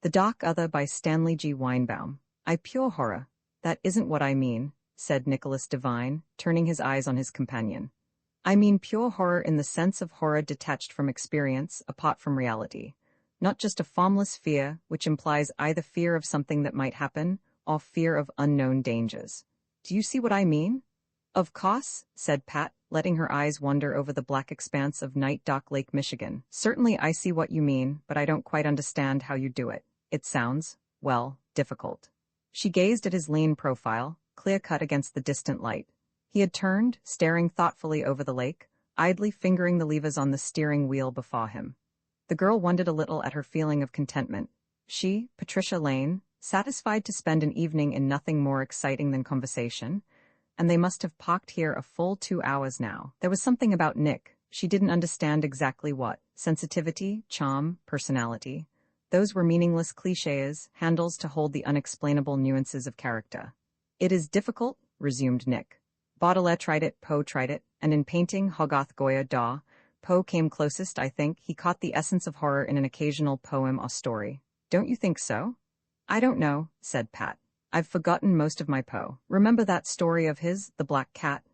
The Dark Other by Stanley G. Weinbaum. Pure horror. That isn't what I mean, said Nicholas Devine, turning his eyes on his companion. I mean pure horror in the sense of horror detached from experience, apart from reality. Not just a formless fear, which implies either fear of something that might happen, or fear of unknown dangers. Do you see what I mean? Of course, said Pat, letting her eyes wander over the black expanse of Night Dock Lake, Michigan. Certainly I see what you mean, but I don't quite understand how you do it. It sounds, well, difficult. She gazed at his lean profile, clear-cut against the distant light. He had turned, staring thoughtfully over the lake, idly fingering the levers on the steering wheel before him. The girl wondered a little at her feeling of contentment. She, Patricia Lane, satisfied to spend an evening in nothing more exciting than conversation, and they must have parked here a full 2 hours now. There was something about Nick. She didn't understand exactly what. Sensitivity, charm, personality. Those were meaningless clichés, handles to hold the unexplainable nuances of character. It is difficult, resumed Nick. Baudelaire tried it, Poe tried it, and in painting Hogarth Goya Daw, Poe came closest, I think. He caught the essence of horror in an occasional poem or story. Don't you think so? I don't know, said Pat. I've forgotten most of my Poe. Remember that story of his, The Black Cat?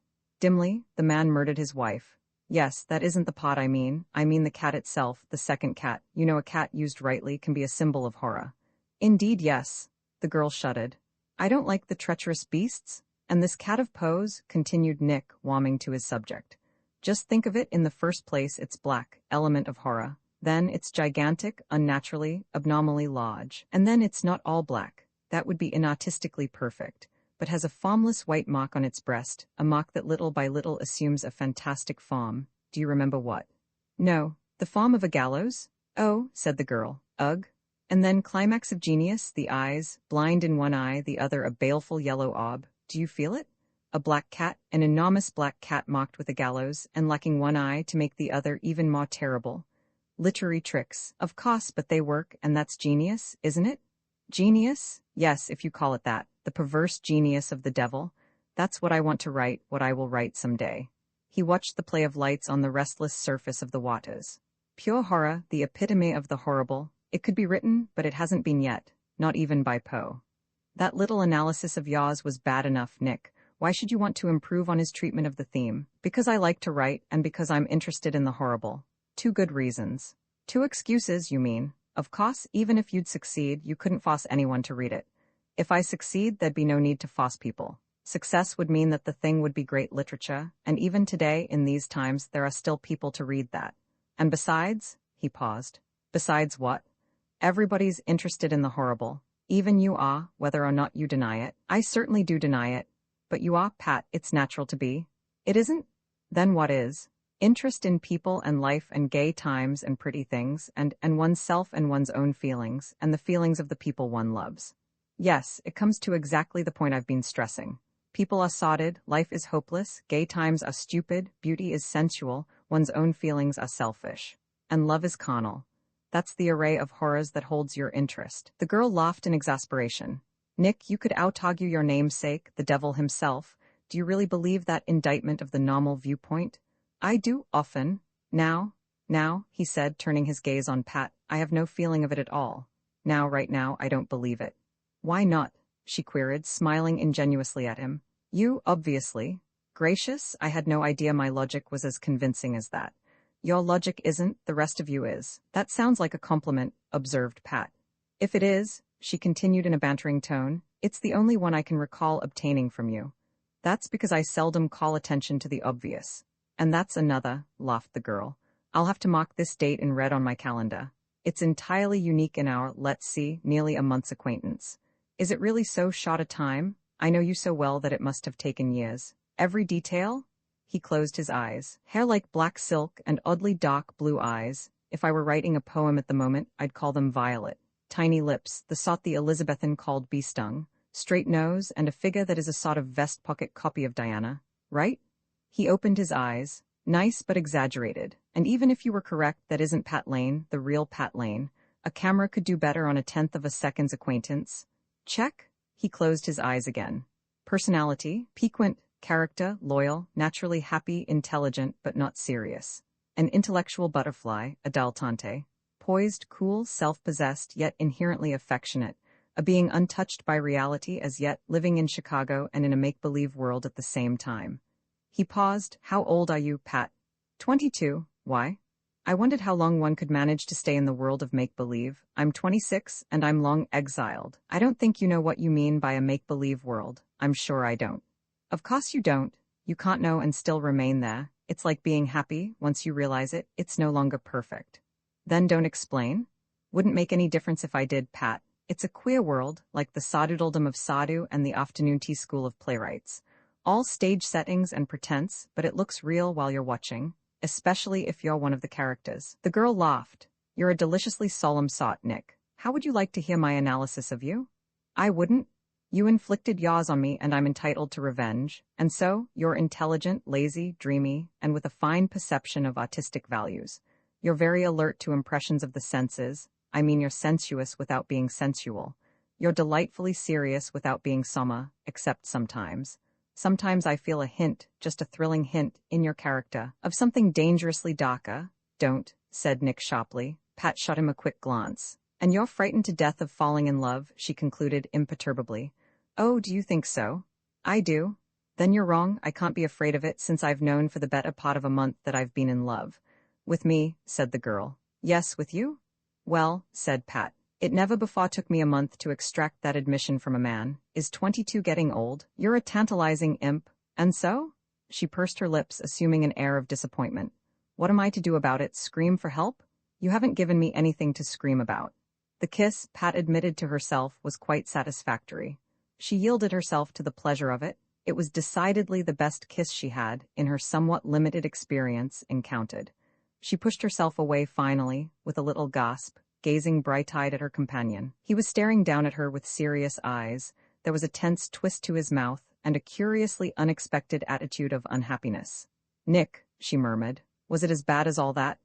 Dimly, the man murdered his wife. Yes, that isn't the pot I mean the cat itself, the second cat. You know, a cat used rightly can be a symbol of horror. Indeed, yes. The girl shuddered. I don't like the treacherous beasts. And this cat of Poe's, continued Nick, warming to his subject. Just think of it, in the first place it's black, element of horror. Then it's gigantic, unnaturally, abnormally large. And then it's not all black. That would be inartistically perfect, but has a formless white mark on its breast, a mark that little by little assumes a fantastic form. Do you remember what? No, the form of a gallows? Oh, said the girl. Ugh. And then climax of genius, the eyes, blind in one eye, the other a baleful yellow orb. Do you feel it? A black cat, an enormous black cat mocked with a gallows, and lacking one eye to make the other even more terrible. Literary tricks, of course, but they work, and that's genius, isn't it? Genius? Yes, if you call it that. The perverse genius of the devil. That's what I want to write, what I will write someday. He watched the play of lights on the restless surface of the waters. Pure horror, the epitome of the horrible. It could be written, but it hasn't been yet, not even by Poe. That little analysis of yours was bad enough, Nick. Why should you want to improve on his treatment of the theme? Because I like to write, and because I'm interested in the horrible. 2 good reasons. 2 excuses, you mean? Of course, even if you'd succeed, you couldn't force anyone to read it. If I succeed, there'd be no need to force people. Success would mean that the thing would be great literature, and even today, in these times, there are still people to read that. And besides, he paused. Besides what? Everybody's interested in the horrible. Even you are, whether or not you deny it. I certainly do deny it. But you are, Pat, it's natural to be. It isn't? Then what is? Interest in people and life and gay times and pretty things, and oneself and one's own feelings, and the feelings of the people one loves. Yes, it comes to exactly the point I've been stressing. People are sotted, life is hopeless, gay times are stupid, beauty is sensual, one's own feelings are selfish. And love is carnal. That's the array of horrors that holds your interest. The girl laughed in exasperation. Nick, you could out-argue your namesake, the devil himself. Do you really believe that indictment of the normal viewpoint? I do, often. Now, he said, turning his gaze on Pat, I have no feeling of it at all. Now, right now, I don't believe it. Why not? She queried, smiling ingenuously at him. You, obviously. Gracious, I had no idea my logic was as convincing as that. Your logic isn't, the rest of you is. That sounds like a compliment, observed Pat. If it is, she continued in a bantering tone, it's the only one I can recall obtaining from you. That's because I seldom call attention to the obvious. And that's another, laughed the girl. I'll have to mark this date in red on my calendar. It's entirely unique in our, let's see, nearly a month's acquaintance. Is it really so short a time? I know you so well that it must have taken years. Every detail? He closed his eyes. Hair like black silk and oddly dark blue eyes. If I were writing a poem at the moment, I'd call them violet. Tiny lips, the sort the Elizabethan called bee-stung. Straight nose, and a figure that is a sort of vest pocket copy of Diana. Right? He opened his eyes. Nice but exaggerated. And even if you were correct, that isn't Pat Lane, the real Pat Lane. A camera could do better on a 1/10 of a second's acquaintance. Check. He closed his eyes again. Personality, piquant, character, loyal, naturally happy, intelligent, but not serious. An intellectual butterfly, a dilettante. poised, cool, self-possessed, yet inherently affectionate, a being untouched by reality as yet living in Chicago and in a make-believe world at the same time. He paused. How old are you, Pat? 22. Why? I wondered how long one could manage to stay in the world of make-believe. I'm 26, and I'm long exiled. I don't think you know what you mean by a make-believe world. I'm sure I don't. Of course you don't. You can't know and still remain there. It's like being happy. Once you realize it, it's no longer perfect. Then don't explain? Wouldn't make any difference if I did, Pat. It's a queer world, like the Sadudoldom of Sadu and the Afternoon Tea School of Playwrights. All stage settings and pretense, but it looks real while you're watching, especially if you're one of the characters. The girl laughed. You're a deliciously solemn sot, Nick. How would you like to hear my analysis of you? I wouldn't. You inflicted yaws on me and I'm entitled to revenge. And so, you're intelligent, lazy, dreamy, and with a fine perception of artistic values. You're very alert to impressions of the senses. I mean, you're sensuous without being sensual. You're delightfully serious without being soma, except sometimes. Sometimes I feel a hint, just a thrilling hint, in your character, of something dangerously darker. Don't, said Nick sharply. Pat shot him a quick glance. And you're frightened to death of falling in love, she concluded imperturbably. Oh, do you think so? I do. Then you're wrong. I can't be afraid of it since I've known for the better part of a month that I've been in love. With me, said the girl. Yes, with you? Well, said Pat. It never before took me a month to extract that admission from a man. Is 22 getting old? You're a tantalizing imp. And so? She pursed her lips, assuming an air of disappointment. What am I to do about it? Scream for help? You haven't given me anything to scream about. The kiss, Pat admitted to herself, was quite satisfactory. She yielded herself to the pleasure of it. It was decidedly the best kiss she had, in her somewhat limited experience, encountered. She pushed herself away finally, with a little gasp, gazing bright-eyed at her companion. He was staring down at her with serious eyes. There was a tense twist to his mouth, and a curiously unexpected attitude of unhappiness. Nick, she murmured, was it as bad as all that?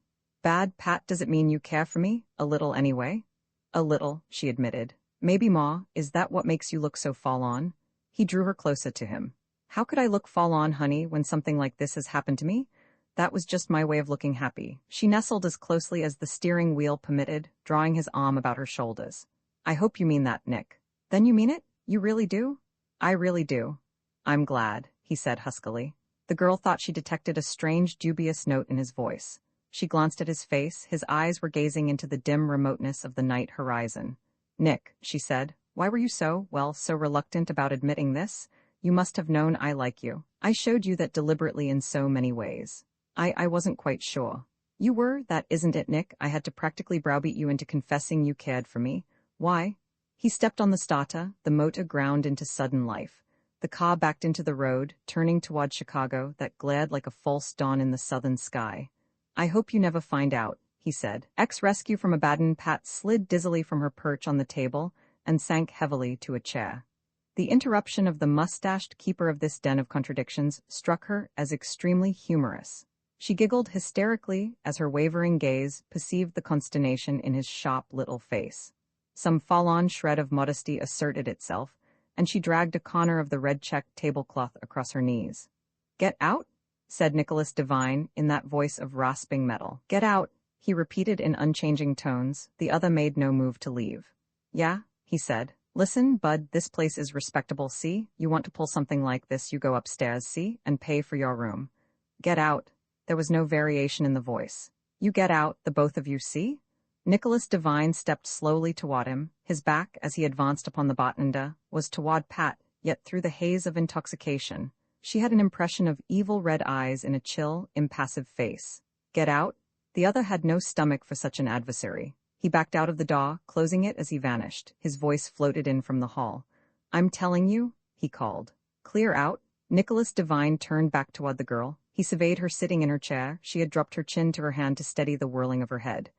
Bad, Pat, does it mean you care for me? A little anyway? A little, she admitted. Maybe, Ma, is that what makes you look so fall-on? He drew her closer to him. How could I look fall-on, honey, when something like this has happened to me? That was just my way of looking happy. She nestled as closely as the steering wheel permitted, drawing his arm about her shoulders. I hope you mean that, Nick. Then you mean it? You really do? I really do. I'm glad, he said huskily. The girl thought she detected a strange, dubious note in his voice. She glanced at his face. His eyes were gazing into the dim remoteness of the night horizon. Nick, she said, why were you so reluctant about admitting this? You must have known I like you. I showed you that deliberately in so many ways. I wasn't quite sure. You were, that isn't it, Nick? I had to practically browbeat you into confessing you cared for me. Why? He stepped on the starter, the motor ground into sudden life. The car backed into the road, turning toward Chicago, that glared like a false dawn in the southern sky. I hope you never find out, he said. Ex-rescue from Abaddon. Pat slid dizzily from her perch on the table and sank heavily to a chair. The interruption of the mustached keeper of this den of contradictions struck her as extremely humorous. She giggled hysterically as her wavering gaze perceived the consternation in his sharp little face. Some fall-on shred of modesty asserted itself, and she dragged a corner of the red-checked tablecloth across her knees. Get out? Said Nicholas Devine in that voice of rasping metal. Get out, he repeated in unchanging tones. The other made no move to leave. Yeah, he said. Listen, bud, this place is respectable, see? You want to pull something like this, you go upstairs, see, and pay for your room. Get out. There was no variation in the voice. You get out, the both of you, see? Nicholas Devine stepped slowly toward him. His back, as he advanced upon the bartender, was toward Pat, yet through the haze of intoxication, she had an impression of evil red eyes in a chill, impassive face. Get out? The other had no stomach for such an adversary. He backed out of the door, closing it as he vanished. His voice floated in from the hall. I'm telling you, he called. Clear out? Nicholas Devine turned back toward the girl. He surveyed her sitting in her chair. She had dropped her chin to her hand to steady the whirling of her head.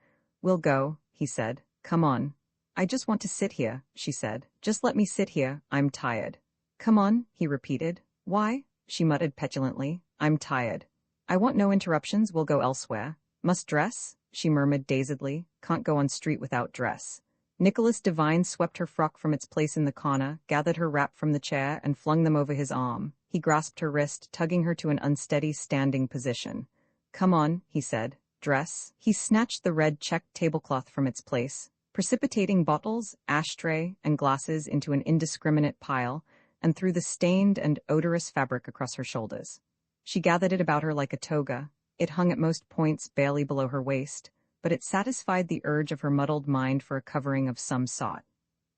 We'll go, he said. Come on. I just want to sit here, she said. Just let me sit here, I'm tired. Come on, he repeated. Why? She muttered petulantly. I'm tired. I want no interruptions, we'll go elsewhere. Must dress? She murmured dazedly. Can't go on street without dress. Nicholas Devine swept her frock from its place in the corner, gathered her wrap from the chair, and flung them over his arm. He grasped her wrist, tugging her to an unsteady standing position. Come on, he said. dress. He snatched the red checked tablecloth from its place, precipitating bottles, ashtray, and glasses into an indiscriminate pile, and threw the stained and odorous fabric across her shoulders. She gathered it about her like a toga. It hung at most points barely below her waist, but it satisfied the urge of her muddled mind for a covering of some sort.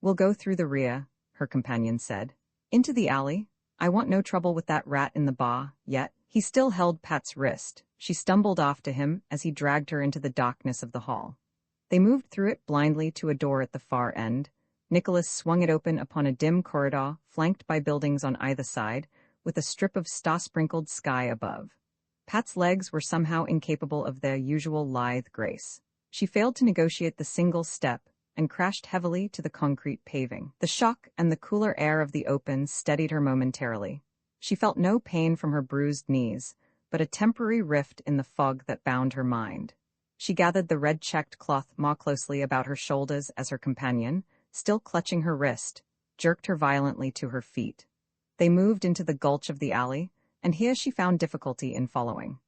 "We'll go through the rear," her companion said. "Into the alley. I want no trouble with that rat in the bar, yet." He still held Pat's wrist. She stumbled after him as he dragged her into the darkness of the hall. They moved through it blindly to a door at the far end. Nicholas swung it open upon a dim corridor flanked by buildings on either side, with a strip of star-sprinkled sky above. Pat's legs were somehow incapable of their usual lithe grace. She failed to negotiate the single step and crashed heavily to the concrete paving. The shock and the cooler air of the open steadied her momentarily. She felt no pain from her bruised knees, but a temporary rift in the fog that bound her mind. She gathered the red-checked cloth more closely about her shoulders as her companion, still clutching her wrist, jerked her violently to her feet. They moved into the gulch of the alley, and here she found difficulty in following.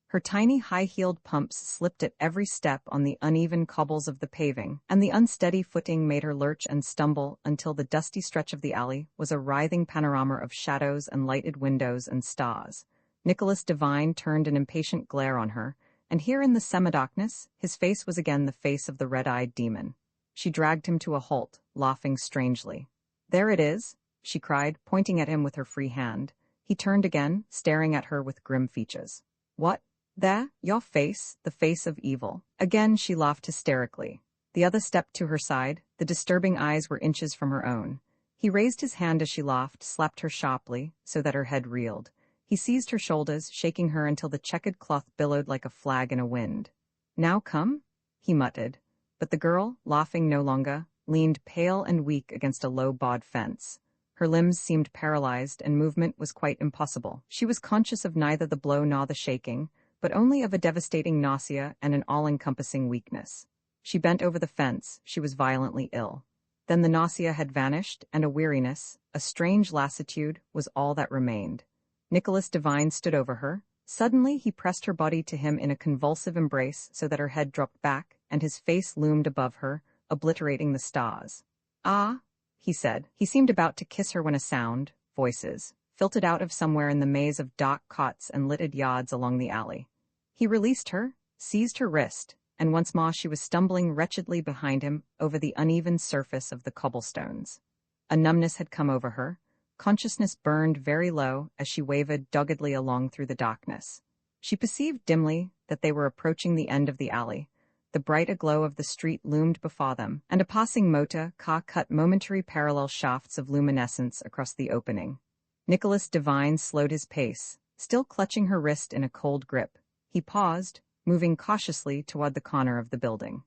Her tiny high-heeled pumps slipped at every step on the uneven cobbles of the paving, and the unsteady footing made her lurch and stumble until the dusty stretch of the alley was a writhing panorama of shadows and lighted windows and stars. Nicholas Devine turned an impatient glare on her, and here in the semi-darkness, his face was again the face of the red-eyed demon. She dragged him to a halt, laughing strangely. "There it is," she cried, pointing at him with her free hand. He turned again, staring at her with grim features. "What? There, your face, the face of evil." Again she laughed hysterically. The other stepped to her side. The disturbing eyes were inches from her own. He raised his hand as she laughed, slapped her sharply, so that her head reeled. He seized her shoulders, shaking her until the checkered cloth billowed like a flag in a wind. "Now come?" he muttered. But the girl, laughing no longer, leaned pale and weak against a low-barred fence. Her limbs seemed paralyzed, and movement was quite impossible. She was conscious of neither the blow nor the shaking, but only of a devastating nausea and an all-encompassing weakness. She bent over the fence. She was violently ill. Then the nausea had vanished, and a weariness, a strange lassitude, was all that remained. Nicholas Devine stood over her. Suddenly he pressed her body to him in a convulsive embrace so that her head dropped back, and his face loomed above her, obliterating the stars. "Ah," he said. He seemed about to kiss her when a sound, voices, filtered out of somewhere in the maze of dark cots and littered yards along the alley. He released her, seized her wrist, and once more she was stumbling wretchedly behind him over the uneven surface of the cobblestones. A numbness had come over her. Consciousness burned very low as she wavered doggedly along through the darkness. She perceived dimly that they were approaching the end of the alley. The bright aglow of the street loomed before them, and a passing motor car cut momentary parallel shafts of luminescence across the opening. Nicholas Devine slowed his pace, still clutching her wrist in a cold grip. He paused, moving cautiously toward the corner of the building.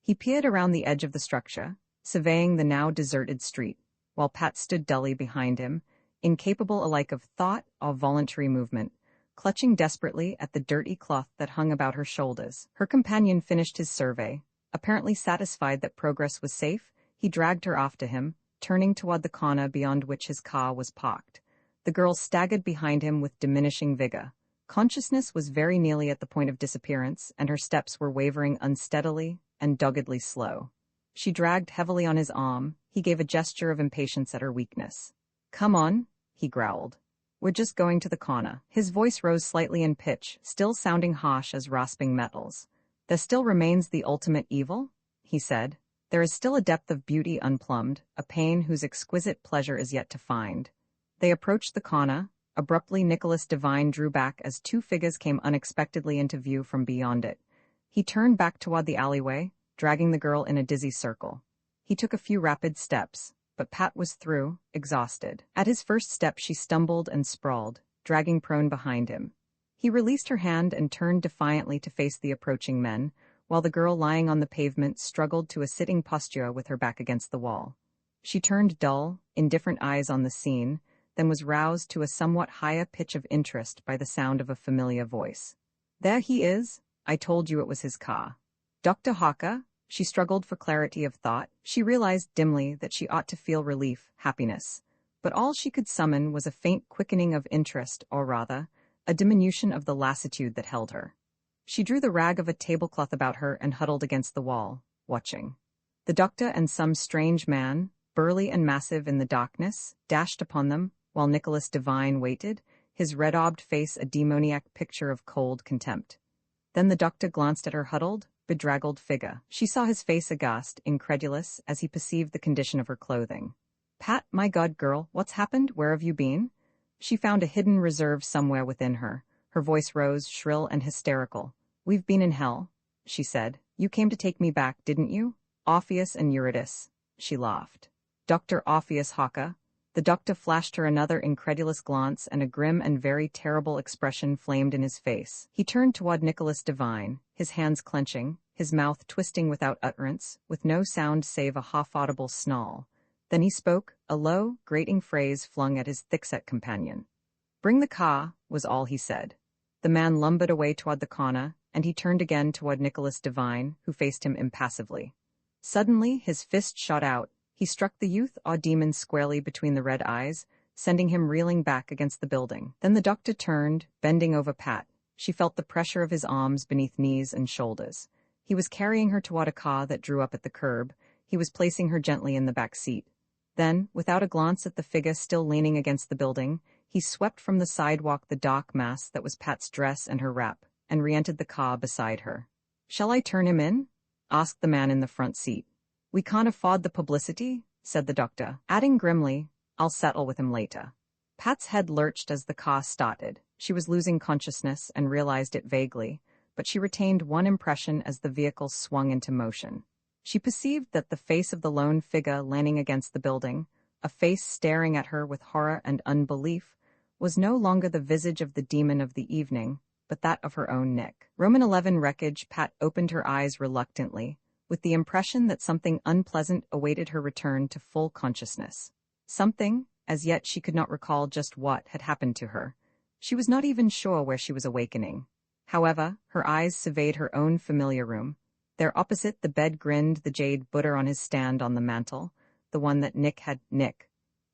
He peered around the edge of the structure, surveying the now deserted street, while Pat stood dully behind him, incapable alike of thought or voluntary movement, clutching desperately at the dirty cloth that hung about her shoulders. Her companion finished his survey. Apparently satisfied that progress was safe, he dragged her after him, turning toward the corner beyond which his car was parked. The girl staggered behind him with diminishing vigor. Consciousness was very nearly at the point of disappearance, and her steps were wavering unsteadily and doggedly slow. She dragged heavily on his arm. He gave a gesture of impatience at her weakness. "Come on," he growled. "We're just going to the corner." His voice rose slightly in pitch, still sounding harsh as rasping metals. "There still remains the ultimate evil," he said. "There is still a depth of beauty unplumbed, a pain whose exquisite pleasure is yet to find." They approached the corner. Abruptly, Nicholas Devine drew back as two figures came unexpectedly into view from beyond it. He turned back toward the alleyway, dragging the girl in a dizzy circle. He took a few rapid steps, but Pat was through, exhausted. At his first step she stumbled and sprawled, dragging prone behind him. He released her hand and turned defiantly to face the approaching men, while the girl lying on the pavement struggled to a sitting posture with her back against the wall. She turned dull, indifferent eyes on the scene, then was roused to a somewhat higher pitch of interest by the sound of a familiar voice. "There he is. I told you it was his car." "Dr. Hawker?" She struggled for clarity of thought. She realized dimly that she ought to feel relief, happiness. But all she could summon was a faint quickening of interest, or rather, a diminution of the lassitude that held her. She drew the rag of a tablecloth about her and huddled against the wall, watching. The doctor and some strange man, burly and massive in the darkness, dashed upon them, while Nicholas Devine waited, his red-aubed face a demoniac picture of cold contempt. Then the doctor glanced at her huddled, bedraggled figure. She saw his face aghast, incredulous, as he perceived the condition of her clothing. "Pat, my God, girl, what's happened? Where have you been?" She found a hidden reserve somewhere within her. Her voice rose, shrill and hysterical. "We've been in hell," she said. "You came to take me back, didn't you? Orpheus and Eurydice." She laughed. "Dr. Orpheus Hawker." The doctor flashed her another incredulous glance, and a grim and very terrible expression flamed in his face. He turned toward Nicholas Devine, his hands clenching, his mouth twisting without utterance, with no sound save a half-audible snarl. Then he spoke, a low, grating phrase flung at his thick-set companion. "Bring the car," was all he said. The man lumbered away toward the corner, and he turned again toward Nicholas Devine, who faced him impassively. Suddenly, his fist shot out. He struck the youth or demon squarely between the red eyes, sending him reeling back against the building. Then the doctor turned, bending over Pat. She felt the pressure of his arms beneath knees and shoulders. He was carrying her toward a car that drew up at the curb. He was placing her gently in the back seat. Then, without a glance at the figure still leaning against the building, he swept from the sidewalk the dark mass that was Pat's dress and her wrap, and re-entered the car beside her. "Shall I turn him in?" asked the man in the front seat. "We can't afford the publicity," said the doctor, adding grimly, "I'll settle with him later." Pat's head lurched as the car started. She was losing consciousness and realized it vaguely, but she retained one impression as the vehicle swung into motion. She perceived that the face of the lone figure leaning against the building, a face staring at her with horror and unbelief, was no longer the visage of the demon of the evening, but that of her own Nick. Roman 11 wreckage. Pat opened her eyes reluctantly, with the impression that something unpleasant awaited her return to full consciousness. Something, as yet she could not recall just what, had happened to her. She was not even sure where she was awakening. However, her eyes surveyed her own familiar room. There opposite the bed grinned the jade Buddha on his stand on the mantel, the one that Nick had.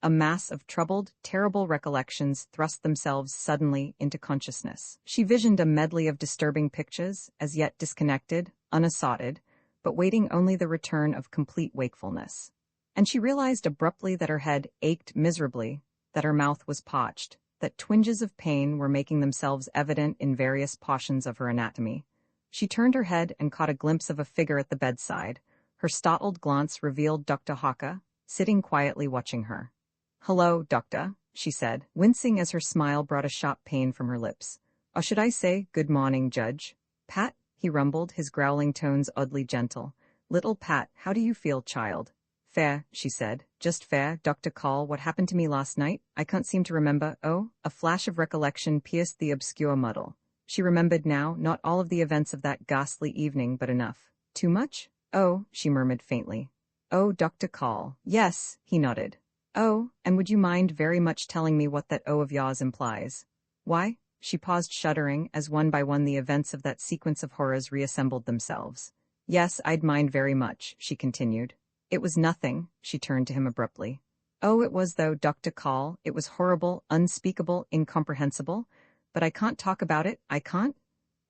A mass of troubled, terrible recollections thrust themselves suddenly into consciousness. She visioned a medley of disturbing pictures, as yet disconnected, unassauted, but waiting only the return of complete wakefulness. And she realized abruptly that her head ached miserably, that her mouth was parched, that twinges of pain were making themselves evident in various portions of her anatomy. She turned her head and caught a glimpse of a figure at the bedside. Her startled glance revealed Dr. Hawker, sitting quietly watching her. "Hello, doctor," she said, wincing as her smile brought a sharp pain from her lips. "Or should I say, good morning, Judge?" "Pat," he rumbled, his growling tones oddly gentle. "Little Pat, how do you feel, child?" "Fair," she said. "Just fair, Dr. Call. What happened to me last night? I can't seem to remember." Oh, a flash of recollection pierced the obscure muddle. She remembered now, not all of the events of that ghastly evening, but enough. "Too much?" "Oh," she murmured faintly. "Oh, Dr. Call." "Yes," he nodded. "Oh, and would you mind very much telling me what that O of yours implies?" "Why?" She paused, shuddering, as one by one the events of that sequence of horrors reassembled themselves. "Yes, I'd mind very much," she continued. "It was nothing," she turned to him abruptly. "Oh, it was though, Dr. Call. It was horrible, unspeakable, incomprehensible. But I can't talk about it, I can't."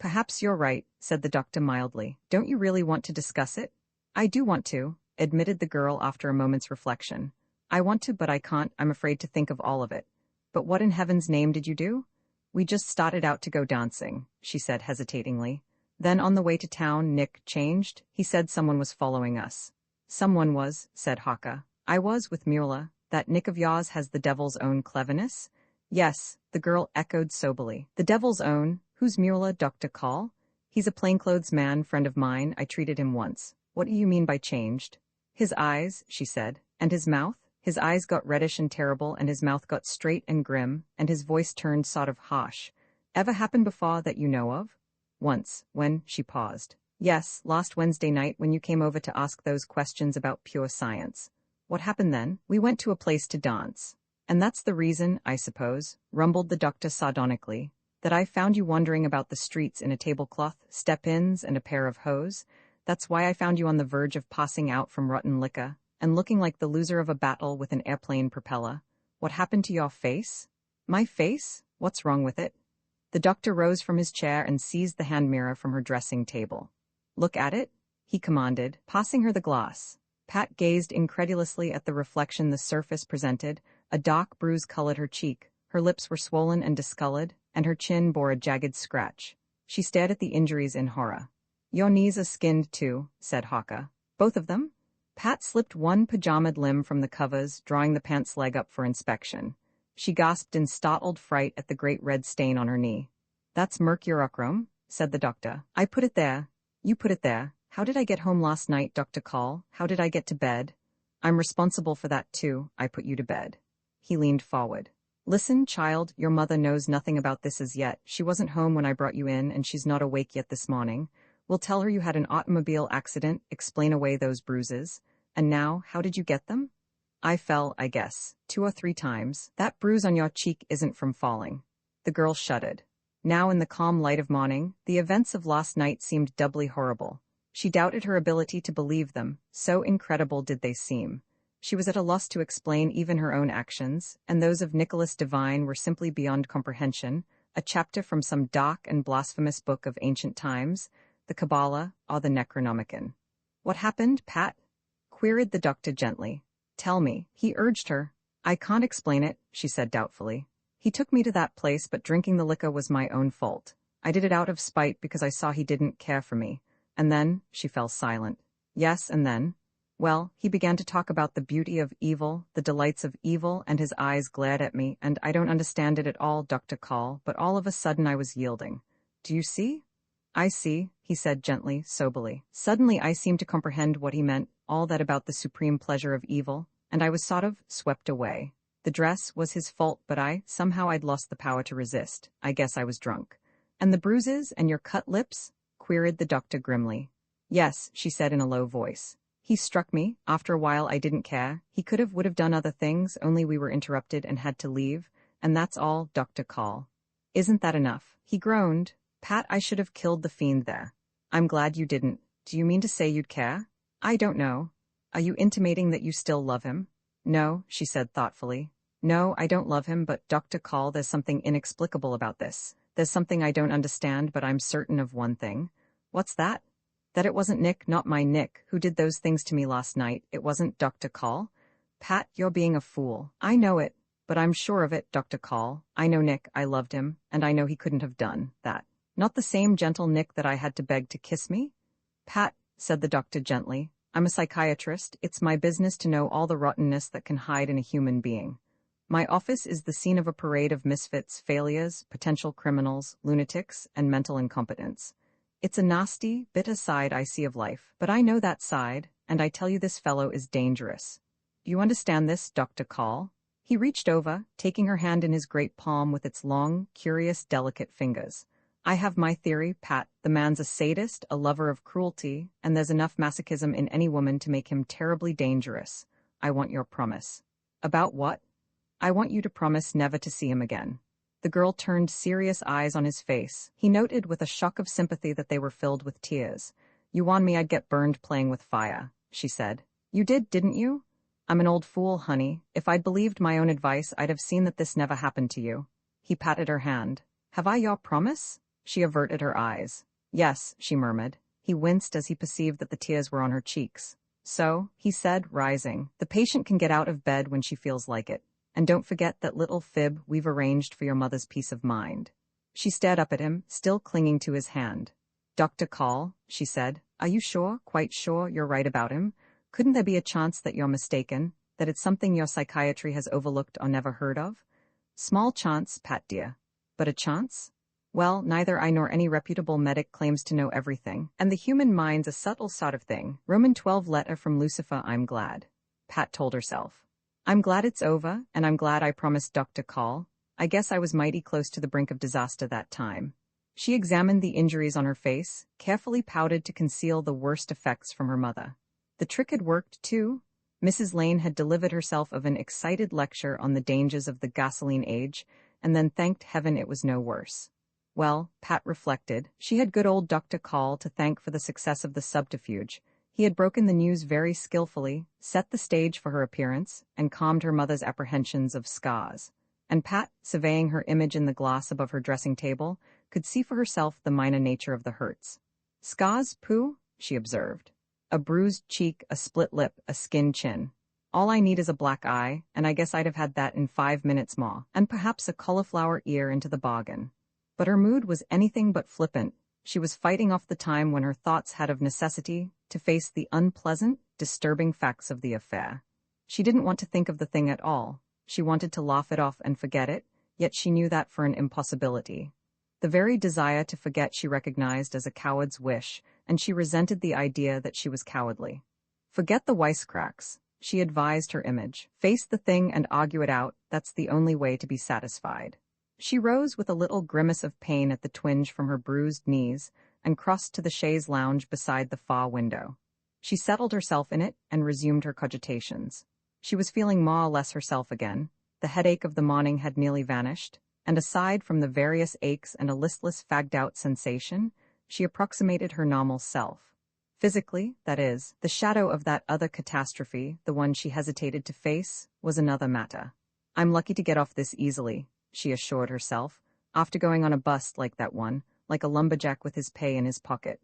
"Perhaps you're right," said the doctor mildly. "Don't you really want to discuss it?" "I do want to," admitted the girl after a moment's reflection. "I want to, but I can't. I'm afraid to think of all of it." "But what in heaven's name did you do?" "We just started out to go dancing," she said hesitatingly. "Then on the way to town, Nick changed. He said someone was following us." "Someone was," said Haka. "I was with Mueller. That Nick of yours has the devil's own cleverness?" "Yes," the girl echoed soberly. "The devil's own? Who's Mueller, Dr. Call?" "He's a plainclothes man, friend of mine. I treated him once." "What do you mean by changed?" "His eyes," she said. "And his mouth?" "His eyes got reddish and terrible, and his mouth got straight and grim, and his voice turned sort of harsh." "Ever happened before that you know of?" "Once, when," she paused. "Yes, last Wednesday night when you came over to ask those questions about pure science." "What happened then?" "We went to a place to dance." "And that's the reason, I suppose," rumbled the doctor sardonically, "that I found you wandering about the streets in a tablecloth, step-ins, and a pair of hose. That's why I found you on the verge of passing out from rotten liquor, and looking like the loser of a battle with an airplane propeller. What happened to your face?" "My face? What's wrong with it?" The doctor rose from his chair and seized the hand mirror from her dressing table. "Look at it," he commanded, passing her the glass. Pat gazed incredulously at the reflection the surface presented. A dark bruise colored her cheek, her lips were swollen and discolored, and her chin bore a jagged scratch. She stared at the injuries in horror. "Your knees are skinned too," said Hawker. "Both of them?" Pat slipped one pajamaed limb from the covers, drawing the pants leg up for inspection. She gasped in startled fright at the great red stain on her knee. "That's mercurochrome," said the doctor. "I put it there. You put it there. How did I get home last night, Dr. Call? How did I get to bed?" "I'm responsible for that too. I put you to bed." He leaned forward. "Listen, child, your mother knows nothing about this as yet. She wasn't home when I brought you in, and she's not awake yet this morning. We'll tell her you had an automobile accident, explain away those bruises. And now, how did you get them?" "I fell, I guess, 2 or 3 times. That bruise on your cheek isn't from falling." The girl shuddered. Now in the calm light of morning, the events of last night seemed doubly horrible. She doubted her ability to believe them, so incredible did they seem. She was at a loss to explain even her own actions, and those of Nicholas Devine were simply beyond comprehension, a chapter from some dark and blasphemous book of ancient times, the Kabbalah or the Necronomicon. "What happened, Pat?" queried the doctor gently. "Tell me," he urged her. "I can't explain it," she said doubtfully. "He took me to that place, but drinking the liquor was my own fault. I did it out of spite because I saw he didn't care for me. And then," she fell silent. "Yes, and then?" "Well, he began to talk about the beauty of evil, the delights of evil, and his eyes glared at me, and I don't understand it at all, Dr. Call, but all of a sudden I was yielding. Do you see?" "I see," he said gently, soberly. "Suddenly I seemed to comprehend what he meant, all that about the supreme pleasure of evil, and I was sort of swept away. The dress was his fault, but somehow I'd lost the power to resist. I guess I was drunk." "And the bruises and your cut lips?" queried the doctor grimly. "Yes," she said in a low voice. "He struck me. After a while I didn't care. He would have done other things, only we were interrupted and had to leave. And that's all, Dr. Call." "Isn't that enough?" he groaned. "Pat, I should have killed the fiend there." "I'm glad you didn't. Do you mean to say you'd care?" "I don't know." "Are you intimating that you still love him?" "No," she said thoughtfully. "No, I don't love him, but Dr. Call, there's something inexplicable about this. There's something I don't understand, but I'm certain of one thing." "What's that?" "That it wasn't Nick, not my Nick, who did those things to me last night. It wasn't Dr. Call." "Pat, you're being a fool." "I know it, but I'm sure of it, Dr. Call. I know Nick, I loved him, and I know he couldn't have done that." "Not the same gentle Nick that I had to beg to kiss me?" "Pat," said the doctor gently, "I'm a psychiatrist. It's my business to know all the rottenness that can hide in a human being. My office is the scene of a parade of misfits, failures, potential criminals, lunatics, and mental incompetence. It's a nasty, bitter side I see of life, but I know that side, and I tell you this fellow is dangerous. Do you understand this, Dr. Call?" He reached over, taking her hand in his great palm with its long, curious, delicate fingers. "I have my theory, Pat. The man's a sadist, a lover of cruelty, and there's enough masochism in any woman to make him terribly dangerous. I want your promise." "About what?" "I want you to promise never to see him again." The girl turned serious eyes on his face. He noted with a shock of sympathy that they were filled with tears. "You warned me I'd get burned playing with fire," she said. "You did, didn't you?" "I'm an old fool, honey. If I'd believed my own advice, I'd have seen that this never happened to you." He patted her hand. "Have I your promise?" She averted her eyes. "Yes," she murmured. He winced as he perceived that the tears were on her cheeks. "So," he said, rising, "the patient can get out of bed when she feels like it. And don't forget that little fib we've arranged for your mother's peace of mind." She stared up at him, still clinging to his hand. "Dr. Call," she said, "are you sure, quite sure, you're right about him? Couldn't there be a chance that you're mistaken, that it's something your psychiatry has overlooked or never heard of?" "Small chance, Pat dear." "But a chance?" "Well, neither I nor any reputable medic claims to know everything, and the human mind's a subtle sort of thing. Roman 12 letter from Lucifer, I'm glad," Pat told herself. "I'm glad it's over, and I'm glad I promised Dr. Call. I guess I was mighty close to the brink of disaster that time." She examined the injuries on her face, carefully pouted to conceal the worst effects from her mother. The trick had worked, too. Mrs. Lane had delivered herself of an excited lecture on the dangers of the gasoline age, and then thanked heaven it was no worse. Well, Pat reflected, she had good old Dr. Call to thank for the success of the subterfuge. He had broken the news very skillfully, set the stage for her appearance, and calmed her mother's apprehensions of scars. And Pat, surveying her image in the glass above her dressing table, could see for herself the minor nature of the hurts. "Scars, Pooh?" she observed. "A bruised cheek, a split lip, a skinned chin. All I need is a black eye, and I guess I'd have had that in 5 minutes more, and perhaps a cauliflower ear into the bargain." But her mood was anything but flippant. She was fighting off the time when her thoughts had of necessity to face the unpleasant, disturbing facts of the affair. She didn't want to think of the thing at all. She wanted to laugh it off and forget it, yet she knew that for an impossibility. The very desire to forget she recognized as a coward's wish, and she resented the idea that she was cowardly. Forget the wisecracks, she advised her image. Face the thing and argue it out, that's the only way to be satisfied. She rose with a little grimace of pain at the twinge from her bruised knees and crossed to the chaise lounge beside the far window. She settled herself in it and resumed her cogitations. She was feeling more or less herself again. The headache of the morning had nearly vanished, and aside from the various aches and a listless, fagged-out sensation, she approximated her normal self. Physically, that is, the shadow of that other catastrophe, the one she hesitated to face, was another matter. "I'm lucky to get off this easily," she assured herself, after going on a bust like that one, like a lumberjack with his pay in his pocket.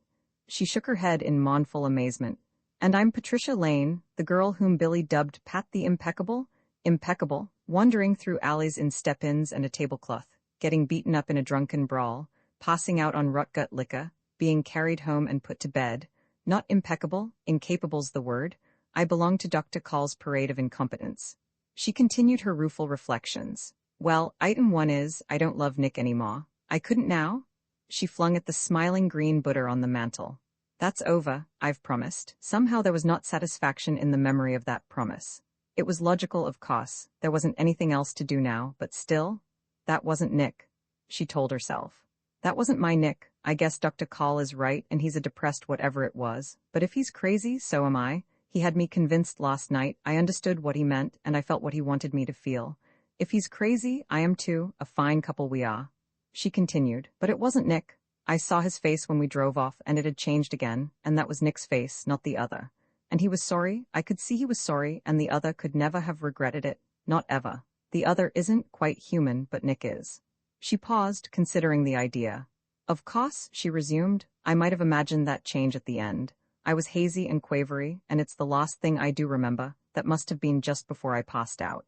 She shook her head in mournful amazement. "And I'm Patricia Lane, the girl whom Billy dubbed Pat the Impeccable? Impeccable, wandering through alleys in step-ins and a tablecloth, getting beaten up in a drunken brawl, passing out on rot-gut liquor, being carried home and put to bed. Not impeccable, incapable's the word. I belong to Dr. Call's parade of incompetence." She continued her rueful reflections. "Well, item 1 is, I don't love Nick anymore. I couldn't now?" She flung at the smiling green Buddha on the mantel. "That's over, I've promised." Somehow there was not satisfaction in the memory of that promise. It was logical, of course. There wasn't anything else to do now, but still, that wasn't Nick, she told herself. That wasn't my Nick. I guess Dr. Call is right and he's a depressed whatever it was. But if he's crazy, so am I. He had me convinced last night. I understood what he meant and I felt what he wanted me to feel. If he's crazy, I am too. A fine couple we are. She continued, but it wasn't Nick. I saw his face when we drove off and it had changed again, and that was Nick's face, not the other. And he was sorry. I could see he was sorry, and the other could never have regretted it. Not ever. The other isn't quite human, but Nick is. She paused, considering the idea. Of course, she resumed, I might have imagined that change at the end. I was hazy and quavery, and it's the last thing I do remember. That must have been just before I passed out.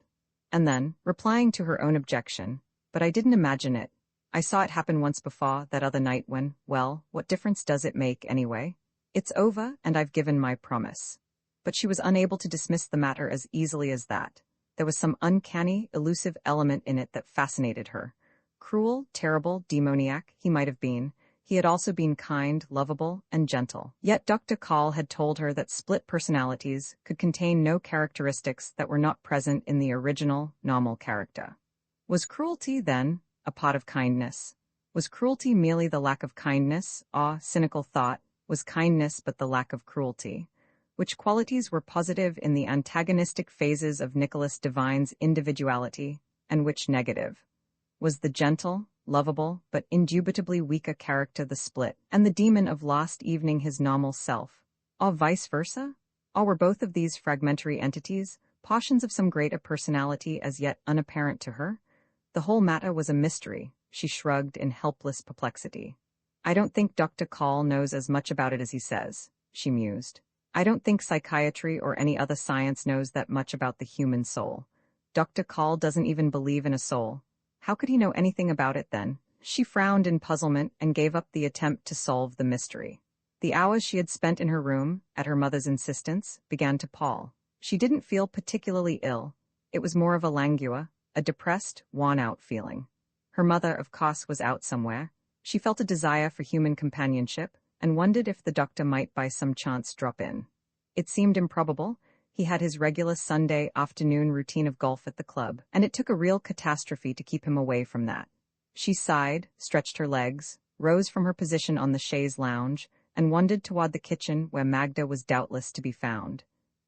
And then, replying to her own objection, but I didn't imagine it. I saw it happen once before, that other night when, well, what difference does it make anyway? It's over, and I've given my promise. But she was unable to dismiss the matter as easily as that. There was some uncanny, elusive element in it that fascinated her. Cruel, terrible, demoniac, he might have been. He had also been kind, lovable, and gentle. Yet Dr. Call had told her that split personalities could contain no characteristics that were not present in the original, normal character. Was cruelty, then, a part of kindness? Was cruelty merely the lack of kindness? Cynical thought, was kindness but the lack of cruelty? Which qualities were positive in the antagonistic phases of Nicholas Devine's individuality, and which negative? Was the gentle, lovable, but indubitably weaker character the split, and the demon of last evening his normal self? Or vice versa? Or were both of these fragmentary entities portions of some greater personality as yet unapparent to her? The whole matter was a mystery, she shrugged in helpless perplexity. I don't think Dr. Call knows as much about it as he says, she mused. I don't think psychiatry or any other science knows that much about the human soul. Dr. Call doesn't even believe in a soul. How could he know anything about it then? She frowned in puzzlement and gave up the attempt to solve the mystery. The hours she had spent in her room, at her mother's insistence, began to pall. She didn't feel particularly ill. It was more of a languor, a depressed, worn-out feeling. Her mother, of course, was out somewhere. She felt a desire for human companionship and wondered if the doctor might by some chance drop in. It seemed improbable. He had his regular Sunday afternoon routine of golf at the club, and it took a real catastrophe to keep him away from that. She sighed, stretched her legs, rose from her position on the chaise lounge, and wandered toward the kitchen where Magda was doubtless to be found.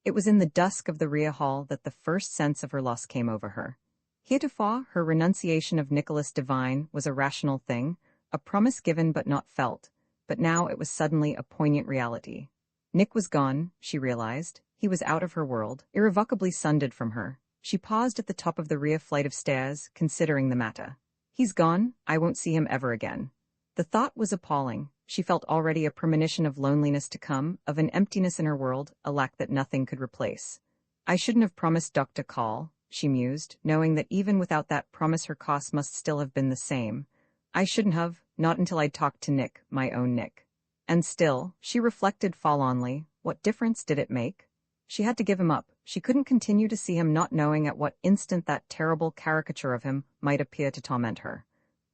It was in the dusk of the rear hall that the first sense of her loss came over her. Heretofore, her renunciation of Nicholas Devine was a rational thing, a promise given but not felt, but now it was suddenly a poignant reality. Nick was gone, she realized. He was out of her world, irrevocably sundered from her. She paused at the top of the rear flight of stairs, considering the matter. He's gone, I won't see him ever again. The thought was appalling. She felt already a premonition of loneliness to come, of an emptiness in her world, a lack that nothing could replace. I shouldn't have promised Dr. Call, she mused, knowing that even without that promise her costs must still have been the same. I shouldn't have, not until I'd talked to Nick, my own Nick. And still, she reflected forlornly, what difference did it make? She had to give him up. She couldn't continue to see him, not knowing at what instant that terrible caricature of him might appear to torment her.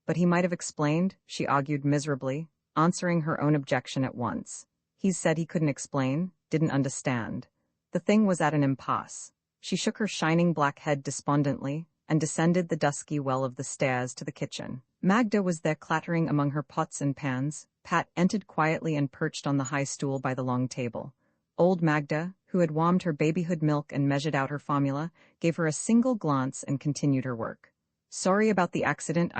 But he might have explained, she argued miserably, answering her own objection at once. He said he couldn't explain, didn't understand. The thing was at an impasse. She shook her shining black head despondently and descended the dusky well of the stairs to the kitchen. Magda was there clattering among her pots and pans. Pat entered quietly and perched on the high stool by the long table. Old Magda, who had warmed her babyhood milk and measured out her formula, gave her a single glance and continued her work. Sorry about the accident,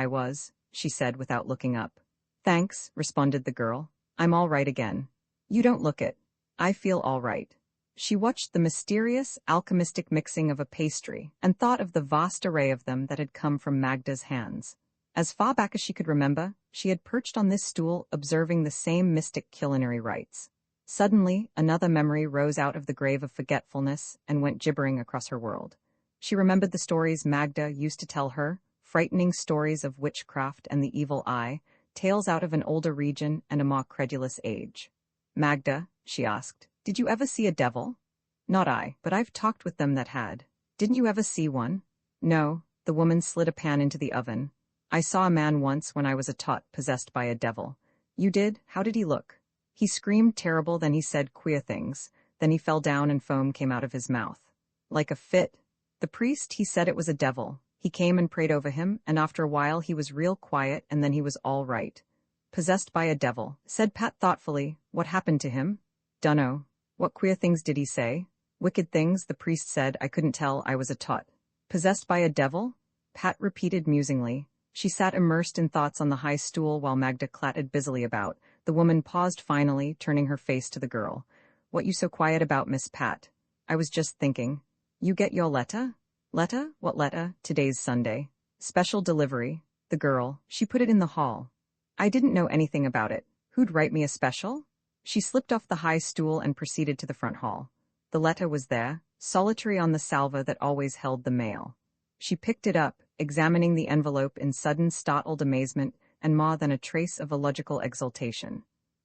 she said without looking up. Thanks, responded the girl. I'm all right again. You don't look it. I feel all right. She watched the mysterious, alchemistic mixing of a pastry and thought of the vast array of them that had come from Magda's hands. As far back as she could remember, she had perched on this stool observing the same mystic culinary rites. Suddenly, another memory rose out of the grave of forgetfulness and went gibbering across her world. She remembered the stories Magda used to tell her, frightening stories of witchcraft and the evil eye, tales out of an older region and a more credulous age. Magda, she asked, did you ever see a devil? Not I, but I've talked with them that had. Didn't you ever see one? No, the woman slid a pan into the oven. I saw a man once when I was a tot possessed by a devil. You did? How did he look? He screamed terrible, then he said queer things, then he fell down and foam came out of his mouth. Like a fit. The priest, he said it was a devil. He came and prayed over him, and after a while he was real quiet and then he was all right. Possessed by a devil, said Pat thoughtfully. What happened to him? Dunno. What queer things did he say? Wicked things, the priest said. I couldn't tell, I was a tot. Possessed by a devil? Pat repeated musingly. She sat immersed in thoughts on the high stool while Magda clattered busily about. The woman paused finally, turning her face to the girl. What you so quiet about, Miss Pat? I was just thinking. You get your letter? Letter? What letter? Today's Sunday. Special delivery. The girl, she put it in the hall. I didn't know anything about it. Who'd write me a special? She slipped off the high stool and proceeded to the front hall. The letter was there, solitary on the salver that always held the mail. She picked it up, examining the envelope in sudden startled amazement and more than a trace of illogical exultation.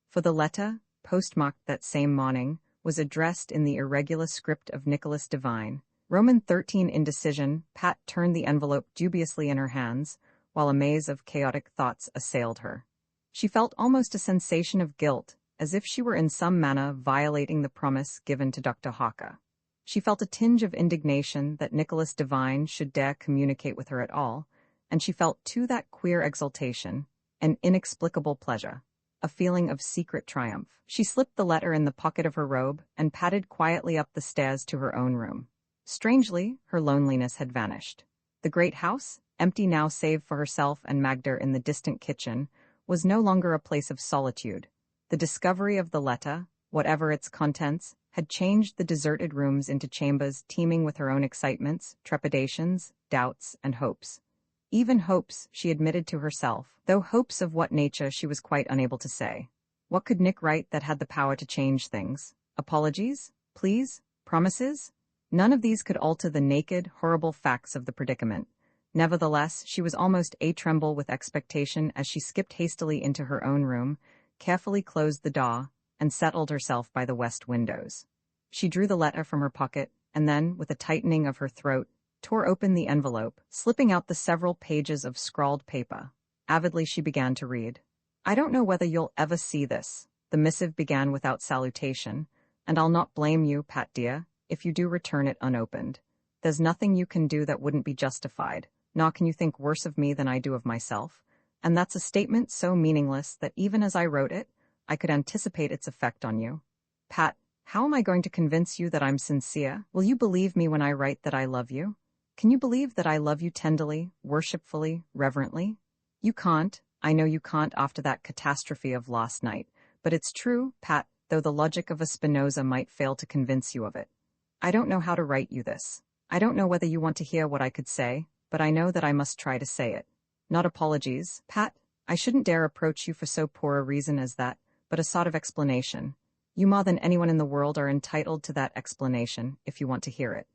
For the letter, postmarked that same morning, was addressed in the irregular script of Nicholas Devine. Roman 13 indecision. Pat turned the envelope dubiously in her hands, while a maze of chaotic thoughts assailed her. She felt almost a sensation of guilt, as if she were in some manner violating the promise given to Dr. Hawker. She felt a tinge of indignation that Nicholas Devine should dare communicate with her at all, and she felt too that queer exultation, an inexplicable pleasure, a feeling of secret triumph. She slipped the letter in the pocket of her robe and padded quietly up the stairs to her own room. Strangely, her loneliness had vanished. The great house, empty now save for herself and Magda in the distant kitchen, was no longer a place of solitude. The discovery of the letter, whatever its contents, had changed the deserted rooms into chambers teeming with her own excitements, trepidations, doubts, and hopes. Even hopes, she admitted to herself, though hopes of what nature she was quite unable to say. What could Nick write that had the power to change things? Apologies? Pleas? Promises? None of these could alter the naked, horrible facts of the predicament. Nevertheless, she was almost a-tremble with expectation as she skipped hastily into her own room, carefully closed the door, and settled herself by the west windows. She drew the letter from her pocket, and then, with a tightening of her throat, tore open the envelope, slipping out the several pages of scrawled paper. Avidly she began to read. I don't know whether you'll ever see this. The missive began without salutation, and I'll not blame you, Pat dear, if you do return it unopened. There's nothing you can do that wouldn't be justified, nor can you think worse of me than I do of myself, and that's a statement so meaningless that even as I wrote it, I could anticipate its effect on you. Pat, how am I going to convince you that I'm sincere? Will you believe me when I write that I love you? Can you believe that I love you tenderly, worshipfully, reverently? You can't, I know you can't after that catastrophe of last night, but it's true, Pat, though the logic of a Spinoza might fail to convince you of it. I don't know how to write you this. I don't know whether you want to hear what I could say, but I know that I must try to say it. Not apologies, Pat. I shouldn't dare approach you for so poor a reason as that, but a sort of explanation. You more than anyone in the world are entitled to that explanation, if you want to hear it.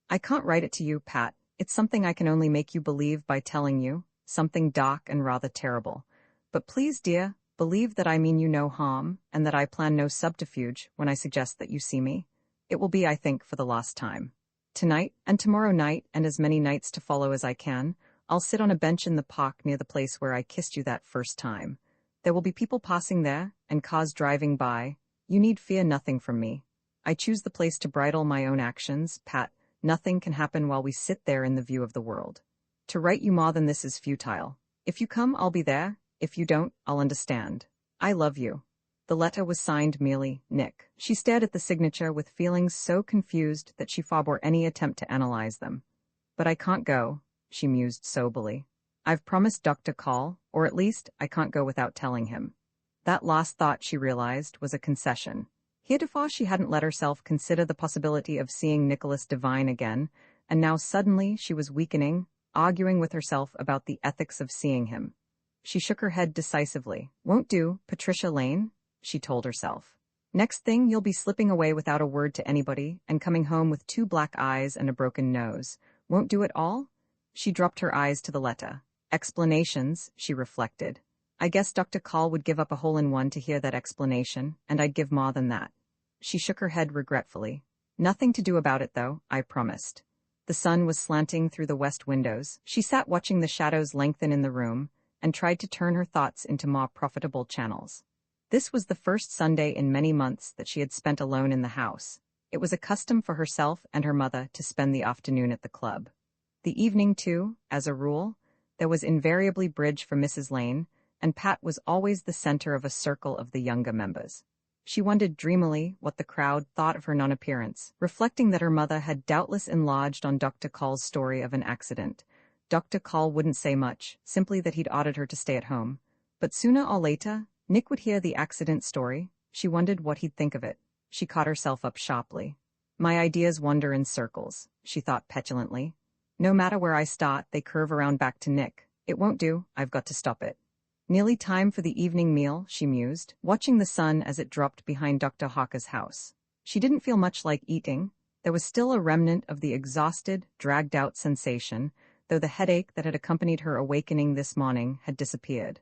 I can't write it to you, Pat. It's something I can only make you believe by telling you, something dark and rather terrible. But please, dear, believe that I mean you no harm, and that I plan no subterfuge when I suggest that you see me. It will be, I think, for the last time. Tonight, and tomorrow night, and as many nights to follow as I can, I'll sit on a bench in the park near the place where I kissed you that first time. There will be people passing there, and cars driving by. You need fear nothing from me. I choose the place to bridle my own actions, Pat. Nothing can happen while we sit there in the view of the world. To write you more than this is futile. If you come, I'll be there. If you don't, I'll understand. I love you. The letter was signed merely, Nick. She stared at the signature with feelings so confused that she forbore any attempt to analyze them. But I can't go, she mused soberly. I've promised Dr. Call, or at least I can't go without telling him. That last thought, she realized, was a concession. Heretofore she hadn't let herself consider the possibility of seeing Nicholas Devine again, and now suddenly she was weakening, arguing with herself about the ethics of seeing him. She shook her head decisively. Won't do, Patricia Lane, she told herself. Next thing you'll be slipping away without a word to anybody and coming home with 2 black eyes and a broken nose. Won't do at all? She dropped her eyes to the letter. Explanations, she reflected. I guess Dr. Call would give up a hole-in-one to hear that explanation, and I'd give more than that. She shook her head regretfully. Nothing to do about it, though, I promised. The sun was slanting through the west windows. She sat watching the shadows lengthen in the room, and tried to turn her thoughts into more profitable channels. This was the first Sunday in many months that she had spent alone in the house. It was a custom for herself and her mother to spend the afternoon at the club. The evening, too, as a rule, there was invariably bridge for Mrs. Lane, and Pat was always the center of a circle of the younger members. She wondered dreamily what the crowd thought of her non-appearance, reflecting that her mother had doubtless enlarged on Dr. Call's story of an accident. Dr. Call wouldn't say much, simply that he'd ordered her to stay at home. But sooner or later, Nick would hear the accident story. She wondered what he'd think of it. She caught herself up sharply. My ideas wander in circles, she thought petulantly. No matter where I start, they curve around back to Nick. It won't do, I've got to stop it. Nearly time for the evening meal, she mused, watching the sun as it dropped behind Dr. Hawker's house. She didn't feel much like eating. There was still a remnant of the exhausted, dragged-out sensation, though the headache that had accompanied her awakening this morning had disappeared.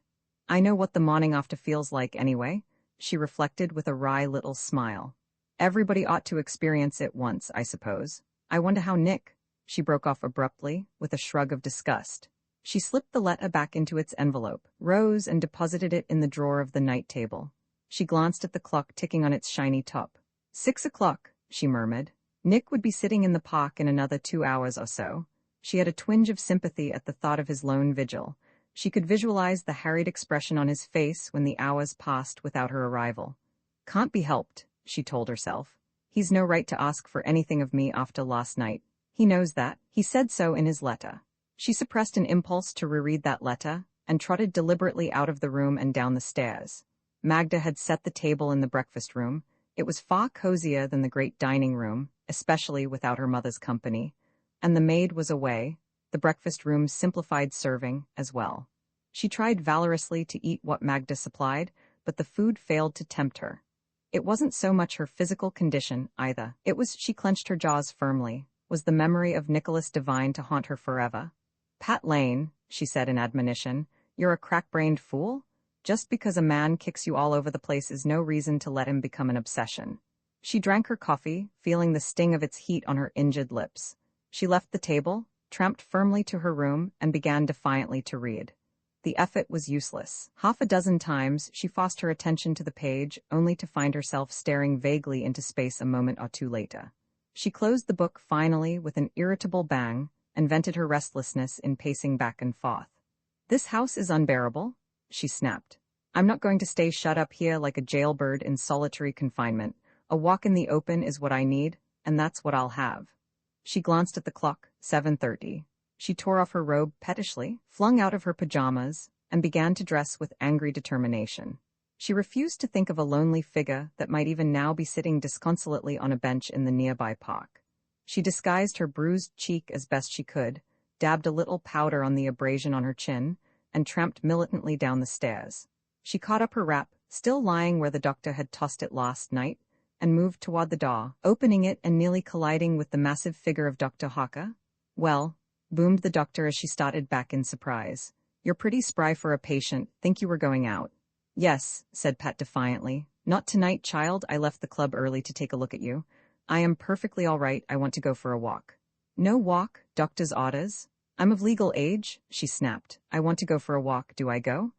I know what the morning after feels like anyway, she reflected with a wry little smile. Everybody ought to experience it once, I suppose. I wonder how Nick... She broke off abruptly, with a shrug of disgust. She slipped the letter back into its envelope, rose and deposited it in the drawer of the night table. She glanced at the clock ticking on its shiny top. 6 o'clock, she murmured. Nick would be sitting in the park in another 2 hours or so. She had a twinge of sympathy at the thought of his lone vigil. She could visualize the harried expression on his face when the hours passed without her arrival. Can't be helped, she told herself. He's no right to ask for anything of me after last night. He knows that. He said so in his letter. She suppressed an impulse to reread that letter, and trotted deliberately out of the room and down the stairs. Magda had set the table in the breakfast room. It was far cozier than the great dining room, especially without her mother's company. And the maid was away. The breakfast room simplified serving as well. She tried valorously to eat what Magda supplied, but the food failed to tempt her. It wasn't so much her physical condition, either. It was, she clenched her jaws firmly, was the memory of Nicholas Devine to haunt her forever. Pat Lane, she said in admonition, you're a crack-brained fool? Just because a man kicks you all over the place is no reason to let him become an obsession. She drank her coffee, feeling the sting of its heat on her injured lips. She left the table, tramped firmly to her room, and began defiantly to read. The effort was useless. Half a dozen times she forced her attention to the page, only to find herself staring vaguely into space a moment or two later. She closed the book finally with an irritable bang, and vented her restlessness in pacing back and forth. This house is unbearable, she snapped. I'm not going to stay shut up here like a jailbird in solitary confinement. A walk in the open is what I need, and that's what I'll have. She glanced at the clock, 7:30. She tore off her robe pettishly, flung out of her pajamas, and began to dress with angry determination. She refused to think of a lonely figure that might even now be sitting disconsolately on a bench in the nearby park. She disguised her bruised cheek as best she could, dabbed a little powder on the abrasion on her chin, and tramped militantly down the stairs. She caught up her wrap, still lying where the doctor had tossed it last night, and moved toward the door, opening it and nearly colliding with the massive figure of Dr. Hawker. "Well," boomed the doctor as she started back in surprise. "You're pretty spry for a patient. Think you were going out?" "Yes," said Pat defiantly. "Not tonight, child. I left the club early to take a look at you. I am perfectly all right. I want to go for a walk." "No walk, doctor's orders." "I'm of legal age," she snapped. "I want to go for a walk. Do I go?"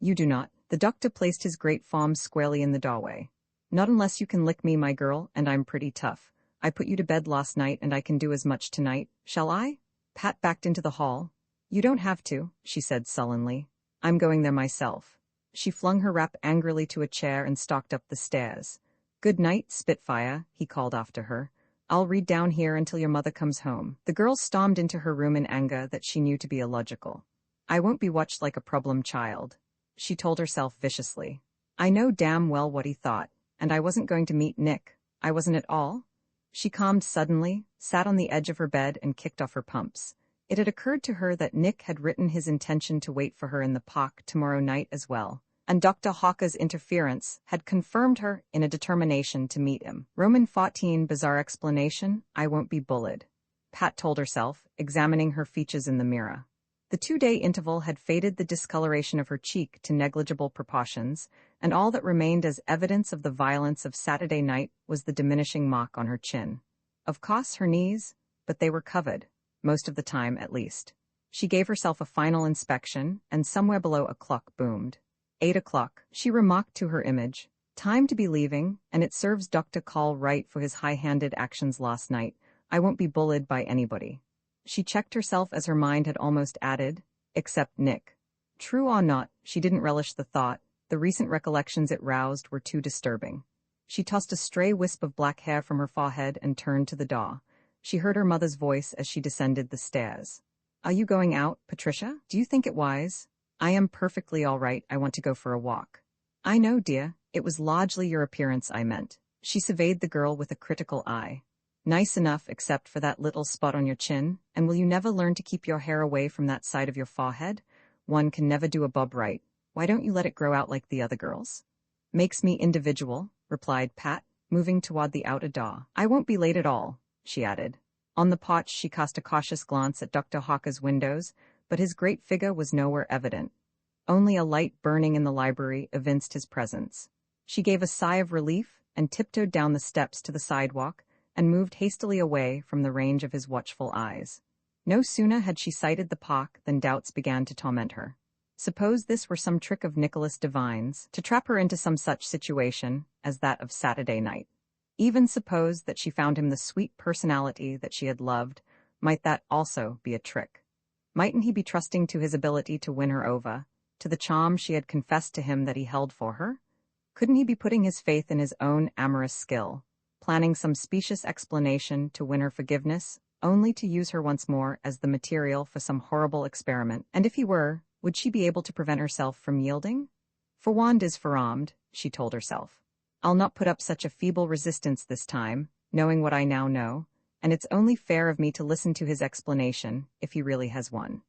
"You do not." The doctor placed his great palm squarely in the doorway. "Not unless you can lick me, my girl, and I'm pretty tough. I put you to bed last night and I can do as much tonight. Shall I?" Pat backed into the hall. "You don't have to," she said sullenly. "I'm going there myself." She flung her wrap angrily to a chair and stalked up the stairs. "Good night, Spitfire," he called after her. "I'll read down here until your mother comes home." The girl stormed into her room in anger that she knew to be illogical. "I won't be watched like a problem child," she told herself viciously. "I know damn well what he thought, and I wasn't going to meet Nick. I wasn't at all." She calmed suddenly, sat on the edge of her bed and kicked off her pumps. It had occurred to her that Nick had written his intention to wait for her in the park tomorrow night as well, and Dr. Hawker's interference had confirmed her in a determination to meet him. Roman 14 bizarre explanation, "I won't be bullied," Pat told herself, examining her features in the mirror. The 2-day interval had faded the discoloration of her cheek to negligible proportions, and all that remained as evidence of the violence of Saturday night was the diminishing mark on her chin. Of course, her knees, but they were covered, most of the time at least. She gave herself a final inspection, and somewhere below a clock boomed. 8 o'clock, she remarked to her image. "Time to be leaving, and it serves Dr. Call right for his high-handed actions last night. I won't be bullied by anybody." She checked herself as her mind had almost added, "except Nick." True or not, she didn't relish the thought. The recent recollections it roused were too disturbing. She tossed a stray wisp of black hair from her forehead and turned to the door. She heard her mother's voice as she descended the stairs. "Are you going out, Patricia? Do you think it wise?" "I am perfectly all right. I want to go for a walk." "I know, dear. It was largely your appearance I meant." She surveyed the girl with a critical eye. "Nice enough except for that little spot on your chin, and will you never learn to keep your hair away from that side of your forehead? One can never do a bob right. Why don't you let it grow out like the other girls?" "Makes me individual," replied Pat, moving toward the outer door. "I won't be late at all," she added. On the porch she cast a cautious glance at Dr. Hawker's windows, but his great figure was nowhere evident. Only a light burning in the library evinced his presence. She gave a sigh of relief and tiptoed down the steps to the sidewalk, and moved hastily away from the range of his watchful eyes. No sooner had she sighted the park than doubts began to torment her. Suppose this were some trick of Nicholas Devine's to trap her into some such situation as that of Saturday night. Even suppose that she found him the sweet personality that she had loved, might that also be a trick? Mightn't he be trusting to his ability to win her over, to the charm she had confessed to him that he held for her? Couldn't he be putting his faith in his own amorous skill, planning some specious explanation to win her forgiveness, only to use her once more as the material for some horrible experiment? And if he were, would she be able to prevent herself from yielding? "Forewarned is forearmed," she told herself. "I'll not put up such a feeble resistance this time, knowing what I now know, and it's only fair of me to listen to his explanation, if he really has one."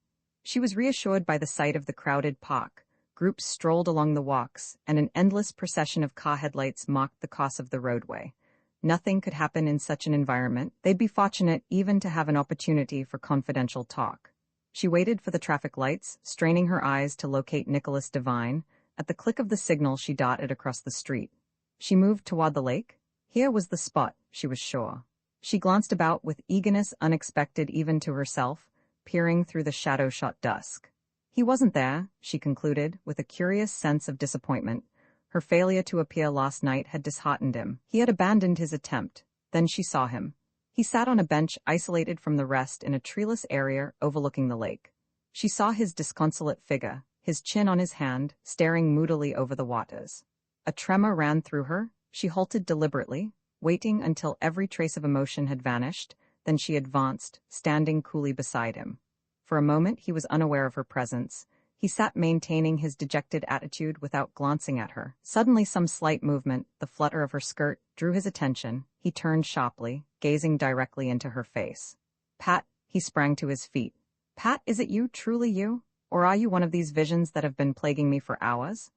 She was reassured by the sight of the crowded park. Groups strolled along the walks, and an endless procession of car headlights mocked the course of the roadway. Nothing could happen in such an environment. They'd be fortunate even to have an opportunity for confidential talk. She waited for the traffic lights, straining her eyes to locate Nicholas Devine. At the click of the signal, she darted across the street. She moved toward the lake. Here was the spot, she was sure. She glanced about with eagerness unexpected even to herself, peering through the shadow-shot dusk. He wasn't there, she concluded, with a curious sense of disappointment. Her failure to appear last night had disheartened him. He had abandoned his attempt. Then she saw him. He sat on a bench isolated from the rest in a treeless area overlooking the lake. She saw his disconsolate figure, his chin on his hand, staring moodily over the waters. A tremor ran through her. She halted deliberately, waiting until every trace of emotion had vanished. Then she advanced, standing coolly beside him. For a moment he was unaware of her presence. He sat maintaining his dejected attitude without glancing at her. Suddenly some slight movement, the flutter of her skirt, drew his attention. He turned sharply, gazing directly into her face. "Pat," he sprang to his feet. "Pat, is it you, truly you? Or are you one of these visions that have been plaguing me for hours?"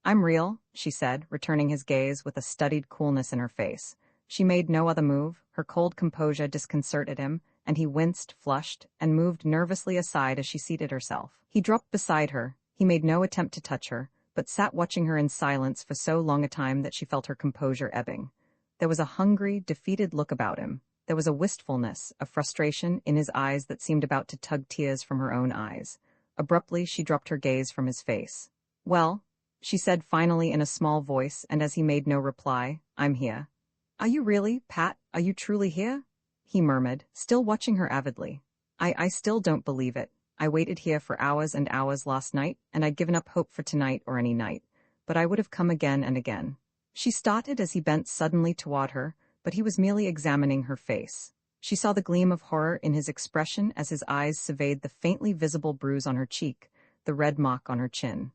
"I'm real," she said, returning his gaze with a studied coolness in her face. She made no other move. Her cold composure disconcerted him, and he winced, flushed, and moved nervously aside as she seated herself. He dropped beside her. He made no attempt to touch her, but sat watching her in silence for so long a time that she felt her composure ebbing. There was a hungry, defeated look about him. There was a wistfulness, a frustration in his eyes that seemed about to tug tears from her own eyes. Abruptly, she dropped her gaze from his face. "Well," she said finally in a small voice, and as he made no reply, "I'm here." "Are you really, Pat? Are you truly here?" he murmured, still watching her avidly. I still don't believe it. I waited here for hours and hours last night, and I'd given up hope for tonight or any night. But I would have come again and again." She started as he bent suddenly toward her, but he was merely examining her face. She saw the gleam of horror in his expression as his eyes surveyed the faintly visible bruise on her cheek, the red mark on her chin.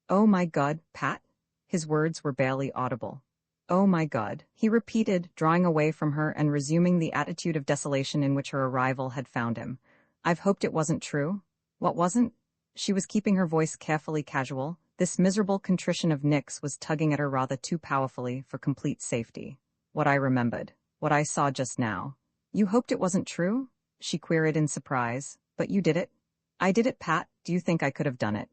"Oh my God, Pat?" His words were barely audible. "Oh my God," he repeated, drawing away from her and resuming the attitude of desolation in which her arrival had found him. "I've hoped it wasn't true." "What wasn't?" She was keeping her voice carefully casual. This miserable contrition of Nick's was tugging at her rather too powerfully for complete safety. "What I remembered. What I saw just now." "You hoped it wasn't true?" she queried in surprise. "But you did it?" "I did it, Pat. Do you think I could have done it?"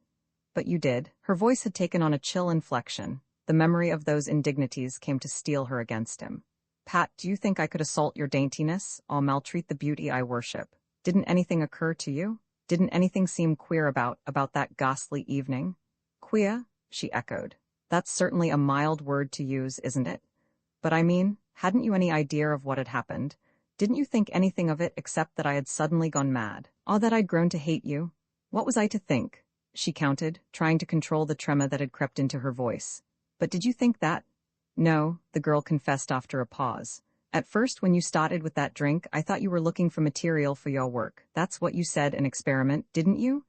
"But you did." Her voice had taken on a chill inflection. The memory of those indignities came to steel her against him. "Pat, do you think I could assault your daintiness, or maltreat the beauty I worship? Didn't anything occur to you? Didn't anything seem queer about that ghastly evening?" "Queer?" she echoed. "That's certainly a mild word to use, isn't it? But I mean, hadn't you any idea of what had happened? Didn't you think anything of it except that I had suddenly gone mad, or that I'd grown to hate you? What was I to think?" she countered, trying to control the tremor that had crept into her voice. "But did you think that?" "No," the girl confessed after a pause. "At first, when you started with that drink, I thought you were looking for material for your work. That's what you said, an experiment, didn't you?"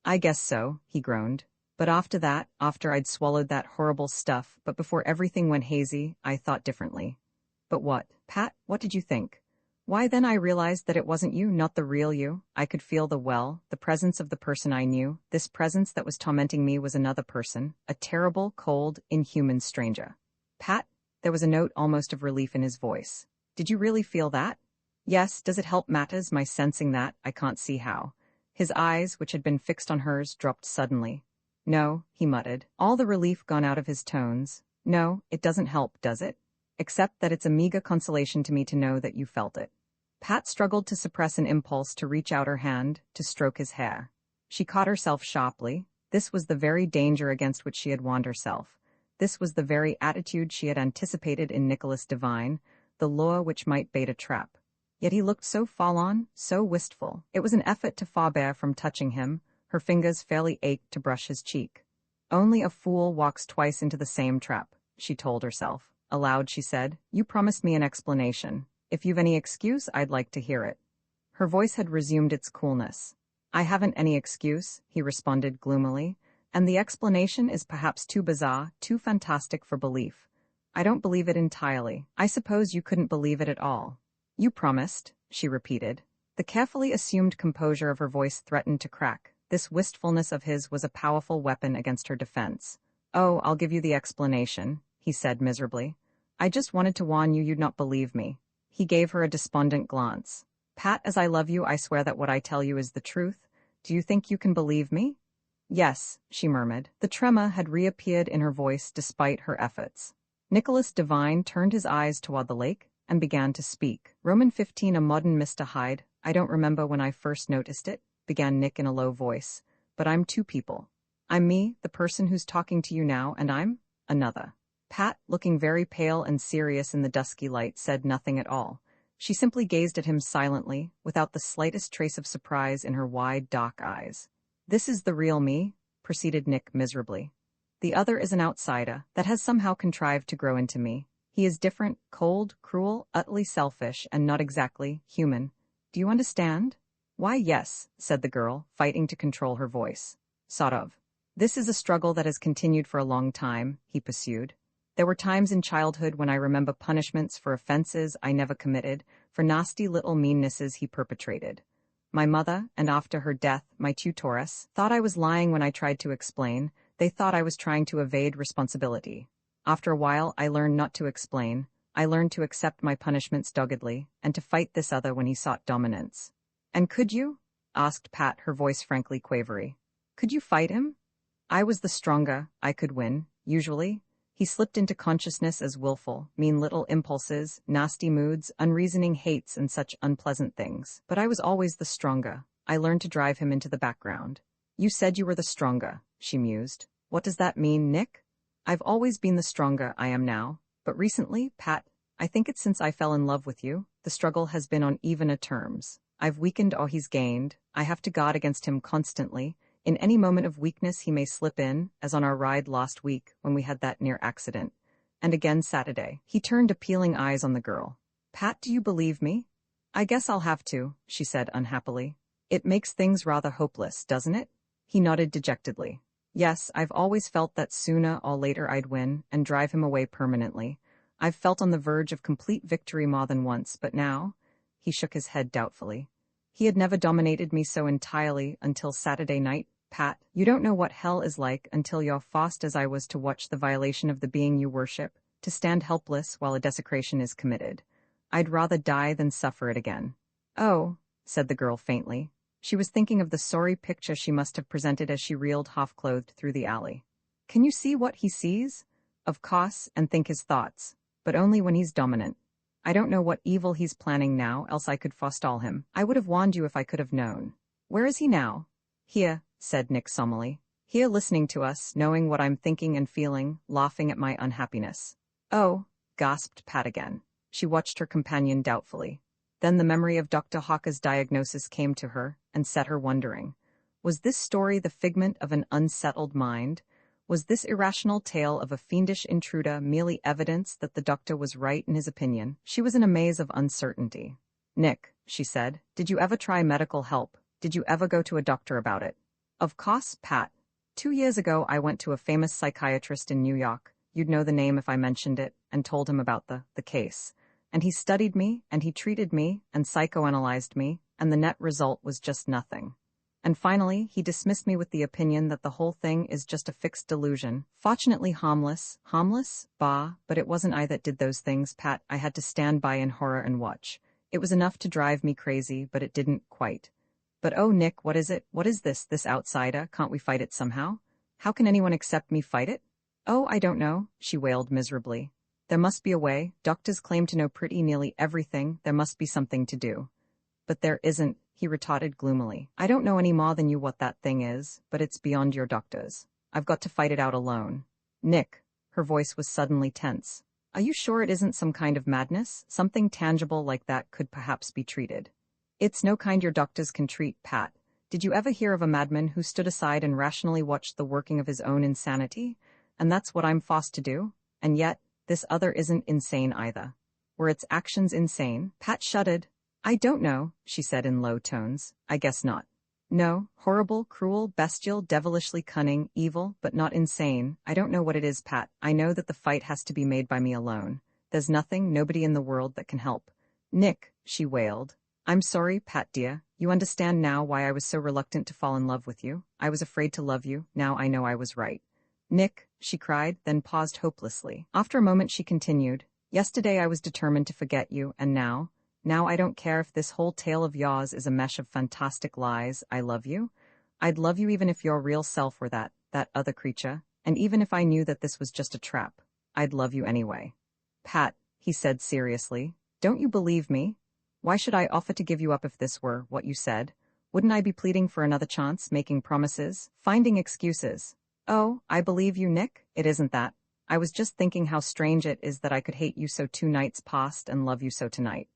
"I guess so," he groaned. "But after that, after I'd swallowed that horrible stuff, but before everything went hazy, I thought differently." "But what, Pat? What did you think?" "Why, then I realized that it wasn't you, not the real you. I could feel the presence of the person I knew. This presence that was tormenting me was another person, a terrible, cold, inhuman stranger." "Pat?" There was a note almost of relief in his voice. "Did you really feel that?" "Yes. Does it help matters, my sensing that? I can't see how." His eyes, which had been fixed on hers, dropped suddenly. "No," he muttered, all the relief gone out of his tones. "No, it doesn't help, does it? Except that it's a meager consolation to me to know that you felt it." Pat struggled to suppress an impulse to reach out her hand, to stroke his hair. She caught herself sharply. This was the very danger against which she had warned herself. This was the very attitude she had anticipated in Nicholas Devine, the lure which might bait a trap. Yet he looked so forlorn, so wistful. It was an effort to forbear from touching him. Her fingers fairly ached to brush his cheek. "Only a fool walks twice into the same trap," she told herself. Aloud she said, "You promised me an explanation. If you've any excuse, I'd like to hear it." Her voice had resumed its coolness. "I haven't any excuse," he responded gloomily, "and the explanation is perhaps too bizarre, too fantastic for belief. I don't believe it entirely. I suppose you couldn't believe it at all." "You promised," she repeated. The carefully assumed composure of her voice threatened to crack. This wistfulness of his was a powerful weapon against her defense. "Oh, I'll give you the explanation," he said miserably. "I just wanted to warn you you'd not believe me." He gave her a despondent glance. "Pat, as I love you, I swear that what I tell you is the truth. Do you think you can believe me?" "Yes," she murmured. The tremor had reappeared in her voice despite her efforts. Nicholas Devine turned his eyes toward the lake and began to speak. Roman 15, a modern Mr. Hyde. "I don't remember when I first noticed it," began Nick in a low voice. "But I'm two people. I'm me, the person who's talking to you now, and I'm another." Pat, looking very pale and serious in the dusky light, said nothing at all. She simply gazed at him silently, without the slightest trace of surprise in her wide, dark eyes. "This is the real me," proceeded Nick miserably. "The other is an outsider that has somehow contrived to grow into me. He is different, cold, cruel, utterly selfish, and not exactly human. Do you understand?" "Why, yes," said the girl, fighting to control her voice. "Sort of." This is a struggle that has continued for a long time, he pursued. There were times in childhood when I remember punishments for offenses I never committed, for nasty little meannesses he perpetrated. My mother, and after her death, my tutoress, thought I was lying when I tried to explain. They thought I was trying to evade responsibility. After a while, I learned not to explain. I learned to accept my punishments doggedly, and to fight this other when he sought dominance. And could you? Asked Pat, her voice frankly quavery. Could you fight him? I was the stronger, I could win, usually. He slipped into consciousness as willful, mean little impulses, nasty moods, unreasoning hates, and such unpleasant things. But I was always the stronger. I learned to drive him into the background. You said you were the stronger, she mused. What does that mean, Nick? I've always been the stronger I am now. But recently, Pat, I think it's since I fell in love with you, the struggle has been on evener terms. I've weakened or he's gained. I have to guard against him constantly. In any moment of weakness he may slip in, as on our ride last week when we had that near accident. And again Saturday. He turned appealing eyes on the girl. Pat, do you believe me? I guess I'll have to, she said unhappily. It makes things rather hopeless, doesn't it? He nodded dejectedly. Yes, I've always felt that sooner or later I'd win and drive him away permanently. I've felt on the verge of complete victory more than once, but now? He shook his head doubtfully. He had never dominated me so entirely until Saturday night. Pat, you don't know what hell is like until you're forced as I was to watch the violation of the being you worship, to stand helpless while a desecration is committed. I'd rather die than suffer it again. Oh, said the girl faintly. She was thinking of the sorry picture she must have presented as she reeled half-clothed through the alley. Can you see what he sees? Of course, and think his thoughts, but only when he's dominant. I don't know what evil he's planning now, else I could forestall him. I would have warned you if I could have known. Where is he now? Here, said Nick solemnly. Here listening to us, knowing what I'm thinking and feeling, laughing at my unhappiness. Oh, gasped Pat again. She watched her companion doubtfully. Then the memory of Dr. Hawker's diagnosis came to her and set her wondering. Was this story the figment of an unsettled mind? Was this irrational tale of a fiendish intruder merely evidence that the doctor was right in his opinion? She was in a maze of uncertainty. Nick, she said, did you ever try medical help? Did you ever go to a doctor about it? Of course, Pat. 2 years ago I went to a famous psychiatrist in New York. You'd know the name if I mentioned it, and told him about the case. And he studied me, and he treated me, and psychoanalyzed me, and the net result was just nothing. And finally, he dismissed me with the opinion that the whole thing is just a fixed delusion, fortunately harmless. Harmless? Bah, but it wasn't I that did those things, Pat. I had to stand by in horror and watch. It was enough to drive me crazy, but it didn't quite. But oh, Nick, what is it? What is this outsider? Can't we fight it somehow? How can anyone except me fight it? Oh, I don't know, she wailed miserably. There must be a way. Doctors claim to know pretty nearly everything. There must be something to do. But there isn't, he retorted gloomily. I don't know any more than you what that thing is, but it's beyond your doctors. I've got to fight it out alone. Nick, her voice was suddenly tense. Are you sure it isn't some kind of madness? Something tangible like that could perhaps be treated. It's no kind your doctors can treat, Pat. Did you ever hear of a madman who stood aside and rationally watched the working of his own insanity? And that's what I'm forced to do. And yet, this other isn't insane either. Were its actions insane? Pat shuddered. I don't know, she said in low tones. I guess not. No, horrible, cruel, bestial, devilishly cunning, evil, but not insane. I don't know what it is, Pat. I know that the fight has to be made by me alone. There's nothing, nobody in the world that can help. Nick, she wailed. I'm sorry, Pat dear. You understand now why I was so reluctant to fall in love with you. I was afraid to love you. Now I know I was right. Nick, she cried, then paused hopelessly. After a moment she continued, yesterday I was determined to forget you, and now I don't care if this whole tale of yours is a mesh of fantastic lies. I love you. I'd love you even if your real self were that other creature, and even if I knew that this was just a trap. I'd love you anyway. Pat, he said seriously, don't you believe me? Why should I offer to give you up if this were what you said? Wouldn't I be pleading for another chance, making promises, finding excuses? Oh, I believe you, Nick. It isn't that. I was just thinking how strange it is that I could hate you so 2 nights past and love you so tonight.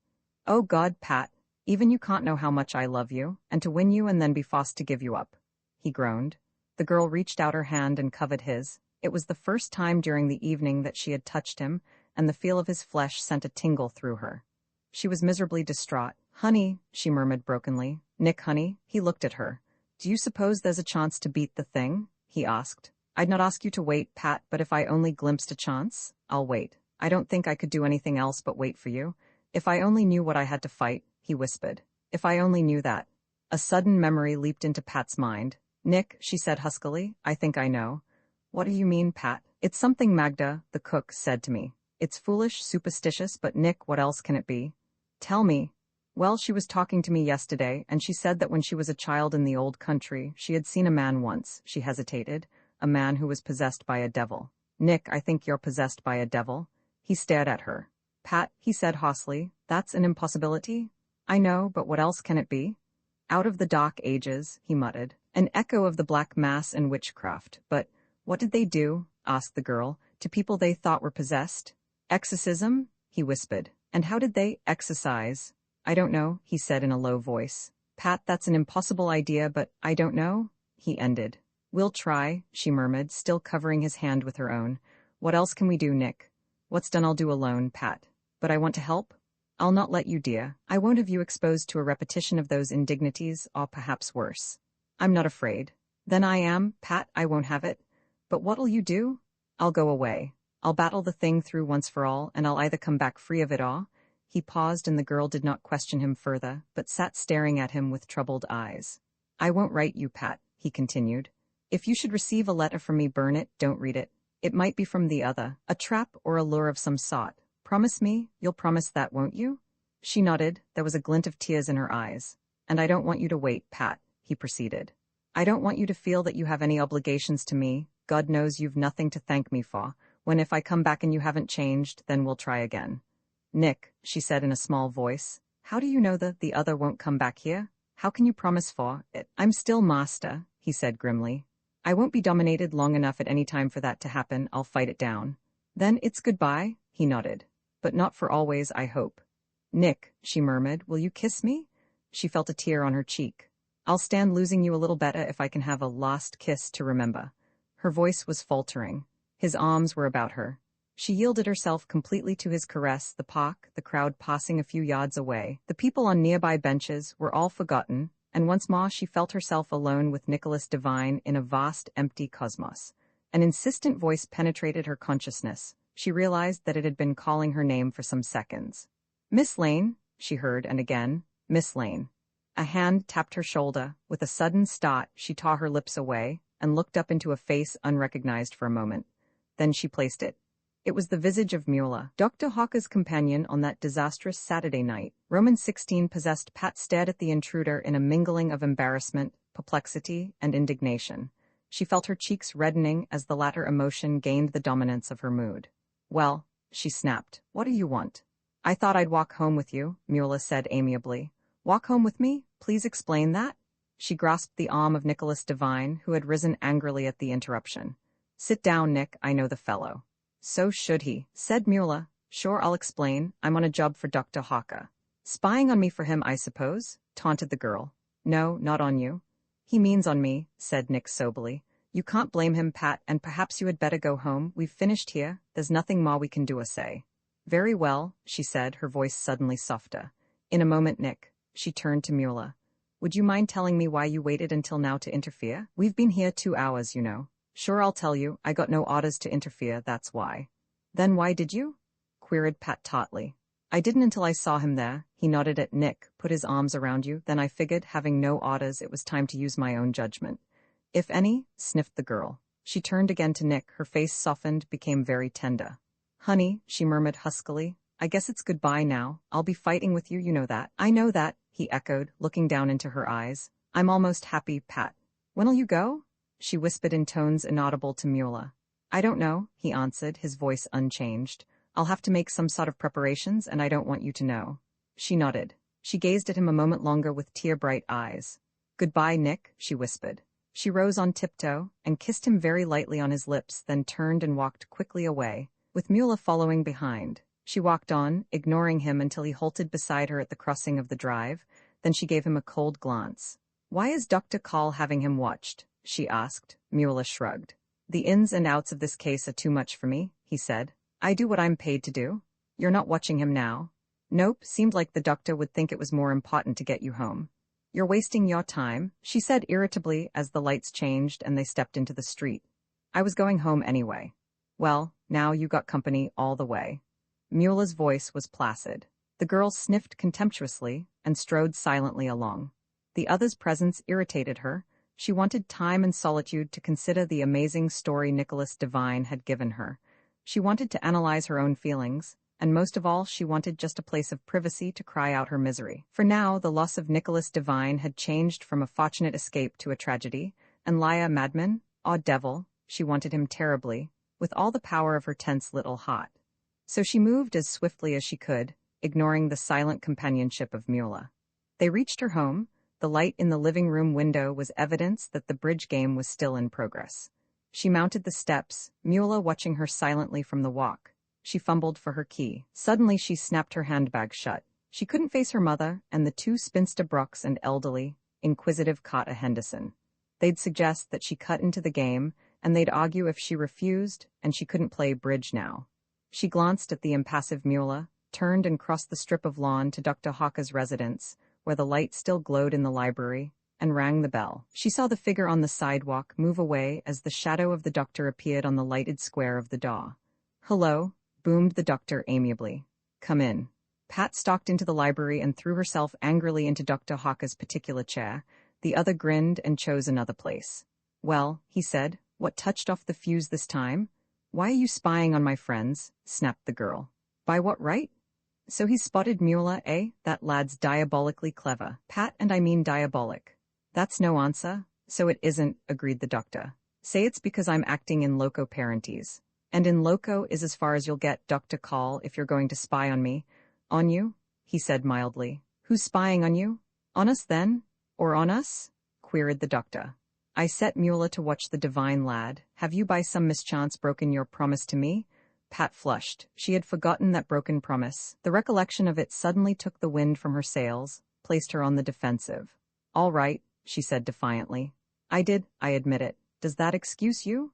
Oh God, Pat, even you can't know how much I love you, and to win you and then be forced to give you up. He groaned. The girl reached out her hand and covered his. It was the first time during the evening that she had touched him, and the feel of his flesh sent a tingle through her. She was miserably distraught. Honey, she murmured brokenly. Nick, honey, he looked at her. Do you suppose there's a chance to beat the thing? he asked. I'd not ask you to wait, Pat, but if I only glimpsed a chance, I'll wait. I don't think I could do anything else but wait for you. If I only knew what I had to fight, he whispered. If I only knew that. A sudden memory leaped into Pat's mind. Nick, she said huskily, I think I know. What do you mean, Pat? It's something Magda, the cook, said to me. It's foolish, superstitious, but Nick, what else can it be? Tell me. Well, she was talking to me yesterday, and she said that when she was a child in the old country, she had seen a man once, she hesitated, a man who was possessed by a devil. Nick, I think you're possessed by a devil. He stared at her. Pat, he said hoarsely, that's an impossibility. I know, but what else can it be? Out of the dark ages, he muttered, an echo of the black mass and witchcraft. But what did they do, asked the girl, to people they thought were possessed? Exorcism, he whispered. And how did they exorcise? I don't know, he said in a low voice. Pat, that's an impossible idea, but I don't know, he ended. We'll try, she murmured, still covering his hand with her own. What else can we do, Nick? What's done I'll do alone, Pat. But I want to help? I'll not let you, dear. I won't have you exposed to a repetition of those indignities, or perhaps worse. I'm not afraid. Then I am, Pat, I won't have it. But what'll you do? I'll go away. I'll battle the thing through once for all, and I'll either come back free of it all. He paused, and the girl did not question him further, but sat staring at him with troubled eyes. I won't write you, Pat, he continued. If you should receive a letter from me, burn it, don't read it. It might be from the other, a trap or a lure of some sort. Promise me, you'll promise that, won't you? She nodded, there was a glint of tears in her eyes. And I don't want you to wait, Pat, he proceeded. I don't want you to feel that you have any obligations to me. God knows you've nothing to thank me for. When if I come back and you haven't changed, then we'll try again. Nick, she said in a small voice, how do you know that the other won't come back here? How can you promise for it? I'm still master, he said grimly. I won't be dominated long enough at any time for that to happen. I'll fight it down. Then it's goodbye, he nodded. But not for always, I hope. Nick, she murmured, will you kiss me? She felt a tear on her cheek. I'll stand losing you a little better if I can have a last kiss to remember. Her voice was faltering. His arms were about her. She yielded herself completely to his caress. The park, the crowd passing a few yards away, the people on nearby benches were all forgotten, and once more she felt herself alone with Nicholas Devine in a vast, empty cosmos. An insistent voice penetrated her consciousness. She realized that it had been calling her name for some seconds. Miss Lane, she heard, and again, Miss Lane. A hand tapped her shoulder. With a sudden start, she tore her lips away and looked up into a face unrecognized for a moment. Then she placed it. It was the visage of Mueller, Dr. Hawker's companion on that disastrous Saturday night. Roman 16 possessed Pat stared at the intruder in a mingling of embarrassment, perplexity, and indignation. She felt her cheeks reddening as the latter emotion gained the dominance of her mood. Well, she snapped, what do you want? I thought I'd walk home with you, Mueller said amiably. Walk home with me? Please explain that. She grasped the arm of Nicholas Devine, who had risen angrily at the interruption. Sit down, Nick, I know the fellow. So should he, said Mueller. Sure, I'll explain. I'm on a job for Dr. Hawker. Spying on me for him, I suppose, taunted the girl. No, not on you. He means on me, said Nick soberly. You can't blame him, Pat, and perhaps you had better go home. We've finished here. There's nothing more we can do or say. Very well, she said, her voice suddenly softer. In a moment, Nick. She turned to Mueller. Would you mind telling me why you waited until now to interfere? We've been here 2 hours, you know. Sure, I'll tell you. I got no orders to interfere, that's why. Then why did you? Queried Pat tautly. I didn't until I saw him there. He nodded at Nick, put his arms around you. Then I figured, having no orders, it was time to use my own judgment. If any, sniffed the girl. She turned again to Nick, her face softened, became very tender. Honey, she murmured huskily, I guess it's goodbye now. I'll be fighting with you, you know that. I know that, he echoed, looking down into her eyes. I'm almost happy, Pat. When'll you go? She whispered in tones inaudible to Mueller. I don't know, he answered, his voice unchanged. I'll have to make some sort of preparations, and I don't want you to know. She nodded. She gazed at him a moment longer with tear-bright eyes. Goodbye, Nick, she whispered. She rose on tiptoe and kissed him very lightly on his lips, then turned and walked quickly away, with Mueller following behind. She walked on, ignoring him until he halted beside her at the crossing of the drive. Then she gave him a cold glance. Why is Dr. Call having him watched? She asked. Mueller shrugged. The ins and outs of this case are too much for me, he said. I do what I'm paid to do. You're not watching him now? Nope, seemed like the doctor would think it was more important to get you home. You're wasting your time, she said irritably as the lights changed and they stepped into the street. I was going home anyway. Well, now you got company all the way. Mueller's voice was placid. The girl sniffed contemptuously and strode silently along. The other's presence irritated her. She wanted time and solitude to consider the amazing story Nicholas Devine had given her. She wanted to analyze her own feelings, and most of all she wanted just a place of privacy to cry out her misery. For now, the loss of Nicholas Devine had changed from a fortunate escape to a tragedy, and lie a madman, devil, she wanted him terribly, with all the power of her tense little heart. So she moved as swiftly as she could, ignoring the silent companionship of Mueller. They reached her home. The light in the living room window was evidence that the bridge game was still in progress. She mounted the steps, Mueller watching her silently from the walk. She fumbled for her key. Suddenly she snapped her handbag shut. She couldn't face her mother and the two spinster Brooks and elderly, inquisitive Carter Henderson. They'd suggest that she cut into the game, and they'd argue if she refused, and she couldn't play bridge now. She glanced at the impassive Mueller, turned and crossed the strip of lawn to Dr. Hawker's residence, where the light still glowed in the library, and rang the bell. She saw the figure on the sidewalk move away as the shadow of the doctor appeared on the lighted square of the door. "Hello," boomed the doctor amiably. "Come in." Pat stalked into the library and threw herself angrily into Dr. Hawker's particular chair. The other grinned and chose another place. "Well," he said, "what touched off the fuse this time?" "Why are you spying on my friends?" snapped the girl. "By what right?" "So he spotted Mueller, eh? That lad's diabolically clever." "Pat, and I mean diabolic." "That's no answer." "So it isn't," agreed the doctor. "Say it's because I'm acting in loco parentis. And in loco is as far as you'll get, Dr. Call, if you're going to spy on me." "On you?" he said mildly. "Who's spying on you?" "On us then? Or on us?" queried the doctor. "I set Mueller to watch the divine lad. Have you by some mischance broken your promise to me?" Pat flushed. She had forgotten that broken promise. The recollection of it suddenly took the wind from her sails, placed her on the defensive. "All right," she said defiantly. "I did, I admit it. Does that excuse you?"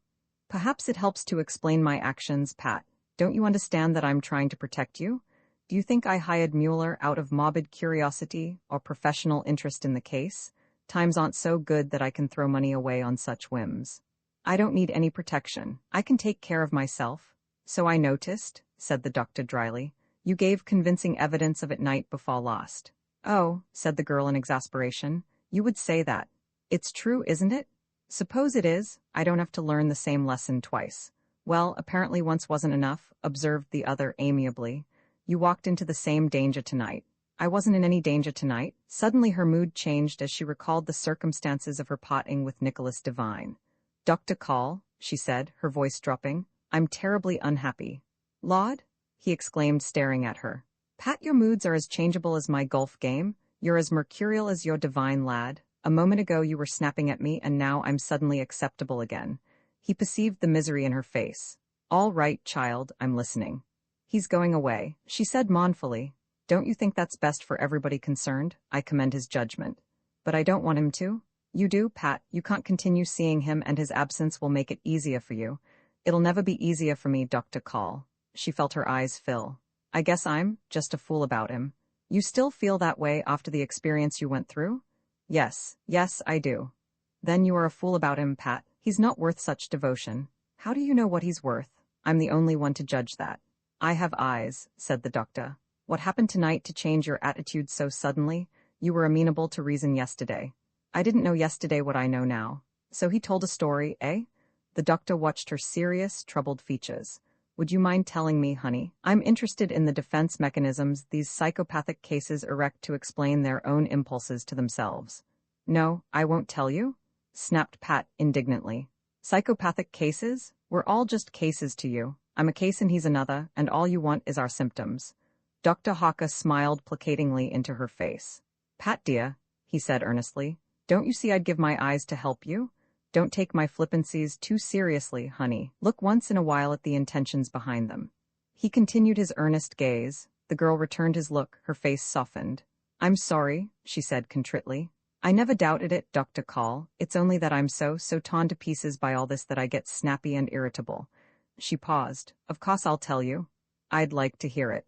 "Perhaps it helps to explain my actions, Pat. Don't you understand that I'm trying to protect you? Do you think I hired Mueller out of morbid curiosity or professional interest in the case? Times aren't so good that I can throw money away on such whims. I don't need any protection. I can take care of myself." "So I noticed," said the doctor dryly. "You gave convincing evidence of it night before last." "Oh," said the girl in exasperation, "you would say that. It's true, isn't it?" "Suppose it is. I don't have to learn the same lesson twice." "Well, apparently once wasn't enough," observed the other amiably. "You walked into the same danger tonight." "I wasn't in any danger tonight." Suddenly her mood changed as she recalled the circumstances of her parting with Nicholas Devine. "Dr. Call," she said, her voice dropping, "I'm terribly unhappy." "Lord?" he exclaimed, staring at her. "Pat, your moods are as changeable as my golf game. You're as mercurial as your divine lad. A moment ago you were snapping at me, and now I'm suddenly acceptable again." He perceived the misery in her face. "All right, child, I'm listening." "He's going away," she said mournfully. "Don't you think that's best for everybody concerned?" "I commend his judgment." "But I don't want him to." "You do, Pat. You can't continue seeing him, and his absence will make it easier for you." "It'll never be easier for me, Dr. Call." She felt her eyes fill. "I guess I'm just a fool about him." "You still feel that way after the experience you went through?" Yes, I do." "Then you are a fool about him, Pat. He's not worth such devotion." "How do you know what he's worth?" "I'm the only one to judge that." "I have eyes," said the doctor. "What happened tonight to change your attitude so suddenly? You were amenable to reason yesterday." "I didn't know yesterday what I know now." "So he told a story, eh?" The doctor watched her serious, troubled features. "Would you mind telling me, honey? I'm interested in the defense mechanisms these psychopathic cases erect to explain their own impulses to themselves." "No, I won't tell you," snapped Pat indignantly. "Psychopathic cases? We're all just cases to you. I'm a case and he's another, and all you want is our symptoms." Dr. Hawker smiled placatingly into her face. "Pat, dear," he said earnestly, "don't you see I'd give my eyes to help you? Don't take my flippancies too seriously, honey. Look once in a while at the intentions behind them." He continued his earnest gaze. The girl returned his look, her face softened. "I'm sorry," she said contritely. "I never doubted it, Dr. Call. It's only that I'm so torn to pieces by all this that I get snappy and irritable." She paused. "Of course I'll tell you." "I'd like to hear it."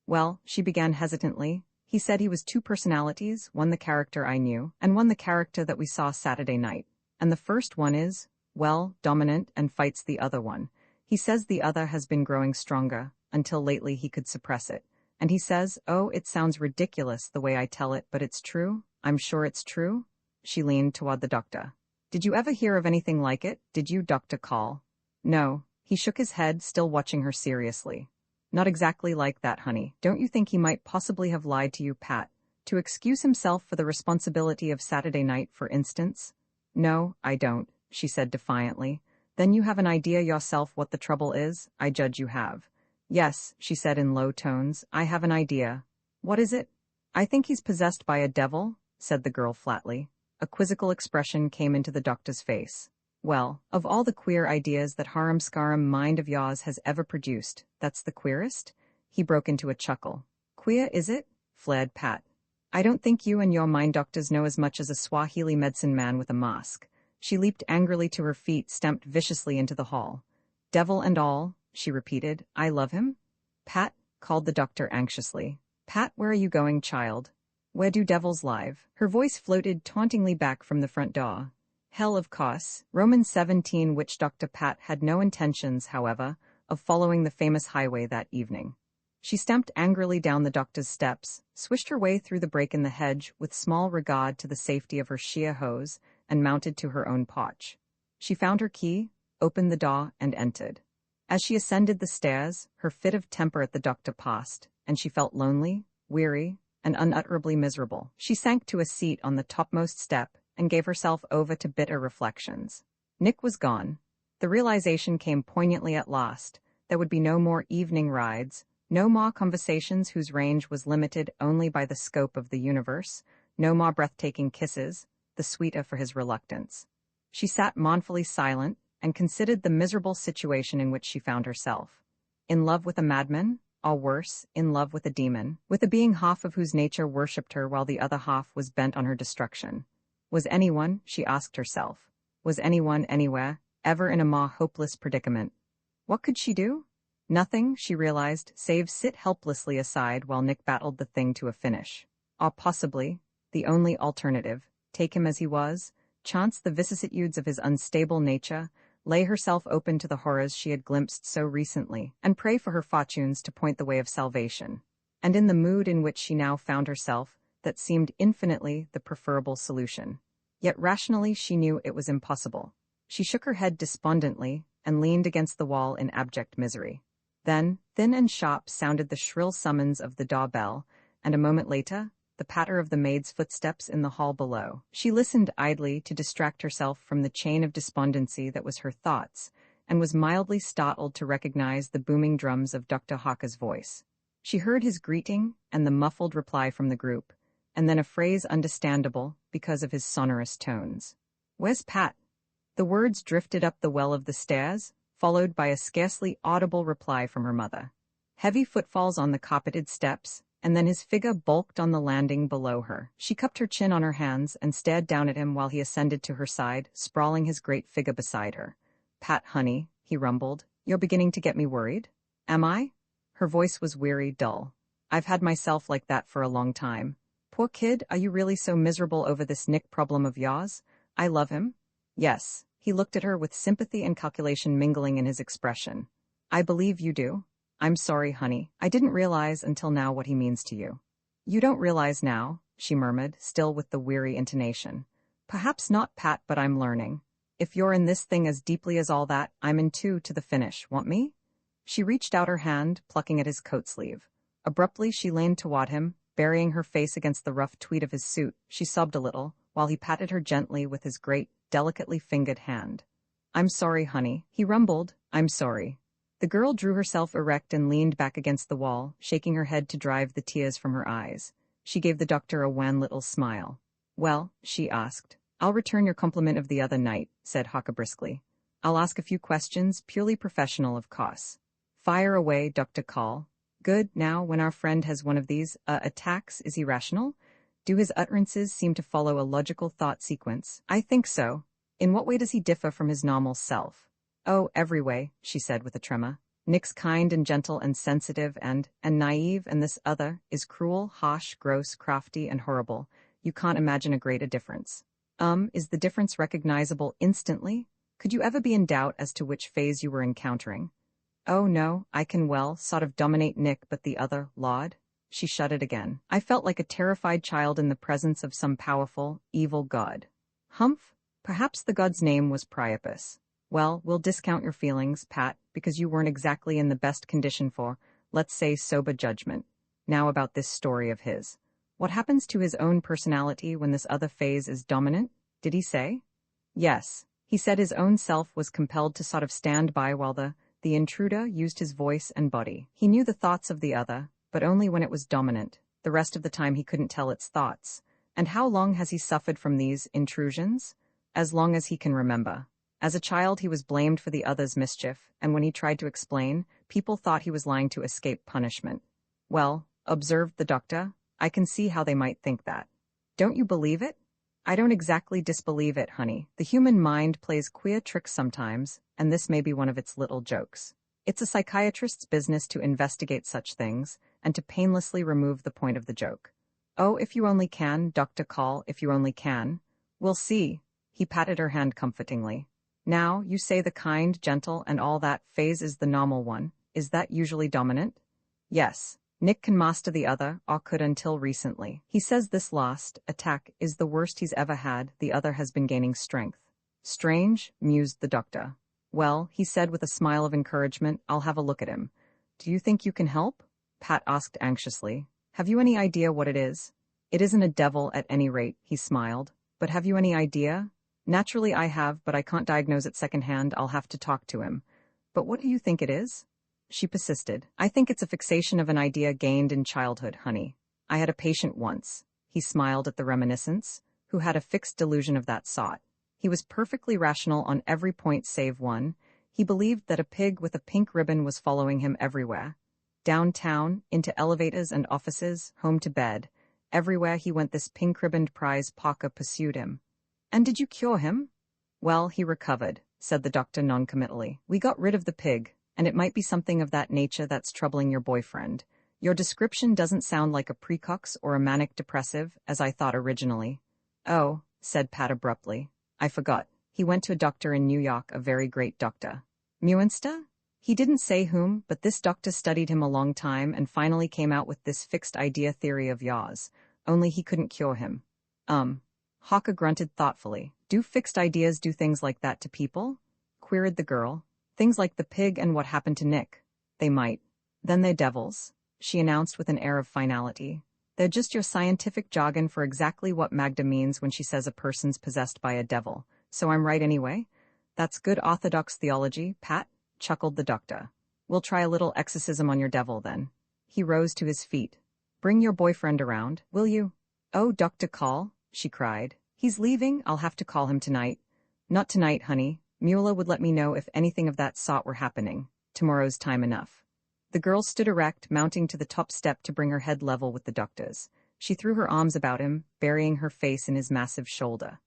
"Well," she began hesitantly, He said he was two personalities, one the character I knew, and one the character that we saw Saturday night. And the first one is, well, dominant and fights the other one. He says the other has been growing stronger, until lately he could suppress it. And he says, oh, it sounds ridiculous the way I tell it, but it's true. I'm sure it's true. She leaned toward the doctor. Did you ever hear of anything like it? Did you, Dr. Call? No. He shook his head, still watching her seriously. Not exactly like that, honey. Don't you think he might possibly have lied to you, Pat? To excuse himself for the responsibility of Saturday night, for instance? No, I don't, she said defiantly. Then you have an idea yourself what the trouble is? I judge you have. Yes, she said in low tones, I have an idea. What is it? I think he's possessed by a devil, said the girl flatly. A quizzical expression came into the doctor's face. Well, of all the queer ideas that harum-scarum mind of yours has ever produced, that's the queerest? He broke into a chuckle. Queer, is it? Flared Pat. I don't think you and your mind doctors know as much as a Swahili medicine man with a mask. She leaped angrily to her feet, stamped viciously into the hall. Devil and all, she repeated, I love him? Pat, called the doctor anxiously. Pat, where are you going, child? Where do devils live? Her voice floated tauntingly back from the front door. Hell, of course. Romans 17, which Dr. Pat had no intentions, however, of following the famous highway that evening. She stamped angrily down the doctor's steps, swished her way through the break in the hedge with small regard to the safety of her sheer hose, and mounted to her own porch. She found her key, opened the door, and entered. As she ascended the stairs, her fit of temper at the doctor passed, and she felt lonely, weary, and unutterably miserable. She sank to a seat on the topmost step and gave herself over to bitter reflections. Nick was gone. The realization came poignantly at last. There would be no more evening rides, no more conversations whose range was limited only by the scope of the universe, no more breathtaking kisses, the sweeter for his reluctance. She sat mournfully silent and considered the miserable situation in which she found herself. In love with a madman, or worse, in love with a demon, with a being half of whose nature worshipped her while the other half was bent on her destruction. Was anyone, she asked herself, was anyone anywhere, ever in a more hopeless predicament? What could she do? Nothing, she realized, save sit helplessly aside while Nick battled the thing to a finish. Or possibly, the only alternative, take him as he was, chance the vicissitudes of his unstable nature, lay herself open to the horrors she had glimpsed so recently, and pray for her fortunes to point the way of salvation. And in the mood in which she now found herself, that seemed infinitely the preferable solution. Yet rationally she knew it was impossible. She shook her head despondently and leaned against the wall in abject misery. Then, thin and sharp, sounded the shrill summons of the door-bell, and a moment later, the patter of the maid's footsteps in the hall below. She listened idly to distract herself from the chain of despondency that was her thoughts, and was mildly startled to recognize the booming drums of Dr. Hawker's voice. She heard his greeting and the muffled reply from the group, and then a phrase understandable because of his sonorous tones. Where's Pat? The words drifted up the well of the stairs, followed by a scarcely audible reply from her mother. Heavy footfalls on the carpeted steps, and then his figure bulked on the landing below her. She cupped her chin on her hands and stared down at him while he ascended to her side, sprawling his great figure beside her. Pat, honey, he rumbled, you're beginning to get me worried? Am I? Her voice was weary, dull. I've had myself like that for a long time. Poor kid, are you really so miserable over this Nick problem of yours? I love him. Yes. He looked at her with sympathy and calculation mingling in his expression. I believe you do. I'm sorry, honey. I didn't realize until now what he means to you. You don't realize now, she murmured, still with the weary intonation. Perhaps not, Pat, but I'm learning. If you're in this thing as deeply as all that, I'm in too to the finish. Want me? She reached out her hand, plucking at his coat sleeve. Abruptly she leaned toward him, burying her face against the rough tweed of his suit. She sobbed a little, while he patted her gently with his great, delicately fingered hand. I'm sorry, honey, he rumbled. I'm sorry. The girl drew herself erect and leaned back against the wall, shaking her head to drive the tears from her eyes. She gave the doctor a wan little smile. Well, she asked. I'll return your compliment of the other night, said Hawker briskly. I'll ask a few questions, purely professional, of course. Fire away, Dr. Call. Good. Now, when our friend has one of these, attacks, is he rational? Do his utterances seem to follow a logical thought sequence? I think so. In what way does he differ from his normal self? Oh, every way, she said with a tremor. Nick's kind and gentle and sensitive and naive, and this other is cruel, harsh, gross, crafty, and horrible. You can't imagine a greater difference. Is the difference recognizable instantly? Could you ever be in doubt as to which phase you were encountering? Oh no, I can sort of dominate Nick, but the other, Laud? She shuddered again. I felt like a terrified child in the presence of some powerful, evil god. Humph? Perhaps the god's name was Priapus. Well, we'll discount your feelings, Pat, because you weren't exactly in the best condition for, let's say, sober judgment. Now about this story of his. What happens to his own personality when this other phase is dominant? Did he say? Yes. He said his own self was compelled to sort of stand by while the intruder used his voice and body. He knew the thoughts of the other, but only when it was dominant. The rest of the time he couldn't tell its thoughts. And how long has he suffered from these intrusions? As long as he can remember. As a child he was blamed for the other's mischief, and when he tried to explain, people thought he was lying to escape punishment. Well, observed the doctor, I can see how they might think that. Don't you believe it? I don't exactly disbelieve it, honey. The human mind plays queer tricks sometimes, and this may be one of its little jokes. It's a psychiatrist's business to investigate such things, and to painlessly remove the point of the joke. Oh, if you only can, Dr. Call, if you only can. We'll see. He patted her hand comfortingly. Now, you say the kind, gentle, and all that phase is the normal one. Is that usually dominant? Yes. Nick can master the other, or could until recently. He says this last attack is the worst he's ever had. The other has been gaining strength. Strange, mused the doctor. Well, he said with a smile of encouragement, I'll have a look at him. Do you think you can help? Pat asked anxiously. Have you any idea what it is? It isn't a devil at any rate, he smiled. But have you any idea? Naturally I have, but I can't diagnose it secondhand. I'll have to talk to him. But what do you think it is? She persisted. I think it's a fixation of an idea gained in childhood, honey. I had a patient once. He smiled at the reminiscence, who had a fixed delusion of that sort. He was perfectly rational on every point save one. He believed that a pig with a pink ribbon was following him everywhere. Downtown, into elevators and offices, home to bed. Everywhere he went this pink-ribboned prize Parker pursued him. And did you cure him? Well, he recovered, said the doctor noncommittally. We got rid of the pig, and it might be something of that nature that's troubling your boyfriend. Your description doesn't sound like a precox or a manic depressive, as I thought originally. Oh, said Pat abruptly. I forgot. He went to a doctor in New York, a very great doctor. Muenster? He didn't say whom, but this doctor studied him a long time and finally came out with this fixed idea theory of yours. Only he couldn't cure him. Hawker grunted thoughtfully. Do fixed ideas do things like that to people? Queried the girl. Things like the pig and what happened to Nick. They might. Then they're devils, she announced with an air of finality. They're just your scientific jargon for exactly what Magda means when she says a person's possessed by a devil. So I'm right anyway? That's good orthodox theology, Pat, chuckled the doctor. We'll try a little exorcism on your devil then. He rose to his feet. Bring your boyfriend around, will you? Oh, Dr. Call, she cried. He's leaving, I'll have to call him tonight. Not tonight, honey. Mueller would let me know if anything of that sort were happening. Tomorrow's time enough. The girl stood erect, mounting to the top step to bring her head level with the doctor's. She threw her arms about him, burying her face in his massive shoulder.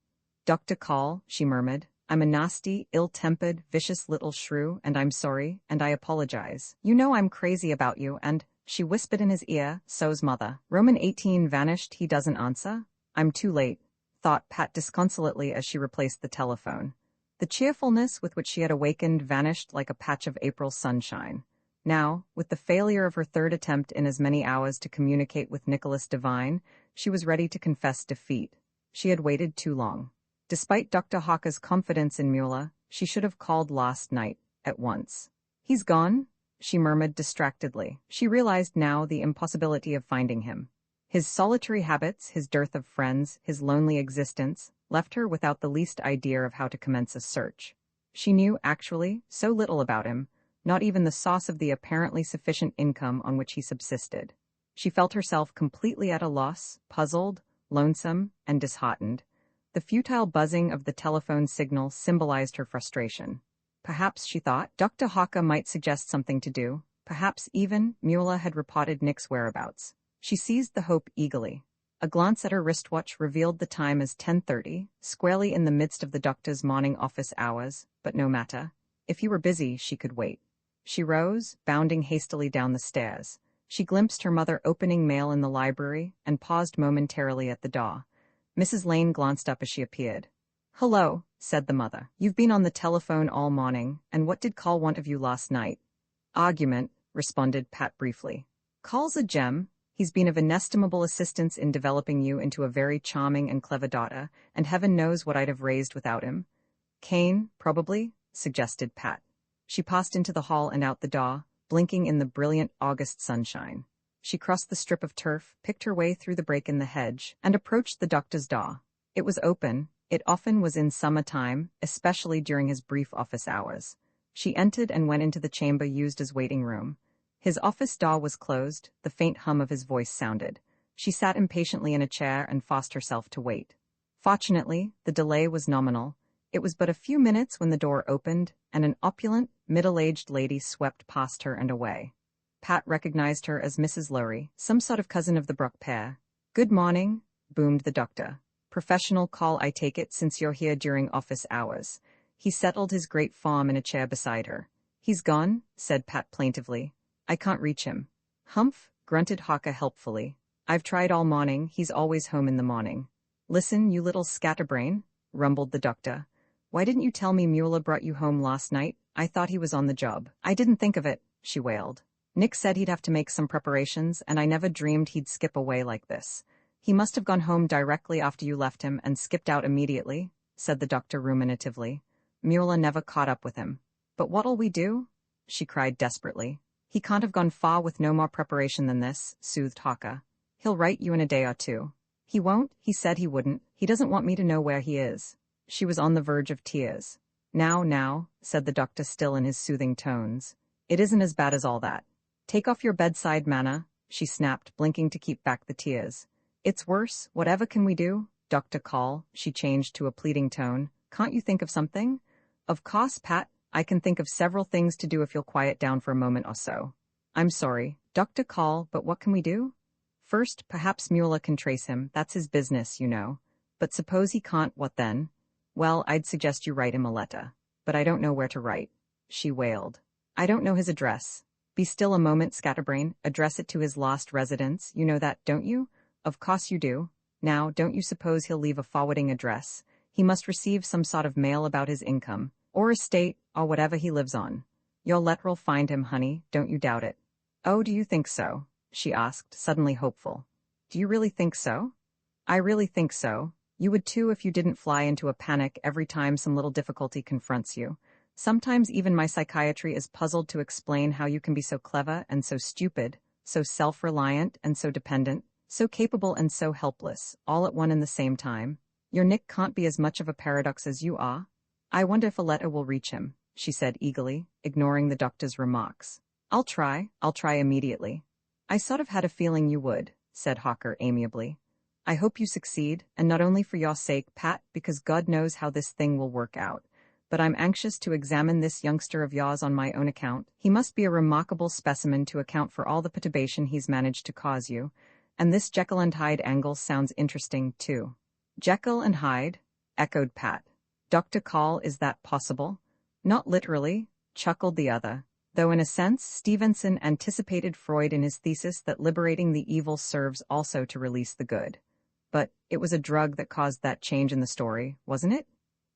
Dr. Call, she murmured, I'm a nasty, ill-tempered, vicious little shrew, and I'm sorry, and I apologize. You know I'm crazy about you, and, she whispered in his ear, so's mother. Roman 18 vanished, he doesn't answer? I'm too late, thought Pat disconsolately as she replaced the telephone. The cheerfulness with which she had awakened vanished like a patch of April sunshine. Now, with the failure of her third attempt in as many hours to communicate with Nicholas Devine, she was ready to confess defeat. She had waited too long. Despite Dr. Hawker's confidence in Mueller, she should have called last night, at once. He's gone? She murmured distractedly. She realized now the impossibility of finding him. His solitary habits, his dearth of friends, his lonely existence, left her without the least idea of how to commence a search. She knew, actually, so little about him, not even the source of the apparently sufficient income on which he subsisted. She felt herself completely at a loss, puzzled, lonesome, and disheartened. The futile buzzing of the telephone signal symbolized her frustration. Perhaps, she thought, Dr. Hawker might suggest something to do. Perhaps even Mueller had reported Nick's whereabouts. She seized the hope eagerly. A glance at her wristwatch revealed the time as 10:30, squarely in the midst of the doctor's morning office hours, but no matter. If he were busy, she could wait. She rose, bounding hastily down the stairs. She glimpsed her mother opening mail in the library and paused momentarily at the door. Mrs. Lane glanced up as she appeared. "Hello," said the mother. "You've been on the telephone all morning, and what did Call want of you last night?" "Argument," responded Pat briefly. "Call's a gem. He's been of inestimable assistance in developing you into a very charming and clever daughter, and heaven knows what I'd have raised without him." "Cain, probably," suggested Pat. She passed into the hall and out the door, blinking in the brilliant August sunshine. She crossed the strip of turf, picked her way through the break in the hedge, and approached the doctor's door. It was open. It often was in summertime, especially during his brief office hours. She entered and went into the chamber used as waiting room. His office door was closed, the faint hum of his voice sounded. She sat impatiently in a chair and forced herself to wait. Fortunately, the delay was nominal. It was but a few minutes when the door opened, and an opulent, middle-aged lady swept past her and away. Pat recognized her as Mrs. Lowry, some sort of cousin of the Brook pair. "Good morning," boomed the doctor. "Professional call, I take it, since you're here during office hours." He settled his great form in a chair beside her. "He's gone," said Pat plaintively. "I can't reach him." "Humph," grunted Hawker helpfully. "I've tried all morning, he's always home in the morning." "Listen, you little scatterbrain," rumbled the doctor. "Why didn't you tell me Mueller brought you home last night? I thought he was on the job." "I didn't think of it," she wailed. "Nick said he'd have to make some preparations, and I never dreamed he'd skip away like this." "He must have gone home directly after you left him and skipped out immediately," said the doctor ruminatively. "Mueller never caught up with him." "But what'll we do?" she cried desperately. "He can't have gone far with no more preparation than this," soothed Hawker. "He'll write you in a day or two." "He won't, he said he wouldn't. He doesn't want me to know where he is." She was on the verge of tears. Now, said the doctor still in his soothing tones. "It isn't as bad as all that. Take off your bedside manner," she snapped, blinking to keep back the tears. "It's worse. Whatever can we do? Dr. Call," she changed to a pleading tone. "Can't you think of something?" "Of course, Pat. I can think of several things to do if you'll quiet down for a moment or so." "I'm sorry, Dr. Call, but what can we do?" "First, perhaps Mueller can trace him. That's his business, you know. But suppose he can't, what then?" "Well, I'd suggest you write him a letter." "But I don't know where to write," she wailed. "I don't know his address." "Be still a moment, scatterbrain. Address it to his lost residence. You know that, don't you?" "Of course you do. Now, don't you suppose he'll leave a forwarding address? He must receive some sort of mail about his income, or estate, or whatever he lives on. Your letter'll find him, honey, don't you doubt it." "Oh, do you think so?" she asked, suddenly hopeful. "Do you really think so?" "I really think so. You would too if you didn't fly into a panic every time some little difficulty confronts you. Sometimes even my psychiatry is puzzled to explain how you can be so clever and so stupid, so self-reliant and so dependent, so capable and so helpless, all at one and the same time. Your Nick can't be as much of a paradox as you are. I wonder if a letter will reach him," she said eagerly, ignoring the doctor's remarks. I'll try immediately." "I sort of had a feeling you would," said Hawker amiably. "I hope you succeed, and not only for your sake, Pat, because God knows how this thing will work out. But I'm anxious to examine this youngster of yours on my own account. He must be a remarkable specimen to account for all the perturbation he's managed to cause you. And this Jekyll and Hyde angle sounds interesting, too." "Jekyll and Hyde?" echoed Pat. "Dr. Call, is that possible?" "Not literally," chuckled the other. "Though in a sense, Stevenson anticipated Freud in his thesis that liberating the evil serves also to release the good. But it was a drug that caused that change in the story, wasn't it?"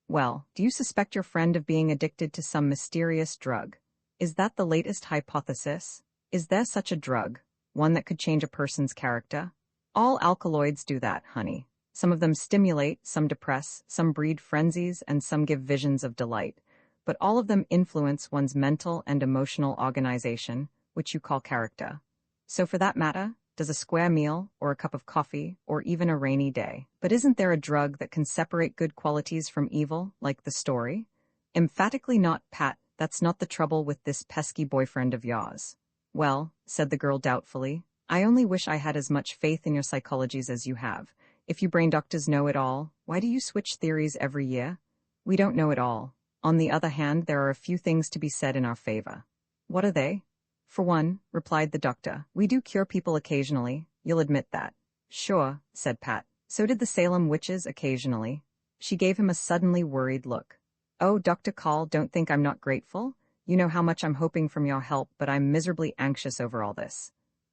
"Well, do you suspect your friend of being addicted to some mysterious drug? Is that the latest hypothesis? Is there such a drug? One that could change a person's character?" "All alkaloids do that, honey. Some of them stimulate, some depress, some breed frenzies, and some give visions of delight. But all of them influence one's mental and emotional organization, which you call character. So for that matter, does a square meal, or a cup of coffee, or even a rainy day. But isn't there a drug that can separate good qualities from evil, like the story?" "Emphatically not, Pat. That's not the trouble with this pesky boyfriend of yours." "Well," said the girl doubtfully, "I only wish I had as much faith in your psychologies as you have. If you brain doctors know it all, why do you switch theories every year?" "We don't know it all. On the other hand, there are a few things to be said in our favor." "What are they?" "For one," replied the doctor, "we do cure people occasionally. You'll admit that." "Sure," said Pat. "So did the Salem witches occasionally." She gave him a suddenly worried look. "Oh, Dr. Call, don't think I'm not grateful. You know how much I'm hoping from your help, but I'm miserably anxious over all this.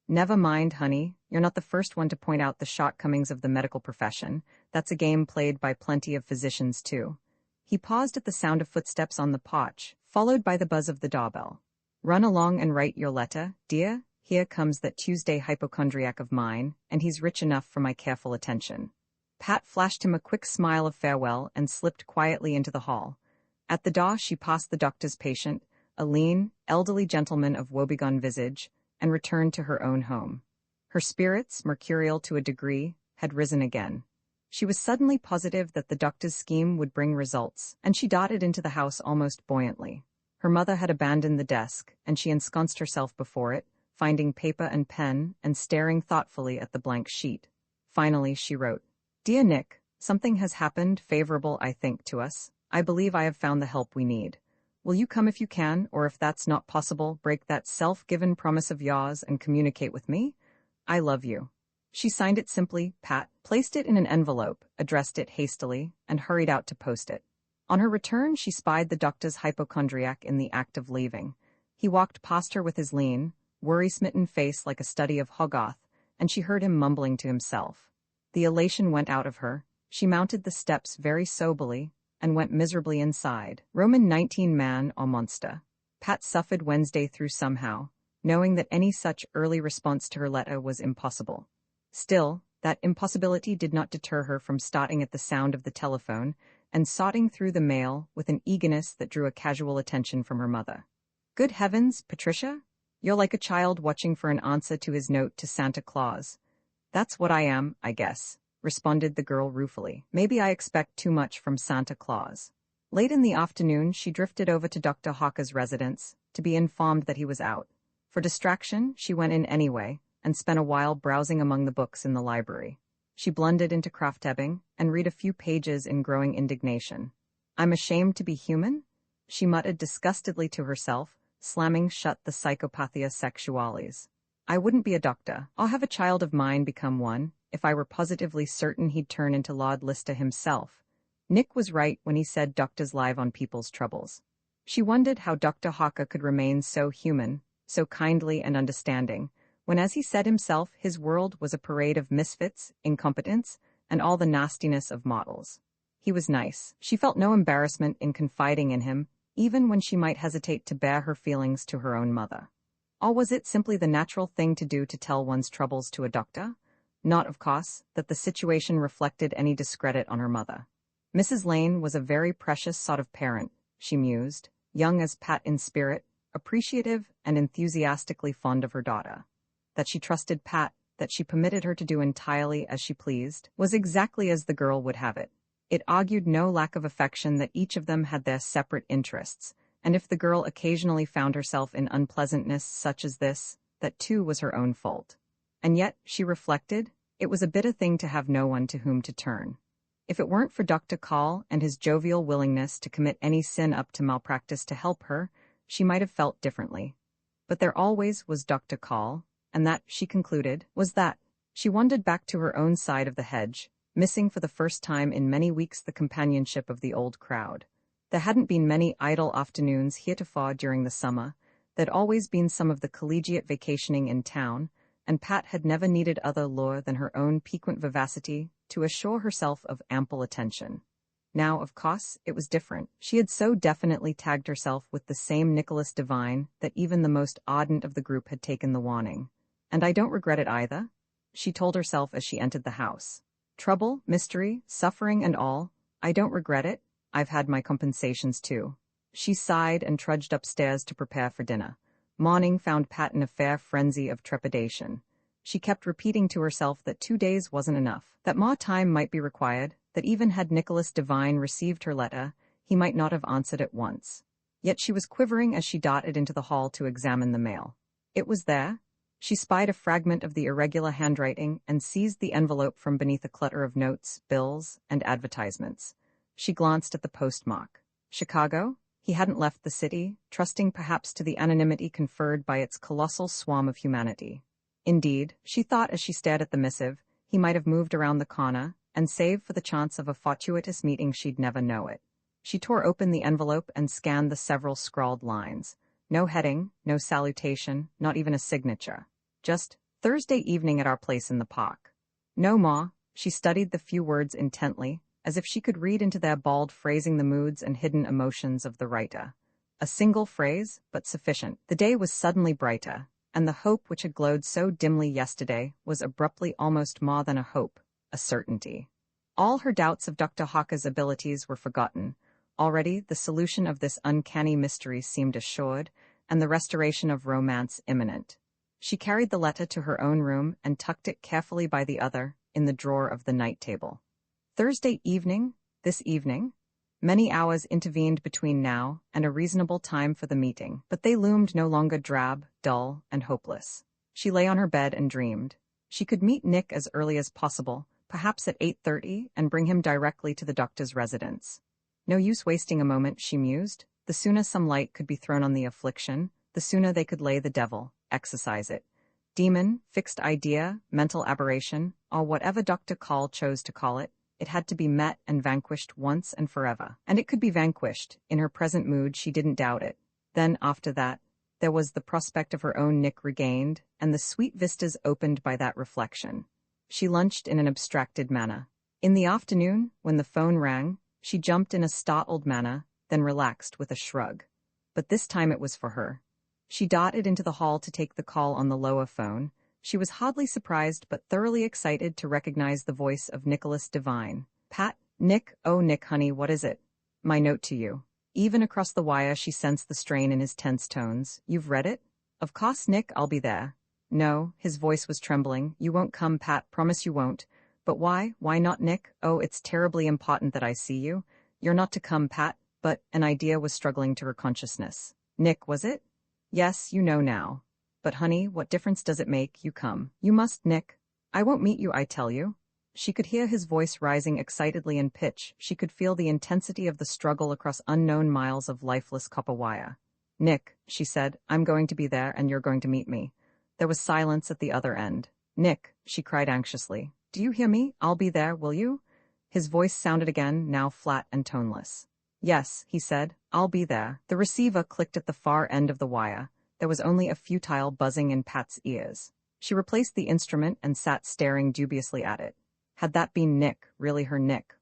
Never mind, honey, you're not the first one to point out the shortcomings of the medical profession. That's a game played by plenty of physicians too. He paused at the sound of footsteps on the porch, followed by the buzz of the doorbell. Run along and write your letter, dear. Here comes that Tuesday hypochondriac of mine, and he's rich enough for my careful attention. Pat flashed him a quick smile of farewell and slipped quietly into the hall. At the door she passed the doctor's patient, a lean, elderly gentleman of woebegone visage, and returned to her own home. Her spirits, mercurial to a degree, had risen again. She was suddenly positive that the doctor's scheme would bring results, and she darted into the house almost buoyantly. Her mother had abandoned the desk, and she ensconced herself before it, finding paper and pen and staring thoughtfully at the blank sheet. Finally she wrote, "Dear Nick, something has happened favorable, I think, to us. I believe I have found the help we need. Will you come if you can, or if that's not possible, break that self-given promise of yours and communicate with me? I love you." She signed it simply, Pat, placed it in an envelope, addressed it hastily, and hurried out to post it. On her return, she spied the doctor's hypochondriac in the act of leaving. He walked past her with his lean, worry-smitten face like a study of Hogarth, and she heard him mumbling to himself. The elation went out of her. She mounted the steps very soberly, and went miserably inside. Roman 19 man or monster. Pat suffered Wednesday through somehow, knowing that any such early response to her letter was impossible. Still, that impossibility did not deter her from starting at the sound of the telephone and sorting through the mail with an eagerness that drew a casual attention from her mother. "Good heavens, Patricia? You're like a child watching for an answer to his note to Santa Claus." "That's what I am, I guess," responded the girl ruefully. "Maybe I expect too much from Santa Claus." Late in the afternoon, she drifted over to Dr. Hawker's residence to be informed that he was out. For distraction, she went in anyway and spent a while browsing among the books in the library. She blundered into Krafft-Ebing and read a few pages in growing indignation. "I'm ashamed to be human?" she muttered disgustedly to herself, slamming shut the Psychopathia Sexualis. "I wouldn't be a doctor. I'll have a child of mine become one, if I were positively certain he'd turn into Lord Lister himself." Nick was right when he said doctors live on people's troubles. She wondered how Dr. Hawker could remain so human, so kindly and understanding, when, as he said himself, his world was a parade of misfits, incompetence, and all the nastiness of models. He was nice. She felt no embarrassment in confiding in him, even when she might hesitate to bare her feelings to her own mother. Or was it simply the natural thing to do to tell one's troubles to a doctor? Not, of course, that the situation reflected any discredit on her mother. Mrs. Lane was a very precious sort of parent, she mused, young as Pat in spirit, appreciative and enthusiastically fond of her daughter. That she trusted Pat, that she permitted her to do entirely as she pleased, was exactly as the girl would have it. It argued no lack of affection that each of them had their separate interests, and if the girl occasionally found herself in unpleasantness such as this, that too was her own fault. And yet, she reflected, it was a bitter thing to have no one to whom to turn. If it weren't for Dr. Call and his jovial willingness to commit any sin up to malpractice to help her, she might have felt differently. But there always was Dr. Call, and that, she concluded, was that. She wandered back to her own side of the hedge, missing for the first time in many weeks the companionship of the old crowd. There hadn't been many idle afternoons heretofore during the summer. There'd always been some of the collegiate vacationing in town, and Pat had never needed other lure than her own piquant vivacity to assure herself of ample attention. Now, of course, it was different. She had so definitely tagged herself with the same Nicholas Devine that even the most ardent of the group had taken the warning. "And I don't regret it either," she told herself as she entered the house. "Trouble, mystery, suffering and all, I don't regret it. I've had my compensations too." She sighed and trudged upstairs to prepare for dinner. Morning found Pat in a fair frenzy of trepidation. She kept repeating to herself that 2 days wasn't enough, that more time might be required, that even had Nicholas Devine received her letter, he might not have answered at once. Yet she was quivering as she darted into the hall to examine the mail. It was there. She spied a fragment of the irregular handwriting and seized the envelope from beneath a clutter of notes, bills, and advertisements. She glanced at the postmark. Chicago? He hadn't left the city, trusting perhaps to the anonymity conferred by its colossal swarm of humanity. Indeed, she thought as she stared at the missive, he might have moved around the corner, and save for the chance of a fortuitous meeting she'd never know it. She tore open the envelope and scanned the several scrawled lines. No heading, no salutation, not even a signature. Just, Thursday evening at our place in the park. No, Ma. She studied the few words intently, as if she could read into their bald phrasing the moods and hidden emotions of the writer. A single phrase, but sufficient. The day was suddenly brighter, and the hope which had glowed so dimly yesterday was abruptly almost more than a hope, a certainty. All her doubts of Dr. Hawker's abilities were forgotten. Already the solution of this uncanny mystery seemed assured, and the restoration of romance imminent. She carried the letter to her own room and tucked it carefully by the other, in the drawer of the night table. Thursday evening? This evening? Many hours intervened between now and a reasonable time for the meeting, but they loomed no longer drab, dull, and hopeless. She lay on her bed and dreamed. She could meet Nick as early as possible, perhaps at 8:30, and bring him directly to the doctor's residence. No use wasting a moment, she mused. The sooner some light could be thrown on the affliction, the sooner they could lay the devil, exorcise it. Demon, fixed idea, mental aberration, or whatever Dr. Call chose to call it, it had to be met and vanquished once and forever. And it could be vanquished. In her present mood, she didn't doubt it. Then, after that, there was the prospect of her own Nick regained, and the sweet vistas opened by that reflection. She lunched in an abstracted manner. In the afternoon, when the phone rang, she jumped in a startled manner, then relaxed with a shrug. But this time it was for her. She darted into the hall to take the call on the lower phone. She was hardly surprised but thoroughly excited to recognize the voice of Nicholas Devine. Pat, Nick, oh Nick, honey, what is it? My note to you. Even across the wire she sensed the strain in his tense tones. You've read it? Of course, Nick, I'll be there. No, his voice was trembling. You won't come, Pat, promise you won't. But why? Why not, Nick? Oh, it's terribly important that I see you. You're not to come, Pat, but an idea was struggling to her consciousness. Nick, was it? Yes, you know now. But honey, what difference does it make? You come. You must, Nick. I won't meet you, I tell you. She could hear his voice rising excitedly in pitch. She could feel the intensity of the struggle across unknown miles of lifeless copper wire. Nick, she said, I'm going to be there and you're going to meet me. There was silence at the other end. Nick, she cried anxiously. Do you hear me? I'll be there, will you? His voice sounded again, now flat and toneless. Yes, he said, I'll be there. The receiver clicked at the far end of the wire. There was only a futile buzzing in Pat's ears. She replaced the instrument and sat staring dubiously at it. Had that been Nick, really her Nick?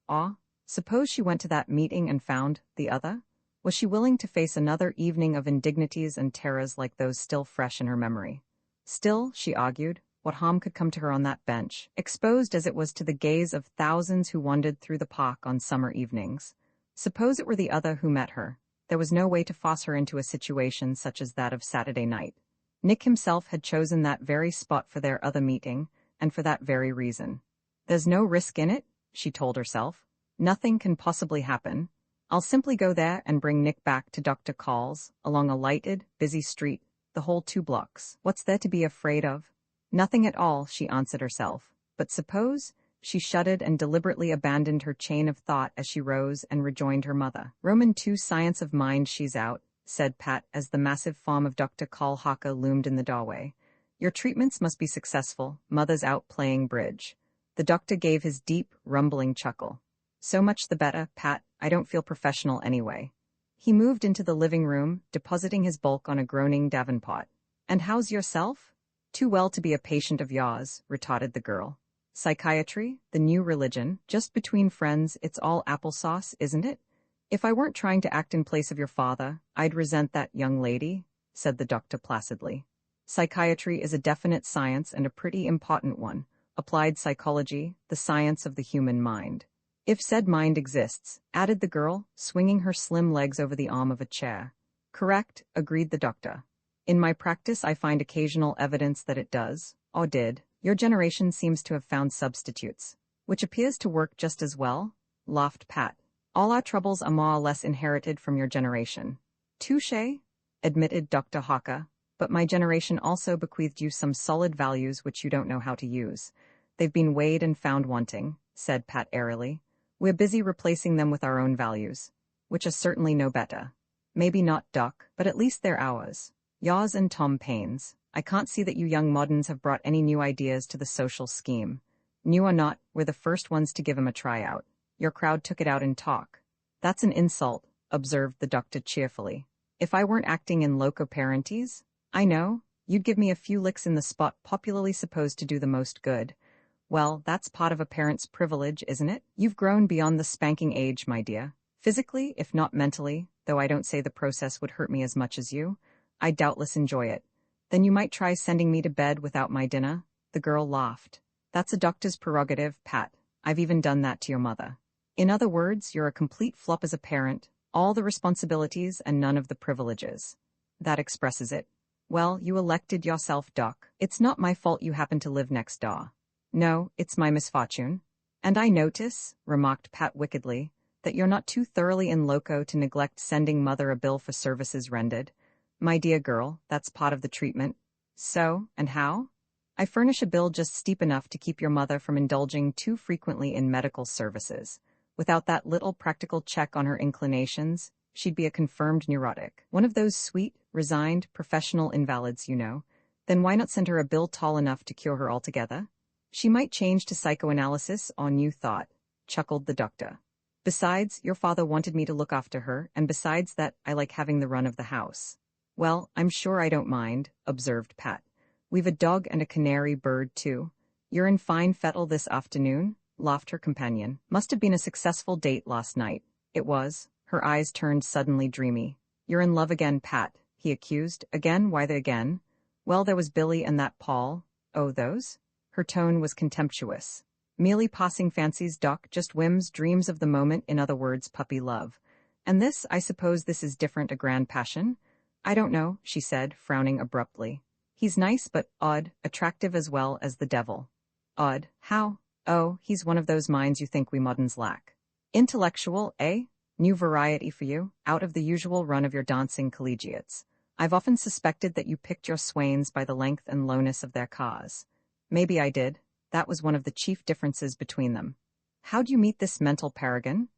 Suppose she went to that meeting and found the other? Was she willing to face another evening of indignities and terrors like those still fresh in her memory? Still, she argued, what harm could come to her on that bench, exposed as it was to the gaze of thousands who wandered through the park on summer evenings? Suppose it were the other who met her. There was no way to force her into a situation such as that of Saturday night. Nick himself had chosen that very spot for their other meeting, and for that very reason. There's no risk in it, she told herself. Nothing can possibly happen. I'll simply go there and bring Nick back to Dr. Call's, along a lighted, busy street, the whole 2 blocks. What's there to be afraid of? Nothing at all, she answered herself. But suppose? She shuddered and deliberately abandoned her chain of thought as she rose and rejoined her mother. Roman 2 Science of Mind, she's out, said Pat as the massive form of Dr. Call Haka loomed in the doorway. Your treatments must be successful. Mother's out playing bridge. The doctor gave his deep, rumbling chuckle. So much the better, Pat. I don't feel professional anyway. He moved into the living room, depositing his bulk on a groaning davenport. And how's yourself? Too well to be a patient of yours, retorted the girl. Psychiatry, the new religion, just between friends, it's all applesauce, isn't it? If I weren't trying to act in place of your father, I'd resent that young lady, said the doctor placidly. Psychiatry is a definite science and a pretty important one. Applied psychology, the science of the human mind. If said mind exists, added the girl, swinging her slim legs over the arm of a chair. Correct, agreed the doctor. In my practice I find occasional evidence that it does, or did. Your generation seems to have found substitutes, which appears to work just as well, laughed Pat. All our troubles are more or less inherited from your generation. Touché, admitted Dr. Haka, but my generation also bequeathed you some solid values which you don't know how to use. They've been weighed and found wanting, said Pat airily. We're busy replacing them with our own values, which are certainly no better. Maybe not, Doc, but at least they're ours. Yours and Tom Paine's. I can't see that you young moderns have brought any new ideas to the social scheme. New or not, we're the first ones to give 'em a tryout. Your crowd took it out in talk. That's an insult, observed the doctor cheerfully. If I weren't acting in loco parentis, I know, you'd give me a few licks in the spot popularly supposed to do the most good. Well, that's part of a parent's privilege, isn't it? You've grown beyond the spanking age, my dear. Physically, if not mentally, though I don't say the process would hurt me as much as you, I doubtless enjoy it. Then you might try sending me to bed without my dinner. The girl laughed. That's a doctor's prerogative, Pat. I've even done that to your mother. In other words, you're a complete flop as a parent, all the responsibilities and none of the privileges. That expresses it. Well, you elected yourself, Doc. It's not my fault you happen to live next door. No, it's my misfortune. And I notice, remarked Pat wickedly, that you're not too thoroughly in loco to neglect sending mother a bill for services rendered. My dear girl, that's part of the treatment. So, and how? I furnish a bill just steep enough to keep your mother from indulging too frequently in medical services. Without that little practical check on her inclinations, she'd be a confirmed neurotic. One of those sweet, resigned, professional invalids, you know. Then why not send her a bill tall enough to cure her altogether? She might change to psychoanalysis or new thought, chuckled the doctor. Besides, your father wanted me to look after her, and besides that, I like having the run of the house. Well, I'm sure I don't mind, observed Pat. We've a dog and a canary bird, too. You're in fine fettle this afternoon, laughed her companion. Must have been a successful date last night. It was. Her eyes turned suddenly dreamy. You're in love again, Pat, he accused. Again? Why the again? Well, there was Billy and that Paul. Oh, those? Her tone was contemptuous. Merely passing fancies, Doc, just whims, dreams of the moment, in other words, puppy love. And this, I suppose this is different, a grand passion? I don't know, she said, frowning abruptly. He's nice but odd, attractive as well as the devil. Odd? How? Oh, he's one of those minds you think we moderns lack. Intellectual, eh? New variety for you, out of the usual run of your dancing collegiates. I've often suspected that you picked your swains by the length and lowness of their cars. Maybe I did. That was one of the chief differences between them. How'd you meet this mental paragon?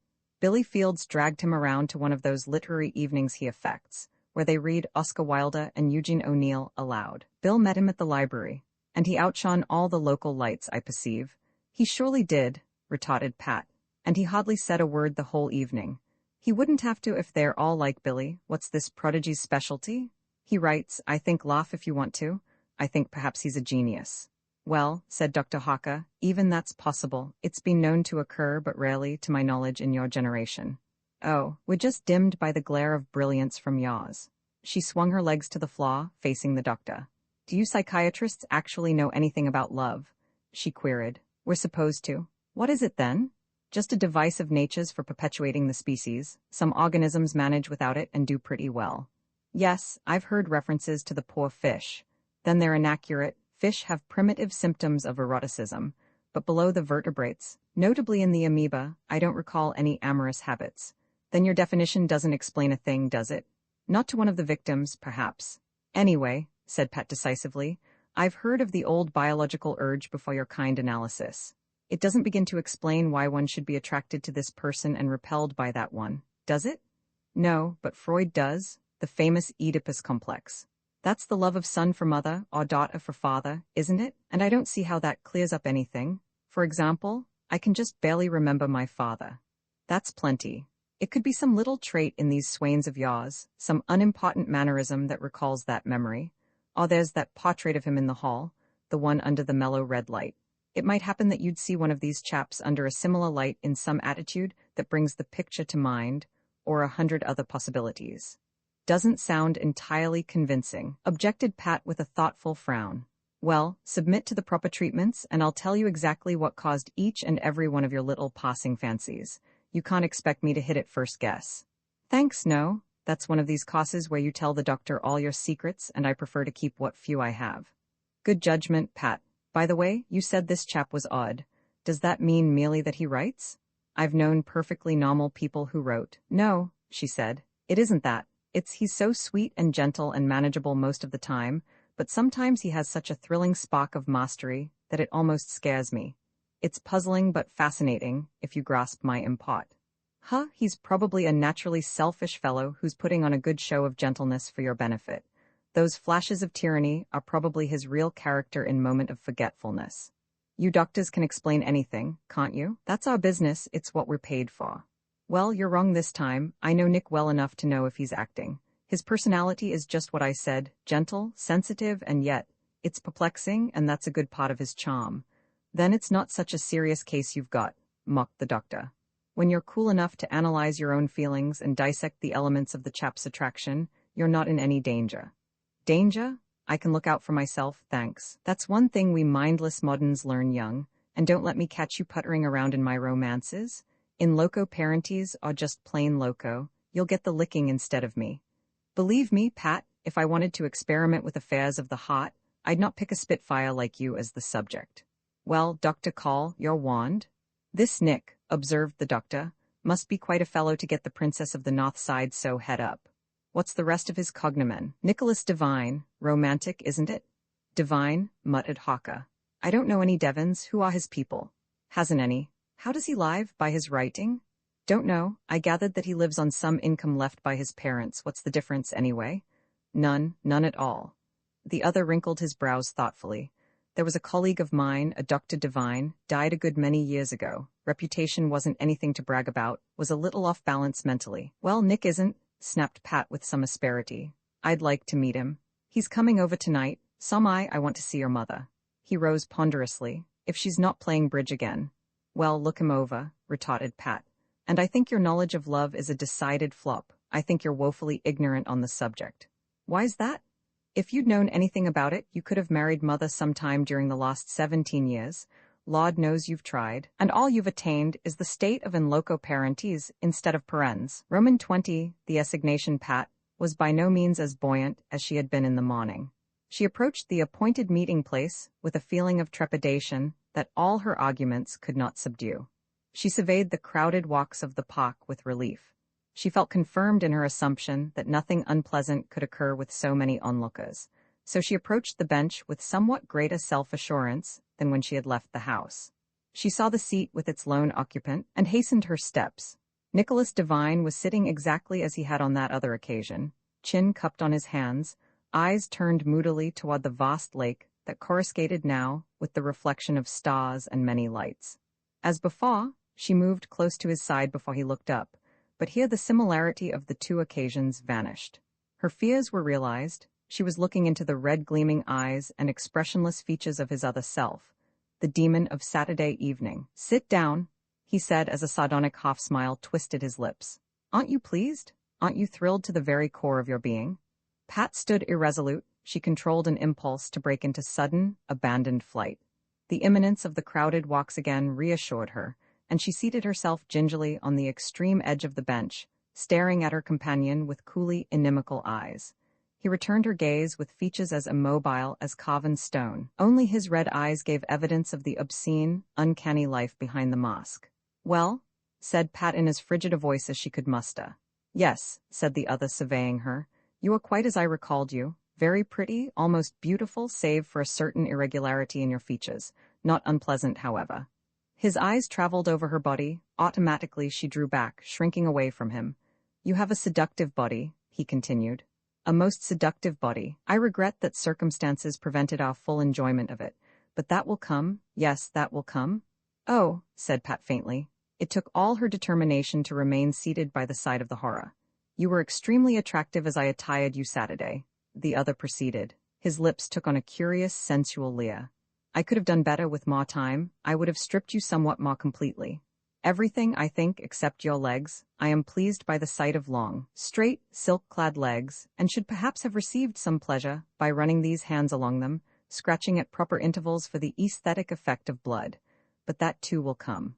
Billy Fields dragged him around to one of those literary evenings he affects, where they read Oscar Wilde and Eugene O'Neill aloud. Bill met him at the library, and he outshone all the local lights, I perceive. He surely did, retorted Pat, and he hardly said a word the whole evening. He wouldn't have to if they're all like Billy. What's this prodigy's specialty? He writes, I think, laugh if you want to. I think perhaps he's a genius. Well, said Dr. Hawker, even that's possible. It's been known to occur, but rarely, to my knowledge, in your generation. Oh, we're just dimmed by the glare of brilliance from yours. She swung her legs to the floor, facing the doctor. Do you psychiatrists actually know anything about love? She queried. We're supposed to. What is it then? Just a device of nature's for perpetuating the species. Some organisms manage without it and do pretty well. Yes, I've heard references to the poor fish. Then they're inaccurate. Fish have primitive symptoms of eroticism, but below the vertebrates, notably in the amoeba, I don't recall any amorous habits. Then your definition doesn't explain a thing, does it? Not to one of the victims, perhaps. Anyway, said Pat decisively, I've heard of the old biological urge before your kind analysis. It doesn't begin to explain why one should be attracted to this person and repelled by that one, does it? No, but Freud does, the famous Oedipus complex. That's the love of son for mother, or daughter for father, isn't it? And I don't see how that clears up anything. For example, I can just barely remember my father. That's plenty. It could be some little trait in these swains of yours, some unimportant mannerism that recalls that memory. Or there's that portrait of him in the hall, the one under the mellow red light. It might happen that you'd see one of these chaps under a similar light in some attitude that brings the picture to mind, or 100 other possibilities. Doesn't sound entirely convincing, objected Pat with a thoughtful frown. Well, submit to the proper treatments, and I'll tell you exactly what caused each and every one of your little passing fancies. You can't expect me to hit it first guess. Thanks, no. That's one of these courses where you tell the doctor all your secrets, and I prefer to keep what few I have. Good judgment, Pat. By the way, you said this chap was odd. Does that mean merely that he writes? I've known perfectly normal people who wrote. No, she said. It isn't that. He's so sweet and gentle and manageable most of the time, but sometimes he has such a thrilling spark of mastery that it almost scares me. It's puzzling but fascinating, if you grasp my import. He's probably a naturally selfish fellow who's putting on a good show of gentleness for your benefit. Those flashes of tyranny are probably his real character in moment of forgetfulness. You doctors can explain anything, can't you? That's our business, it's what we're paid for. Well, you're wrong this time. I know Nick well enough to know if he's acting. His personality is just what I said, gentle, sensitive, and yet, it's perplexing, and that's a good part of his charm. Then it's not such a serious case you've got, mocked the doctor. When you're cool enough to analyze your own feelings and dissect the elements of the chap's attraction, you're not in any danger. Danger? I can look out for myself, thanks. That's one thing we mindless moderns learn young, and don't let me catch you puttering around in my romances. In loco parentis or just plain loco, you'll get the licking instead of me. Believe me, Pat, if I wanted to experiment with affairs of the heart, I'd not pick a spitfire like you as the subject. Well, Dr. Call, your wand? This Nick, observed the doctor, must be quite a fellow to get the Princess of the North Side so head up. What's the rest of his cognomen? Nicholas Devine. Romantic, isn't it? Devine, muttered Hawker. I don't know any Devons. Who are his people? Hasn't any. How does he live? By his writing? Don't know. I gathered that he lives on some income left by his parents. What's the difference, anyway? None at all. The other wrinkled his brows thoughtfully. There was a colleague of mine, a Dr. Devine, died a good many years ago. Reputation wasn't anything to brag about, was a little off balance mentally. Well, Nick isn't, snapped Pat with some asperity. I'd like to meet him. He's coming over tonight. Some I want to see your mother. He rose ponderously. If she's not playing bridge again. Well, look him over, retorted Pat. And I think your knowledge of love is a decided flop. I think you're woefully ignorant on the subject. Why's that? If you'd known anything about it, you could have married mother sometime during the last 17 years. Lord knows you've tried, and all you've attained is the state of in loco parentis instead of parens. Roman 20, the assignation Pat, was by no means as buoyant as she had been in the morning. She approached the appointed meeting place with a feeling of trepidation that all her arguments could not subdue. She surveyed the crowded walks of the park with relief. She felt confirmed in her assumption that nothing unpleasant could occur with so many onlookers, so she approached the bench with somewhat greater self-assurance than when she had left the house. She saw the seat with its lone occupant and hastened her steps. Nicholas Devine was sitting exactly as he had on that other occasion, chin cupped on his hands, eyes turned moodily toward the vast lake that coruscated now with the reflection of stars and many lights. As before, she moved close to his side before he looked up, but here the similarity of the two occasions vanished. Her fears were realized. She was looking into the red gleaming eyes and expressionless features of his other self, the demon of Saturday evening. Sit down, he said as a sardonic half-smile twisted his lips. Aren't you pleased? Aren't you thrilled to the very core of your being? Pat stood irresolute. She controlled an impulse to break into sudden, abandoned flight. The imminence of the crowded walks again reassured her, and she seated herself gingerly on the extreme edge of the bench, staring at her companion with coolly inimical eyes. He returned her gaze with features as immobile as carven stone. Only his red eyes gave evidence of the obscene, uncanny life behind the mask. Well, said Pat in as frigid a voice as she could muster. Yes, said the other, surveying her. You are quite as I recalled you. Very pretty, almost beautiful, save for a certain irregularity in your features. Not unpleasant, however. His eyes traveled over her body. Automatically she drew back, shrinking away from him. You have a seductive body, he continued. A most seductive body. I regret that circumstances prevented our full enjoyment of it. But that will come. Yes, that will come. Oh, said Pat faintly. It took all her determination to remain seated by the side of the horror. You were extremely attractive as I attired you Saturday, the other proceeded. His lips took on a curious, sensual leer. I could have done better with more time. I would have stripped you somewhat more completely. Everything, I think, except your legs. I am pleased by the sight of long, straight, silk-clad legs, and should perhaps have received some pleasure by running these hands along them, scratching at proper intervals for the aesthetic effect of blood. But that too will come.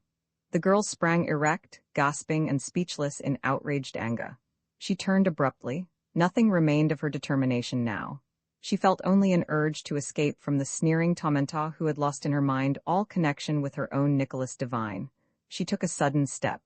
The girl sprang erect, gasping and speechless in outraged anger. She turned abruptly. Nothing remained of her determination now. She felt only an urge to escape from the sneering tormentor who had lost in her mind all connection with her own Nicholas Devine. She took a sudden step.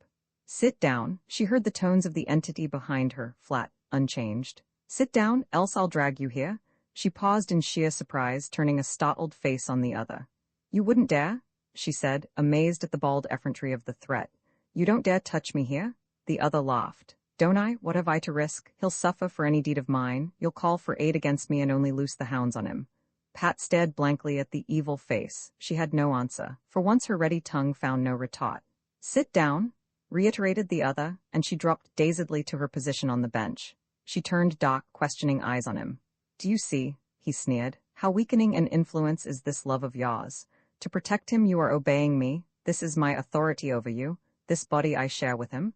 Sit down. She heard the tones of the entity behind her, flat, unchanged. Sit down, else I'll drag you here. She paused in sheer surprise, turning a startled face on the other. You wouldn't dare? She said, amazed at the bald effrontery of the threat. You don't dare touch me here? The other laughed. Don't I? What have I to risk? He'll suffer for any deed of mine. You'll call for aid against me and only loose the hounds on him. Pat stared blankly at the evil face. She had no answer. For once her ready tongue found no retort. Sit down. reiterated the other, and she dropped dazedly to her position on the bench. She turned dark, questioning eyes on him. "Do you see," he sneered, "how weakening an influence is this love of yours? To protect him you are obeying me, this is my authority over you, this body I share with him."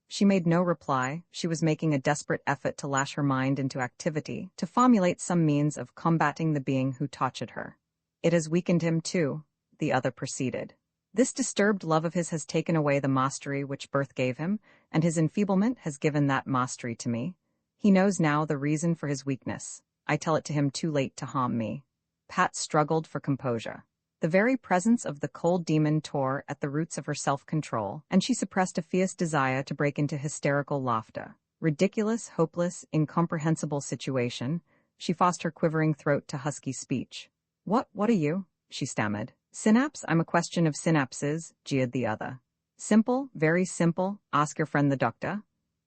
She made no reply. She was making a desperate effort to lash her mind into activity, to formulate some means of combating the being who tortured her. "It has weakened him too," the other proceeded. "This disturbed love of his has taken away the mastery which birth gave him, and his enfeeblement has given that mastery to me. He knows now the reason for his weakness. I tell it to him too late to harm me." Pat struggled for composure. The very presence of the cold demon tore at the roots of her self-control, and she suppressed a fierce desire to break into hysterical laughter. Ridiculous, hopeless, incomprehensible situation. She forced her quivering throat to husky speech. What are you?" she stammered. "Synapse? I'm a question of synapses," jeered the other. "Simple, very simple. Ask your friend the doctor."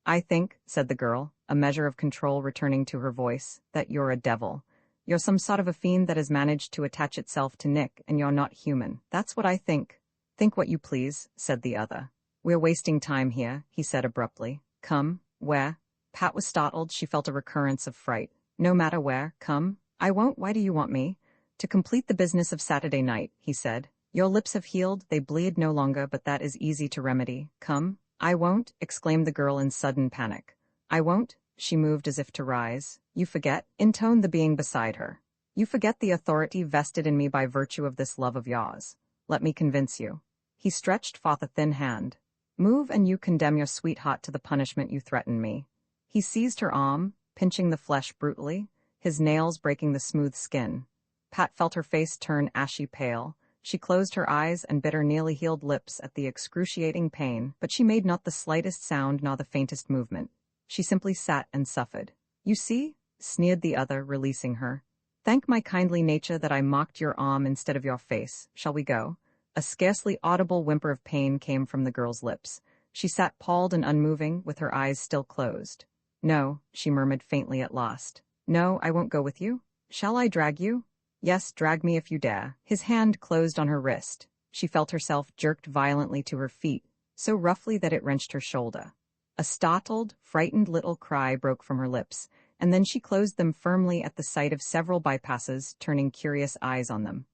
"I think," said the girl, a measure of control returning to her voice, "that you're a devil. You're some sort of a fiend that has managed to attach itself to Nick, and you're not human. That's what I think." "Think what you please," said the other. "We're wasting time here," he said abruptly. "Come." "Where?" Pat was startled. She felt a recurrence of fright. "No matter where. Come." "I won't. Why do you want me?" "To complete the business of Saturday night," he said. "Your lips have healed, they bleed no longer, but that is easy to remedy. Come." "I won't," exclaimed the girl in sudden panic. "I won't." She moved as if to rise. "You forget," intoned the being beside her. "You forget the authority vested in me by virtue of this love of yours. Let me convince you." He stretched forth a thin hand. "Move and you condemn your sweetheart to the punishment you threaten me." He seized her arm, pinching the flesh brutally, his nails breaking the smooth skin. Pat felt her face turn ashy pale. She closed her eyes and bit her nearly healed lips at the excruciating pain, but she made not the slightest sound nor the faintest movement. She simply sat and suffered. "You see?" sneered the other, releasing her. "Thank my kindly nature that I mocked your arm instead of your face. Shall we go?" A scarcely audible whimper of pain came from the girl's lips. She sat palled and unmoving, with her eyes still closed. "No," she murmured faintly at last. "No, I won't go with you. Shall I drag you?" "Yes, drag me if you dare." His hand closed on her wrist. She felt herself jerked violently to her feet, so roughly that it wrenched her shoulder. A startled, frightened little cry broke from her lips, and then she closed them firmly at the sight of several bypasses turning curious eyes on them.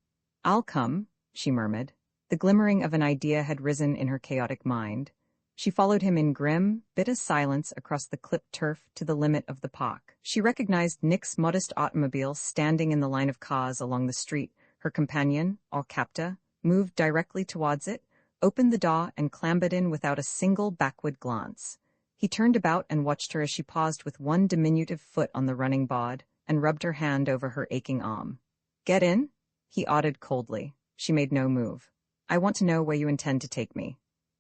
"I'll come," she murmured. The glimmering of an idea had risen in her chaotic mind. She followed him in grim, bitter silence across the clipped turf to the limit of the park. She recognized Nick's modest automobile standing in the line of cars along the street. Her companion, or captor, moved directly towards it, opened the door, and clambered in without a single backward glance. He turned about and watched her as she paused with one diminutive foot on the running board and rubbed her hand over her aching arm. "Get in?" he ordered coldly. She made no move. "I want to know where you intend to take me."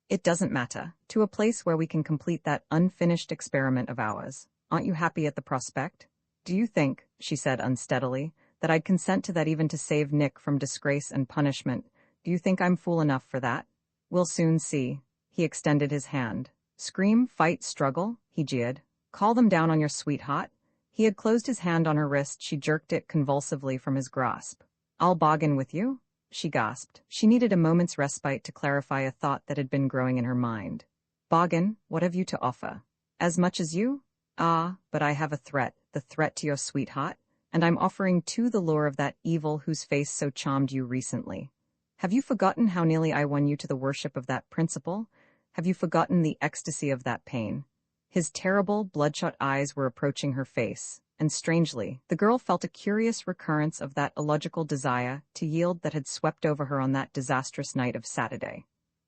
"It doesn't matter. To a place where we can complete that unfinished experiment of ours. Aren't you happy at the prospect?" "Do you think," she said unsteadily, "that I'd consent to that even to save Nick from disgrace and punishment? Do you think I'm fool enough for that?" "We'll soon see." He extended his hand. "Scream, fight, struggle," he jeered. "Call them down on your sweetheart." He had closed his hand on her wrist. She jerked it convulsively from his grasp. "I'll bargain with you?" she gasped. She needed a moment's respite to clarify a thought that had been growing in her mind. "Bargain? What have you to offer?" "As much as you?" "Ah, but I have a threat, the threat to your sweetheart, and I'm offering too the lure of that evil whose face so charmed you recently. Have you forgotten how nearly I won you to the worship of that principle? Have you forgotten the ecstasy of that pain?" His terrible, bloodshot eyes were approaching her face, and strangely, the girl felt a curious recurrence of that illogical desire to yield that had swept over her on that disastrous night of Saturday.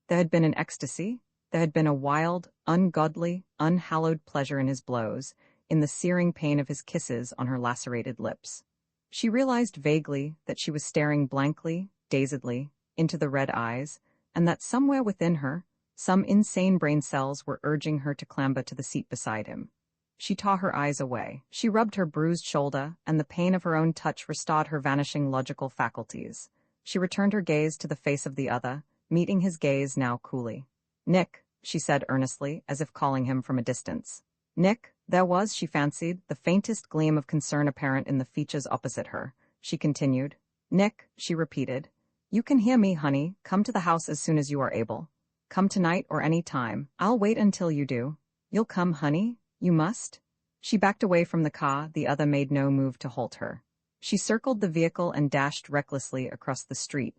There had been an ecstasy, there had been a wild, ungodly, unhallowed pleasure in his blows, in the searing pain of his kisses on her lacerated lips. She realized vaguely that she was staring blankly, dazedly, into the red eyes, and that somewhere within her, some insane brain cells were urging her to clamber to the seat beside him. She tore her eyes away. She rubbed her bruised shoulder, and the pain of her own touch restored her vanishing logical faculties. She returned her gaze to the face of the other, meeting his gaze now coolly. "Nick," she said earnestly, as if calling him from a distance. "Nick," there was, she fancied, the faintest gleam of concern apparent in the features opposite her. She continued. "Nick," she repeated. "You can hear me, honey. Come to the house as soon as you are able." Come tonight or any time. I'll wait until you do. You'll come, honey? You must? She backed away from the car, the other made no move to halt her. She circled the vehicle and dashed recklessly across the street.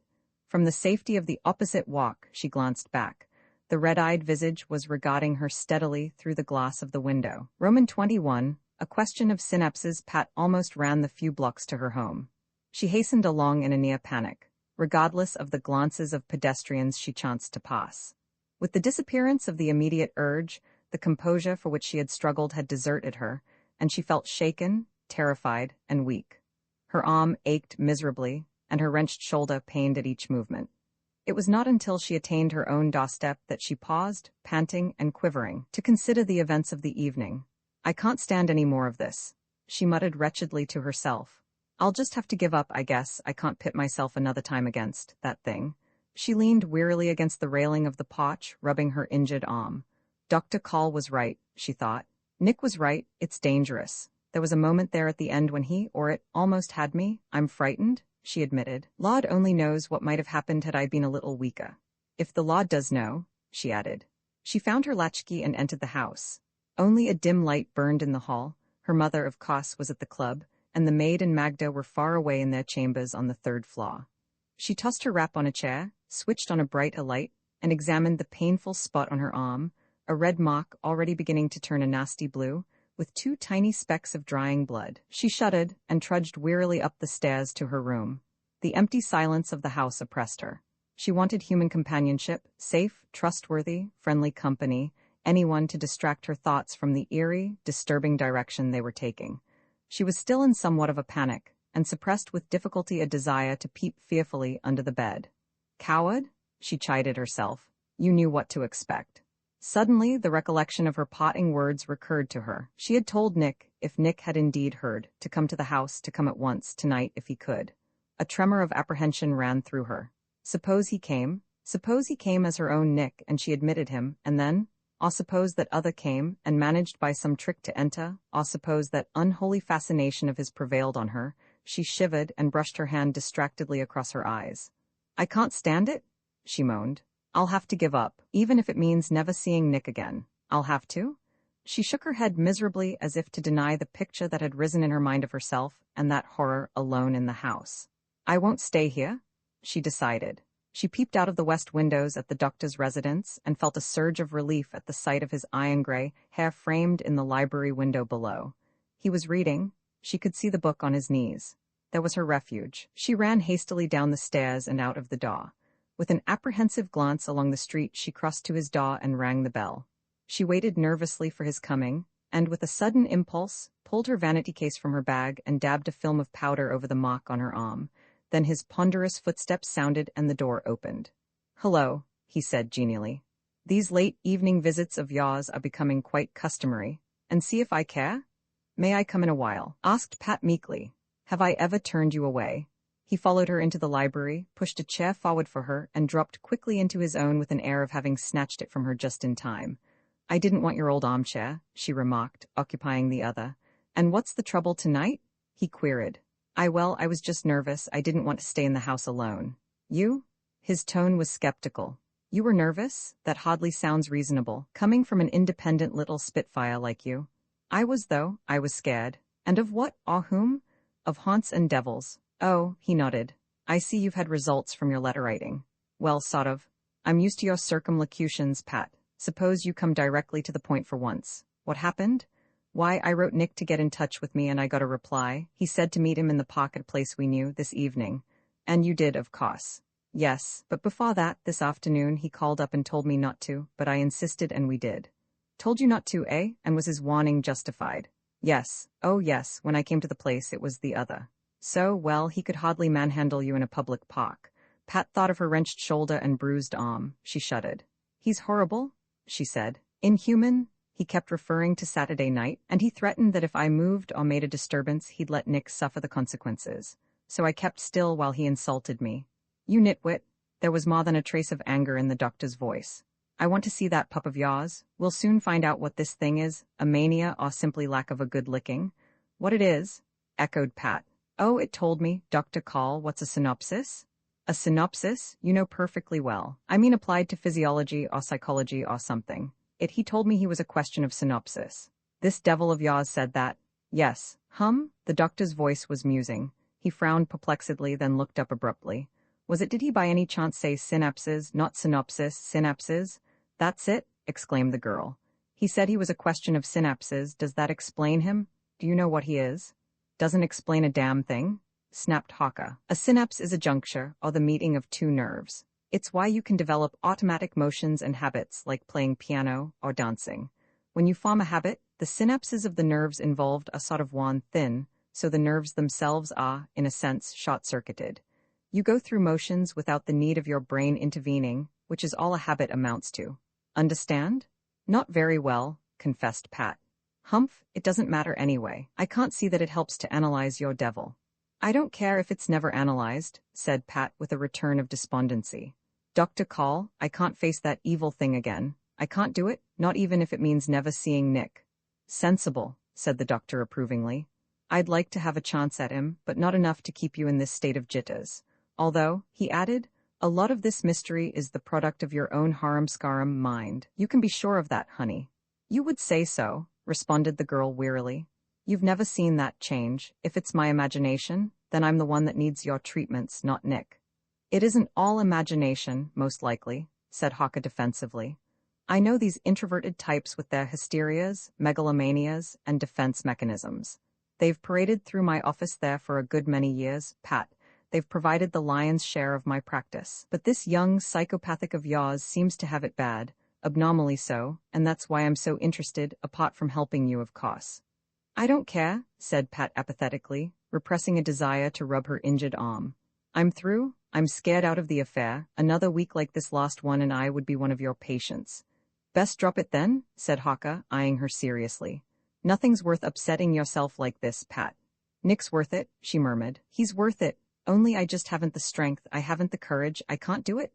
From the safety of the opposite walk, she glanced back. The red-eyed visage was regarding her steadily through the glass of the window. Roman 21, a question of synapses. Pat almost ran the few blocks to her home. She hastened along in a near panic, regardless of the glances of pedestrians she chanced to pass. With the disappearance of the immediate urge, the composure for which she had struggled had deserted her, and she felt shaken, terrified, and weak. Her arm ached miserably, and her wrenched shoulder pained at each movement. It was not until she attained her own doorstep that she paused, panting and quivering, to consider the events of the evening. "I can't stand any more of this," she muttered wretchedly to herself. "I'll just have to give up, I guess. I can't pit myself another time against that thing." She leaned wearily against the railing of the porch, rubbing her injured arm. Dr. Call was right, she thought. Nick was right, it's dangerous. There was a moment there at the end when he, or it, almost had me. "I'm frightened," she admitted. "Lord only knows what might have happened had I been a little weaker. If the Lord does know," she added. She found her latchkey and entered the house. Only a dim light burned in the hall. Her mother, of course, was at the club, and the maid and Magda were far away in their chambers on the third floor. She tossed her wrap on a chair, switched on a bright light, and examined the painful spot on her arm, a red mark already beginning to turn a nasty blue, with 2 tiny specks of drying blood. She shuddered and trudged wearily up the stairs to her room. The empty silence of the house oppressed her. She wanted human companionship, safe, trustworthy, friendly company, anyone to distract her thoughts from the eerie, disturbing direction they were taking. She was still in somewhat of a panic, and suppressed with difficulty a desire to peep fearfully under the bed. "Coward?" she chided herself. "You knew what to expect." Suddenly, the recollection of her parting words recurred to her. She had told Nick, if Nick had indeed heard, to come to the house, to come at once, tonight if he could. A tremor of apprehension ran through her. Suppose he came? Suppose he came as her own Nick, and she admitted him, and then? Or suppose that other came, and managed by some trick to enter? Or suppose that unholy fascination of his prevailed on her? She shivered and brushed her hand distractedly across her eyes. "I can't stand it," she moaned. "I'll have to give up, even if it means never seeing Nick again. I'll have to." She shook her head miserably as if to deny the picture that had risen in her mind of herself and that horror alone in the house. "I won't stay here," she decided. She peeped out of the west windows at the doctor's residence and felt a surge of relief at the sight of his iron-gray hair framed in the library window below. He was reading. She could see the book on his knees. There was her refuge. She ran hastily down the stairs and out of the door. With an apprehensive glance along the street, she crossed to his door and rang the bell. She waited nervously for his coming, and with a sudden impulse, pulled her vanity case from her bag and dabbed a film of powder over the mark on her arm. Then his ponderous footsteps sounded and the door opened. "Hello," he said genially. "These late evening visits of yours are becoming quite customary. And see if I care?" "May I come in a while?" asked Pat meekly. "Have I ever turned you away?" He followed her into the library, pushed a chair forward for her, and dropped quickly into his own with an air of having snatched it from her just in time. "I didn't want your old armchair," she remarked, occupying the other. "And what's the trouble tonight?" he queried. I was just nervous. I didn't want to stay in the house alone." "You?" His tone was skeptical. "You were nervous? That hardly sounds reasonable, coming from an independent little spitfire like you." "I was, though. I was scared." "And of what, or whom?" "Of haunts and devils." "Oh," he nodded. "I see you've had results from your letter writing." "Well, sort of. I'm used to your circumlocutions, Pat. Suppose you come directly to the point for once. What happened?" "Why, I wrote Nick to get in touch with me and I got a reply. He said to meet him in the park at a place we knew this evening." "And you did, of course." "Yes, but before that, this afternoon, he called up and told me not to, but I insisted and we did." "Told you not to, eh? And was his warning justified?" "Yes. Oh yes, when I came to the place it was the other." "So, well, he could hardly manhandle you in a public park." Pat thought of her wrenched shoulder and bruised arm. She shuddered. "He's horrible," she said. "Inhuman." He kept referring to Saturday night, and he threatened that if I moved or made a disturbance, he'd let Nick suffer the consequences. So I kept still while he insulted me. "You nitwit." There was more than a trace of anger in the doctor's voice. "I want to see that pup of yours. We'll soon find out what this thing is, a mania or simply lack of a good licking." "What it is?" echoed Pat. "Oh, it told me, Dr. Call. What's a synopsis?" A synopsis? You know perfectly well. I mean applied to physiology or psychology or something. He told me he was a question of synopsis. This devil of yours said that. Yes. The doctor's voice was musing. He frowned perplexedly, then looked up abruptly. Did he by any chance say synapses, not synopsis, synapses? That's it, exclaimed the girl. He said he was a question of synapses. Does that explain him? Do you know what he is? Doesn't explain a damn thing, snapped Haka. A synapse is a juncture, or the meeting of two nerves. It's why you can develop automatic motions and habits like playing piano or dancing. When you form a habit, the synapses of the nerves involved are sort of worn thin, so the nerves themselves are, in a sense, short-circuited. You go through motions without the need of your brain intervening, which is all a habit amounts to. Understand? Not very well, confessed Pat. It doesn't matter anyway. I can't see that it helps to analyze your devil. I don't care if it's never analyzed, said Pat with a return of despondency. Dr. Call, I can't face that evil thing again. I can't do it, not even if it means never seeing Nick. Sensible, said the doctor approvingly. I'd like to have a chance at him, but not enough to keep you in this state of jitters. Although, he added, a lot of this mystery is the product of your own harum-scarum mind. You can be sure of that, honey. You would say so, responded the girl wearily. You've never seen that change. If it's my imagination, then I'm the one that needs your treatments, not Nick. It isn't all imagination, most likely, said Haka defensively. I know these introverted types with their hysterias, megalomanias, and defense mechanisms. They've paraded through my office there for a good many years, Pat. They've provided the lion's share of my practice. But this young psychopathic of yours seems to have it bad, abnormally so, and that's why I'm so interested, apart from helping you, of course. I don't care, said Pat apathetically, repressing a desire to rub her injured arm. I'm through. I'm scared out of the affair. Another week like this last one and I would be one of your patients. Best drop it then, said Haka, eyeing her seriously. Nothing's worth upsetting yourself like this, Pat. Nick's worth it, she murmured. He's worth it. Only I just haven't the strength, I haven't the courage, I can't do it.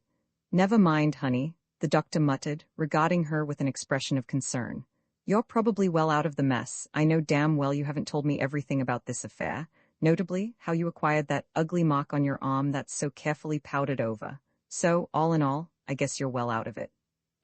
Never mind, honey, the doctor muttered, regarding her with an expression of concern. You're probably well out of the mess. I know damn well you haven't told me everything about this affair, notably how you acquired that ugly mark on your arm that's so carefully powdered over. So, all in all, I guess you're well out of it.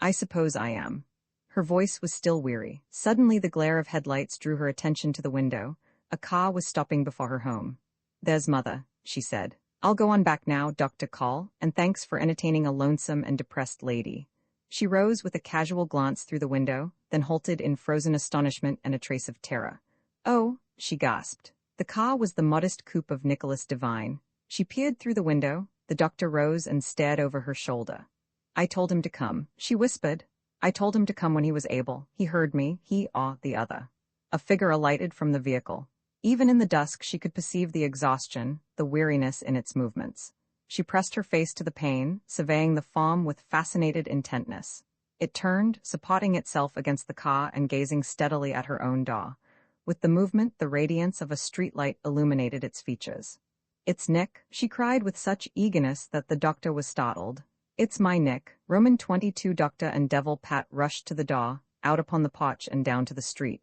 I suppose I am. Her voice was still weary. Suddenly the glare of headlights drew her attention to the window. A car was stopping before her home. There's Mother, she said. I'll go on back now, Dr. Call, and thanks for entertaining a lonesome and depressed lady. She rose with a casual glance through the window, then halted in frozen astonishment and a trace of terror. Oh, she gasped. The car was the modest coupe of Nicholas Devine. She peered through the window. The doctor rose and stared over her shoulder. I told him to come, she whispered. I told him to come when he was able. He heard me, the other. A figure alighted from the vehicle. Even in the dusk she could perceive the exhaustion, the weariness in its movements. She pressed her face to the pane, surveying the form with fascinated intentness. It turned, supporting itself against the car and gazing steadily at her own door. With the movement, the radiance of a streetlight illuminated its features. It's Nick, she cried with such eagerness that the doctor was startled. It's my Nick. Roman 22 Doctor and Devil Pat rushed to the door, out upon the porch and down to the street.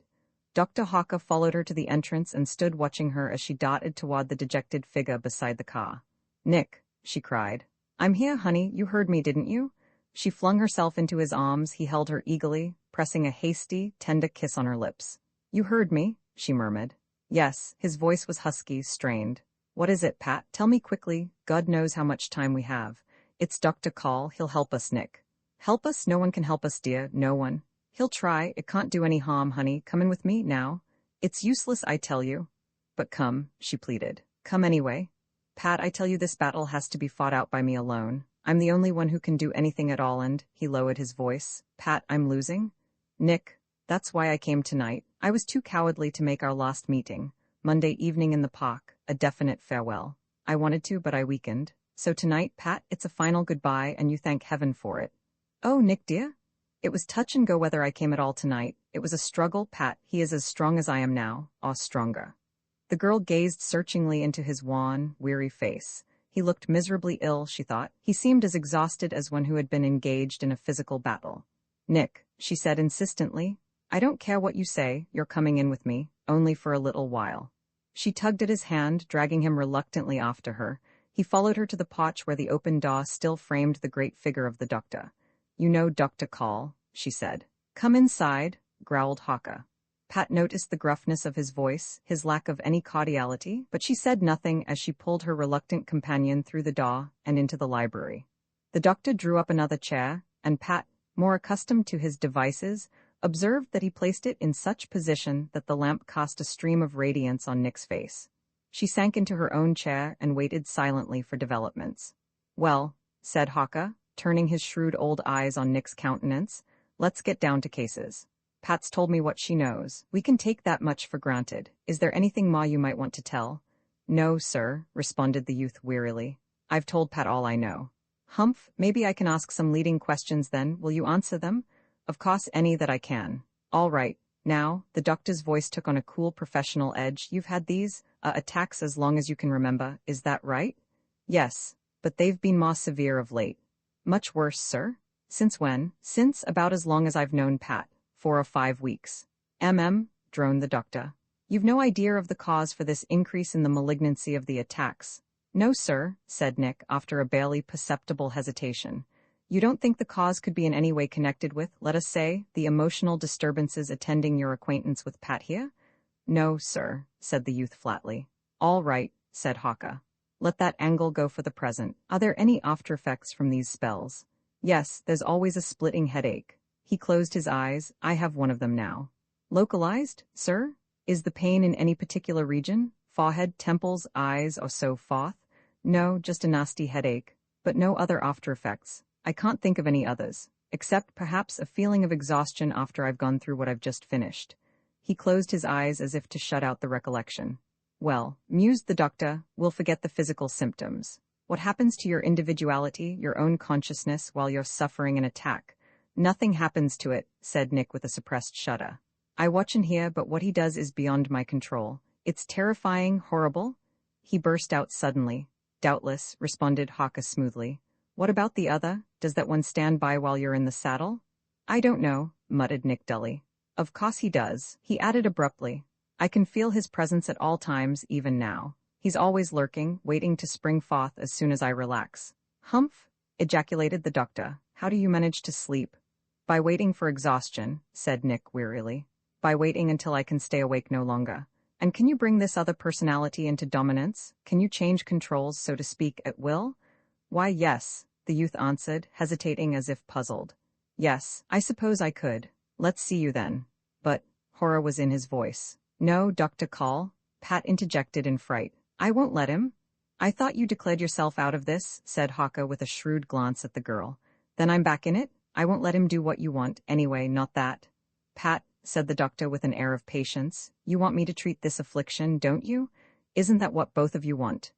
Dr. Haka followed her to the entrance and stood watching her as she darted toward the dejected figure beside the car. Nick, she cried. I'm here, honey, you heard me, didn't you? She flung herself into his arms. He held her eagerly, pressing a hasty, tender kiss on her lips. You heard me, she murmured. Yes, his voice was husky, strained. What is it, Pat? Tell me quickly. God knows how much time we have. It's Dr. Call. He'll help us, Nick. Help us? No one can help us, dear. No one. He'll try. It can't do any harm, honey. Come in with me, now. It's useless, I tell you. But come, she pleaded. Come anyway. Pat, I tell you this battle has to be fought out by me alone. I'm the only one who can do anything at all and, he lowered his voice. Pat, I'm losing? Nick, that's why I came tonight. I was too cowardly to make our last meeting, Monday evening in the park, a definite farewell. I wanted to, but I weakened. So tonight, Pat, it's a final goodbye and you thank heaven for it. Oh, Nick dear? It was touch and go whether I came at all tonight. It was a struggle, Pat. He is as strong as I am now, or stronger. The girl gazed searchingly into his wan, weary face. He looked miserably ill, she thought. He seemed as exhausted as one who had been engaged in a physical battle. Nick, she said insistently, I don't care what you say, you're coming in with me, only for a little while. She tugged at his hand, dragging him reluctantly after her. He followed her to the porch where the open door still framed the great figure of the doctor. "You know Dr. Call," she said. "Come inside," growled Hawker. Pat noticed the gruffness of his voice, his lack of any cordiality, but she said nothing as she pulled her reluctant companion through the door and into the library. The doctor drew up another chair, and Pat, more accustomed to his devices, observed that he placed it in such position that the lamp cast a stream of radiance on Nick's face. She sank into her own chair and waited silently for developments. "Well," said Hawker, turning his shrewd old eyes on Nick's countenance, "let's get down to cases. Pat's told me what she knows. We can take that much for granted. Is there anything more you might want to tell?" "No, sir," responded the youth wearily. "I've told Pat all I know." "Humph, maybe I can ask some leading questions then. Will you answer them?" "Of course, any that I can." "All right. Now," the doctor's voice took on a cool professional edge, "you've had these attacks as long as you can remember, is that right?" "Yes, but they've been more severe of late." "Much worse, sir?" "Since when?" "Since about as long as I've known Pat. 4 or 5 weeks. Droned the doctor. "You've no idea of the cause for this increase in the malignancy of the attacks?" "No, sir," said Nick, after a barely perceptible hesitation. "You don't think the cause could be in any way connected with, let us say, the emotional disturbances attending your acquaintance with Pat here?" "No, sir," said the youth flatly. "All right," said Hawker. "Let that angle go for the present. Are there any after effects from these spells?" "Yes, there's always a splitting headache." He closed his eyes. "I have one of them now." "Localized, sir? Is the pain in any particular region? Forehead, temples, eyes, or so forth?" "No, just a nasty headache. But no other after effects. I can't think of any others, except perhaps a feeling of exhaustion after I've gone through what I've just finished." He closed his eyes as if to shut out the recollection. "Well," mused the doctor, "we'll forget the physical symptoms. What happens to your individuality, your own consciousness, while you're suffering an attack?" "Nothing happens to it," said Nick with a suppressed shudder. "I watch and hear, but what he does is beyond my control. It's terrifying, horrible." He burst out suddenly. "Doubtless," responded Hawker smoothly. "What about the other? Does that one stand by while you're in the saddle?" "I don't know," muttered Nick dully. "Of course he does," he added abruptly. "I can feel his presence at all times, even now. He's always lurking, waiting to spring forth as soon as I relax." "Humph!" ejaculated the doctor. "How do you manage to sleep?" "By waiting for exhaustion," said Nick wearily. "By waiting until I can stay awake no longer." "And can you bring this other personality into dominance? Can you change controls, so to speak, at will?" "Why, yes," the youth answered, hesitating as if puzzled. "Yes, I suppose I could. Let's see you then." "But," horror was in his voice. "No, Dr. Call," Pat interjected in fright. "I won't let him." "I thought you declared yourself out of this," said Hawker with a shrewd glance at the girl. "Then I'm back in it? I won't let him do what you want, anyway, not that." "Pat," said the doctor with an air of patience, "you want me to treat this affliction, don't you? Isn't that what both of you want?"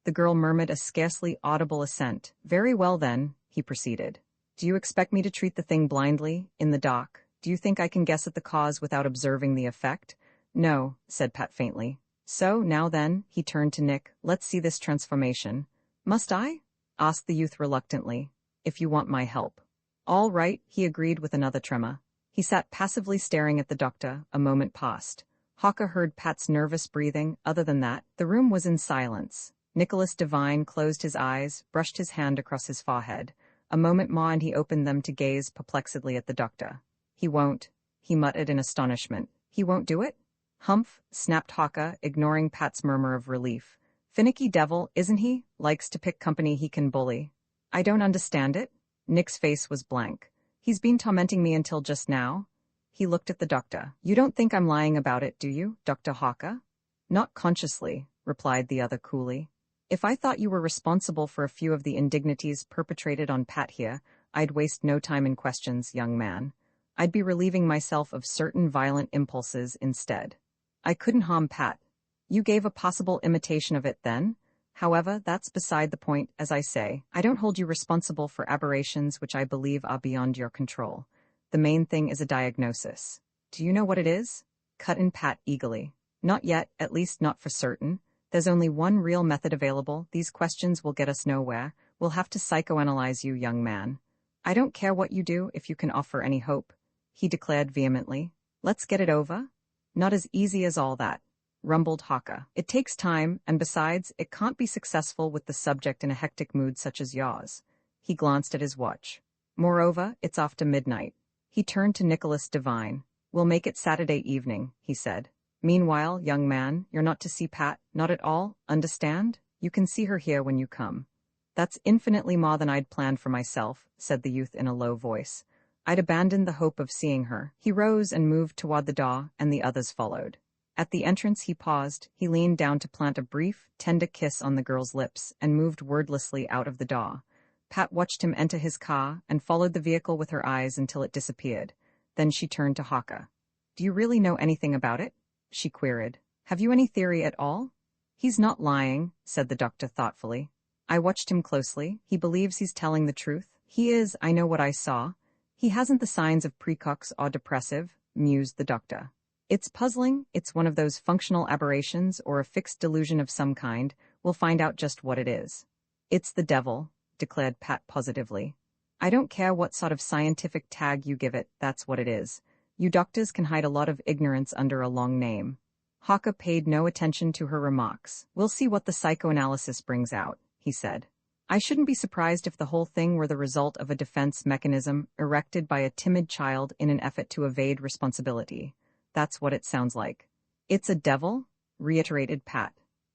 The girl murmured a scarcely audible assent. "Very well then," he proceeded. "Do you expect me to treat the thing blindly, in the dark? Do you think I can guess at the cause without observing the effect?" "No," said Pat faintly. "So, now then," he turned to Nick, "let's see this transformation." "Must I?" asked the youth reluctantly. "If you want my help." "All right," he agreed with another tremor. He sat passively staring at the doctor. A moment passed. Hawker heard Pat's nervous breathing. Other than that, the room was in silence. Nicholas Devine closed his eyes, brushed his hand across his forehead. A moment more and he opened them to gaze perplexedly at the doctor. "He won't," he muttered in astonishment. "He won't do it?" "Humph," snapped Hawker, ignoring Pat's murmur of relief. "Finicky devil, isn't he? Likes to pick company he can bully." "I don't understand it." Nick's face was blank. "He's been tormenting me until just now." He looked at the doctor. "You don't think I'm lying about it, do you, Dr. Hawker?" "Not consciously," replied the other coolly. "If I thought you were responsible for a few of the indignities perpetrated on Pat here, I'd waste no time in questions, young man. I'd be relieving myself of certain violent impulses instead. I couldn't harm Pat. You gave a possible imitation of it then? However, that's beside the point. As I say, I don't hold you responsible for aberrations which I believe are beyond your control. The main thing is a diagnosis. Do you know what it is?" cut in Pat eagerly. "Not yet, at least not for certain. There's only one real method available. These questions will get us nowhere. We'll have to psychoanalyze you, young man." "I don't care what you do if you can offer any hope," he declared vehemently. "Let's get it over." "Not as easy as all that." rumbled Haka. It takes time, and besides, it can't be successful with the subject in a hectic mood such as yours. He glanced at his watch. Moreover, it's after midnight. He turned to Nicholas Devine. We'll make it Saturday evening, he said. Meanwhile, young man, you're not to see Pat, not at all, understand? You can see her here when you come. That's infinitely more than I'd planned for myself, said the youth in a low voice. I'd abandoned the hope of seeing her. He rose and moved toward the door, and the others followed. At the entrance he paused, he leaned down to plant a brief, tender kiss on the girl's lips, and moved wordlessly out of the door. Pat watched him enter his car, and followed the vehicle with her eyes until it disappeared. Then she turned to Haka. Do you really know anything about it? She queried. Have you any theory at all? He's not lying, said the doctor thoughtfully. I watched him closely. He believes he's telling the truth. He is, I know what I saw. He hasn't the signs of precox or depressive, mused the doctor. It's puzzling. It's one of those functional aberrations or a fixed delusion of some kind. We'll find out just what it is. It's the devil, declared Pat positively. I don't care what sort of scientific tag you give it, that's what it is. You doctors can hide a lot of ignorance under a long name. Haka paid no attention to her remarks. We'll see what the psychoanalysis brings out, he said. I shouldn't be surprised if the whole thing were the result of a defense mechanism erected by a timid child in an effort to evade responsibility. That's what it sounds like. It's a devil? Reiterated Pat.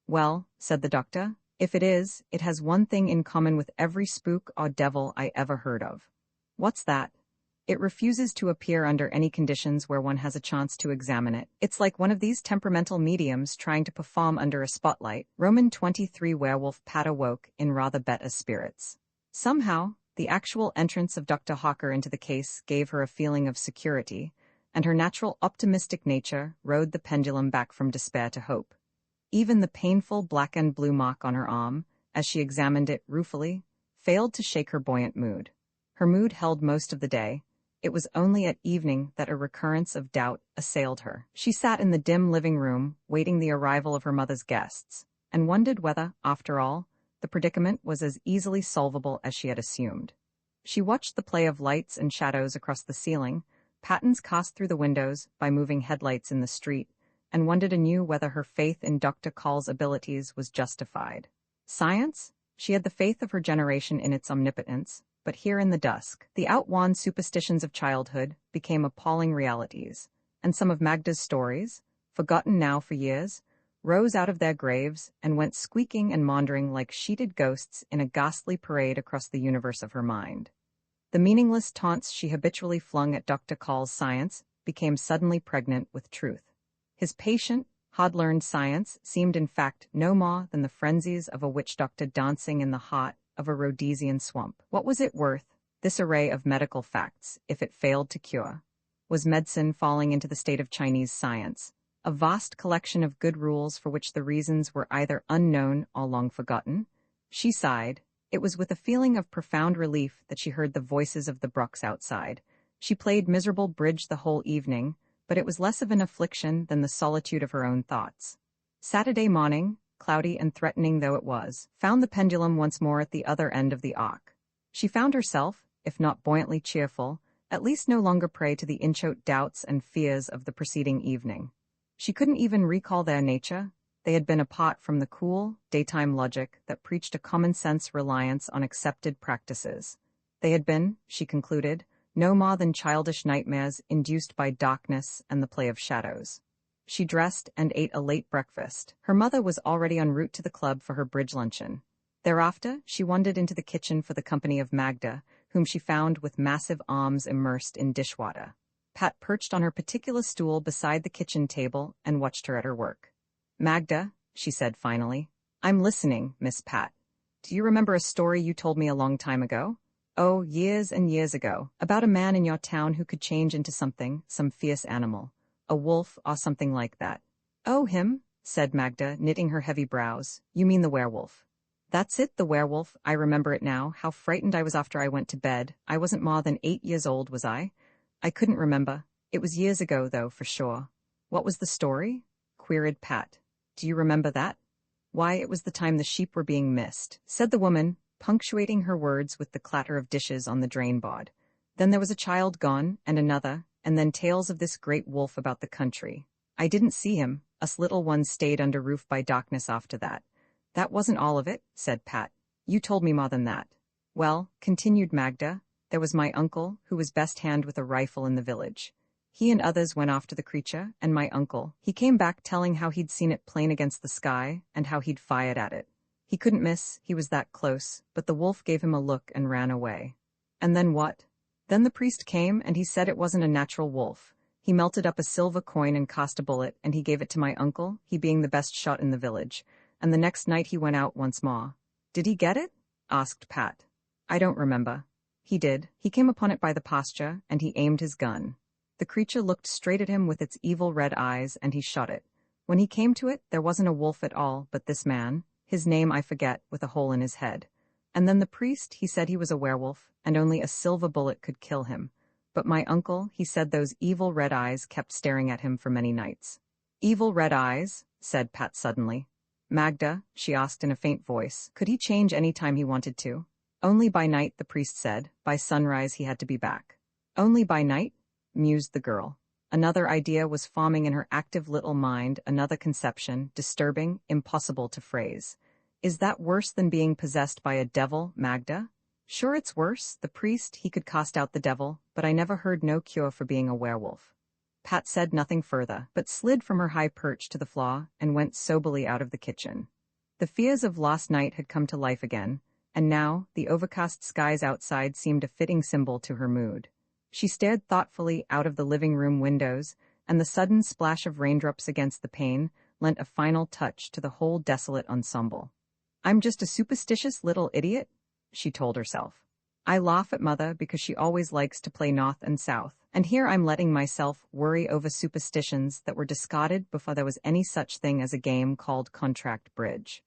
Well, said the doctor, if it is, it has one thing in common with every spook or devil I ever heard of. What's that? It refuses to appear under any conditions where one has a chance to examine it. It's like one of these temperamental mediums trying to perform under a spotlight. Roman 23 werewolf Pat awoke in rather better spirits. Somehow, the actual entrance of Dr. Hawker into the case gave her a feeling of security, and her natural optimistic nature rode the pendulum back from despair to hope. Even the painful black and blue mark on her arm, as she examined it ruefully, failed to shake her buoyant mood. Her mood held most of the day. It was only at evening that a recurrence of doubt assailed her. She sat in the dim living room, waiting the arrival of her mother's guests, and wondered whether, after all, the predicament was as easily solvable as she had assumed. She watched the play of lights and shadows across the ceiling, patterns cast through the windows by moving headlights in the street, and wondered anew whether her faith in Dr. Call's abilities was justified. Science? She had the faith of her generation in its omnipotence, but here in the dusk, the outworn superstitions of childhood became appalling realities, and some of Magda's stories, forgotten now for years, rose out of their graves and went squeaking and maundering like sheeted ghosts in a ghastly parade across the universe of her mind. The meaningless taunts she habitually flung at Dr. Call's science became suddenly pregnant with truth. His patient, hard-learned science seemed in fact no more than the frenzies of a witch doctor dancing in the heart of a Rhodesian swamp. What was it worth, this array of medical facts, if it failed to cure? Was medicine falling into the state of Chinese science, a vast collection of good rules for which the reasons were either unknown or long forgotten? She sighed. It was with a feeling of profound relief that she heard the voices of the Brooks outside. She played miserable bridge the whole evening, but it was less of an affliction than the solitude of her own thoughts. Saturday morning, cloudy and threatening though it was, found the pendulum once more at the other end of the arc. She found herself, if not buoyantly cheerful, at least no longer prey to the inchoate doubts and fears of the preceding evening. She couldn't even recall their nature. They had been apart from the cool, daytime logic that preached a common-sense reliance on accepted practices. They had been, she concluded, no more than childish nightmares induced by darkness and the play of shadows. She dressed and ate a late breakfast. Her mother was already en route to the club for her bridge luncheon. Thereafter, she wandered into the kitchen for the company of Magda, whom she found with massive arms immersed in dishwater. Pat perched on her particular stool beside the kitchen table and watched her at her work. Magda, she said finally. I'm listening, Miss Pat. Do you remember a story you told me a long time ago? Oh, years and years ago, about a man in your town who could change into something, some fierce animal. A wolf or something like that. Oh, him, said Magda, knitting her heavy brows. You mean the werewolf. That's it, the werewolf. I remember it now. How frightened I was after I went to bed. I wasn't more than 8 years old, was I? I couldn't remember. It was years ago, though, for sure. What was the story? Queried Pat. Do you remember that? Why, it was the time the sheep were being missed, said the woman, punctuating her words with the clatter of dishes on the drain board. Then there was a child gone, and another, and then tales of this great wolf about the country. I didn't see him. Us little ones stayed under roof by darkness after that. That wasn't all of it, said Pat. You told me more than that. Well, continued Magda, there was my uncle, who was best hand with a rifle in the village. He and others went after the creature, and my uncle, he came back telling how he'd seen it plain against the sky, and how he'd fired at it. He couldn't miss, he was that close, but the wolf gave him a look and ran away. And then what? Then the priest came, and he said it wasn't a natural wolf. He melted up a silver coin and cast a bullet, and he gave it to my uncle, he being the best shot in the village. And the next night he went out once more. Did he get it? Asked Pat. I don't remember. He did. He came upon it by the pasture, and he aimed his gun. The creature looked straight at him with its evil red eyes, and he shot it. When he came to it, there wasn't a wolf at all, but this man, his name I forget, with a hole in his head. And then the priest, he said he was a werewolf, and only a silver bullet could kill him. But my uncle, he said those evil red eyes kept staring at him for many nights. Evil red eyes, said Pat suddenly. Magda, she asked in a faint voice, could he change any time he wanted to? Only by night, the priest said. By sunrise he had to be back. Only by night? Mused the girl. Another idea was forming in her active little mind, another conception, disturbing, impossible to phrase. Is that worse than being possessed by a devil, Magda? Sure it's worse. The priest, he could cast out the devil, but I never heard no cure for being a werewolf. Pat said nothing further, but slid from her high perch to the floor and went soberly out of the kitchen. The fears of last night had come to life again, and now the overcast skies outside seemed a fitting symbol to her mood. She stared thoughtfully out of the living room windows, and the sudden splash of raindrops against the pane lent a final touch to the whole desolate ensemble. I'm just a superstitious little idiot, she told herself. I laugh at Mother because she always likes to play north and south, and here I'm letting myself worry over superstitions that were discarded before there was any such thing as a game called contract bridge.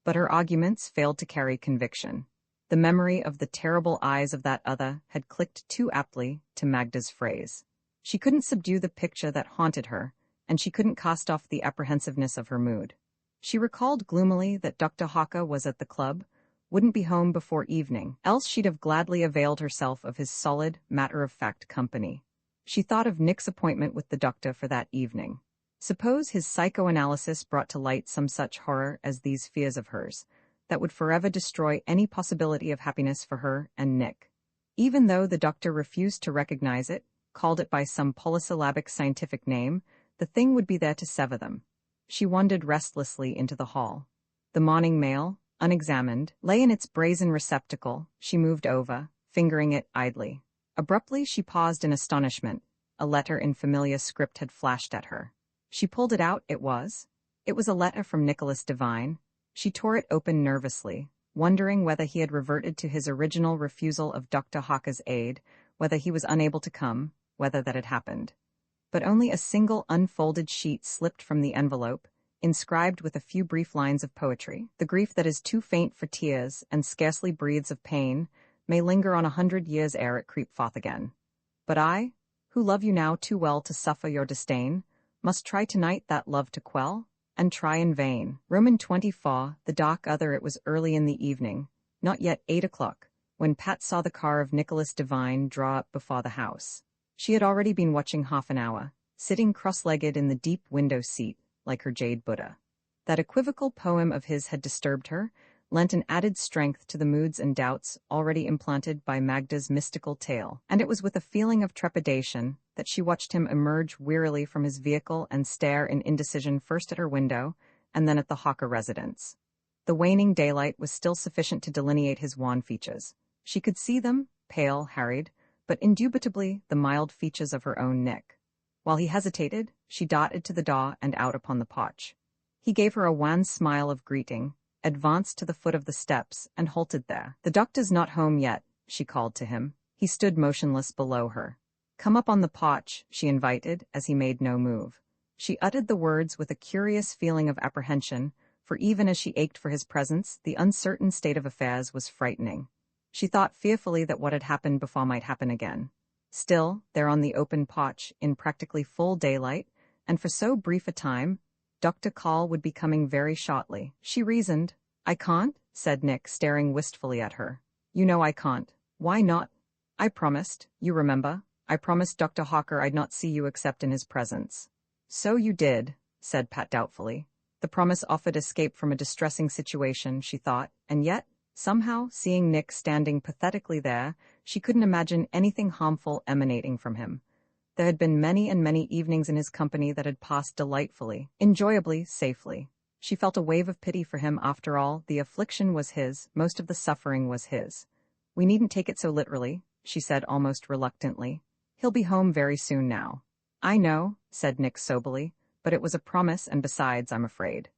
But her arguments failed to carry conviction. The memory of the terrible eyes of that other had clicked too aptly to Magda's phrase. She couldn't subdue the picture that haunted her, and she couldn't cast off the apprehensiveness of her mood. She recalled gloomily that Dr. Hawker was at the club, wouldn't be home before evening, else she'd have gladly availed herself of his solid, matter-of-fact company. She thought of Nick's appointment with the doctor for that evening. Suppose his psychoanalysis brought to light some such horror as these fears of hers, that would forever destroy any possibility of happiness for her and Nick. Even though the doctor refused to recognize it, called it by some polysyllabic scientific name, the thing would be there to sever them. She wandered restlessly into the hall. The morning mail, unexamined, lay in its brazen receptacle. She moved over, fingering it idly. Abruptly she paused in astonishment. A letter in familiar script had flashed at her. She pulled it out. It was a letter from Nicholas Devine. She tore it open nervously, wondering whether he had reverted to his original refusal of Dr. Hawker's aid, whether he was unable to come, whether that had happened. But only a single unfolded sheet slipped from the envelope, inscribed with a few brief lines of poetry. The grief that is too faint for tears and scarcely breathes of pain may linger on 100 years ere it creep forth again. But I, who love you now too well to suffer your disdain, must try tonight that love to quell, and try in vain. Roman 24, the dark other. It was early in the evening, not yet 8 o'clock, when Pat saw the car of Nicholas Devine draw up before the house. She had already been watching half an hour, sitting cross-legged in the deep window seat, like her jade Buddha. That equivocal poem of his had disturbed her, lent an added strength to the moods and doubts already implanted by Magda's mystical tale, and it was with a feeling of trepidation that she watched him emerge wearily from his vehicle and stare in indecision first at her window and then at the Hawker residence. The waning daylight was still sufficient to delineate his wan features. She could see them, pale, harried, but indubitably the mild features of her own Nick. While he hesitated, she darted to the door and out upon the porch. He gave her a wan smile of greeting, advanced to the foot of the steps, and halted there. "The doctor's not home yet," she called to him. He stood motionless below her. "Come up on the porch," she invited, as he made no move. She uttered the words with a curious feeling of apprehension, for even as she ached for his presence, the uncertain state of affairs was frightening. She thought fearfully that what had happened before might happen again. Still, there on the open porch, in practically full daylight, and for so brief a time, Dr. Call would be coming very shortly. She reasoned. "I can't," said Nick, staring wistfully at her. "You know I can't." "Why not?" "I promised, you remember. I promised Dr. Hawker I'd not see you except in his presence." "So you did. said Pat doubtfully. The promise offered escape from a distressing situation, she thought, and yet, somehow, seeing Nick standing pathetically there, she couldn't imagine anything harmful emanating from him. There had been many and many evenings in his company that had passed delightfully, enjoyably, safely. She felt a wave of pity for him. After all, the affliction was his, most of the suffering was his. "We needn't take it so literally," she said almost reluctantly. "He'll be home very soon now." "I know," said Nick soberly, "but it was a promise, and besides, I'm afraid."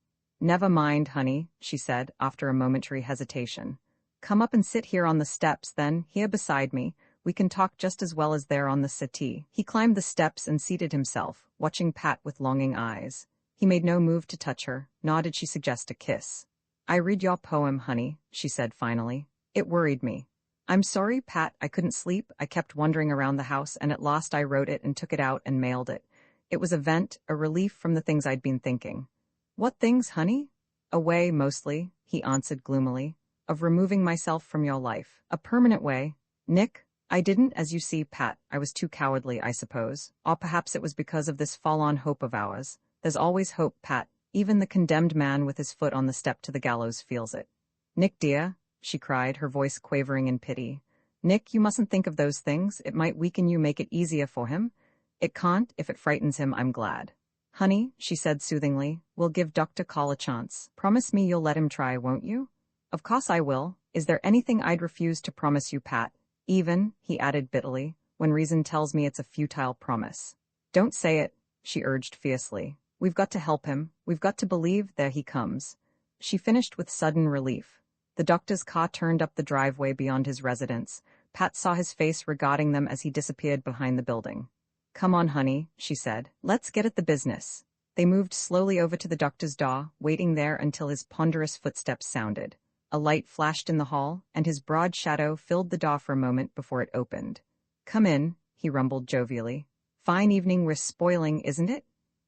"Never mind, honey," she said, after a momentary hesitation. "Come up and sit here on the steps, then, here beside me. We can talk just as well as there on the settee." He climbed the steps and seated himself, watching Pat with longing eyes. He made no move to touch her, nor did she suggest a kiss. "I read your poem, honey," she said finally. "It worried me." "I'm sorry, Pat, I couldn't sleep. I kept wandering around the house, and at last I wrote it and took it out and mailed it. It was a vent, a relief from the things I'd been thinking." "What things, honey?" "A way, mostly," he answered gloomily, "of removing myself from your life. A permanent way." "Nick, I didn't, as you see, Pat. I was too cowardly, I suppose. Or perhaps it was because of this fall-on hope of ours. There's always hope, Pat. Even the condemned man with his foot on the step to the gallows feels it." "Nick, dear," she cried, her voice quavering in pity. "Nick, you mustn't think of those things. It might weaken you, make it easier for him." "It can't. If it frightens him, I'm glad." "Honey," she said soothingly, "we'll give Dr. Call a chance. Promise me you'll let him try, won't you?" "Of course I will. Is there anything I'd refuse to promise you, Pat? Even," he added bitterly, "when reason tells me it's a futile promise." "Don't say it," she urged fiercely. "We've got to help him. We've got to believe. There he comes." She finished with sudden relief. The doctor's car turned up the driveway beyond his residence. Pat saw his face regarding them as he disappeared behind the building. "Come on, honey," she said. "Let's get at the business." They moved slowly over to the doctor's door, waiting there until his ponderous footsteps sounded. A light flashed in the hall, and his broad shadow filled the door for a moment before it opened. "Come in," he rumbled jovially. "Fine evening we're spoiling, isn't it?"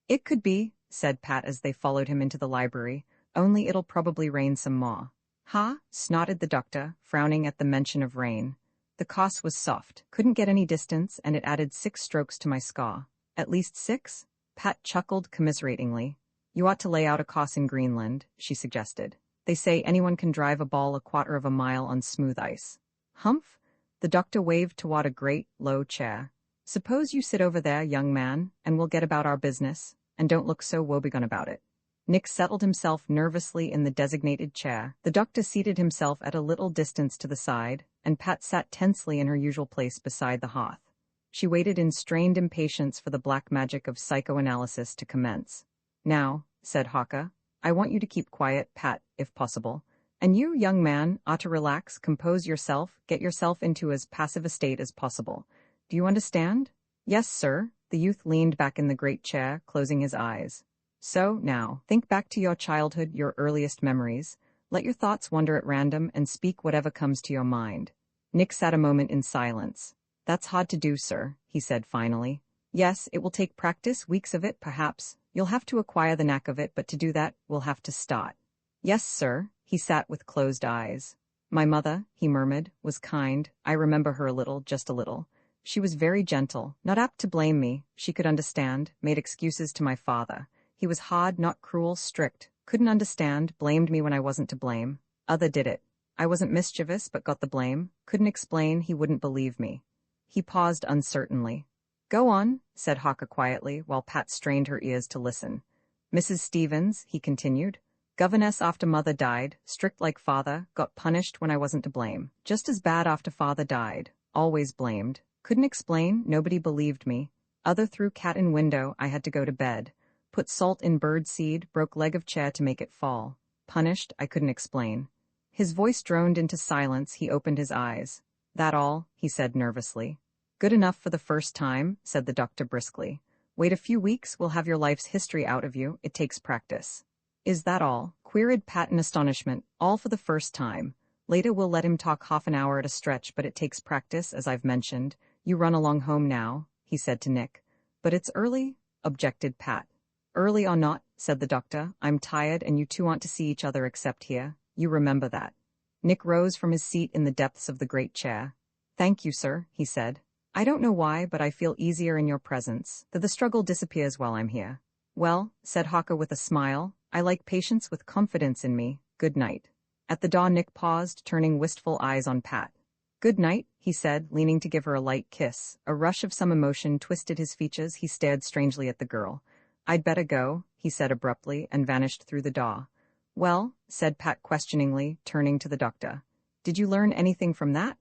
"It could be," said Pat as they followed him into the library, "only it'll probably rain some more." "Huh?" snorted the doctor, frowning at the mention of rain. "The course was soft. Couldn't get any distance, and it added 6 strokes to my score." "At least 6? Pat chuckled commiseratingly. "You ought to lay out a course in Greenland," she suggested. "They say anyone can drive a ball 1/4 of a mile on smooth ice." "Humph?" The doctor waved toward a great, low chair. "Suppose you sit over there, young man, and we'll get about our business, and don't look so woebegone about it." Nick settled himself nervously in the designated chair. The doctor seated himself at a little distance to the side, and Pat sat tensely in her usual place beside the hearth. She waited in strained impatience for the black magic of psychoanalysis to commence. "Now," said Hawker, "I want you to keep quiet, Pat, if possible. And you, young man, ought to relax, compose yourself, get yourself into as passive a state as possible. Do you understand?" "Yes, sir." The youth leaned back in the great chair, closing his eyes. "So, now, think back to your childhood, your earliest memories. Let your thoughts wander at random and speak whatever comes to your mind." Nick sat a moment in silence. "That's hard to do, sir," he said finally. "Yes, it will take practice, weeks of it, perhaps. You'll have to acquire the knack of it, but to do that, we'll have to start." "Yes, sir." He sat with closed eyes. "My mother," he murmured, "was kind. I remember her a little, just a little. She was very gentle, not apt to blame me. She could understand, made excuses to my father. He was hard, not cruel, strict. Couldn't understand, blamed me when I wasn't to blame. Other did it. I wasn't mischievous, but got the blame. Couldn't explain, he wouldn't believe me." He paused uncertainly. "Go on," said Hawker quietly, while Pat strained her ears to listen. "Mrs. Stevens," he continued, "governess after mother died, strict like father, got punished when I wasn't to blame. Just as bad after father died, always blamed. Couldn't explain, nobody believed me. Other threw cat in window, I had to go to bed. Put salt in bird seed, broke leg of chair to make it fall. Punished, I couldn't explain." His voice droned into silence. He opened his eyes. "That all?" he said nervously. "Good enough for the first time," said the doctor briskly. "Wait a few weeks, we'll have your life's history out of you. It takes practice." "Is that all?" queried Pat in astonishment. "All for the first time. Later we'll let him talk half an hour at a stretch, but it takes practice, as I've mentioned. You run along home now," he said to Nick. "But it's early," objected Pat. "Early or not," said the doctor, "I'm tired and you two aren't to see each other except here. You remember that." Nick rose from his seat in the depths of the great chair. "Thank you, sir," he said. "I don't know why, but I feel easier in your presence, though the struggle disappears while I'm here." Well, said Haka with a smile, I like patience with confidence in me. Good night. At the door Nick paused, turning wistful eyes on Pat. Good night, he said, leaning to give her a light kiss. A rush of some emotion twisted his features. He stared strangely at the girl. I'd better go, he said abruptly, and vanished through the door. Well, said Pat questioningly, turning to the doctor. Did you learn anything from that?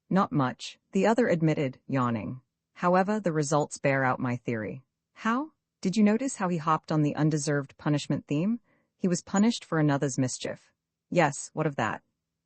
Not much, the other admitted, yawning. However, the results bear out my theory. How? Did you notice how he hopped on the undeserved punishment theme? He was punished for another's mischief. Yes, what of that?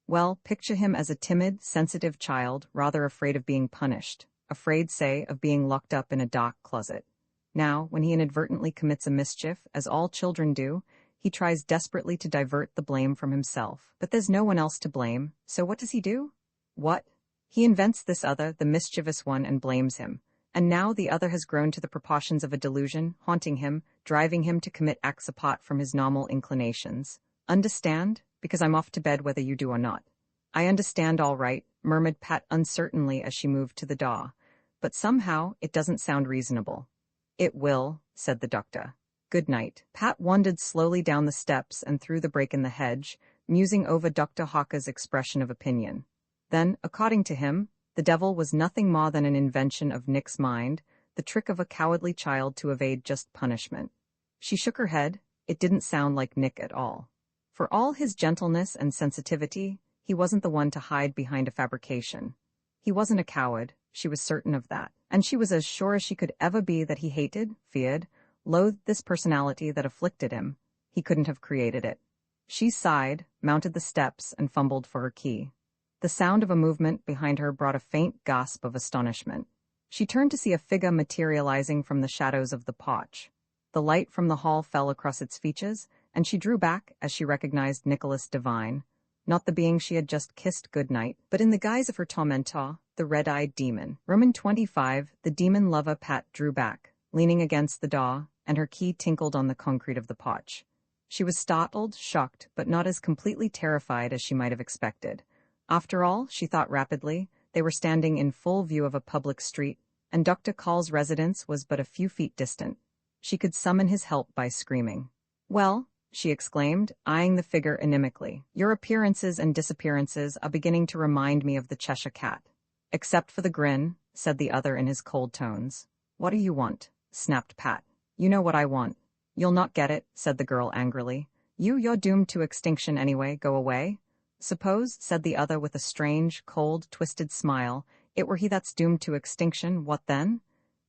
Well, picture him as a timid, sensitive child, rather afraid of being punished. Afraid, say, of being locked up in a dark closet. Now, when he inadvertently commits a mischief, as all children do, he tries desperately to divert the blame from himself. But there's no one else to blame, so what does he do? What? He invents this other, the mischievous one, and blames him. And now the other has grown to the proportions of a delusion, haunting him, driving him to commit acts apart from his normal inclinations. Understand? Because I'm off to bed whether you do or not. I understand all right, murmured Pat uncertainly as she moved to the door. But somehow it doesn't sound reasonable. It will, said the doctor. Good night. Pat wandered slowly down the steps and through the break in the hedge, musing over Dr. Hawker's expression of opinion. Then, according to him, the devil was nothing more than an invention of Nick's mind, the trick of a cowardly child to evade just punishment. She shook her head. It didn't sound like Nick at all. For all his gentleness and sensitivity, he wasn't the one to hide behind a fabrication. He wasn't a coward, she was certain of that, and she was as sure as she could ever be that he hated, feared, loathed this personality that afflicted him. He couldn't have created it. She sighed, mounted the steps, and fumbled for her key. The sound of a movement behind her brought a faint gasp of astonishment. She turned to see a figure materializing from the shadows of the porch. The light from the hall fell across its features, and she drew back as she recognized Nicholas Devine, not the being she had just kissed goodnight, but in the guise of her tormentor, the red-eyed demon. Roman 25, the demon lover. Pat drew back, leaning against the door, and her key tinkled on the concrete of the porch. She was startled, shocked, but not as completely terrified as she might have expected. After all, she thought rapidly, they were standing in full view of a public street, and Dr. Call's residence was but a few feet distant. She could summon his help by screaming. Well, she exclaimed, eyeing the figure inimically, your appearances and disappearances are beginning to remind me of the Cheshire Cat. Except for the grin, said the other in his cold tones. What do you want? Snapped Pat. You know what I want. You'll not get it, said the girl angrily. You're doomed to extinction anyway, go away. Suppose, said the other with a strange, cold, twisted smile, it were he that's doomed to extinction, what then?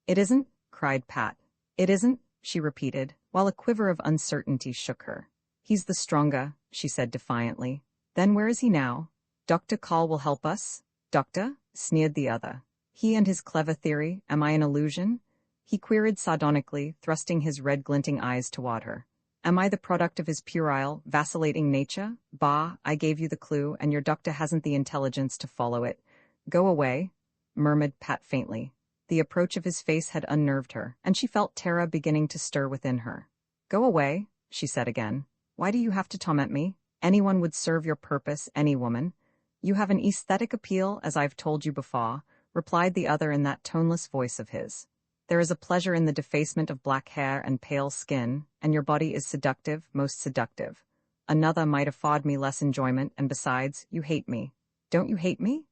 It isn't, cried Pat. It isn't, she repeated, while a quiver of uncertainty shook her. He's the stronger, she said defiantly. Then where is he now? Dr. Call will help us? Doctor? Sneered the other. He and his clever theory, am I an illusion? He queried sardonically, thrusting his red glinting eyes toward her. Am I the product of his puerile, vacillating nature? Bah, I gave you the clue, and your doctor hasn't the intelligence to follow it. Go away, murmured Pat faintly. The approach of his face had unnerved her, and she felt terror beginning to stir within her. Go away, she said again. Why do you have to torment me? Anyone would serve your purpose, any woman. You have an aesthetic appeal, as I've told you before, replied the other in that toneless voice of his. There is a pleasure in the defacement of black hair and pale skin, and your body is seductive, most seductive. Another might afford me less enjoyment, and besides, you hate me. Don't you hate me?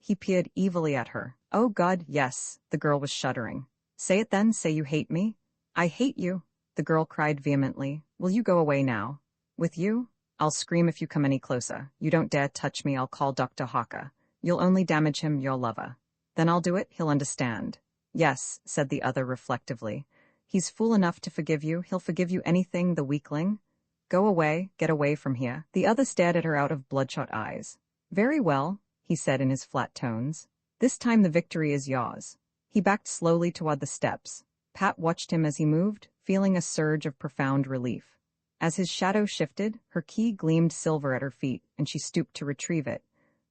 He peered evilly at her. Oh God, yes, the girl was shuddering. Say it then, say you hate me. I hate you, the girl cried vehemently. Will you go away now? With you? I'll scream if you come any closer. You don't dare touch me, I'll call Dr. Hawker. You'll only damage him, your lover. Then I'll do it, he'll understand. Yes, said the other reflectively. He's fool enough to forgive you, he'll forgive you anything, the weakling. Go away, get away from here. The other stared at her out of bloodshot eyes. Very well, he said in his flat tones. This time the victory is yours. He backed slowly toward the steps. Pat watched him as he moved, feeling a surge of profound relief. As his shadow shifted, her key gleamed silver at her feet, and she stooped to retrieve it.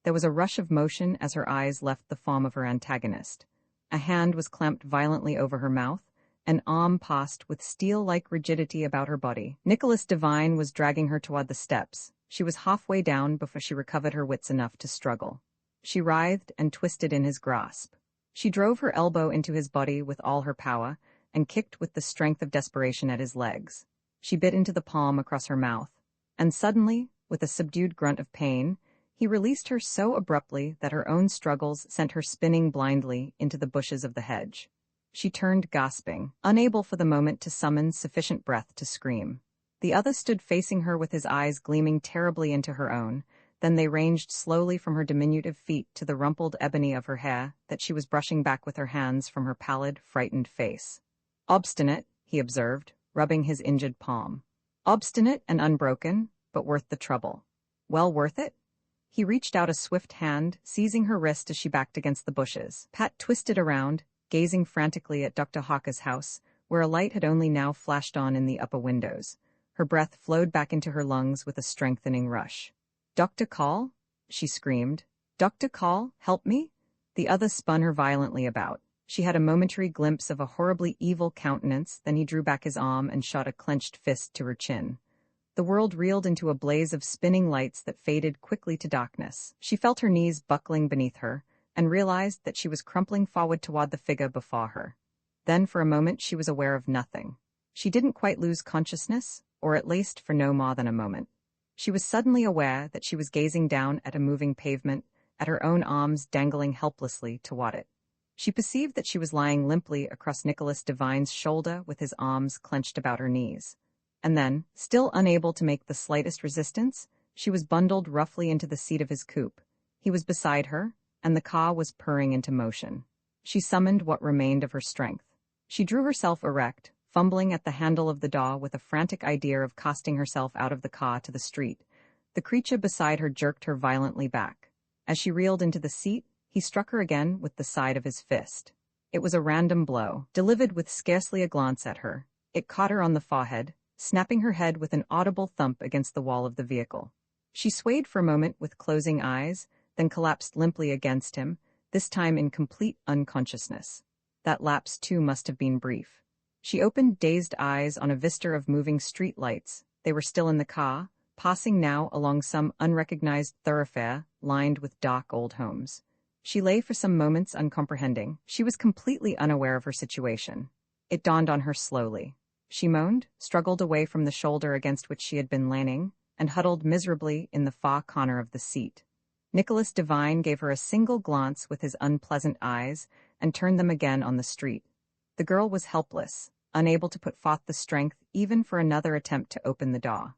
There was a rush of motion as her eyes left the form of her antagonist. A hand was clamped violently over her mouth, an arm passed with steel-like rigidity about her body. Nicholas Devine was dragging her toward the steps. She was halfway down before she recovered her wits enough to struggle. She writhed and twisted in his grasp. She drove her elbow into his body with all her power, and kicked with the strength of desperation at his legs. She bit into the palm across her mouth, and suddenly, with a subdued grunt of pain, he released her so abruptly that her own struggles sent her spinning blindly into the bushes of the hedge. She turned gasping, unable for the moment to summon sufficient breath to scream. The other stood facing her with his eyes gleaming terribly into her own. Then they ranged slowly from her diminutive feet to the rumpled ebony of her hair that she was brushing back with her hands from her pallid, frightened face. "Obstinate," he observed, rubbing his injured palm. "Obstinate and unbroken, but worth the trouble." "Well worth it?" He reached out a swift hand, seizing her wrist as she backed against the bushes. Pat twisted around, gazing frantically at Dr. Hawker's house, where a light had only now flashed on in the upper windows. Her breath flowed back into her lungs with a strengthening rush. "Dr. Call?" she screamed. "Dr. Call, help me?" The other spun her violently about. She had a momentary glimpse of a horribly evil countenance, then he drew back his arm and shot a clenched fist to her chin. The world reeled into a blaze of spinning lights that faded quickly to darkness. She felt her knees buckling beneath her, and realized that she was crumpling forward toward the figure before her. Then for a moment she was aware of nothing. She didn't quite lose consciousness, or at least for no more than a moment. She was suddenly aware that she was gazing down at a moving pavement, at her own arms dangling helplessly toward it. She perceived that she was lying limply across Nicholas Devine's shoulder with his arms clenched about her knees. And then, still unable to make the slightest resistance, she was bundled roughly into the seat of his coupe. He was beside her, and the car was purring into motion. She summoned what remained of her strength. She drew herself erect, fumbling at the handle of the door with a frantic idea of casting herself out of the car to the street. The creature beside her jerked her violently back. As she reeled into the seat, he struck her again with the side of his fist. It was a random blow, delivered with scarcely a glance at her. It caught her on the forehead, snapping her head with an audible thump against the wall of the vehicle. She swayed for a moment with closing eyes, then collapsed limply against him, this time in complete unconsciousness. That lapse, too, must have been brief. She opened dazed eyes on a vista of moving street lights. They were still in the car, passing now along some unrecognized thoroughfare lined with dark old homes. She lay for some moments uncomprehending. She was completely unaware of her situation. It dawned on her slowly. She moaned, struggled away from the shoulder against which she had been leaning, and huddled miserably in the far corner of the seat. Nicholas Devine gave her a single glance with his unpleasant eyes and turned them again on the street. The girl was helpless, unable to put forth the strength even for another attempt to open the door.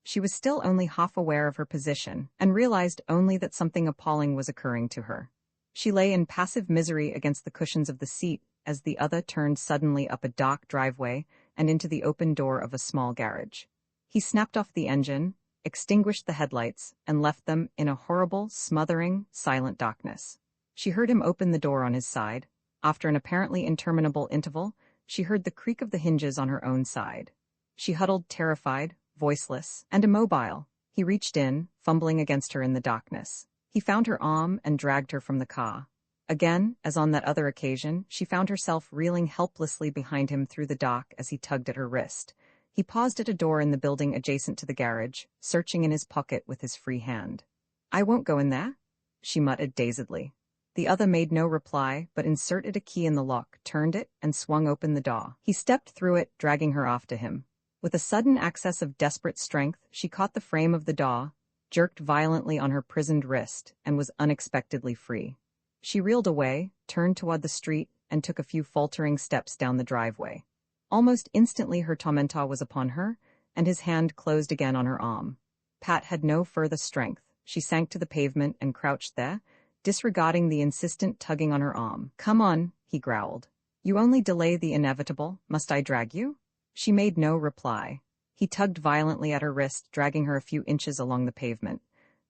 She was still only half aware of her position and realized only that something appalling was occurring to her. She lay in passive misery against the cushions of the seat as the other turned suddenly up a dark driveway and into the open door of a small garage. He snapped off the engine, extinguished the headlights, and left them in a horrible, smothering, silent darkness. She heard him open the door on his side. After an apparently interminable interval, she heard the creak of the hinges on her own side. She huddled terrified, voiceless, and immobile. He reached in, fumbling against her in the darkness. He found her arm and dragged her from the car. Again, as on that other occasion, she found herself reeling helplessly behind him through the dark as he tugged at her wrist. He paused at a door in the building adjacent to the garage, searching in his pocket with his free hand. "I won't go in there," she muttered dazedly. The other made no reply, but inserted a key in the lock, turned it, and swung open the door. He stepped through it, dragging her after him. With a sudden access of desperate strength, she caught the frame of the door, jerked violently on her prisoned wrist, and was unexpectedly free. She reeled away, turned toward the street, and took a few faltering steps down the driveway. Almost instantly her tormentor was upon her, and his hand closed again on her arm. Pat had no further strength. She sank to the pavement and crouched there, disregarding the insistent tugging on her arm. "Come on," he growled. "You only delay the inevitable. Must I drag you?" She made no reply. He tugged violently at her wrist, dragging her a few inches along the pavement.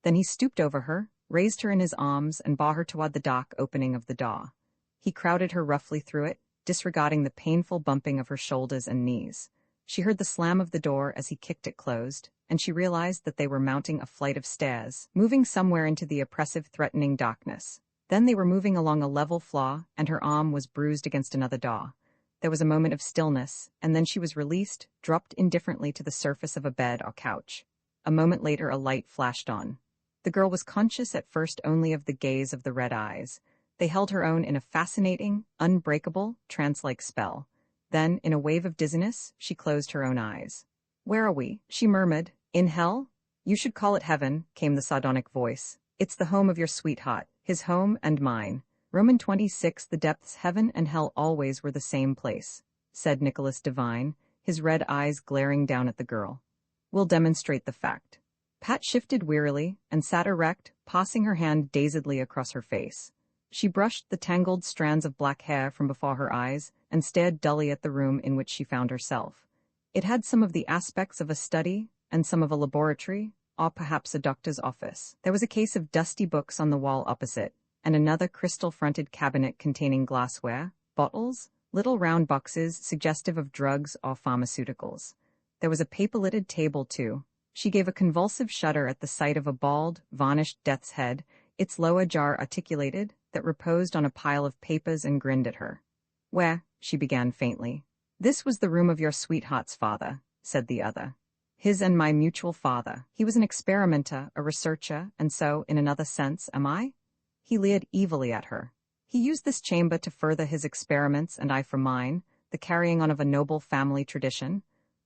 Then he stooped over her, raised her in his arms, and bore her toward the dark opening of the door. He crowded her roughly through it, disregarding the painful bumping of her shoulders and knees. She heard the slam of the door as he kicked it closed, and she realized that they were mounting a flight of stairs, moving somewhere into the oppressive, threatening darkness. Then they were moving along a level floor, and her arm was bruised against another door. There was a moment of stillness, and then she was released, dropped indifferently to the surface of a bed or couch. A moment later a light flashed on. The girl was conscious at first only of the gaze of the red eyes. They held her own in a fascinating, unbreakable, trance-like spell. Then, in a wave of dizziness, she closed her own eyes. "Where are we?" she murmured. "In hell?" "You should call it heaven," came the sardonic voice. "It's the home of your sweetheart, his home and mine. Roman 26, the depths, heaven and hell always were the same place," said Nicholas Devine, his red eyes glaring down at the girl. "We'll demonstrate the fact." Pat shifted wearily and sat erect, passing her hand dazedly across her face. She brushed the tangled strands of black hair from before her eyes and stared dully at the room in which she found herself. It had some of the aspects of a study and some of a laboratory, or perhaps a doctor's office. There was a case of dusty books on the wall opposite, and another crystal-fronted cabinet containing glassware, bottles, little round boxes suggestive of drugs or pharmaceuticals. There was a paper-littered table, too. She gave a convulsive shudder at the sight of a bald, varnished death's head, its lower jaw articulated, that reposed on a pile of papers and grinned at her. "Where?" she began faintly. "This was the room of your sweetheart's father," said the other. "His and my mutual father. He was an experimenter, a researcher, and so, in another sense, am I?" He leered evilly at her. "He used this chamber to further his experiments, and I for mine, the carrying on of a noble family tradition."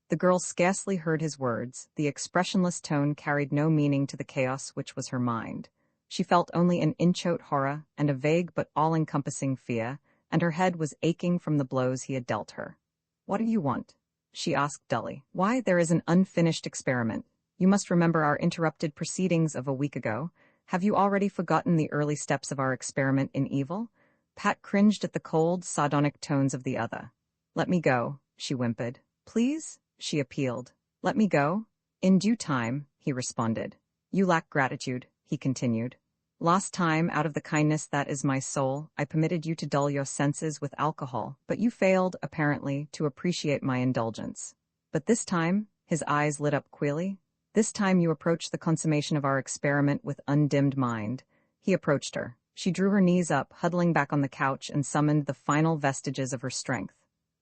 The girl scarcely heard his words. The expressionless tone carried no meaning to the chaos which was her mind. She felt only an inchoate horror and a vague but all-encompassing fear, and her head was aching from the blows he had dealt her. "What do you want?" she asked dully. "Why, there is an unfinished experiment. You must remember our interrupted proceedings of a week ago. Have you already forgotten the early steps of our experiment in evil?" Pat cringed at the cold, sardonic tones of the other. "Let me go," she whimpered. "Please?" she appealed. "Let me go?" "In due time," he responded. "You lack gratitude," he continued. "Last time, out of the kindness that is my soul, I permitted you to dull your senses with alcohol, but you failed, apparently, to appreciate my indulgence. But this time," his eyes lit up queerly, "this time you approach the consummation of our experiment with undimmed mind." He approached her. She drew her knees up, huddling back on the couch, and summoned the final vestiges of her strength.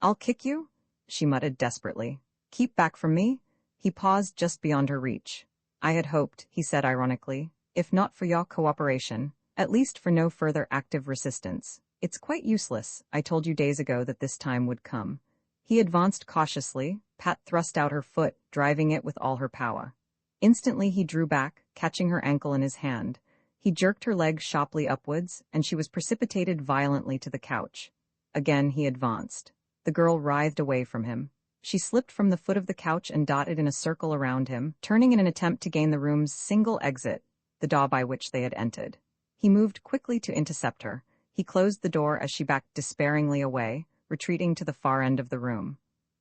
"I'll kick you?" she muttered desperately. "Keep back from me?" He paused just beyond her reach. "I had hoped," he said ironically, "if not for your cooperation, at least for no further active resistance. It's quite useless. I told you days ago that this time would come." He advanced cautiously. Pat thrust out her foot, driving it with all her power. Instantly he drew back, catching her ankle in his hand. He jerked her leg sharply upwards, and she was precipitated violently to the couch. Again he advanced. The girl writhed away from him. She slipped from the foot of the couch and darted in a circle around him, turning in an attempt to gain the room's single exit, the door by which they had entered. He moved quickly to intercept her. He closed the door as she backed despairingly away, retreating to the far end of the room.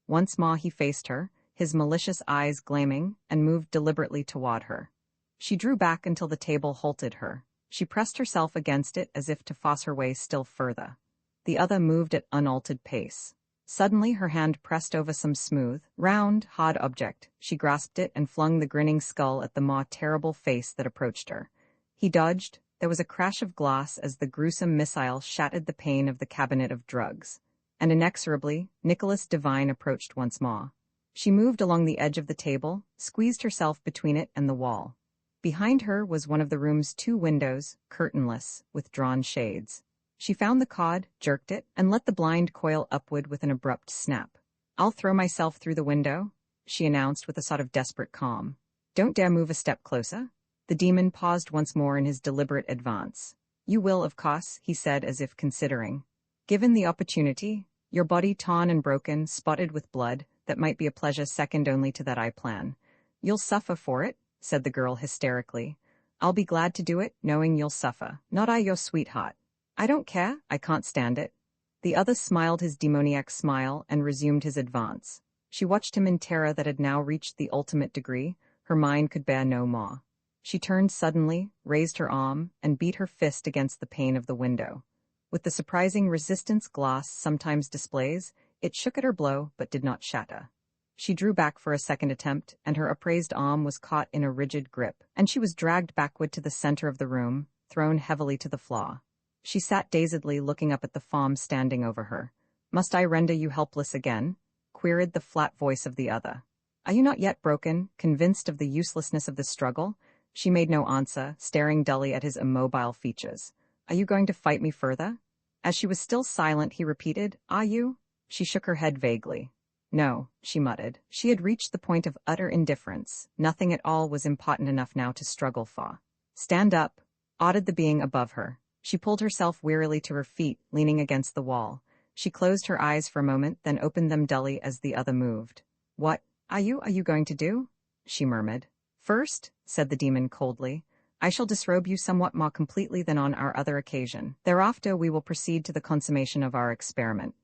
Once more he faced her, his malicious eyes gleaming, and moved deliberately toward her. She drew back until the table halted her. She pressed herself against it as if to force her way still further. The other moved at unaltered pace. Suddenly her hand pressed over some smooth, round, hard object. She grasped it and flung the grinning skull at the more terrible face that approached her. He dodged. There was a crash of glass as the gruesome missile shattered the pane of the cabinet of drugs. And inexorably, Nicholas Devine approached once more. She moved along the edge of the table, squeezed herself between it and the wall. Behind her was one of the room's 2 windows, curtainless, with drawn shades. She found the cord, jerked it, and let the blind coil upward with an abrupt snap. "I'll throw myself through the window," she announced with a sort of desperate calm. "Don't dare move a step closer." The demon paused once more in his deliberate advance. "You will, of course," he said as if considering. "Given the opportunity, your body torn and broken, spotted with blood, that might be a pleasure second only to that I plan." "You'll suffer for it," said the girl hysterically. "I'll be glad to do it, knowing you'll suffer. Not I, your sweetheart." "I don't care, I can't stand it." The other smiled his demoniac smile and resumed his advance. She watched him in terror that had now reached the ultimate degree. Her mind could bear no more. She turned suddenly, raised her arm, and beat her fist against the pane of the window. With the surprising resistance glass sometimes displays, it shook at her blow but did not shatter. She drew back for a second attempt, and her upraised arm was caught in a rigid grip, and she was dragged backward to the center of the room, thrown heavily to the floor. She sat dazedly looking up at the form standing over her. "Must I render you helpless again?" queried the flat voice of the other. "Are you not yet broken, convinced of the uselessness of the struggle?" She made no answer, staring dully at his immobile features. "Are you going to fight me further?" As she was still silent, he repeated, "Are you?" She shook her head vaguely. No, she muttered. She had reached the point of utter indifference. Nothing at all was important enough now to struggle for. Stand up, ordered the being above her. She pulled herself wearily to her feet, leaning against the wall. She closed her eyes for a moment, then opened them dully as the other moved. What are you going to do? She murmured. First, said the demon coldly, I shall disrobe you somewhat more completely than on our other occasion. Thereafter we will proceed to the consummation of our experiment.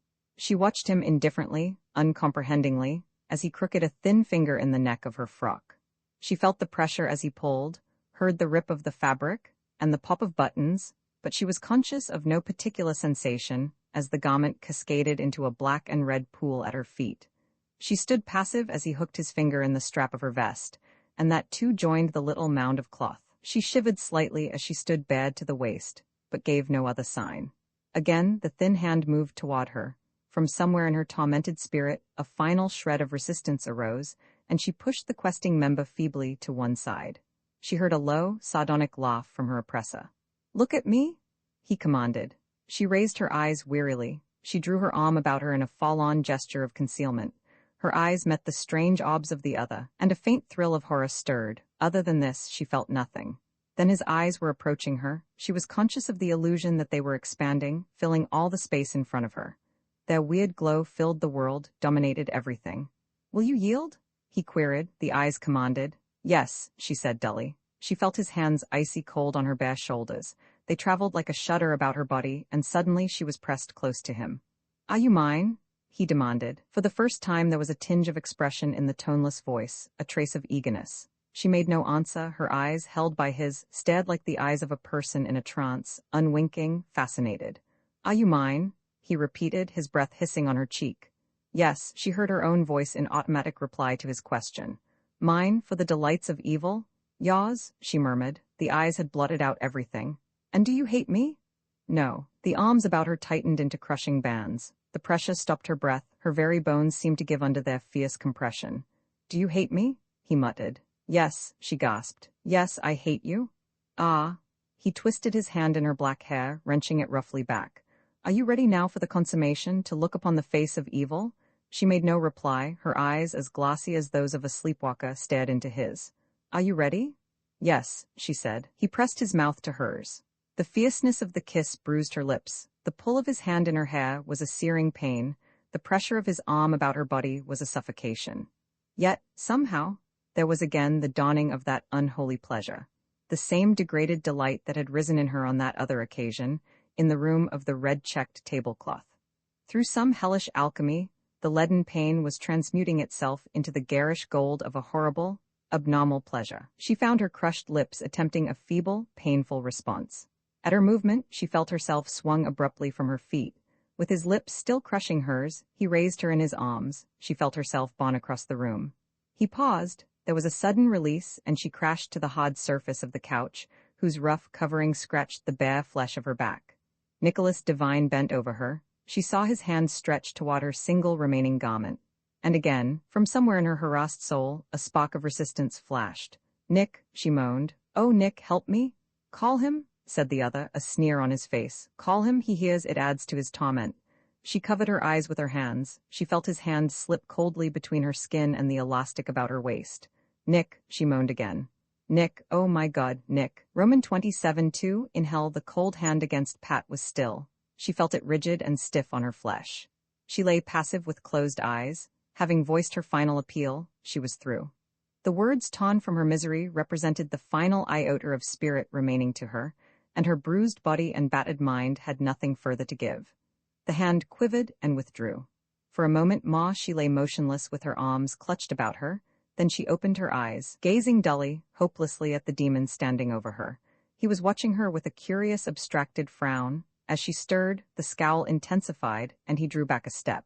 She watched him indifferently, uncomprehendingly, as he crooked a thin finger in the neck of her frock. She felt the pressure as he pulled, heard the rip of the fabric, and the pop of buttons, but she was conscious of no particular sensation as the garment cascaded into a black and red pool at her feet. She stood passive as he hooked his finger in the strap of her vest, and that too joined the little mound of cloth. She shivered slightly as she stood bared to the waist, but gave no other sign. Again the thin hand moved toward her. From somewhere in her tormented spirit, a final shred of resistance arose, and she pushed the questing member feebly to one side. She heard a low, sardonic laugh from her oppressor. Look at me, he commanded. She raised her eyes wearily. She drew her arm about her in a fall-on gesture of concealment. Her eyes met the strange orbs of the other, and a faint thrill of horror stirred. Other than this, she felt nothing. Then his eyes were approaching her. She was conscious of the illusion that they were expanding, filling all the space in front of her. Their weird glow filled the world, dominated everything. Will you yield? He queried, the eyes commanded. Yes, she said dully. She felt his hands icy cold on her bare shoulders. They traveled like a shudder about her body, and suddenly she was pressed close to him. Are you mine? He demanded. For the first time there was a tinge of expression in the toneless voice, a trace of eagerness. She made no answer. Her eyes, held by his, stared like the eyes of a person in a trance, unwinking, fascinated. Are you mine? He repeated, his breath hissing on her cheek. Yes, she heard her own voice in automatic reply to his question. Mine for the delights of evil? Yours, she murmured. The eyes had blotted out everything. And do you hate me? No. The arms about her tightened into crushing bands. The pressure stopped her breath. Her very bones seemed to give under their fierce compression. Do you hate me? He muttered. Yes, she gasped. Yes, I hate you. Ah. He twisted his hand in her black hair, wrenching it roughly back. Are you ready now for the consummation, to look upon the face of evil? She made no reply. Her eyes, as glassy as those of a sleepwalker, stared into his. Are you ready? Yes, she said. He pressed his mouth to hers. The fierceness of the kiss bruised her lips. The pull of his hand in her hair was a searing pain. The pressure of his arm about her body was a suffocation. Yet, somehow, there was again the dawning of that unholy pleasure. The same degraded delight that had risen in her on that other occasion, in the room of the red-checked tablecloth. Through some hellish alchemy, the leaden pain was transmuting itself into the garish gold of a horrible, abnormal pleasure. She found her crushed lips attempting a feeble, painful response. At her movement, she felt herself swung abruptly from her feet. With his lips still crushing hers, he raised her in his arms. She felt herself borne across the room. He paused. There was a sudden release, and she crashed to the hard surface of the couch, whose rough covering scratched the bare flesh of her back. Nicholas Devine bent over her. She saw his hand stretch toward her single remaining garment. And again, from somewhere in her harassed soul, a spark of resistance flashed. Nick, she moaned. Oh, Nick, help me. Call him, said the other, a sneer on his face. Call him, he hears, it adds to his torment. She covered her eyes with her hands. She felt his hand slip coldly between her skin and the elastic about her waist. Nick, she moaned again. Nick, oh my God, Nick. Roman 27:2, in hell the cold hand against Pat was still. She felt it rigid and stiff on her flesh. She lay passive with closed eyes. Having voiced her final appeal, she was through. The words torn from her misery represented the final iota of spirit remaining to her, and her bruised body and battered mind had nothing further to give. The hand quivered and withdrew. For a moment more she lay motionless with her arms clutched about her. Then she opened her eyes, gazing dully, hopelessly at the demon standing over her. He was watching her with a curious, abstracted frown. As she stirred, the scowl intensified, and he drew back a step.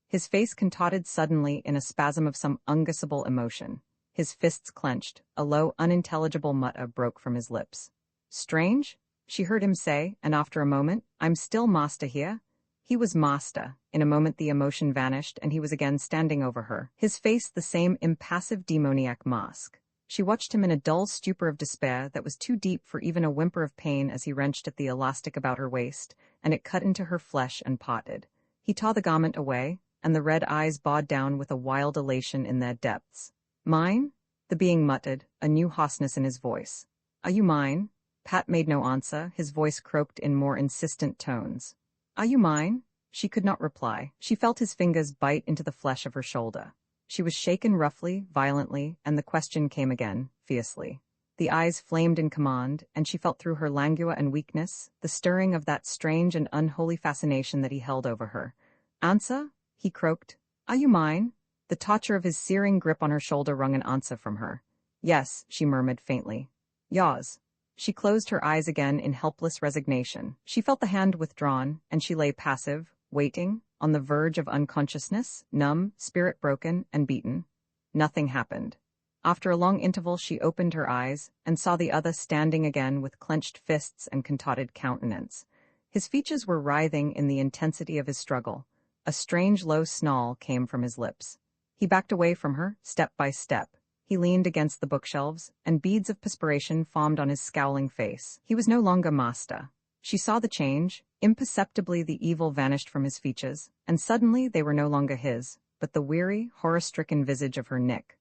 His face contorted suddenly in a spasm of some unguessable emotion. His fists clenched. A low, unintelligible mutter broke from his lips. Strange? She heard him say, and after a moment, I'm still master here. He was master. In a moment the emotion vanished, and he was again standing over her, his face the same impassive demoniac mask. She watched him in a dull stupor of despair that was too deep for even a whimper of pain as he wrenched at the elastic about her waist, and it cut into her flesh and parted. He tore the garment away. and the red eyes bowed down with a wild elation in their depths. Mine? The being muttered, a new hoarseness in his voice. Are you mine? Pat made no answer, his voice croaked in more insistent tones. Are you mine? She could not reply. She felt his fingers bite into the flesh of her shoulder. She was shaken roughly, violently, and the question came again, fiercely. The eyes flamed in command, and she felt through her languor and weakness the stirring of that strange and unholy fascination that he held over her. Answer? He croaked. Are you mine? The torture of his searing grip on her shoulder wrung an answer from her. Yes, she murmured faintly. Yours. She closed her eyes again in helpless resignation. She felt the hand withdrawn, and she lay passive, waiting, on the verge of unconsciousness, numb, spirit broken, and beaten. Nothing happened. After a long interval she opened her eyes, and saw the other standing again with clenched fists and contorted countenance. His features were writhing in the intensity of his struggle. A strange low snarl came from his lips. He backed away from her, step by step. He leaned against the bookshelves, and beads of perspiration formed on his scowling face. He was no longer master. She saw the change. Imperceptibly the evil vanished from his features, and suddenly they were no longer his, but the weary, horror-stricken visage of her Nick.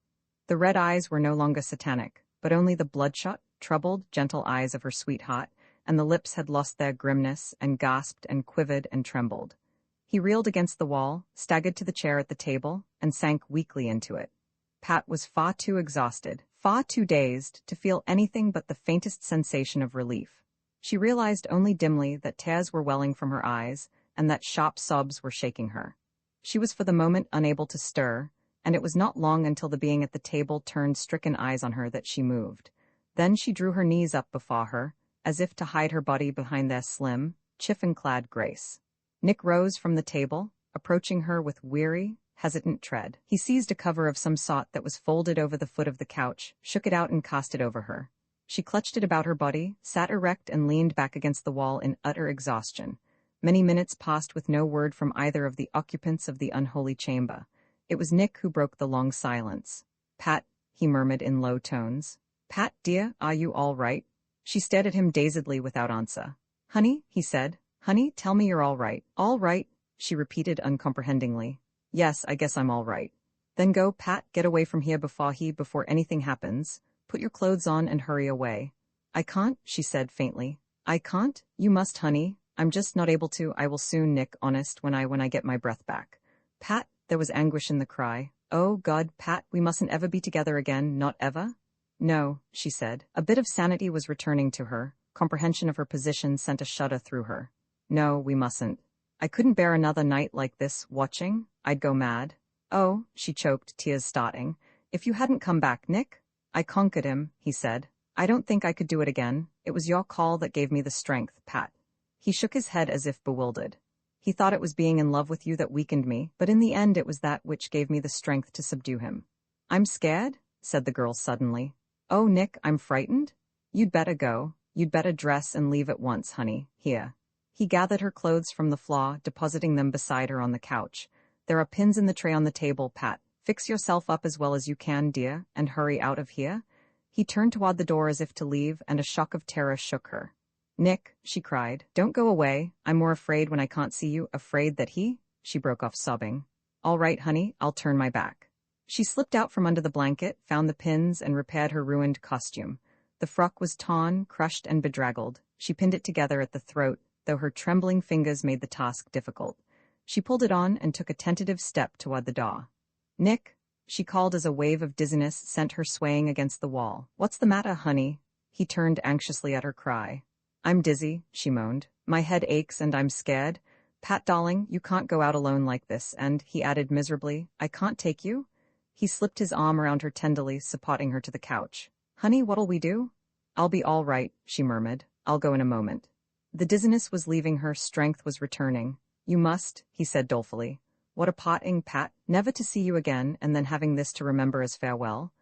The red eyes were no longer satanic, but only the bloodshot, troubled, gentle eyes of her sweetheart, and the lips had lost their grimness and gasped and quivered and trembled. He reeled against the wall, staggered to the chair at the table, and sank weakly into it. Pat was far too exhausted, far too dazed, to feel anything but the faintest sensation of relief. She realized only dimly that tears were welling from her eyes, and that sharp sobs were shaking her. She was for the moment unable to stir, and it was not long until the being at the table turned stricken eyes on her that she moved. Then she drew her knees up before her, as if to hide her body behind their slim, chiffon-clad grace. Nick rose from the table, approaching her with weary, hesitant tread. He seized a cover of some sort that was folded over the foot of the couch, shook it out and cast it over her. She clutched it about her body, sat erect and leaned back against the wall in utter exhaustion. Many minutes passed with no word from either of the occupants of the unholy chamber. It was Nick who broke the long silence. Pat, he murmured in low tones. Pat, dear, are you all right? She stared at him dazedly without answer. Honey, he said. Honey, tell me you're all right. All right, she repeated uncomprehendingly. Yes, I guess I'm all right. Then go, Pat, get away from here before anything happens. Put your clothes on and hurry away. I can't, she said faintly. I can't? You must, honey. I'm just not able to. I will soon, Nick, honest, when I get my breath back. Pat, there was anguish in the cry. Oh, God, Pat, we mustn't ever be together again, not ever? No, she said. A bit of sanity was returning to her. Comprehension of her position sent a shudder through her. No, we mustn't. I couldn't bear another night like this, watching. I'd go mad. Oh, she choked, tears starting. If you hadn't come back, Nick? I conquered him, he said. I don't think I could do it again. It was your call that gave me the strength, Pat. He shook his head as if bewildered. He thought it was being in love with you that weakened me, but in the end it was that which gave me the strength to subdue him. I'm scared, said the girl suddenly. Oh, Nick, I'm frightened? You'd better go. You'd better dress and leave at once, honey. Here. He gathered her clothes from the floor, depositing them beside her on the couch. There are pins in the tray on the table, Pat. Fix yourself up as well as you can, dear, and hurry out of here. He turned toward the door as if to leave, and a shock of terror shook her. Nick, she cried, don't go away. I'm more afraid when I can't see you, afraid that he... She broke off sobbing. All right, honey, I'll turn my back. She slipped out from under the blanket, found the pins, and repaired her ruined costume. The frock was torn, crushed, and bedraggled. She pinned it together at the throat, though her trembling fingers made the task difficult. She pulled it on and took a tentative step toward the door. Nick, she called as a wave of dizziness sent her swaying against the wall. What's the matter, honey? He turned anxiously at her cry. I'm dizzy, she moaned. My head aches and I'm scared. Pat, darling, you can't go out alone like this, and, he added miserably, I can't take you? He slipped his arm around her tenderly, supporting her to the couch. Honey, what'll we do? I'll be all right, she murmured. I'll go in a moment. The dizziness was leaving her, strength was returning. You must, he said dolefully. What a parting, Pat, never to see you again, and then having this to remember as farewell.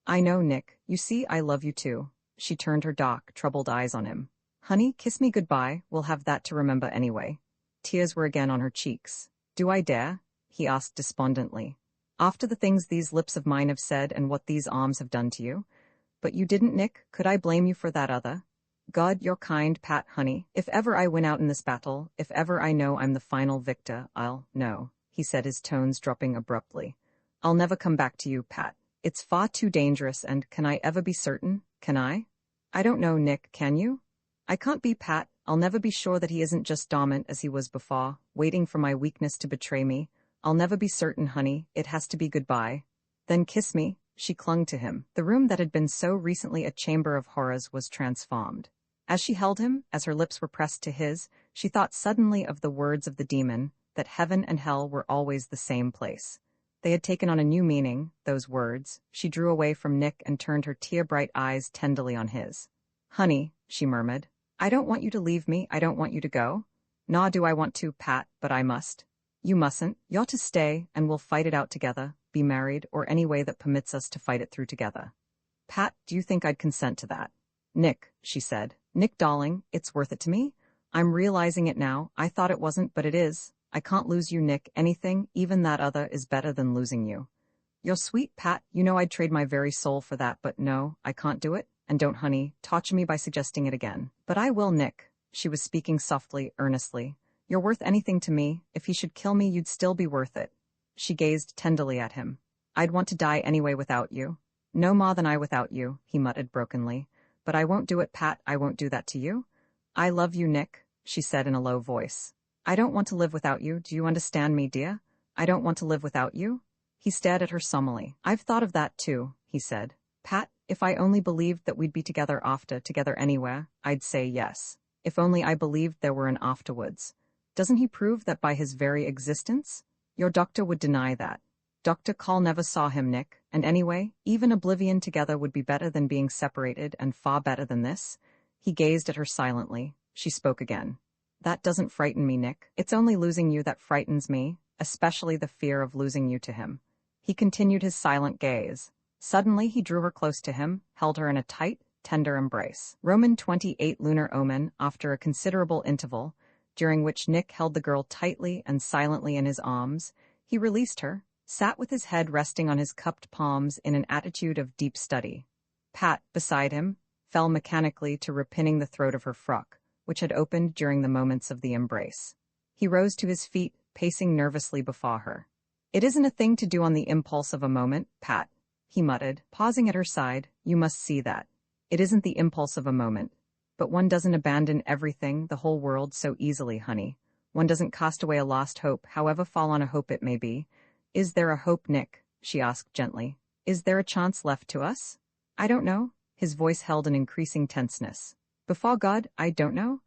I know, Nick. You see, I love you too. She turned her dark, troubled eyes on him. Honey, kiss me goodbye. We'll have that to remember anyway. Tears were again on her cheeks. Do I dare? He asked despondently. After the things these lips of mine have said and what these arms have done to you? But you didn't, Nick. Could I blame you for that other? God, you're kind, Pat, honey. If ever I win out in this battle, if ever I know I'm the final victor, I'll know. he said, his tones dropping abruptly. I'll never come back to you, Pat. It's far too dangerous, and can I ever be certain? Can I? I don't know, Nick, can you? I can't be, Pat. I'll never be sure that he isn't just dormant as he was before, waiting for my weakness to betray me. I'll never be certain, honey. It has to be goodbye. Then kiss me. She clung to him. The room that had been so recently a chamber of horrors was transformed. As she held him, as her lips were pressed to his, she thought suddenly of the words of the demon, that heaven and hell were always the same place. They had taken on a new meaning, those words. She drew away from Nick and turned her tear-bright eyes tenderly on his. Honey, she murmured, I don't want you to leave me. I don't want you to go. Nor do I want to, Pat, but I must. You mustn't. You're to stay, and we'll fight it out together, be married, or any way that permits us to fight it through together. Pat, do you think I'd consent to that? Nick, she said. Nick, darling, it's worth it to me. I'm realizing it now. I thought it wasn't, but it is. I can't lose you, Nick. Anything, even that other, is better than losing you. You're sweet, Pat. You know I'd trade my very soul for that, but no, I can't do it. And don't, honey, torture me by suggesting it again. But I will, Nick. She was speaking softly, earnestly. You're worth anything to me. If he should kill me, you'd still be worth it. She gazed tenderly at him. I'd want to die anyway without you. No more than I without you, he muttered brokenly. But I won't do it, Pat. I won't do that to you. I love you, Nick, she said in a low voice. I don't want to live without you. Do you understand me, dear? I don't want to live without you. He stared at her solemnly. I've thought of that too, he said. Pat, if I only believed that we'd be together after, together anywhere, I'd say yes. If only I believed there were an afterwards. Doesn't he prove that by his very existence? Your doctor would deny that. Dr. Call never saw him, Nick, and anyway, even oblivion together would be better than being separated, and far better than this. He gazed at her silently. She spoke again. That doesn't frighten me, Nick. It's only losing you that frightens me, especially the fear of losing you to him. He continued his silent gaze. Suddenly he drew her close to him, held her in a tight, tender embrace. Roman 28 lunar omen, after a considerable interval, during which Nick held the girl tightly and silently in his arms, he released her, sat with his head resting on his cupped palms in an attitude of deep study. Pat, beside him, fell mechanically to repinning the throat of her frock, which had opened during the moments of the embrace. He rose to his feet, pacing nervously before her. It isn't a thing to do on the impulse of a moment, Pat, he muttered, pausing at her side. You must see that. It isn't the impulse of a moment. But one doesn't abandon everything, the whole world, so easily, honey. One doesn't cast away a lost hope, however forlorn a hope it may be. Is there a hope, Nick? She asked gently. Is there a chance left to us? I don't know. His voice held an increasing tenseness. Before God, I don't know.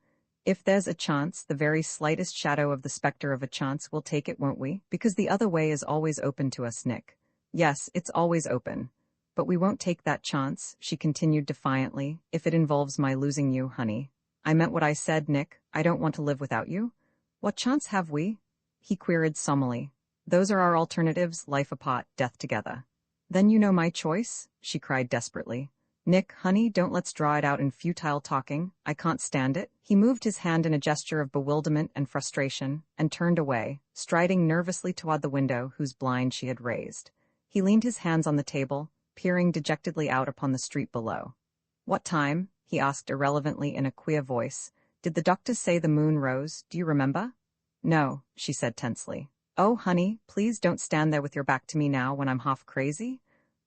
If there's a chance, the very slightest shadow of the specter of a chance, we'll take it, won't we? Because the other way is always open to us, Nick. Yes, it's always open. But we won't take that chance, she continued defiantly, if it involves my losing you, honey. I meant what I said, Nick. I don't want to live without you. What chance have we? He queried solemnly. Those are our alternatives, life apart, death together. Then you know my choice? She cried desperately. Nick, honey, don't let's draw it out in futile talking. I can't stand it. He moved his hand in a gesture of bewilderment and frustration, and turned away, striding nervously toward the window whose blind she had raised. He leaned his hands on the table, peering dejectedly out upon the street below. What time? He asked irrelevantly in a queer voice. Did the doctor say the moon rose? Do you remember? No, she said tensely. Oh, honey, please don't stand there with your back to me now when I'm half crazy.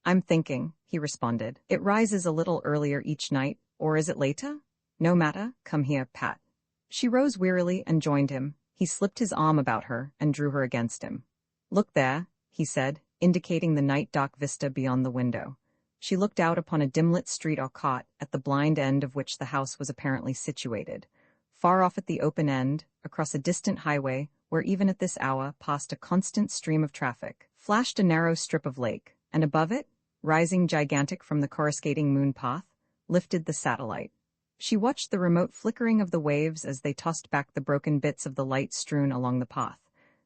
I'm thinking, he responded. It rises a little earlier each night, or is it later? No matter, come here, Pat. She rose wearily and joined him. He slipped his arm about her and drew her against him. Look there, he said, indicating the night-dark vista beyond the window. She looked out upon a dim-lit street or cot, at the blind end of which the house was apparently situated. Far off at the open end, across a distant highway, where even at this hour passed a constant stream of traffic, flashed a narrow strip of lake, and above it, rising gigantic from the coruscating moon path, lifted the satellite. She watched the remote flickering of the waves as they tossed back the broken bits of the light strewn along the path.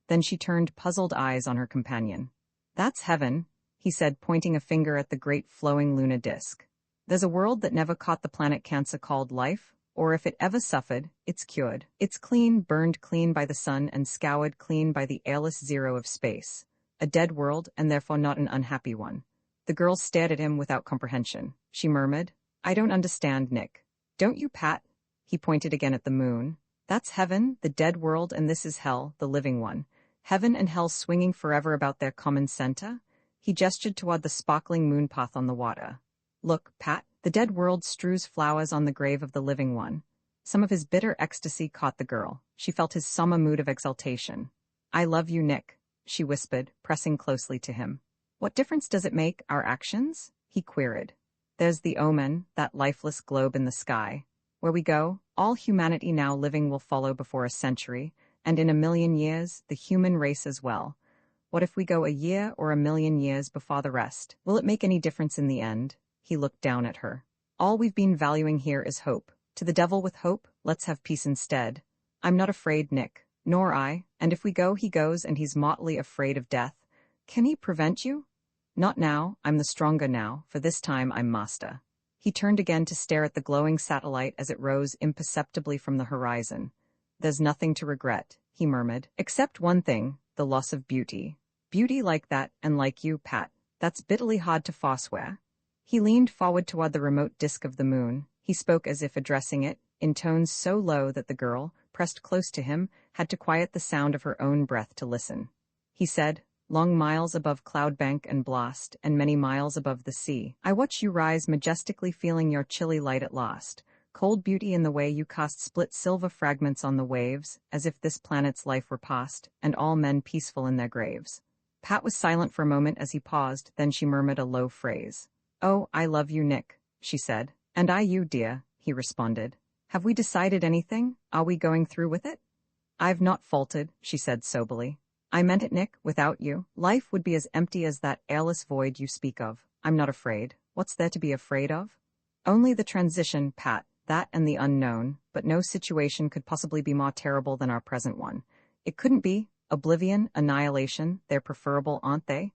Then she turned puzzled eyes on her companion. That's heaven, he said, pointing a finger at the great flowing lunar disk. There's a world that never caught the planet cancer called life, or if it ever suffered, it's cured. It's clean, burned clean by the sun and scoured clean by the airless zero of space. A dead world, and therefore not an unhappy one. The girl stared at him without comprehension. She murmured, I don't understand, Nick. Don't you, Pat? He pointed again at the moon. That's heaven, the dead world, and this is hell, the living one. Heaven and hell swinging forever about their common center? He gestured toward the sparkling moon path on the water. Look, Pat, the dead world strews flowers on the grave of the living one. Some of his bitter ecstasy caught the girl. She felt his summer mood of exaltation. I love you, Nick, she whispered, pressing closely to him. What difference does it make, our actions? He queried. There's the omen, that lifeless globe in the sky. Where we go, all humanity now living will follow before a century, and in 1,000,000 years, the human race as well. What if we go a year or 1,000,000 years before the rest? Will it make any difference in the end? He looked down at her. All we've been valuing here is hope. To the devil with hope, let's have peace instead. I'm not afraid, Nick. Nor I, and if we go he goes and he's motley afraid of death. Can he prevent you? Not now, I'm the stronger now, for this time I'm master. He turned again to stare at the glowing satellite as it rose imperceptibly from the horizon. There's nothing to regret, he murmured, except one thing, the loss of beauty. Beauty like that, and like you, Pat. That's bitterly hard to forswear. He leaned forward toward the remote disk of the moon. He spoke as if addressing it, in tones so low that the girl, pressed close to him, had to quiet the sound of her own breath to listen. He said, long miles above cloudbank and blast, and many miles above the sea, I watch you rise majestically, feeling your chilly light at last. Cold beauty in the way you cast split silver fragments on the waves, as if this planet's life were past, and all men peaceful in their graves. Pat was silent for a moment as he paused, then she murmured a low phrase. Oh, I love you, Nick, she said. And I you, dear, he responded. Have we decided anything? Are we going through with it? I've not faltered, she said soberly. I meant it, Nick, without you. Life would be as empty as that airless void you speak of. I'm not afraid. What's there to be afraid of? Only the transition, Pat, that and the unknown, but no situation could possibly be more terrible than our present one. It couldn't be. Oblivion, annihilation, they're preferable, aren't they?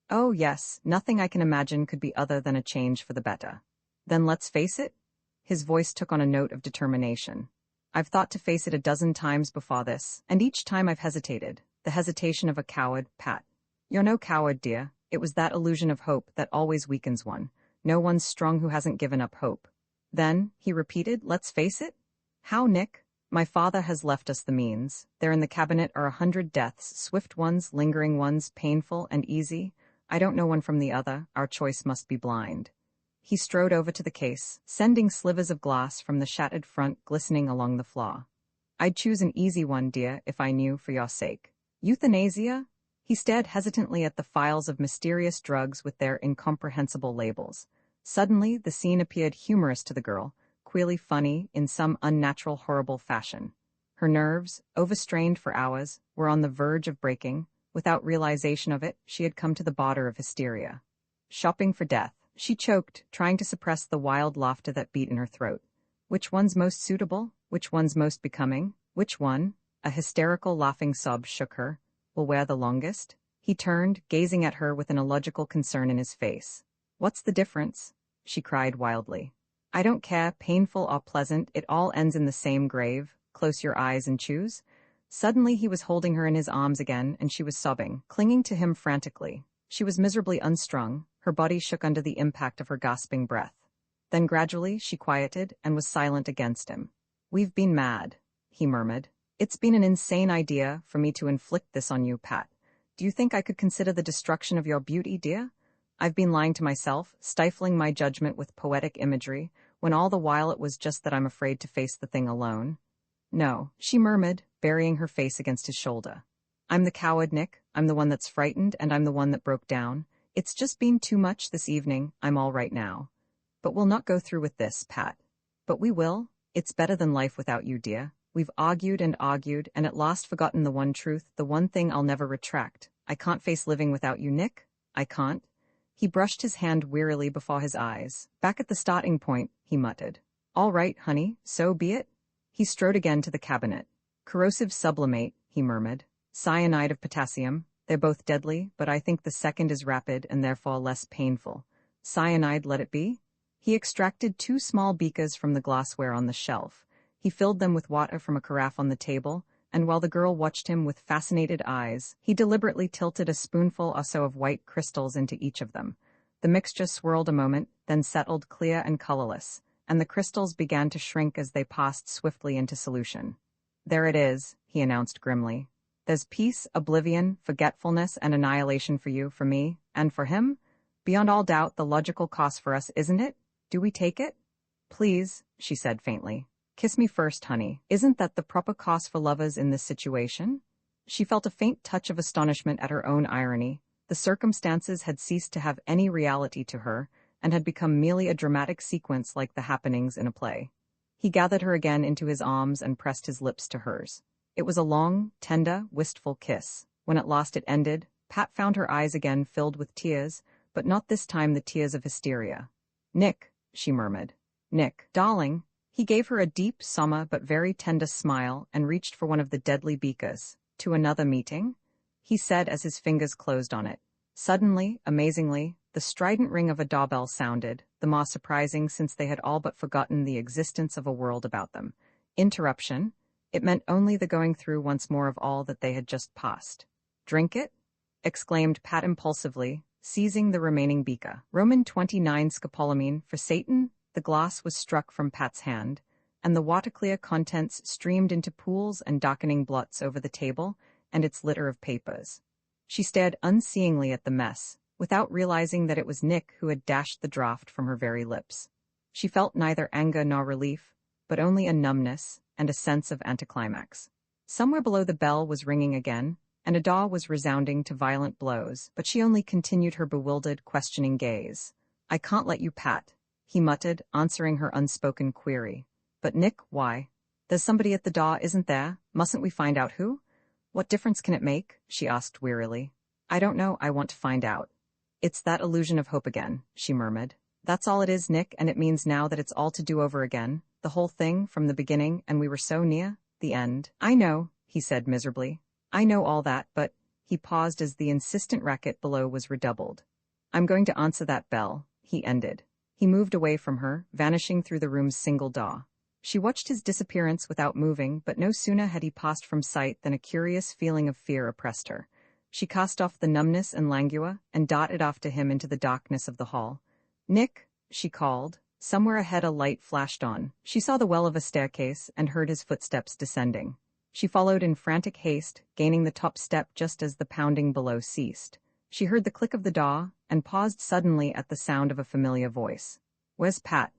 Oh yes, nothing I can imagine could be other than a change for the better. Then let's face it? His voice took on a note of determination. I've thought to face it a dozen times before this, and each time I've hesitated. The hesitation of a coward, Pat. You're no coward, dear. It was that illusion of hope that always weakens one. No one's strong who hasn't given up hope. Then, he repeated, let's face it? How, Nick? My father has left us the means. There in the cabinet are 100 deaths, swift ones, lingering ones, painful and easy. I don't know one from the other. Our choice must be blind. He strode over to the case, sending slivers of glass from the shattered front glistening along the floor. I'd choose an easy one, dear, if I knew, for your sake. Euthanasia? He stared hesitantly at the files of mysterious drugs with their incomprehensible labels. Suddenly, the scene appeared humorous to the girl, queerly funny in some unnatural, horrible fashion. Her nerves, overstrained for hours, were on the verge of breaking. Without realization of it, she had come to the border of hysteria. Shopping for death. She choked, trying to suppress the wild laughter that beat in her throat. Which one's most suitable? Which one's most becoming? Which one? A hysterical laughing sob shook her. Will wear the longest? He turned, gazing at her with an illogical concern in his face. What's the difference? She cried wildly. I don't care, painful or pleasant, it all ends in the same grave. Close your eyes and choose. Suddenly he was holding her in his arms again, and she was sobbing, clinging to him frantically. She was miserably unstrung. Her body shook under the impact of her gasping breath. Then gradually she quieted and was silent against him. We've been mad, he murmured. It's been an insane idea for me to inflict this on you, Pat. Do you think I could consider the destruction of your beauty, dear? I've been lying to myself, stifling my judgment with poetic imagery, when all the while it was just that I'm afraid to face the thing alone. No, she murmured, burying her face against his shoulder. I'm the coward, Nick. I'm the one that's frightened, and I'm the one that broke down. It's just been too much this evening. I'm all right now. But we'll not go through with this, Pat. But we will. It's better than life without you, dear. We've argued, and at last forgotten the one truth, the one thing I'll never retract. I can't face living without you, Nick. I can't. He brushed his hand wearily before his eyes. Back at the starting point, he muttered. All right, honey, so be it. He strode again to the cabinet. Corrosive sublimate, he murmured. Cyanide of potassium. They're both deadly, but I think the second is rapid and therefore less painful. Cyanide, let it be. He extracted 2 small beakers from the glassware on the shelf. He filled them with water from a carafe on the table, and while the girl watched him with fascinated eyes, he deliberately tilted a spoonful or so of white crystals into each of them. The mixture swirled a moment, then settled clear and colorless, and the crystals began to shrink as they passed swiftly into solution. There it is, he announced grimly. There's peace, oblivion, forgetfulness, and annihilation for you, for me, and for him. Beyond all doubt, the logical cost for us, isn't it? Do we take it? Please, she said faintly. Kiss me first, honey. Isn't that the proper cost for lovers in this situation? She felt a faint touch of astonishment at her own irony. The circumstances had ceased to have any reality to her, and had become merely a dramatic sequence like the happenings in a play. He gathered her again into his arms and pressed his lips to hers. It was a long, tender, wistful kiss. When at last it ended, Pat found her eyes again filled with tears, but not this time the tears of hysteria. "Nick," she murmured. "Nick, darling." He gave her a deep, somber but very tender smile and reached for one of the deadly beakers. "To another meeting?" he said as his fingers closed on it. Suddenly, amazingly, the strident ring of a doorbell sounded, the more surprising since they had all but forgotten the existence of a world about them. Interruption. It meant only the going through once more of all that they had just passed. "Drink it?" exclaimed Pat impulsively, seizing the remaining beaker. Roman 29 scopolamine for Satan. The glass was struck from Pat's hand, and the water-clear contents streamed into pools and darkening blots over the table and its litter of papers. She stared unseeingly at the mess, without realizing that it was Nick who had dashed the draught from her very lips. She felt neither anger nor relief, but only a numbness and a sense of anticlimax. Somewhere below the bell was ringing again, and a door was resounding to violent blows, but she only continued her bewildered, questioning gaze. "I can't let you, Pat," he muttered, answering her unspoken query. "But Nick, why? There's somebody at the door, isn't there? Mustn't we find out who?" "What difference can it make?" she asked wearily. "I don't know, I want to find out." "It's that illusion of hope again," she murmured. "That's all it is, Nick, and it means now that it's all to do over again. The whole thing, from the beginning, and we were so near the end." "I know," he said miserably. "I know all that, but—" He paused as the insistent racket below was redoubled. "I'm going to answer that bell," he ended. He moved away from her, vanishing through the room's single door. She watched his disappearance without moving, but no sooner had he passed from sight than a curious feeling of fear oppressed her. She cast off the numbness and languor and darted after him into the darkness of the hall. "Nick," she called. Somewhere ahead a light flashed on. She saw the well of a staircase and heard his footsteps descending. She followed in frantic haste, gaining the top step just as the pounding below ceased. She heard the click of the door and paused suddenly at the sound of a familiar voice. "Where's Pat?"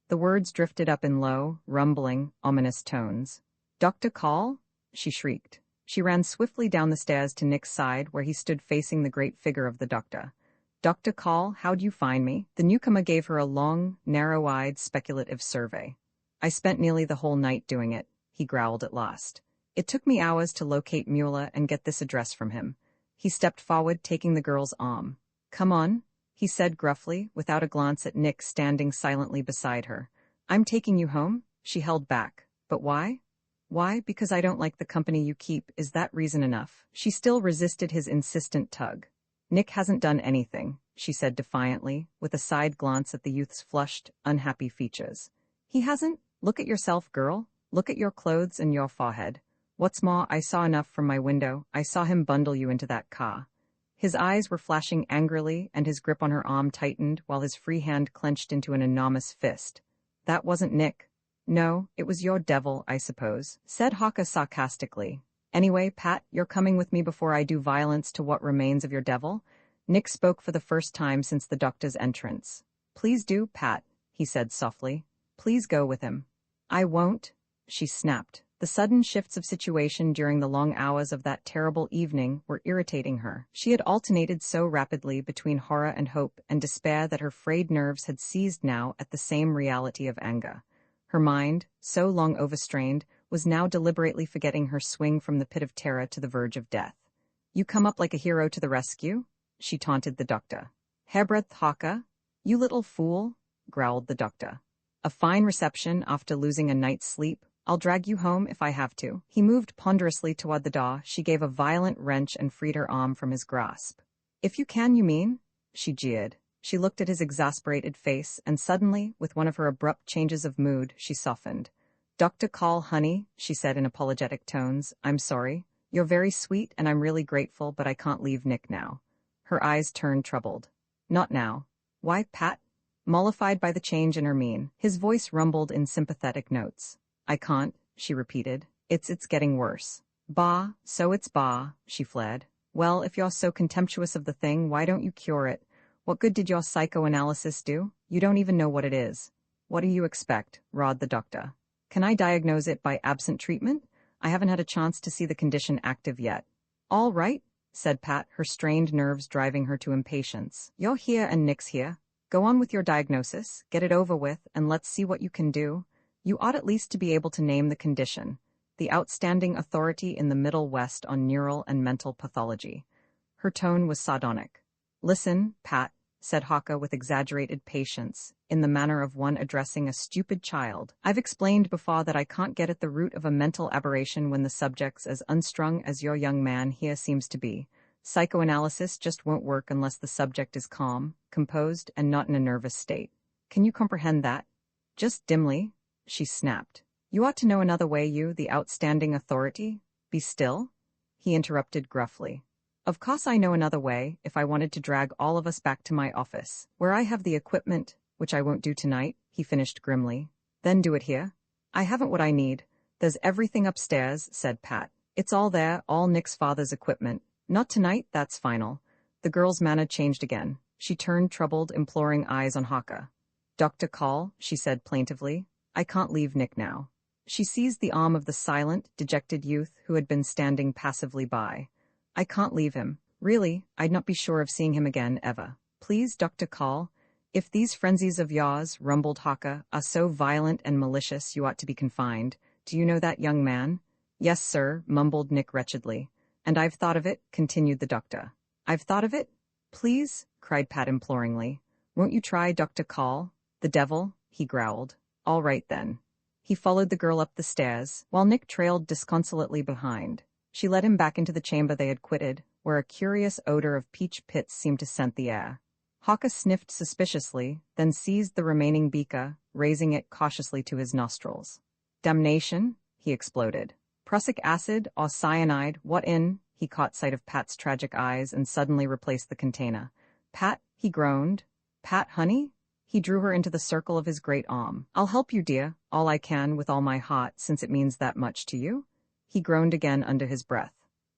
The words drifted up in low, rumbling, ominous tones. "Dr. Call?" she shrieked. She ran swiftly down the stairs to Nick's side, where he stood facing the great figure of the doctor. "Dr. Call, how'd you find me?" The newcomer gave her a long, narrow-eyed, speculative survey. "I spent nearly the whole night doing it," he growled at last. "It took me hours to locate Mueller and get this address from him." He stepped forward, taking the girl's arm. "Come on," he said gruffly, without a glance at Nick standing silently beside her. "I'm taking you home?" She held back. "But why?" "Why? Because I don't like the company you keep. Is that reason enough?" She still resisted his insistent tug. "Nick hasn't done anything," she said defiantly, with a side glance at the youth's flushed, unhappy features. "He hasn't? Look at yourself, girl. Look at your clothes and your forehead. What's more, I saw enough from my window. I saw him bundle you into that car." His eyes were flashing angrily, and his grip on her arm tightened while his free hand clenched into an enormous fist. "That wasn't Nick." "No, it was your devil, I suppose," said Hawker sarcastically. "Anyway, Pat, you're coming with me before I do violence to what remains of your devil?" Nick spoke for the first time since the doctor's entrance. "Please do, Pat," he said softly. "Please go with him." "I won't," she snapped. The sudden shifts of situation during the long hours of that terrible evening were irritating her. She had alternated so rapidly between horror and hope and despair that her frayed nerves had seized now at the same reality of anger. Her mind, so long overstrained, was now deliberately forgetting her swing from the pit of terror to the verge of death. "You come up like a hero to the rescue?" she taunted the doctor. "Hairbreadth Hawker? You little fool," growled the doctor. "A fine reception after losing a night's sleep. I'll drag you home if I have to." He moved ponderously toward the door. She gave a violent wrench and freed her arm from his grasp. "If you can, you mean?" she jeered. She looked at his exasperated face, and suddenly, with one of her abrupt changes of mood, she softened. "Dr. Call, honey," she said in apologetic tones, "I'm sorry. You're very sweet, and I'm really grateful, but I can't leave Nick now." Her eyes turned troubled. "Not now." "Why, Pat?" Mollified by the change in her mien, his voice rumbled in sympathetic notes. "I can't," she repeated. It's getting worse." Bah, so it's bah, she flared. Well, if you're so contemptuous of the thing, why don't you cure it? What good did your psychoanalysis do? You don't even know what it is. What do you expect? Rawed the doctor. Can I diagnose it by absent treatment? I haven't had a chance to see the condition active yet. All right, said Pat, her strained nerves driving her to impatience. You're here and Nick's here. Go on with your diagnosis, get it over with, and let's see what you can do. You ought at least to be able to name the condition. The outstanding authority in the Middle West on neural and mental pathology. Her tone was sardonic. Listen, Pat, said Hawker with exaggerated patience, in the manner of one addressing a stupid child. I've explained before that I can't get at the root of a mental aberration when the subject's as unstrung as your young man here seems to be. Psychoanalysis just won't work unless the subject is calm, composed, and not in a nervous state. Can you comprehend that? Just dimly, she snapped. You ought to know another way, you, the outstanding authority. Be still, he interrupted gruffly. Of course I know another way, if I wanted to drag all of us back to my office, where I have the equipment, which I won't do tonight, he finished grimly. Then do it here. I haven't what I need. There's everything upstairs, said Pat. It's all there, all Nick's father's equipment. Not tonight, that's final. The girl's manner changed again. She turned troubled, imploring eyes on Hawker. Dr. Call, she said plaintively. I can't leave Nick now. She seized the arm of the silent, dejected youth who had been standing passively by. I can't leave him. Really, I'd not be sure of seeing him again, ever. Please, Dr. Call. If these frenzies of yours, rumbled Hawker, are so violent and malicious you ought to be confined. Do you know that young man? Yes, sir, mumbled Nick wretchedly. And I've thought of it, continued the doctor. I've thought of it? Please, cried Pat imploringly. Won't you try Dr. Call? The devil, he growled. All right then. He followed the girl up the stairs, while Nick trailed disconsolately behind. She led him back into the chamber they had quitted, where a curious odor of peach pits seemed to scent the air. Hawker sniffed suspiciously, then seized the remaining beaker, raising it cautiously to his nostrils. Damnation, he exploded. Prussic acid or cyanide, what in? He caught sight of Pat's tragic eyes and suddenly replaced the container. Pat, he groaned. Pat, honey? He drew her into the circle of his great arm. I'll help you, dear, all I can with all my heart, since it means that much to you. He groaned again under his breath.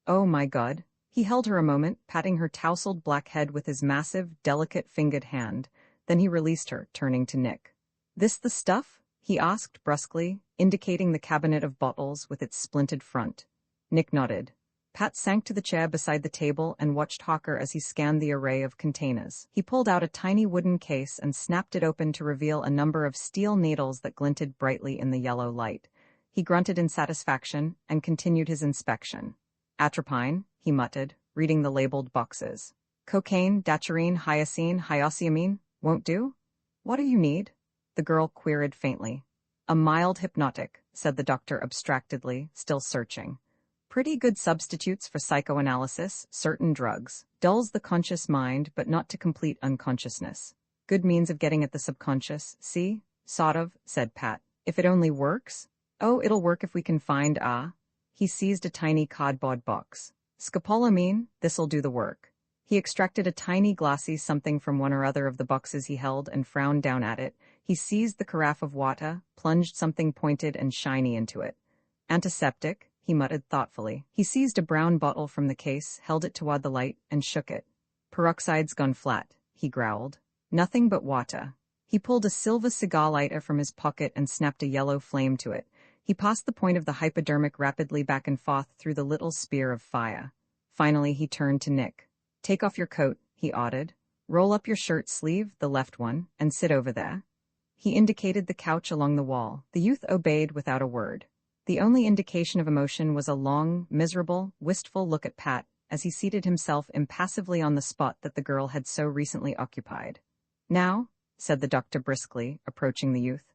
Oh, my God. He held her a moment, patting her tousled black head with his massive, delicate-fingered hand. Then he released her, turning to Nick. This the stuff? He asked brusquely, indicating the cabinet of bottles with its splinted front. Nick nodded. Pat sank to the chair beside the table and watched Hawker as he scanned the array of containers. He pulled out a tiny wooden case and snapped it open to reveal a number of steel needles that glinted brightly in the yellow light. He grunted in satisfaction and continued his inspection. Atropine, he muttered, reading the labeled boxes. Cocaine, daturine, hyoscyamine, won't do? What do you need? The girl queried faintly. A mild hypnotic, said the doctor abstractedly, still searching. Pretty good substitutes for psychoanalysis, certain drugs. Dulls the conscious mind, but not to complete unconsciousness. Good means of getting at the subconscious, see? Sort of, said Pat. If it only works? Oh, it'll work if we can find He seized a tiny cardboard box. Scopolamine, this'll do the work. He extracted a tiny glassy something from one or other of the boxes he held and frowned down at it. He seized the carafe of water, plunged something pointed and shiny into it. Antiseptic, he muttered thoughtfully. He seized a brown bottle from the case, held it toward the light, and shook it. Peroxide's gone flat, he growled. Nothing but water. He pulled a silver cigar lighter from his pocket and snapped a yellow flame to it. He passed the point of the hypodermic rapidly back and forth through the little spear of fire. Finally, he turned to Nick. Take off your coat, he ordered. Roll up your shirt sleeve, the left one, and sit over there. He indicated the couch along the wall. The youth obeyed without a word. The only indication of emotion was a long, miserable, wistful look at Pat as he seated himself impassively on the spot that the girl had so recently occupied. Now, said the doctor briskly, approaching the youth,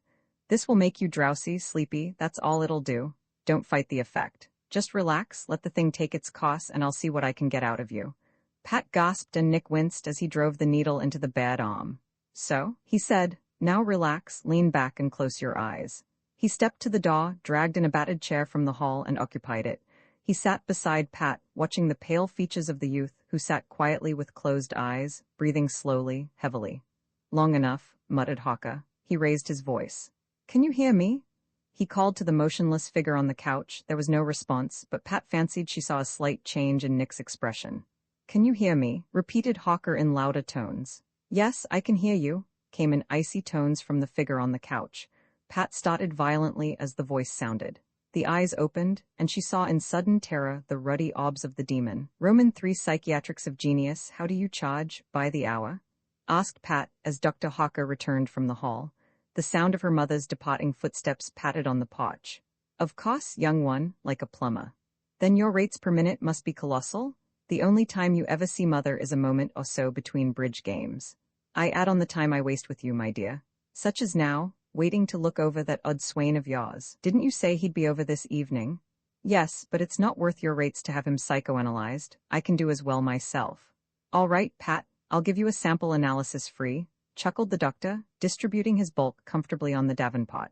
this will make you drowsy, sleepy, that's all it'll do. Don't fight the effect. Just relax, let the thing take its course, and I'll see what I can get out of you. Pat gasped and Nick winced as he drove the needle into the bad arm. So, he said, now relax, lean back and close your eyes. He stepped to the door, dragged in a battered chair from the hall, and occupied it. He sat beside Pat, watching the pale features of the youth, who sat quietly with closed eyes, breathing slowly, heavily. Long enough, muttered Hawker. He raised his voice. Can you hear me? He called to the motionless figure on the couch. There was no response, but Pat fancied she saw a slight change in Nick's expression. "Can you hear me?" repeated Hawker in louder tones. "Yes, I can hear you," came in icy tones from the figure on the couch. Pat started violently as the voice sounded. The eyes opened, and she saw in sudden terror the ruddy orbs of the demon. "Roman 3 Psychiatrics of Genius, how do you charge, by the hour?" asked Pat as Dr. Hawker returned from the hall. The sound of her mother's departing footsteps patted on the porch. "Of course, young one, like a plumber." "Then your rates per minute must be colossal? The only time you ever see mother is a moment or so between bridge games. I add on the time I waste with you, my dear. Such as now, waiting to look over that odd swain of yours. Didn't you say he'd be over this evening?" "Yes, but it's not worth your rates to have him psychoanalyzed. I can do as well myself." "All right, Pat, I'll give you a sample analysis free," chuckled the doctor, distributing his bulk comfortably on the davenport.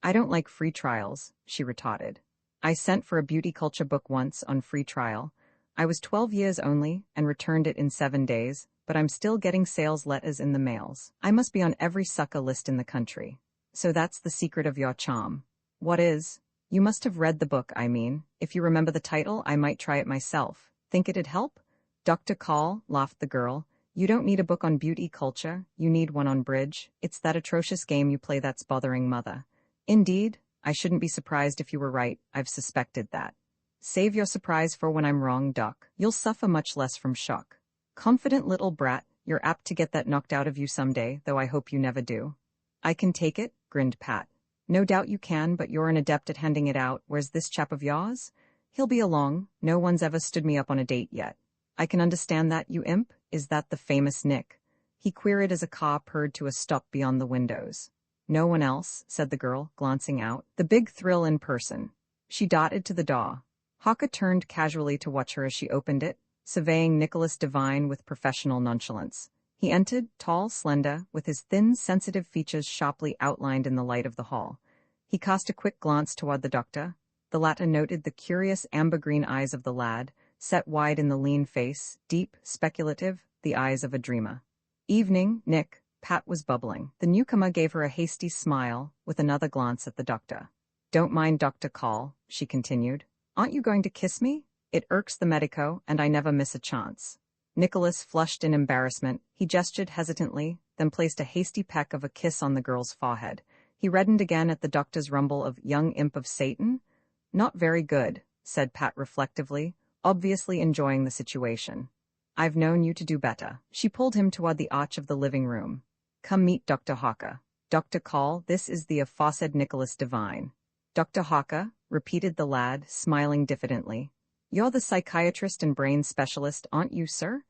"I don't like free trials," she retorted. "I sent for a beauty culture book once on free trial. I was 12 years only, and returned it in 7 days, but I'm still getting sales letters in the mails. I must be on every sucker list in the country. So that's the secret of your charm." "What is?" "You must have read the book, I mean. If you remember the title, I might try it myself. Think it'd help?" "Dr. Call," laughed the girl. "You don't need a book on beauty culture, you need one on bridge. It's that atrocious game you play that's bothering mother." "Indeed? I shouldn't be surprised if you were right. I've suspected that." "Save your surprise for when I'm wrong, Doc. You'll suffer much less from shock." "Confident little brat, you're apt to get that knocked out of you someday, though I hope you never do." "I can take it," grinned Pat. "No doubt you can, but you're an adept at handing it out. Where's this chap of yours?" "He'll be along. No one's ever stood me up on a date yet." "I can understand that, you imp. Is that the famous Nick?" he queried as a car purred to a stop beyond the windows. "No one else," said the girl, glancing out. "The big thrill in person." She darted to the door. Hawker turned casually to watch her as she opened it, surveying Nicholas Devine with professional nonchalance. He entered, tall, slender, with his thin, sensitive features sharply outlined in the light of the hall. He cast a quick glance toward the doctor. The latter noted the curious amber-green eyes of the lad, set wide in the lean face, deep, speculative, the eyes of a dreamer. "Evening, Nick," Pat was bubbling. The newcomer gave her a hasty smile, with another glance at the doctor. "Don't mind Dr. Call," she continued. "Aren't you going to kiss me? It irks the medico, and I never miss a chance." Nicholas flushed in embarrassment. He gestured hesitantly, then placed a hasty peck of a kiss on the girl's forehead. He reddened again at the doctor's rumble of "young imp of Satan." "Not very good," said Pat reflectively, obviously enjoying the situation. "I've known you to do better." She pulled him toward the arch of the living room. "Come meet Dr. Hawker. Dr. Call, this is the aforesaid Nicholas Devine." "Dr. Hawker," repeated the lad, smiling diffidently. "You're the psychiatrist and brain specialist, aren't you, sir?"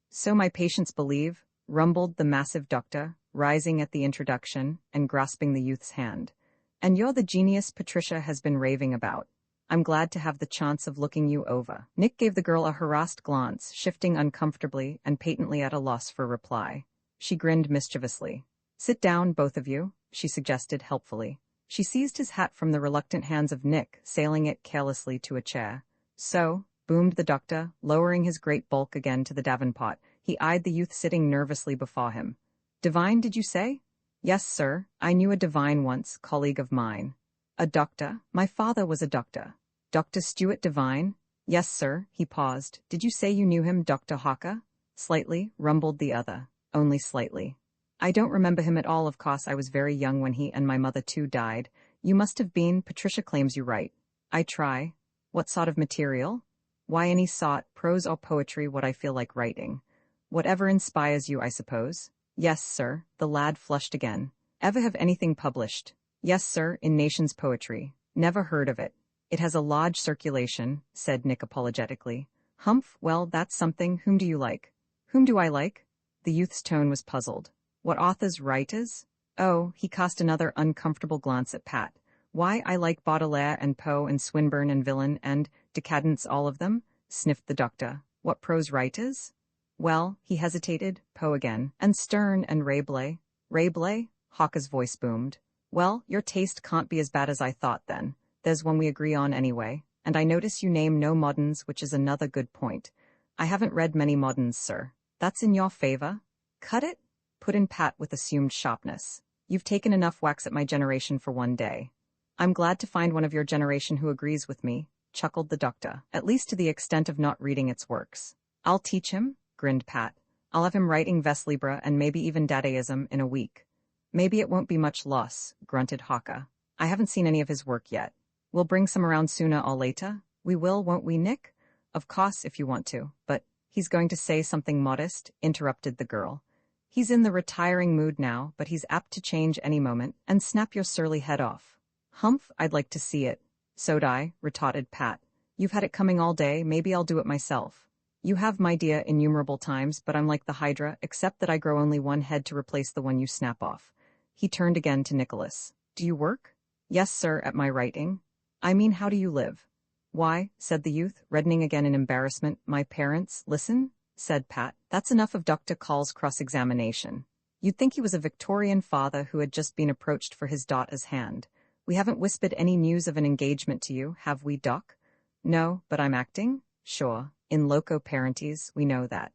"So my patients believe," rumbled the massive doctor, rising at the introduction and grasping the youth's hand. "And you're the genius Patricia has been raving about. I'm glad to have the chance of looking you over." Nick gave the girl a harassed glance, shifting uncomfortably and patently at a loss for reply. She grinned mischievously. "Sit down, both of you," she suggested helpfully. She seized his hat from the reluctant hands of Nick, sailing it carelessly to a chair. "So," boomed the doctor, lowering his great bulk again to the davenport. He eyed the youth sitting nervously before him. "Devine, did you say?" "Yes, sir. I knew a Devine once, colleague of mine." "A doctor? My father was a doctor." "Dr. Stuart Devine?" "Yes, sir." He paused. "Did you say you knew him, Dr. Hawker?" "Slightly," rumbled the other. "Only slightly." "I don't remember him at all. Of course, I was very young when he and my mother too died. You must have been. Patricia claims you write." "I try." "What sort of material?" "Why, any sort, prose or poetry, what I feel like writing." "Whatever inspires you, I suppose." "Yes, sir." The lad flushed again. "Ever have anything published?" "Yes, sir, in Nation's Poetry." "Never heard of it." "It has a large circulation," said Nick apologetically. "Humph, well, that's something. Whom do you like?" "Whom do I like?" The youth's tone was puzzled. "What authors, writers?" "Oh," he cast another uncomfortable glance at Pat. "Why, I like Baudelaire and Poe and Swinburne and Villon and Decadence, all of them," sniffed the doctor. "What prose writers?" "Well," he hesitated, Poe again, and Sterne and Rabelais." "Rabelais?" Hawker's voice boomed. "Well, your taste can't be as bad as I thought then. There's one we agree on anyway, and I notice you name no moderns, which is another good point." "I haven't read many moderns, sir." "That's in your favor?" "Cut it?" put in Pat with assumed sharpness. "You've taken enough whacks at my generation for one day." I'm glad to find one of your generation who agrees with me, chuckled the doctor, at least to the extent of not reading its works. I'll teach him, grinned Pat. I'll have him writing Vers Libre and maybe even Dadaism in a week. Maybe it won't be much loss, grunted Haka. I haven't seen any of his work yet. We'll bring some around sooner or later. We will, won't we, Nick? Of course, if you want to, but he's going to say something modest, interrupted the girl. He's in the retiring mood now, but he's apt to change any moment and snap your surly head off. Humph, I'd like to see it. So'd I, retorted Pat. You've had it coming all day, maybe I'll do it myself. You have, my dear, innumerable times, but I'm like the Hydra, except that I grow only one head to replace the one you snap off. He turned again to Nicholas. Do you work? Yes, sir, at my writing. I mean, how do you live? Why, said the youth, reddening again in embarrassment, my parents, listen, said Pat. That's enough of Dr. Call's cross-examination. You'd think he was a Victorian father who had just been approached for his daughter's hand. We haven't whispered any news of an engagement to you, have we, Doc? No, but I'm acting? Sure. In loco parentis, we know that.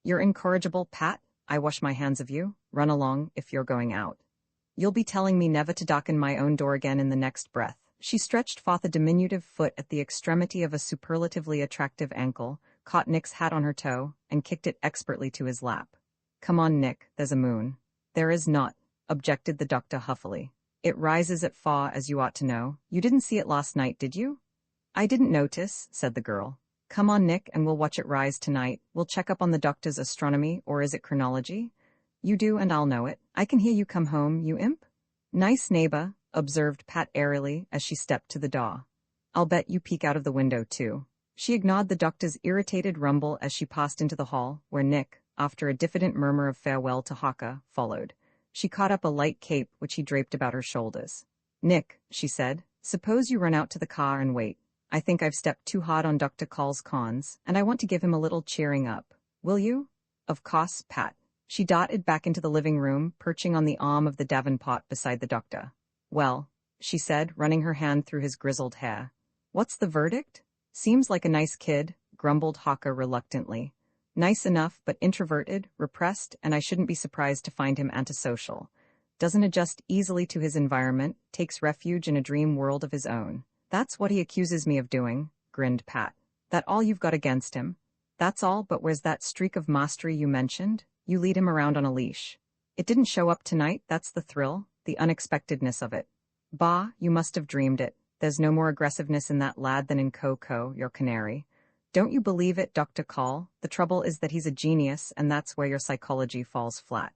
You're incorrigible, Pat. I wash my hands of you. Run along, if you're going out. You'll be telling me never to darken my own door again in the next breath. She stretched forth a diminutive foot at the extremity of a superlatively attractive ankle, caught Nick's hat on her toe, and kicked it expertly to his lap. Come on, Nick, there's a moon. There is not, objected the doctor huffily. It rises at far, as you ought to know. You didn't see it last night, did you? I didn't notice, said the girl. Come on, Nick, and we'll watch it rise tonight. We'll check up on the doctor's astronomy, or is it chronology? You do, and I'll know it. I can hear you come home, you imp. Nice neighbor, observed Pat airily as she stepped to the door. I'll bet you peek out of the window, too. She ignored the doctor's irritated rumble as she passed into the hall, where Nick, after a diffident murmur of farewell to Haka, followed. She caught up a light cape which he draped about her shoulders. Nick, she said, suppose you run out to the car and wait. I think I've stepped too hard on Dr. Call's cons, and I want to give him a little cheering up. Will you? Of course, Pat. She darted back into the living room, perching on the arm of the Davenport beside the doctor. Well, she said, running her hand through his grizzled hair. What's the verdict? Seems like a nice kid, grumbled Haka reluctantly. Nice enough, but introverted, repressed, and I shouldn't be surprised to find him antisocial. Doesn't adjust easily to his environment, takes refuge in a dream world of his own. That's what he accuses me of doing, grinned Pat. That all you've got against him? That's all, but where's that streak of mastery you mentioned? You lead him around on a leash. It didn't show up tonight, that's the thrill, the unexpectedness of it. Bah, you must have dreamed it. There's no more aggressiveness in that lad than in Coco, your canary. Don't you believe it, Dr. Call? The trouble is that he's a genius, and that's where your psychology falls flat.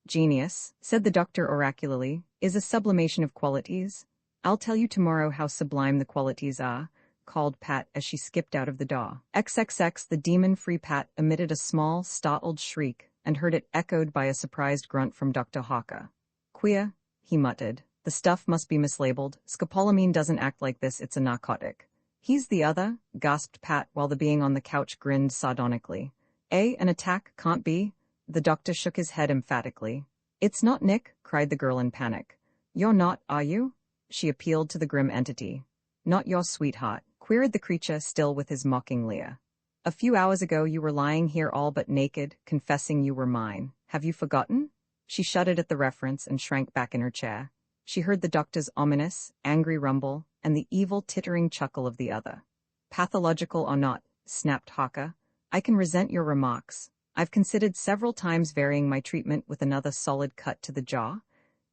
Genius, said the doctor oracularly, is a sublimation of qualities. I'll tell you tomorrow how sublime the qualities are, called Pat as she skipped out of the door. XXX, the demon-free Pat emitted a small, startled shriek, and heard it echoed by a surprised grunt from Dr. Haka. Queer, he muttered. The stuff must be mislabeled. Scopolamine doesn't act like this, it's a narcotic. He's the other, gasped Pat while the being on the couch grinned sardonically. An attack can't be? The doctor shook his head emphatically. It's not Nick, cried the girl in panic. You're not, are you? She appealed to the grim entity. Not your sweetheart, queried the creature still with his mocking leer. A few hours ago you were lying here all but naked, confessing you were mine. Have you forgotten? She shuddered at the reference and shrank back in her chair. She heard the doctor's ominous, angry rumble, and the evil tittering chuckle of the other. Pathological or not, snapped Haka, I can resent your remarks. I've considered several times varying my treatment with another solid cut to the jaw.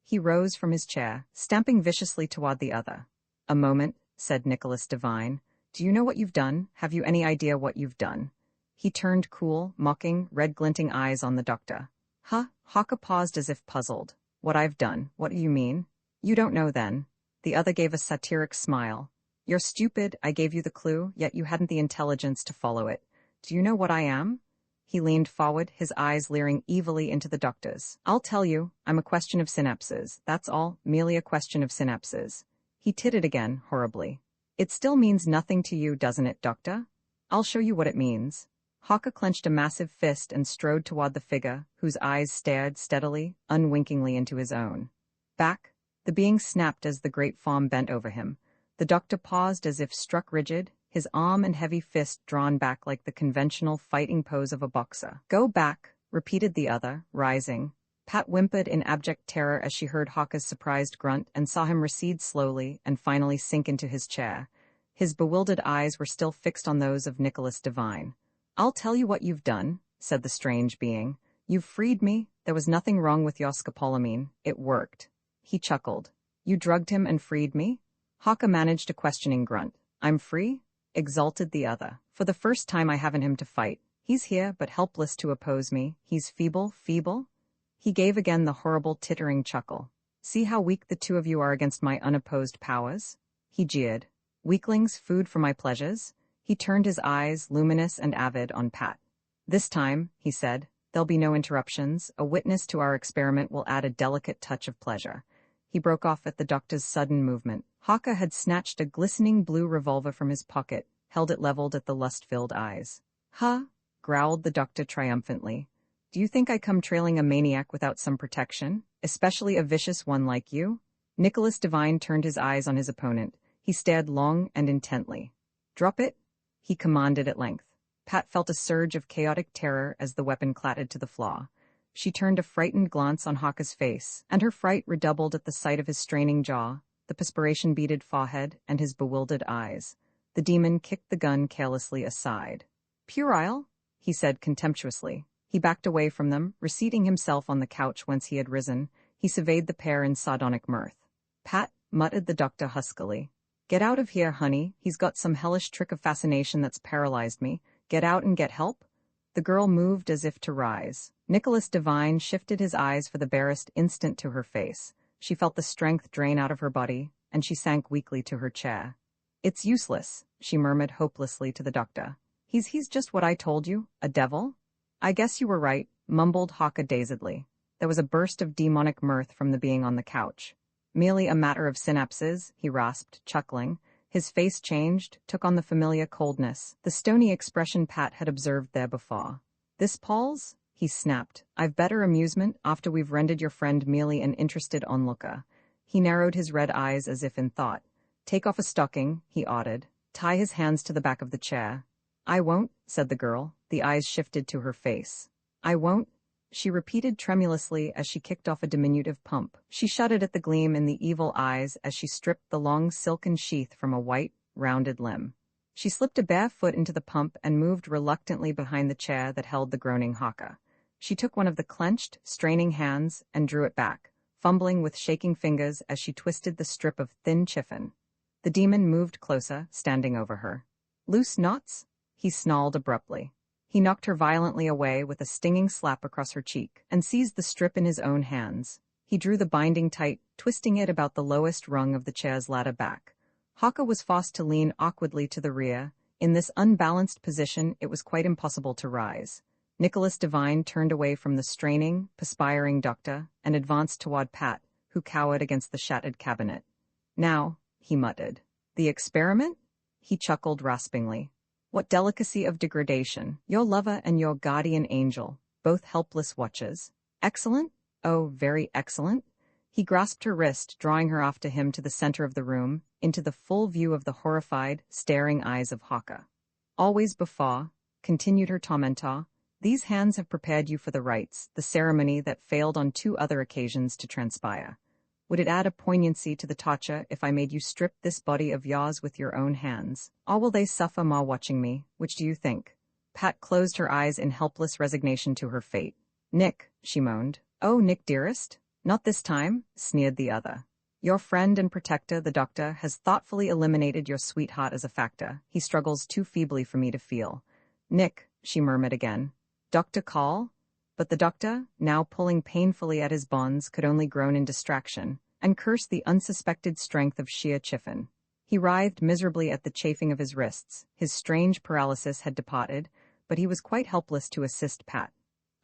He rose from his chair, stamping viciously toward the other. A moment, said Nicholas Devine. Do you know what you've done? Have you any idea what you've done? He turned cool, mocking, red-glinting eyes on the doctor. Huh? Haka paused as if puzzled. What I've done? What do you mean? You don't know then. The other gave a satiric smile. You're stupid, I gave you the clue, yet you hadn't the intelligence to follow it. Do you know what I am? He leaned forward, his eyes leering evilly into the doctor's. I'll tell you, I'm a question of synapses, that's all, merely a question of synapses. He tittered again, horribly. It still means nothing to you, doesn't it, doctor? I'll show you what it means. Haka clenched a massive fist and strode toward the figure, whose eyes stared steadily, unwinkingly into his own. Back. The being snapped as the great form bent over him. The doctor paused as if struck rigid, his arm and heavy fist drawn back like the conventional fighting pose of a boxer. Go back, repeated the other, rising. Pat whimpered in abject terror as she heard Hawka's surprised grunt and saw him recede slowly and finally sink into his chair. His bewildered eyes were still fixed on those of Nicholas Devine. "I'll tell you what you've done," said the strange being. "You've freed me. There was nothing wrong with your scopolamine. It worked." He chuckled. "You drugged him and freed me?" Hawka managed a questioning grunt. "I'm free?" exulted the other. "For the first time I haven't him to fight. He's here, but helpless to oppose me. He's feeble." He gave again the horrible tittering chuckle. "See how weak the two of you are against my unopposed powers?" He jeered. "Weaklings, food for my pleasures?" He turned his eyes, luminous and avid, on Pat. "This time," he said, "there'll be no interruptions. A witness to our experiment will add a delicate touch of pleasure." He broke off at the doctor's sudden movement. Hawka had snatched a glistening blue revolver from his pocket, held it leveled at the lust-filled eyes. "Huh?" growled the doctor triumphantly. "Do you think I come trailing a maniac without some protection, especially a vicious one like you?" Nicholas Devine turned his eyes on his opponent. He stared long and intently. "Drop it," he commanded at length. Pat felt a surge of chaotic terror as the weapon clattered to the floor. She turned a frightened glance on Hawka's face, and her fright redoubled at the sight of his straining jaw, the perspiration-beaded forehead, and his bewildered eyes. The demon kicked the gun carelessly aside. "Puerile," he said contemptuously. He backed away from them, reseating himself on the couch whence he had risen. He surveyed the pair in sardonic mirth. "Pat," muttered the doctor huskily. "Get out of here, honey. He's got some hellish trick of fascination that's paralyzed me. Get out and get help." The girl moved as if to rise. Nicholas Devine shifted his eyes for the barest instant to her face. She felt the strength drain out of her body, and she sank weakly to her chair. "It's useless," she murmured hopelessly to the doctor. He's just what I told you, a devil?" "I guess you were right," mumbled Hawka dazedly. There was a burst of demonic mirth from the being on the couch. "Merely a matter of synapses," he rasped, chuckling. His face changed, took on the familiar coldness, the stony expression Pat had observed there before. "This palls?" he snapped. "I've better amusement after we've rendered your friend merely an interested onlooker." He narrowed his red eyes as if in thought. "Take off a stocking," he ordered. "Tie his hands to the back of the chair." "I won't," said the girl. The eyes shifted to her face. "I won't," she repeated tremulously as she kicked off a diminutive pump. She shuddered at the gleam in the evil eyes as she stripped the long silken sheath from a white, rounded limb. She slipped a bare foot into the pump and moved reluctantly behind the chair that held the groaning Hawka. She took one of the clenched, straining hands and drew it back, fumbling with shaking fingers as she twisted the strip of thin chiffon. The demon moved closer, standing over her. "Loose knots?" he snarled abruptly. He knocked her violently away with a stinging slap across her cheek, and seized the strip in his own hands. He drew the binding tight, twisting it about the lowest rung of the chair's ladder back. Hawka was forced to lean awkwardly to the rear. In this unbalanced position, it was quite impossible to rise. Nicholas Devine turned away from the straining, perspiring doctor and advanced toward Pat, who cowered against the shattered cabinet. "Now," he muttered. "The experiment?" He chuckled raspingly. "What delicacy of degradation, your lover and your guardian angel, both helpless watchers. Excellent? Oh, very excellent." He grasped her wrist, drawing her off to him to the center of the room, into the full view of the horrified, staring eyes of Hawka. "Always before," continued her tormentor, "these hands have prepared you for the rites, the ceremony that failed on 2 other occasions to transpire. Would it add a poignancy to the torture if I made you strip this body of yours with your own hands? Or will they suffer more watching me? Which do you think?" Pat closed her eyes in helpless resignation to her fate. "Nick," she moaned. "Oh, Nick, dearest?" "Not this time," sneered the other. "Your friend and protector, the doctor, has thoughtfully eliminated your sweetheart as a factor. He struggles too feebly for me to feel." "Nick," she murmured again. "Dr. Call?" But the doctor, now pulling painfully at his bonds, could only groan in distraction, and curse the unsuspected strength of sheer chiffon. He writhed miserably at the chafing of his wrists. His strange paralysis had departed, but he was quite helpless to assist Pat.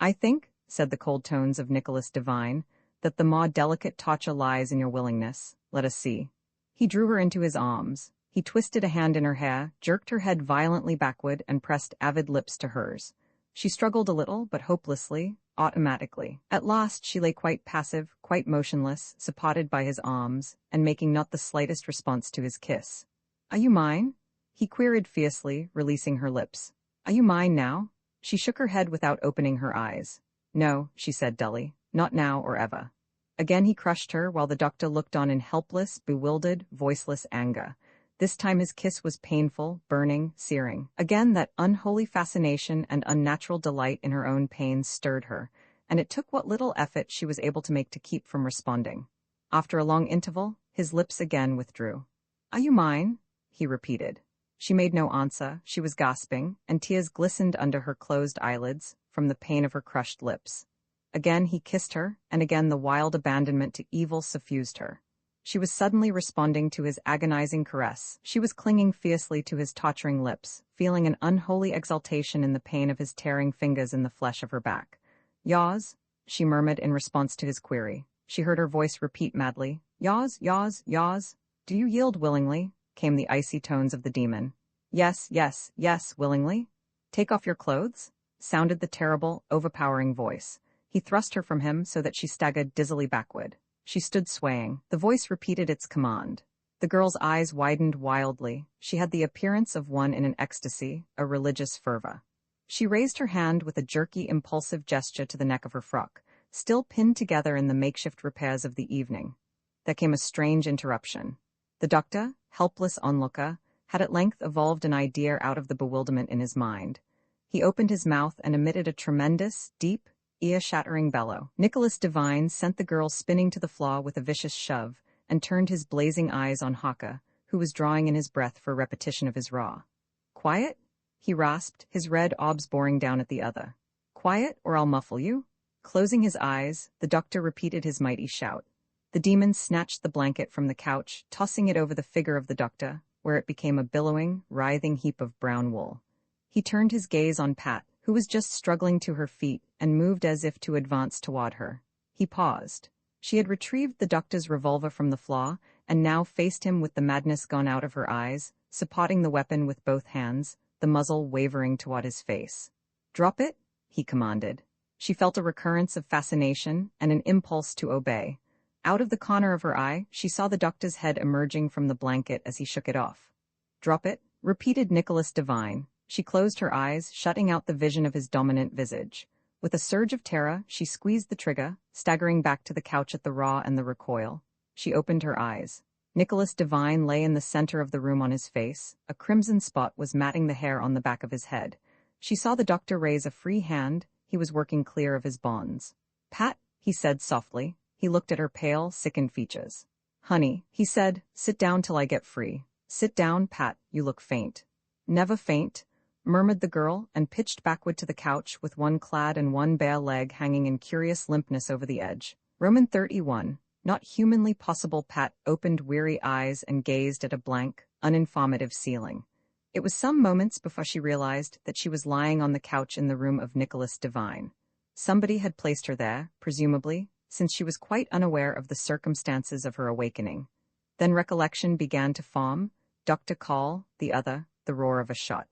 "I think," said the cold tones of Nicholas Devine, "that the more delicate torture lies in your willingness. Let us see." He drew her into his arms. He twisted a hand in her hair, jerked her head violently backward, and pressed avid lips to hers. She struggled a little, but hopelessly, automatically. At last she lay quite passive, quite motionless, supported by his arms, and making not the slightest response to his kiss. "Are you mine?" he queried fiercely, releasing her lips. "Are you mine now?" She shook her head without opening her eyes. "No," she said dully. Not now or ever. Again he crushed her while the doctor looked on in helpless, bewildered, voiceless anger. This time his kiss was painful, burning, searing. Again that unholy fascination and unnatural delight in her own pain stirred her, and it took what little effort she was able to make to keep from responding. After a long interval, his lips again withdrew. "Are you mine?" he repeated. She made no answer, she was gasping, and tears glistened under her closed eyelids from the pain of her crushed lips. Again he kissed her, and again the wild abandonment to evil suffused her. She was suddenly responding to his agonizing caress. She was clinging fiercely to his torturing lips, feeling an unholy exultation in the pain of his tearing fingers in the flesh of her back. "Yaws?" she murmured in response to his query. She heard her voice repeat madly, "Yaws, yaws, yaws? Do you yield willingly?" came the icy tones of the demon. "Yes, yes, yes, willingly." "Take off your clothes?" sounded the terrible, overpowering voice. He thrust her from him so that she staggered dizzily backward. She stood swaying. The voice repeated its command. The girl's eyes widened wildly. She had the appearance of one in an ecstasy, a religious fervor. She raised her hand with a jerky, impulsive gesture to the neck of her frock, still pinned together in the makeshift repairs of the evening. There came a strange interruption. The doctor, helpless onlooker, had at length evolved an idea out of the bewilderment in his mind. He opened his mouth and emitted a tremendous, deep, ear-shattering bellow. Nicholas Devine sent the girl spinning to the floor with a vicious shove, and turned his blazing eyes on Haka, who was drawing in his breath for repetition of his roar. "Quiet?" he rasped, his red obs boring down at the other. "Quiet, or I'll muffle you?" Closing his eyes, the doctor repeated his mighty shout. The demon snatched the blanket from the couch, tossing it over the figure of the doctor, where it became a billowing, writhing heap of brown wool. He turned his gaze on Pat, who was just struggling to her feet, and moved as if to advance toward her. He paused. She had retrieved the doctor's revolver from the floor, and now faced him with the madness gone out of her eyes, supporting the weapon with both hands, the muzzle wavering toward his face. "Drop it," he commanded. She felt a recurrence of fascination and an impulse to obey. Out of the corner of her eye, she saw the doctor's head emerging from the blanket as he shook it off. "Drop it," repeated Nicholas Devine. She closed her eyes, shutting out the vision of his dominant visage. With a surge of terror, she squeezed the trigger, staggering back to the couch at the raw and the recoil. She opened her eyes. Nicholas Devine lay in the center of the room on his face. A crimson spot was matting the hair on the back of his head. She saw the doctor raise a free hand. He was working clear of his bonds. "Pat," he said softly. He looked at her pale, sickened features. "Honey," he said, "sit down till I get free." "Sit down, Pat, you look faint." "Never faint," murmured the girl, and pitched backward to the couch with one clad and one bare leg hanging in curious limpness over the edge. Roman 31. Not humanly possible. Pat opened weary eyes and gazed at a blank, uninformative ceiling. It was some moments before she realized that she was lying on the couch in the room of Nicholas Devine. Somebody had placed her there, presumably, since she was quite unaware of the circumstances of her awakening. Then recollection began to form, Dr. Call, the other, the roar of a shot.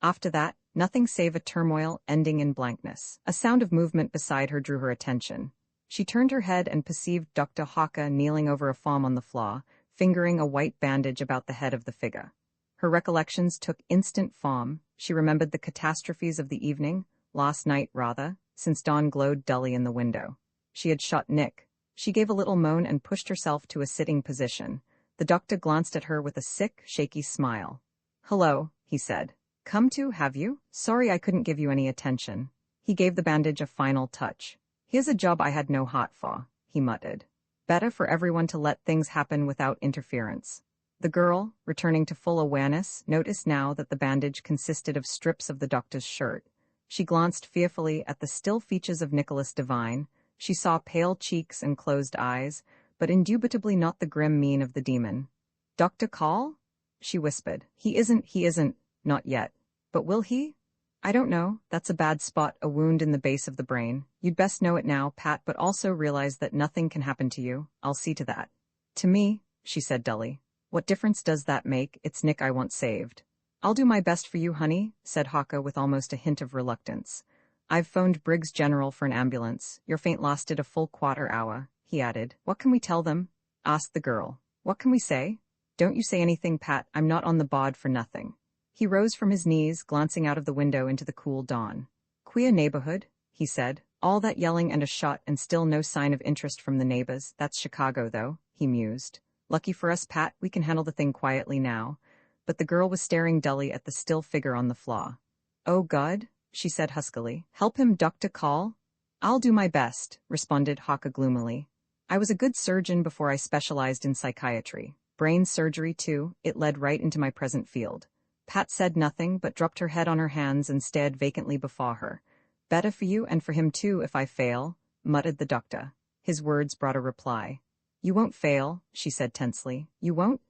After that, nothing save a turmoil ending in blankness. A sound of movement beside her drew her attention. She turned her head and perceived Dr. Haka kneeling over a form on the floor, fingering a white bandage about the head of the figure. Her recollections took instant form. She remembered the catastrophes of the evening, last night rather, since dawn glowed dully in the window. She had shot Nick. She gave a little moan and pushed herself to a sitting position. The doctor glanced at her with a sick, shaky smile. "Hello," he said. "Come to, have you? Sorry I couldn't give you any attention." He gave the bandage a final touch. "Here's a job I had no heart for," he muttered. "Better for everyone to let things happen without interference." The girl, returning to full awareness, noticed now that the bandage consisted of strips of the doctor's shirt. She glanced fearfully at the still features of Nicholas Devine. She saw pale cheeks and closed eyes, but indubitably not the grim mien of the demon. "Dr. Call?" she whispered. He isn't, not yet. But will he? I don't know, that's a bad spot, a wound in the base of the brain. You'd best know it now, Pat, but also realize that nothing can happen to you. I'll see to that." "To me," she said dully. "What difference does that make? It's Nick I want saved." "I'll do my best for you, honey," said Haka with almost a hint of reluctance. "I've phoned Briggs General for an ambulance. Your faint lasted a full quarter hour," he added. "What can we tell them?" asked the girl. "What can we say?" "Don't you say anything, Pat. I'm not on the bod for nothing." He rose from his knees, glancing out of the window into the cool dawn. "Queer neighborhood," he said, All that yelling and a shot and still no sign of interest from the neighbors. That's Chicago, though, he mused. Lucky for us, Pat, we can handle the thing quietly now. But the girl was staring dully at the still figure on the floor. Oh God, she said huskily. Help him, Dr. Call? I'll do my best, responded Haka gloomily. I was a good surgeon before I specialized in psychiatry. Brain surgery, too, it led right into my present field. Pat said nothing but dropped her head on her hands and stared vacantly before her. Better for you and for him too if I fail, muttered the doctor. His words brought a reply. You won't fail, she said tensely. You won't?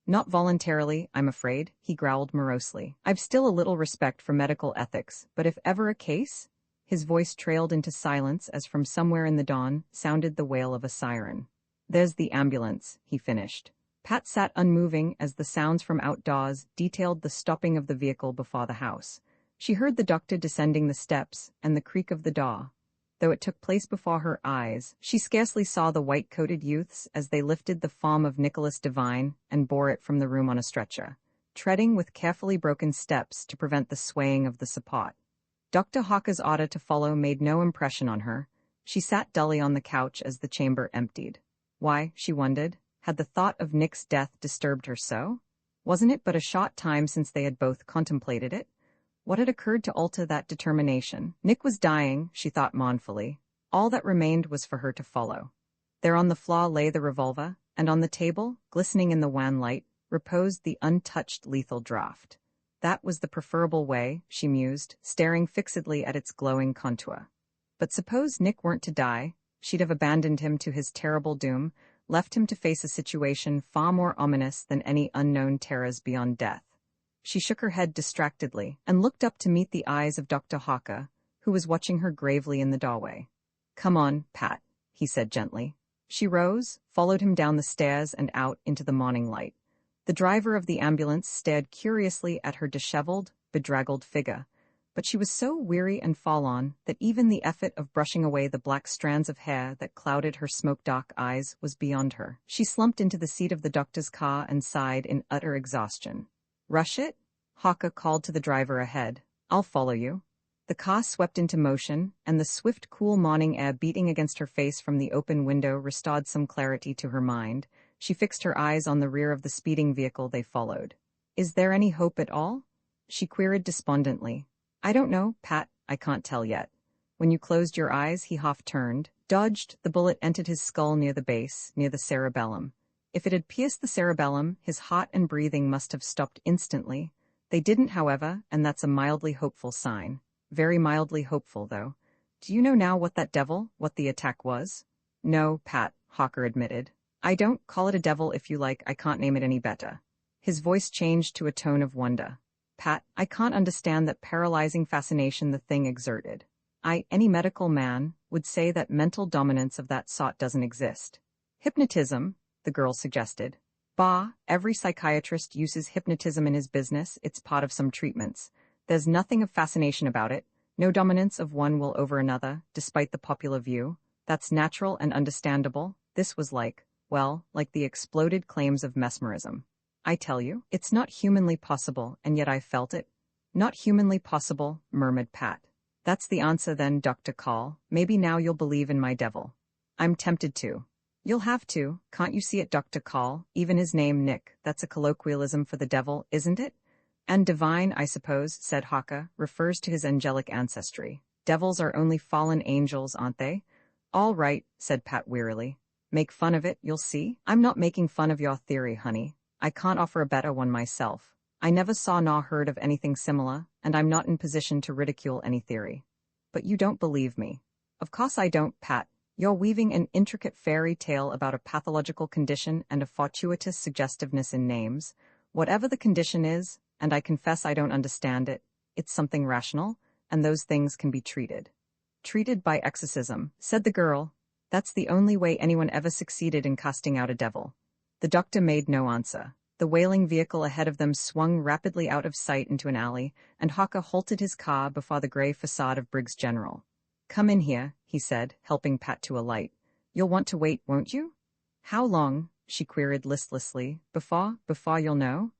Not voluntarily, I'm afraid, he growled morosely. I've still a little respect for medical ethics, but if ever a case? His voice trailed into silence as from somewhere in the dawn sounded the wail of a siren. There's the ambulance, he finished. Pat sat unmoving as the sounds from outdoors detailed the stopping of the vehicle before the house. She heard the doctor descending the steps and the creak of the door. Though it took place before her eyes, she scarcely saw the white-coated youths as they lifted the form of Nicholas Devine and bore it from the room on a stretcher, treading with carefully broken steps to prevent the swaying of the support. Dr. Hawker's order to follow made no impression on her. She sat dully on the couch as the chamber emptied. Why, she wondered, had the thought of Nick's death disturbed her so? Wasn't it but a short time since they had both contemplated it? What had occurred to alter that determination? Nick was dying, she thought mournfully. All that remained was for her to follow. There on the floor lay the revolver, and on the table, glistening in the wan light, reposed the untouched lethal draught. That was the preferable way, she mused, staring fixedly at its glowing contour. But suppose Nick weren't to die, she'd have abandoned him to his terrible doom, left him to face a situation far more ominous than any unknown terrors beyond death. She shook her head distractedly and looked up to meet the eyes of Dr. Hawker, who was watching her gravely in the doorway. Come on, Pat, he said gently. She rose, followed him down the stairs and out into the morning light. The driver of the ambulance stared curiously at her disheveled, bedraggled figure, but she was so weary and forlorn that even the effort of brushing away the black strands of hair that clouded her smoke-dark eyes was beyond her. She slumped into the seat of the doctor's car and sighed in utter exhaustion. Rush it? Hawker called to the driver ahead. I'll follow you. The car swept into motion, and the swift, cool morning air beating against her face from the open window restored some clarity to her mind. She fixed her eyes on the rear of the speeding vehicle they followed. Is there any hope at all? She queried despondently. I don't know, Pat, I can't tell yet. When you closed your eyes, he half-turned, dodged, the bullet entered his skull near the base, near the cerebellum. If it had pierced the cerebellum, his heart and breathing must have stopped instantly. They didn't, however, and that's a mildly hopeful sign. Very mildly hopeful, though. Do you know now what the attack was? No, Pat, Hawker admitted. I don't, call it a devil if you like, I can't name it any better. His voice changed to a tone of wonder. Pat, I can't understand that paralyzing fascination the thing exerted. Any medical man, would say that mental dominance of that sort doesn't exist. Hypnotism, the girl suggested. Bah, every psychiatrist uses hypnotism in his business, it's part of some treatments. There's nothing of fascination about it, no dominance of one will over another, despite the popular view. That's natural and understandable. This was like the exploded claims of mesmerism. I tell you, it's not humanly possible, and yet I felt it. Not humanly possible, murmured Pat. That's the answer then, Dr. Call. Maybe now you'll believe in my devil. I'm tempted to. You'll have to, can't you see it, Dr. Call? Even his name, Nick, that's a colloquialism for the devil, isn't it? And divine, I suppose, said Haka, refers to his angelic ancestry. Devils are only fallen angels, aren't they? All right, said Pat wearily. Make fun of it, you'll see. I'm not making fun of your theory, honey. I can't offer a better one myself. I never saw nor heard of anything similar, and I'm not in position to ridicule any theory. But you don't believe me. Of course I don't, Pat. You're weaving an intricate fairy tale about a pathological condition and a fortuitous suggestiveness in names. Whatever the condition is, and I confess I don't understand it, it's something rational, and those things can be treated. Treated by exorcism, said the girl. That's the only way anyone ever succeeded in casting out a devil. The doctor made no answer. The wailing vehicle ahead of them swung rapidly out of sight into an alley, and Haka halted his car before the gray facade of Briggs General. Come in here, he said, helping Pat to alight. You'll want to wait, won't you? How long? She queried listlessly. Before you'll know?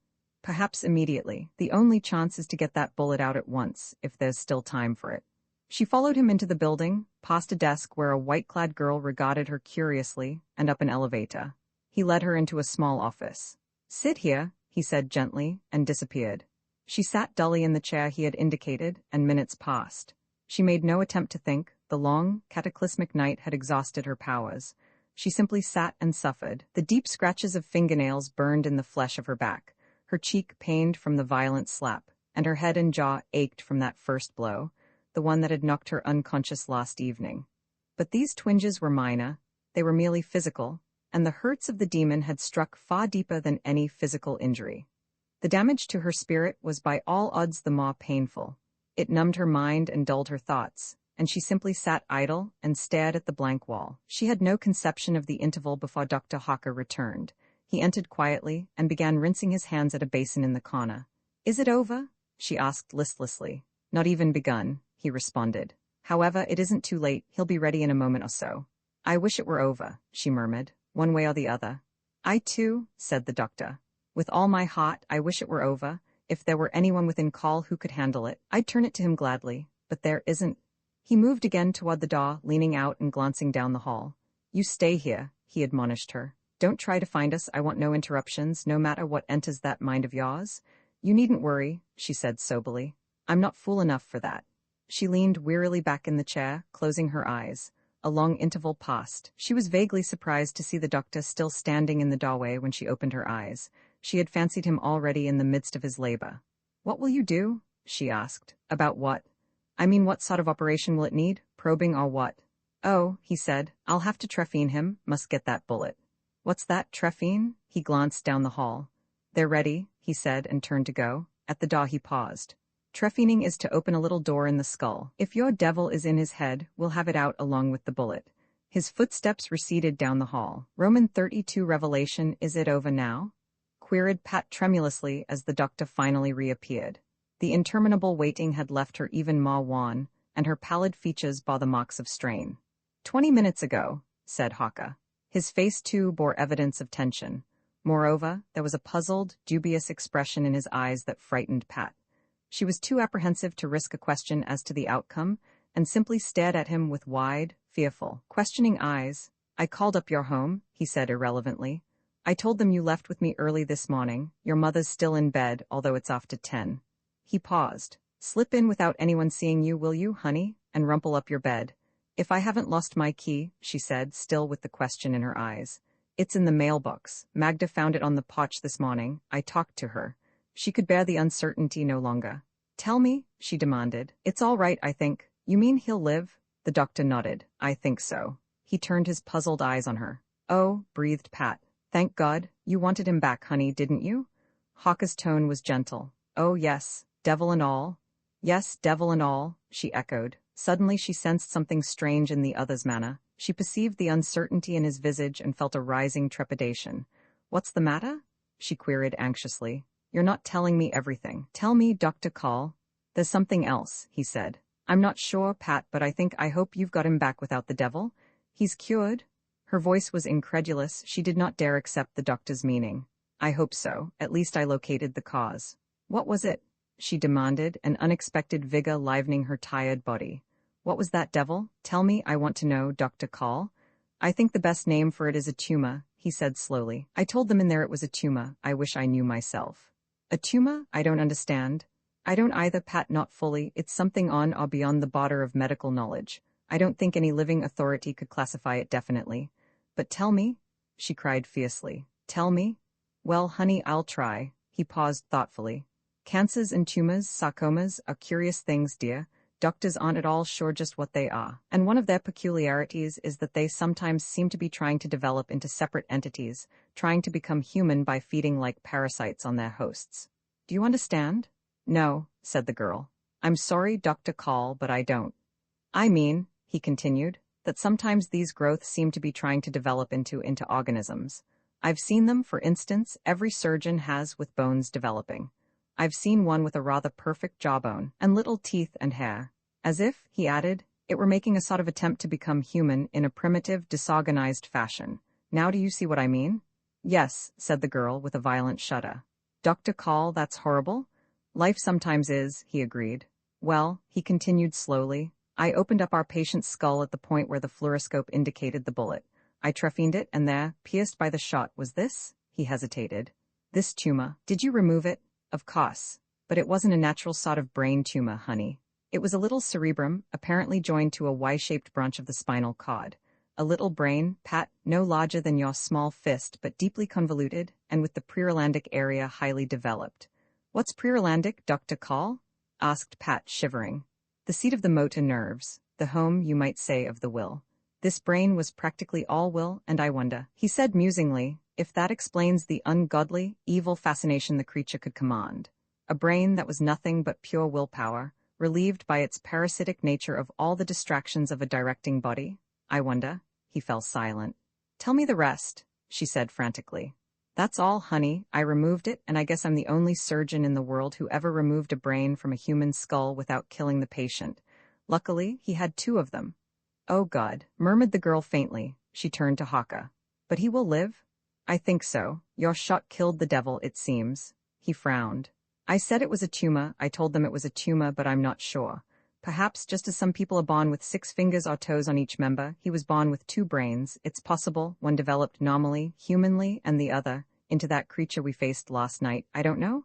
Perhaps immediately. The only chance is to get that bullet out at once, if there's still time for it. She followed him into the building, past a desk where a white-clad girl regarded her curiously, and up an elevator. He led her into a small office. "Sit here," he said gently, and disappeared. She sat dully in the chair he had indicated, and minutes passed. She made no attempt to think. The long, cataclysmic night had exhausted her powers. She simply sat and suffered. The deep scratches of fingernails burned in the flesh of her back. Her cheek pained from the violent slap, and her head and jaw ached from that first blow, the one that had knocked her unconscious last evening. But these twinges were minor. They were merely physical, and the hurts of the demon had struck far deeper than any physical injury. The damage to her spirit was by all odds the more painful. It numbed her mind and dulled her thoughts, and she simply sat idle and stared at the blank wall. She had no conception of the interval before Dr. Hawker returned. He entered quietly and began rinsing his hands at a basin in the corner. "Is it over?" she asked listlessly. "Not even begun," he responded. "However, it isn't too late. He'll be ready in a moment or so." "I wish it were over," she murmured, "one way or the other." "I too," said the doctor. "With all my heart, I wish it were over. If there were anyone within call who could handle it, I'd turn it to him gladly, but there isn't." He moved again toward the door, leaning out and glancing down the hall. "You stay here," he admonished her. "Don't try to find us. I want no interruptions, no matter what enters that mind of yours." "You needn't worry," she said soberly. "I'm not fool enough for that." She leaned wearily back in the chair, closing her eyes. A long interval passed. She was vaguely surprised to see the doctor still standing in the doorway when she opened her eyes. She had fancied him already in the midst of his labor. "What will you do?" she asked. "About what?" "I mean, what sort of operation will it need? Probing or what?" "Oh," he said, "I'll have to trephine him. Must get that bullet." "What's that, trephine?" He glanced down the hall. "They're ready," he said, and turned to go. At the door he paused. "Trephining is to open a little door in the skull. If your devil is in his head, we'll have it out along with the bullet." His footsteps receded down the hall. Roman 32 Revelation, "Is it over now?" queried Pat tremulously as the doctor finally reappeared. The interminable waiting had left her even more wan, and her pallid features bore the marks of strain. 20 minutes ago," said Hawker. His face, too, bore evidence of tension. Moreover, there was a puzzled, dubious expression in his eyes that frightened Pat. She was too apprehensive to risk a question as to the outcome, and simply stared at him with wide, fearful, questioning eyes. "I called up your home," he said irrelevantly. "I told them you left with me early this morning. Your mother's still in bed, although it's after 10. He paused. "Slip in without anyone seeing you, will you, honey, and rumple up your bed." "If I haven't lost my key," she said, still with the question in her eyes. "It's in the mailbox. Magda found it on the porch this morning. I talked to her." She could bear the uncertainty no longer. "Tell me," she demanded. "It's all right, I think. You mean he'll live?" The doctor nodded. "I think so." He turned his puzzled eyes on her. "Oh," breathed Pat. "Thank God. You wanted him back, honey, didn't you?" Hawker's tone was gentle. "Oh, yes, devil and all." "Yes, devil and all," she echoed. Suddenly she sensed something strange in the other's manner. She perceived the uncertainty in his visage and felt a rising trepidation. "What's the matter?" she queried anxiously. "You're not telling me everything. Tell me, Dr. Call." "There's something else," he said. "I'm not sure, Pat, but I hope you've got him back without the devil. He's cured?" Her voice was incredulous. She did not dare accept the doctor's meaning. "I hope so. At least I located the cause." "What was it?" she demanded, an unexpected vigor livening her tired body. "What was that devil? Tell me, I want to know, Dr. Call." "I think the best name for it is a tumor," he said slowly. "I told them in there it was a tumor. I wish I knew myself." "A tumor? I don't understand." "I don't either, Pat, not fully. It's something on or beyond the border of medical knowledge. I don't think any living authority could classify it definitely. But tell me," she cried fiercely. "Tell me." "Well, honey, I'll try." He paused thoughtfully. "Cancers and tumors, sarcomas, are curious things, dear. Doctors aren't at all sure just what they are. And one of their peculiarities is that they sometimes seem to be trying to develop into separate entities, trying to become human by feeding like parasites on their hosts. Do you understand?" "No," said the girl. "I'm sorry, Dr. Call, but I don't." "I mean," he continued, "that sometimes these growths seem to be trying to develop into organisms. I've seen them, for instance, every surgeon has with bones developing. I've seen one with a rather perfect jawbone, and little teeth and hair. As if," he added, "it were making a sort of attempt to become human in a primitive, disorganized fashion. Now do you see what I mean?" "Yes," said the girl with a violent shudder. "Dr. Call, that's horrible." "Life sometimes is," he agreed. "Well," he continued slowly, I opened up our patient's skull at the point where the fluoroscope indicated the bullet. I trephined it, and there, pierced by the shot, was this? He hesitated. This tumor. Did you remove it? Of course. But it wasn't a natural sort of brain tumor, honey. It was a little cerebrum, apparently joined to a Y-shaped branch of the spinal cord. A little brain, Pat, no larger than your small fist, but deeply convoluted, and with the preorlandic area highly developed. What's preorlandic, Dr. Call? Asked Pat, shivering. The seat of the motor nerves, the home, you might say, of the will. This brain was practically all will, and I wonder, he said musingly, if that explains the ungodly, evil fascination the creature could command. A brain that was nothing but pure willpower, relieved by its parasitic nature of all the distractions of a directing body. I wonder. He fell silent. Tell me the rest, she said frantically. That's all, honey. I removed it, and I guess I'm the only surgeon in the world who ever removed a brain from a human skull without killing the patient. Luckily, he had 2 of them. Oh God, murmured the girl faintly. She turned to Haka. But he will live? I think so. Your shot killed the devil, it seems. He frowned. I said it was a tumor. I told them it was a tumor, but I'm not sure. Perhaps just as some people are born with 6 fingers or toes on each member, he was born with 2 brains. It's possible, one developed normally, humanly, and the other, into that creature we faced last night. I don't know.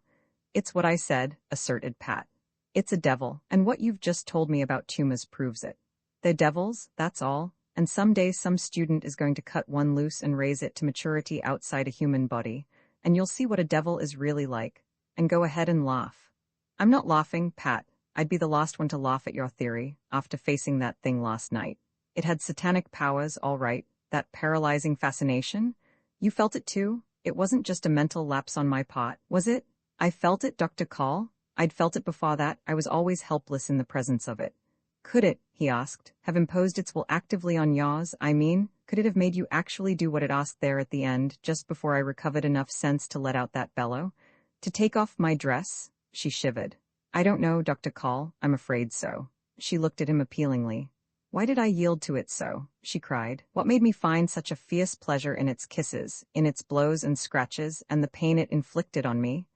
It's what I said, asserted Pat. It's a devil, and what you've just told me about tumors proves it. They're devils, that's all, and someday some student is going to cut one loose and raise it to maturity outside a human body, and you'll see what a devil is really like, and go ahead and laugh. I'm not laughing, Pat. I'd be the last one to laugh at your theory, after facing that thing last night. It had satanic powers, all right, that paralyzing fascination. You felt it too? It wasn't just a mental lapse on my part, was it? I felt it, Dr. Call. I'd felt it before that. I was always helpless in the presence of it. Could it, he asked, have imposed its will actively on yours? I mean, could it have made you actually do what it asked there at the end, just before I recovered enough sense to let out that bellow? To take off my dress? She shivered. I don't know, Dr. Call. I'm afraid so. She looked at him appealingly. Why did I yield to it so? She cried. What made me find such a fierce pleasure in its kisses, in its blows and scratches, and the pain it inflicted on me?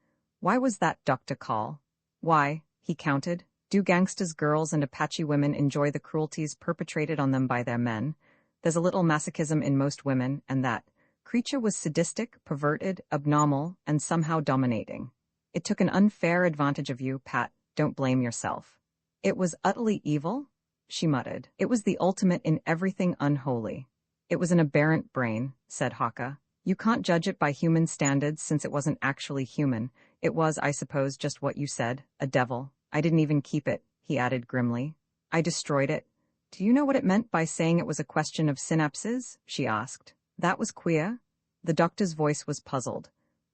Why was that, Dr. Call? Why, he counted, do gangsters, girls, and Apache women enjoy the cruelties perpetrated on them by their men? There's a little masochism in most women, and that creature was sadistic, perverted, abnormal, and somehow dominating. It took an unfair advantage of you, Pat. Don't blame yourself. It was utterly evil? She muttered. It was the ultimate in everything unholy. It was an aberrant brain, said Haka. You can't judge it by human standards since it wasn't actually human. It was, I suppose, just what you said, a devil. I didn't even keep it, he added grimly. I destroyed it. Do you know what it meant by saying it was a question of synapses? She asked. That was queer. The doctor's voice was puzzled.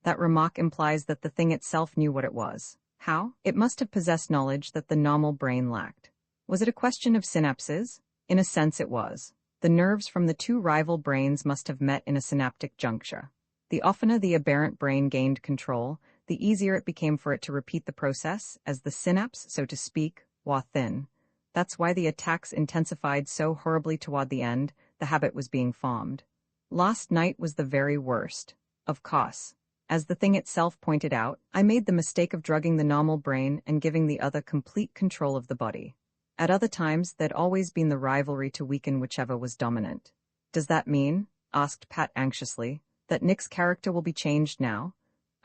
That remark implies that the thing itself knew what it was. How? It must have possessed knowledge that the normal brain lacked. Was it a question of synapses? In a sense it was. The nerves from the 2 rival brains must have met in a synaptic juncture. The oftener the aberrant brain gained control, the easier it became for it to repeat the process, as the synapse, so to speak, wore thin. That's why the attacks intensified so horribly toward the end. The habit was being formed. Last night was the very worst. Of course. As the thing itself pointed out, I made the mistake of drugging the normal brain and giving the other complete control of the body. At other times, there'd always been the rivalry to weaken whichever was dominant. Does that mean, asked Pat anxiously, that Nick's character will be changed now?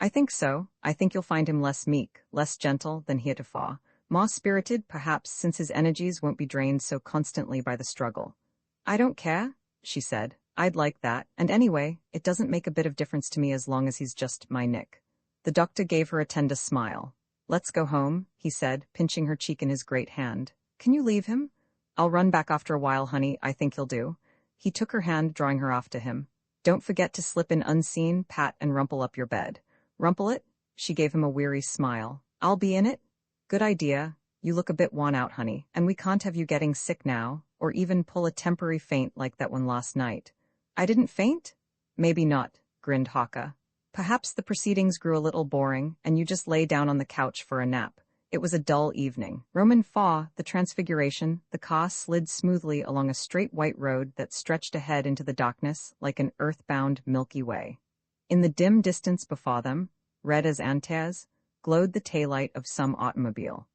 I think so. I think you'll find him less meek, less gentle than heretofore, more spirited perhaps since his energies won't be drained so constantly by the struggle. I don't care, she said. I'd like that, and anyway, it doesn't make a bit of difference to me as long as he's just my Nick. The doctor gave her a tender smile. Let's go home, he said, pinching her cheek in his great hand. Can you leave him? I'll run back after a while, honey, I think he'll do. He took her hand, drawing her off to him. Don't forget to slip in unseen, Pat, and rumple up your bed. Rumple it? She gave him a weary smile. I'll be in it? Good idea. You look a bit worn out, honey, and we can't have you getting sick now, or even pull a temporary faint like that one last night. I didn't faint? Maybe not, grinned Haka. Perhaps the proceedings grew a little boring, and you just lay down on the couch for a nap. It was a dull evening. Roman Fa, the Transfiguration, the car slid smoothly along a straight white road that stretched ahead into the darkness like an earthbound Milky Way. In the dim distance before them, red as antares, glowed the taillight of some automobile.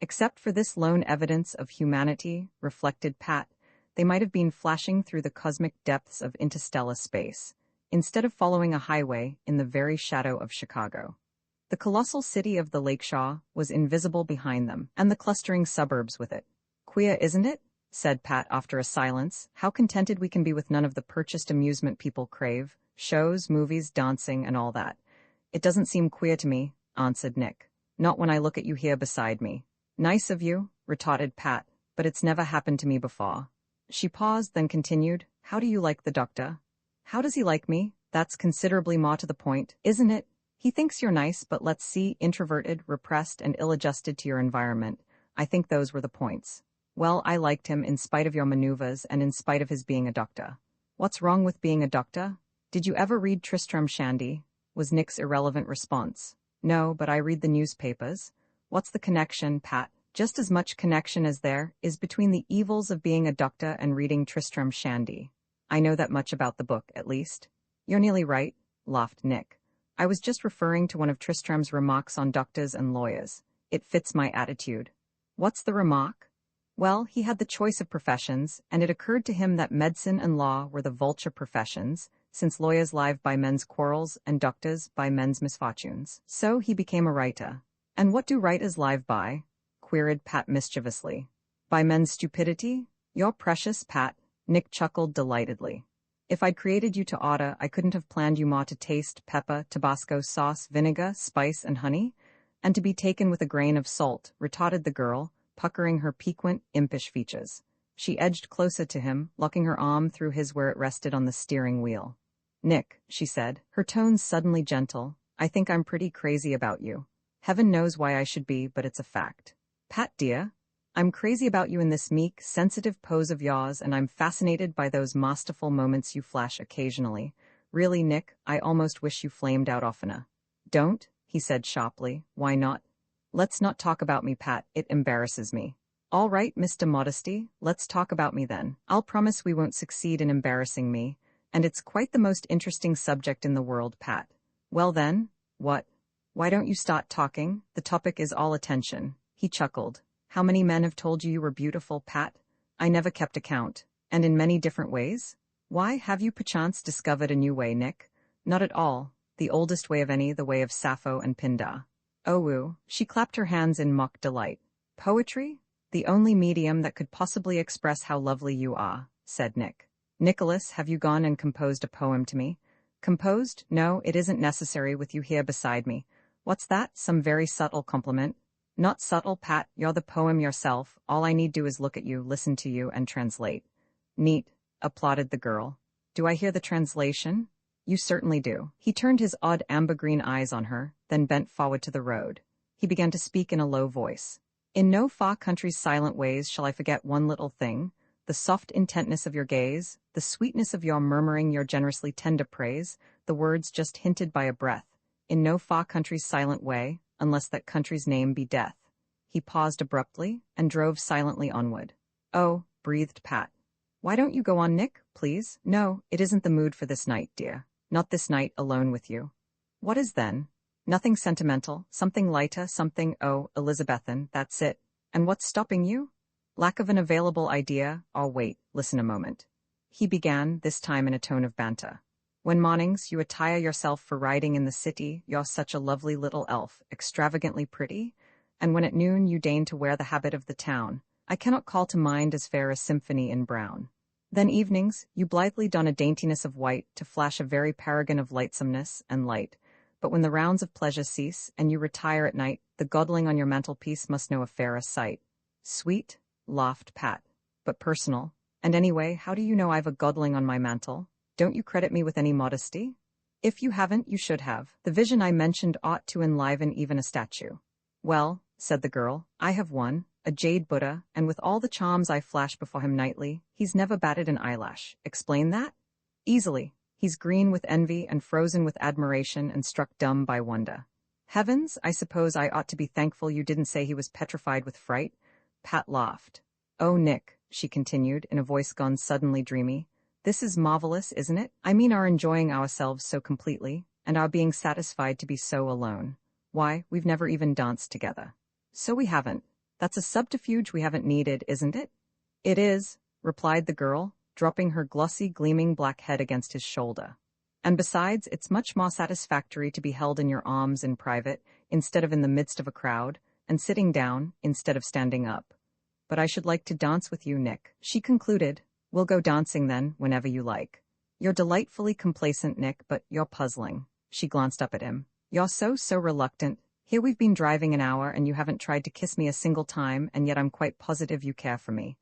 Except for this lone evidence of humanity, reflected Pat, they might have been flashing through the cosmic depths of interstellar space, instead of following a highway in the very shadow of Chicago. The colossal city of the Lakeshore was invisible behind them, and the clustering suburbs with it. "Queer, isn't it?" said Pat after a silence. "How contented we can be with none of the purchased amusement people crave, shows, movies, dancing, and all that." "It doesn't seem queer to me," answered Nick. "Not when I look at you here beside me." "Nice of you," retorted Pat, "but it's never happened to me before." She paused, then continued, "How do you like the doctor?" "How does he like me? That's considerably more to the point, isn't it? He thinks you're nice, but let's see, introverted, repressed, and ill-adjusted to your environment. I think those were the points. Well, I liked him in spite of your maneuvers and in spite of his being a doctor." "What's wrong with being a doctor?" "Did you ever read Tristram Shandy?" was Nick's irrelevant response. "No, but I read the newspapers." "What's the connection, Pat?" "Just as much connection as there is between the evils of being a doctor and reading Tristram Shandy. I know that much about the book, at least." "You're nearly right," laughed Nick. "I was just referring to one of Tristram's remarks on doctors and lawyers. It fits my attitude." "What's the remark?" "Well, he had the choice of professions, and it occurred to him that medicine and law were the vulture professions, since lawyers live by men's quarrels and doctors by men's misfortunes. So he became a writer." "And what do writers live by?" queried Pat mischievously. "By men's stupidity? You're precious, Pat." Nick chuckled delightedly. "If I'd created you to order, I couldn't have planned you more to taste pepper, Tabasco sauce, vinegar, spice, and honey, and to be taken with a grain of salt," retorted the girl, puckering her piquant, impish features. She edged closer to him, locking her arm through his where it rested on the steering wheel. "Nick," she said, her tones suddenly gentle, "I think I'm pretty crazy about you. Heaven knows why I should be, but it's a fact. Pat dear, I'm crazy about you in this meek, sensitive pose of yours, and I'm fascinated by those masterful moments you flash occasionally. Really, Nick, I almost wish you flamed out oftener." "Don't," he said sharply. "Why not?" "Let's not talk about me, Pat. It embarrasses me." "All right, Mr. Modesty, let's talk about me then. I'll promise we won't succeed in embarrassing me, and it's quite the most interesting subject in the world, Pat." "Well then, what? Why don't you start talking? The topic is all attention." He chuckled. "How many men have told you you were beautiful, Pat? I never kept account. And in many different ways? Why, have you perchance discovered a new way, Nick?" "Not at all. The oldest way of any, the way of Sappho and Pindar." "Oh, woo." She clapped her hands in mock delight. "Poetry? The only medium that could possibly express how lovely you are," said Nick. "Nicholas, have you gone and composed a poem to me?" "Composed? No, it isn't necessary with you here beside me." "What's that? Some very subtle compliment?" "Not subtle, Pat. You're the poem yourself. All I need do is look at you, listen to you, and translate." "Neat," applauded the girl. "Do I hear the translation?" "You certainly do." He turned his odd amber-green eyes on her, then bent forward to the road. He began to speak in a low voice. "In no far country's silent ways shall I forget one little thing, the soft intentness of your gaze, the sweetness of your murmuring your generously tender praise, the words just hinted by a breath. In no far country's silent way, unless that country's name be death." He paused abruptly and drove silently onward. "Oh," breathed Pat. "Why don't you go on, Nick, please?" "No, it isn't the mood for this night, dear. Not this night alone with you." "What is then?" "Nothing sentimental, something lighter, something, oh, Elizabethan, that's it." "And what's stopping you?" "Lack of an available idea, or wait, listen a moment." He began, this time in a tone of banter. "When mornings you attire yourself for riding in the city, you're such a lovely little elf, extravagantly pretty, and when at noon you deign to wear the habit of the town, I cannot call to mind as fair a symphony in brown. Then evenings, you blithely don a daintiness of white to flash a very paragon of lightsomeness and light. But when the rounds of pleasure cease, and you retire at night, the godling on your mantelpiece must know a fairer sight." "Sweet," laughed Pat, "but personal. And anyway, how do you know I've a godling on my mantel? Don't you credit me with any modesty? If you haven't, you should have. The vision I mentioned ought to enliven even a statue." "Well," said the girl, "I have one, a jade Buddha, and with all the charms I flash before him nightly, he's never batted an eyelash." "Explain that?" "Easily. He's green with envy and frozen with admiration and struck dumb by wonder." "Heavens, I suppose I ought to be thankful you didn't say he was petrified with fright." Pat laughed. "Oh, Nick," she continued, in a voice gone suddenly dreamy, "this is marvelous, isn't it? I mean our enjoying ourselves so completely, and our being satisfied to be so alone. Why, we've never even danced together." "So we haven't." That's a subterfuge we haven't needed, isn't it? It is, replied the girl, dropping her glossy, gleaming black head against his shoulder. And besides, it's much more satisfactory to be held in your arms in private, instead of in the midst of a crowd, and sitting down, instead of standing up. But I should like to dance with you, Nick, she concluded. We'll go dancing then, whenever you like. You're delightfully complacent, Nick, but you're puzzling. She glanced up at him. You're so reluctant. Here we've been driving an hour and you haven't tried to kiss me a single time, and yet I'm quite positive you care for me.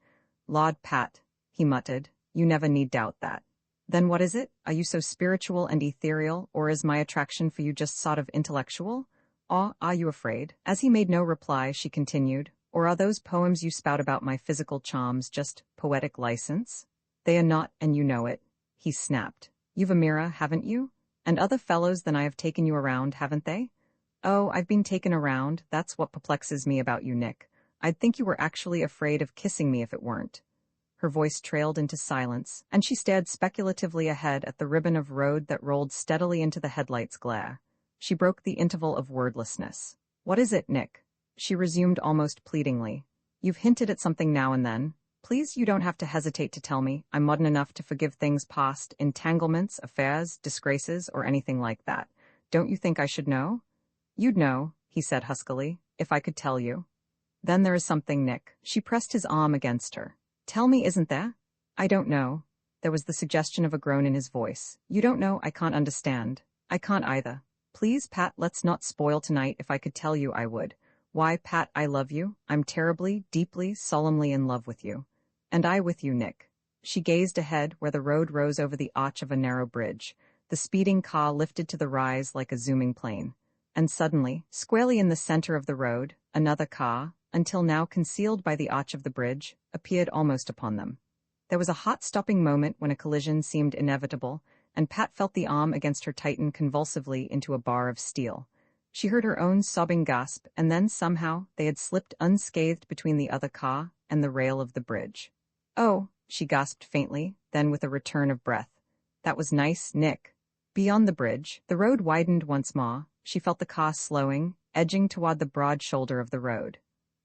Lord Pat, he muttered, you never need doubt that. Then what is it? Are you so spiritual and ethereal, or is my attraction for you just sort of intellectual? Or are you afraid? As he made no reply, she continued, or are those poems you spout about my physical charms just poetic license? They are not, and you know it. He snapped. You've a mirror, haven't you? And other fellows than I have taken you around, haven't they? Oh, I've been taken around, that's what perplexes me about you, Nick. I'd think you were actually afraid of kissing me if it weren't. Her voice trailed into silence, and she stared speculatively ahead at the ribbon of road that rolled steadily into the headlights' glare. She broke the interval of wordlessness. What is it, Nick? She resumed almost pleadingly. You've hinted at something now and then. Please, you don't have to hesitate to tell me. I'm modern enough to forgive things past, entanglements, affairs, disgraces, or anything like that. Don't you think I should know? You'd know, he said huskily, if I could tell you. Then there is something, Nick. She pressed his arm against her. Tell me, isn't there? I don't know. There was the suggestion of a groan in his voice. You don't know, I can't understand. I can't either. Please, Pat, let's not spoil tonight. If I could tell you, I would. Why, Pat, I love you. I'm terribly, deeply, solemnly in love with you. And I with you, Nick. She gazed ahead where the road rose over the arch of a narrow bridge. The speeding car lifted to the rise like a zooming plane. And suddenly, squarely in the center of the road, another car, until now concealed by the arch of the bridge, appeared almost upon them. There was a hot stopping moment when a collision seemed inevitable, and Pat felt the arm against her tighten convulsively into a bar of steel. She heard her own sobbing gasp, and then somehow they had slipped unscathed between the other car and the rail of the bridge. Oh, she gasped faintly, then with a return of breath. That was nice, Nick. Beyond the bridge, the road widened once more. She felt the car slowing, edging toward the broad shoulder of the road.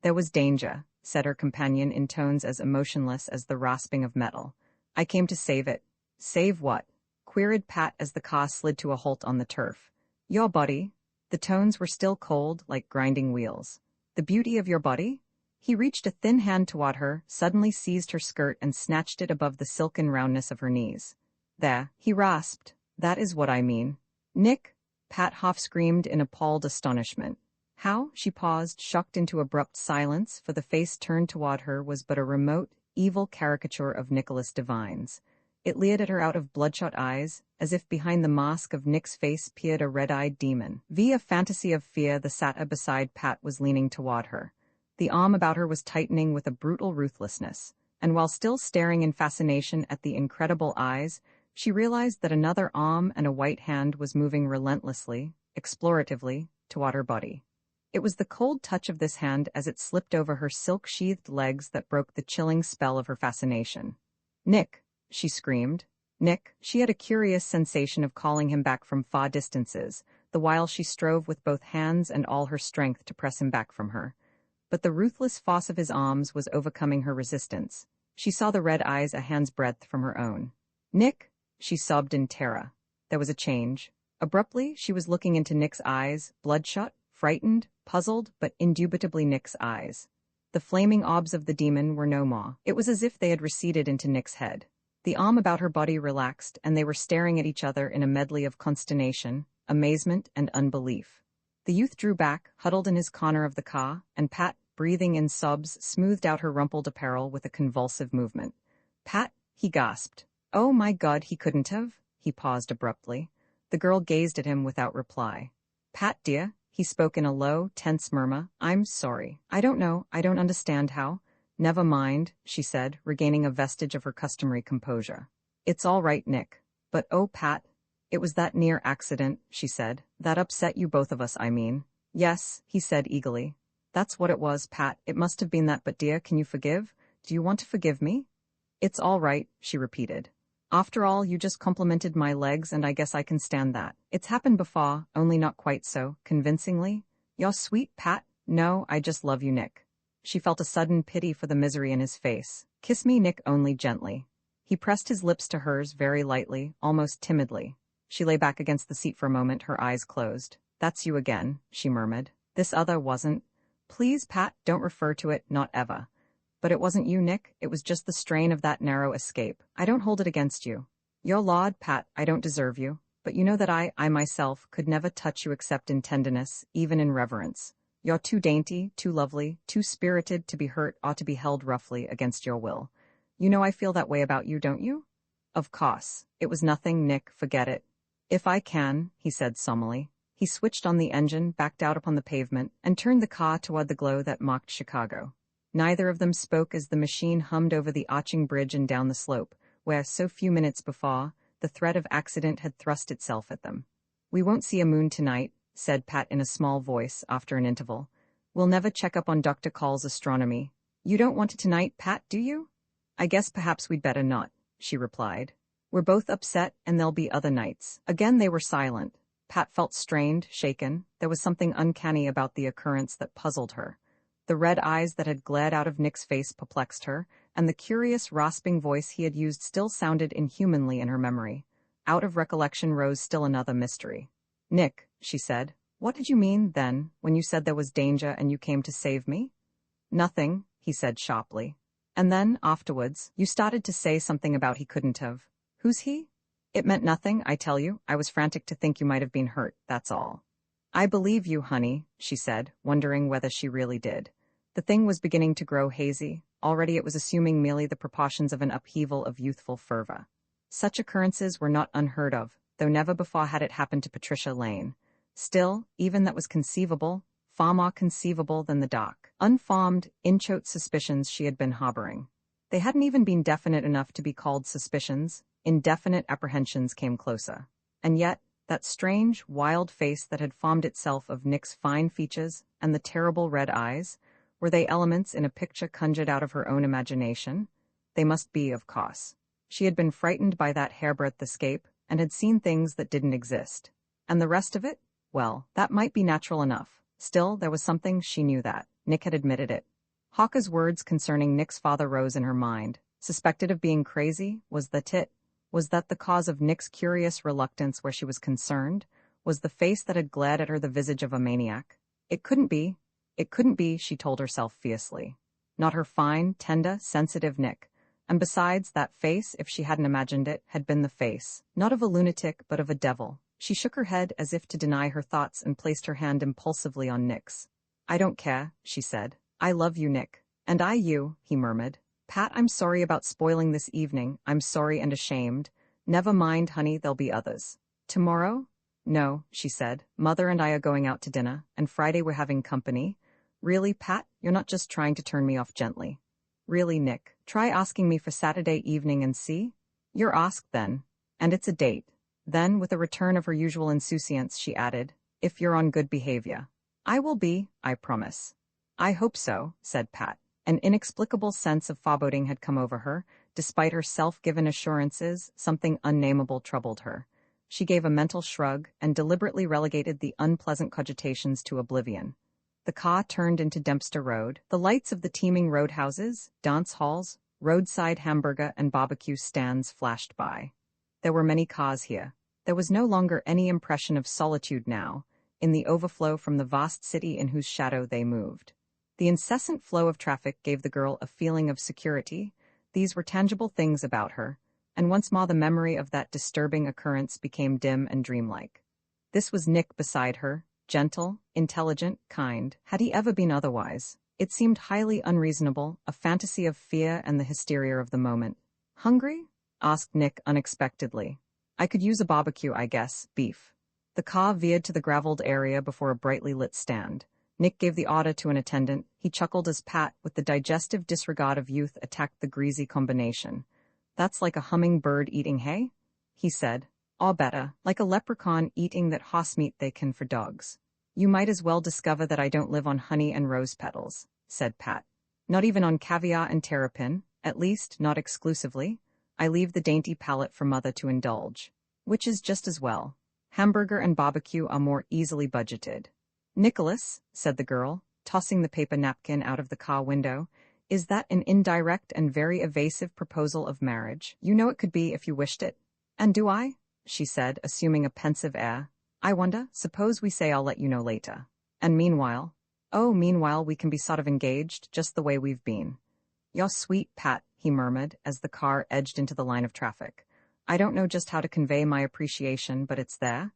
There was danger, said her companion in tones as emotionless as the rasping of metal. I came to save it. Save what? Queried Pat as the car slid to a halt on the turf. Your body. The tones were still cold, like grinding wheels. The beauty of your body? He reached a thin hand toward her, suddenly seized her skirt and snatched it above the silken roundness of her knees. There, he rasped. That is what I mean. Nick, Pat half screamed in appalled astonishment. How? She paused, shocked into abrupt silence, for the face turned toward her was but a remote, evil caricature of Nicholas Devine's. It leered at her out of bloodshot eyes, as if behind the mask of Nick's face peered a red-eyed demon. Via fantasy of fear, the satyr beside Pat was leaning toward her. The arm about her was tightening with a brutal ruthlessness, and while still staring in fascination at the incredible eyes, she realized that another arm and a white hand was moving relentlessly, exploratively, toward her body. It was the cold touch of this hand as it slipped over her silk-sheathed legs that broke the chilling spell of her fascination. Nick, she screamed. Nick, she had a curious sensation of calling him back from far distances, the while she strove with both hands and all her strength to press him back from her. But the ruthless force of his arms was overcoming her resistance. She saw the red eyes a hand's breadth from her own. Nick, she sobbed in terror. There was a change. Abruptly, she was looking into Nick's eyes, bloodshot, frightened, puzzled, but indubitably Nick's eyes. The flaming orbs of the demon were no more. It was as if they had receded into Nick's head. The arm about her body relaxed, and they were staring at each other in a medley of consternation, amazement, and unbelief. The youth drew back, huddled in his corner of the car, and Pat, breathing in sobs, smoothed out her rumpled apparel with a convulsive movement. Pat, he gasped. Oh my God, he couldn't have? He paused abruptly. The girl gazed at him without reply. Pat, dear, he spoke in a low, tense murmur, I'm sorry. I don't know, I don't understand how. Never mind, she said, regaining a vestige of her customary composure. It's all right, Nick. But oh, Pat, it was that near accident, she said. That upset you both of us, I mean. Yes, he said eagerly. That's what it was, Pat. It must have been that, but dear, can you forgive? Do you want to forgive me? It's all right, she repeated. After all, you just complimented my legs, and I guess I can stand that. It's happened before, only not quite so convincingly. You're sweet, Pat. No, I just love you, Nick. She felt a sudden pity for the misery in his face. "Kiss me, Nick, only gently." He pressed his lips to hers very lightly, almost timidly. She lay back against the seat for a moment, her eyes closed. "That's you again," she murmured. "This other wasn't." "Please, Pat, don't refer to it, not ever." "But it wasn't you, Nick, it was just the strain of that narrow escape. I don't hold it against you. Your lord, Pat, I don't deserve you. But you know that I myself, could never touch you except in tenderness, even in reverence. You're too dainty, too lovely, too spirited to be hurt or to be held roughly against your will. You know I feel that way about you, don't you?" "Of course. It was nothing, Nick, forget it." "If I can," he said solemnly. He switched on the engine, backed out upon the pavement, and turned the car toward the glow that marked Chicago. Neither of them spoke as the machine hummed over the arching bridge and down the slope, where, so few minutes before, the threat of accident had thrust itself at them. "We won't see a moon tonight," said Pat in a small voice after an interval. "We'll never check up on Dr. Call's astronomy. You don't want it tonight, Pat, do you?" "I guess perhaps we'd better not," she replied. "We're both upset, and there'll be other nights." Again they were silent. Pat felt strained, shaken. There was something uncanny about the occurrence that puzzled her. The red eyes that had glared out of Nick's face perplexed her, and the curious, rasping voice he had used still sounded inhumanly in her memory. Out of recollection rose still another mystery. "Nick," she said, "what did you mean, then, when you said there was danger and you came to save me?" "Nothing," he said sharply. "And then, afterwards, you started to say something about he couldn't have. Who's he?" "It meant nothing, I tell you. I was frantic to think you might have been hurt, that's all." "I believe you, honey," she said, wondering whether she really did. The thing was beginning to grow hazy. Already it was assuming merely the proportions of an upheaval of youthful fervor. Such occurrences were not unheard of, though never before had it happened to Patricia Lane. Still, even that was conceivable, far more conceivable than the dark, unformed, inchoate suspicions she had been harboring. They hadn't even been definite enough to be called suspicions. Indefinite apprehensions came closer. And yet, that strange, wild face that had formed itself of Nick's fine features and the terrible red eyes, were they elements in a picture conjured out of her own imagination? They must be, of course. She had been frightened by that hairbreadth escape, and had seen things that didn't exist. And the rest of it? Well, that might be natural enough. Still, there was something, she knew that. Nick had admitted it. Hawke's words concerning Nick's father rose in her mind. Suspected of being crazy? Was that it? Was that the cause of Nick's curious reluctance where she was concerned? Was the face that had glared at her the visage of a maniac? It couldn't be. It couldn't be, she told herself fiercely. Not her fine, tender, sensitive Nick. And besides, that face, if she hadn't imagined it, had been the face, not of a lunatic, but of a devil. She shook her head as if to deny her thoughts and placed her hand impulsively on Nick's. "I don't care," she said. "I love you, Nick." "And I you," he murmured. "Pat, I'm sorry about spoiling this evening. I'm sorry and ashamed. Never mind, honey, there'll be others." "Tomorrow?" "No," she said. "Mother and I are going out to dinner, and Friday we're having company." "Really, Pat? You're not just trying to turn me off gently?" "Really, Nick. Try asking me for Saturday evening and see." "You're asked, then. And it's a date." Then, with a return of her usual insouciance, she added, "If you're on good behavior." "I will be, I promise." "I hope so," said Pat. An inexplicable sense of foreboding had come over her. Despite her self-given assurances, something unnameable troubled her. She gave a mental shrug and deliberately relegated the unpleasant cogitations to oblivion. The car turned into Dempster Road. The lights of the teeming roadhouses, dance halls, roadside hamburger and barbecue stands flashed by. There were many cars here. There was no longer any impression of solitude now, in the overflow from the vast city in whose shadow they moved. The incessant flow of traffic gave the girl a feeling of security. These were tangible things about her, and once more the memory of that disturbing occurrence became dim and dreamlike. This was Nick beside her, gentle, intelligent, kind. Had he ever been otherwise? It seemed highly unreasonable, a fantasy of fear and the hysteria of the moment. "Hungry?" asked Nick unexpectedly. "I could use a barbecue, I guess, beef." The car veered to the graveled area before a brightly lit stand. Nick gave the order to an attendant. He chuckled as Pat, with the digestive disregard of youth, attacked the greasy combination. "That's like a hummingbird eating hay?" he said. "Or better, like a leprechaun eating that horse meat they can for dogs." "You might as well discover that I don't live on honey and rose petals," said Pat. "Not even on caviar and terrapin, at least, not exclusively. I leave the dainty palate for Mother to indulge. Which is just as well. Hamburger and barbecue are more easily budgeted." "Nicholas," said the girl, tossing the paper napkin out of the car window. Is that an indirect and very evasive proposal of marriage? You know it could be if you wished it. And do I? She said, assuming a pensive air. I wonder, suppose we say I'll let you know later. And meanwhile? Oh, meanwhile we can be sort of engaged, just the way we've been. You're sweet, Pat, he murmured, as the car edged into the line of traffic. I don't know just how to convey my appreciation, but it's there.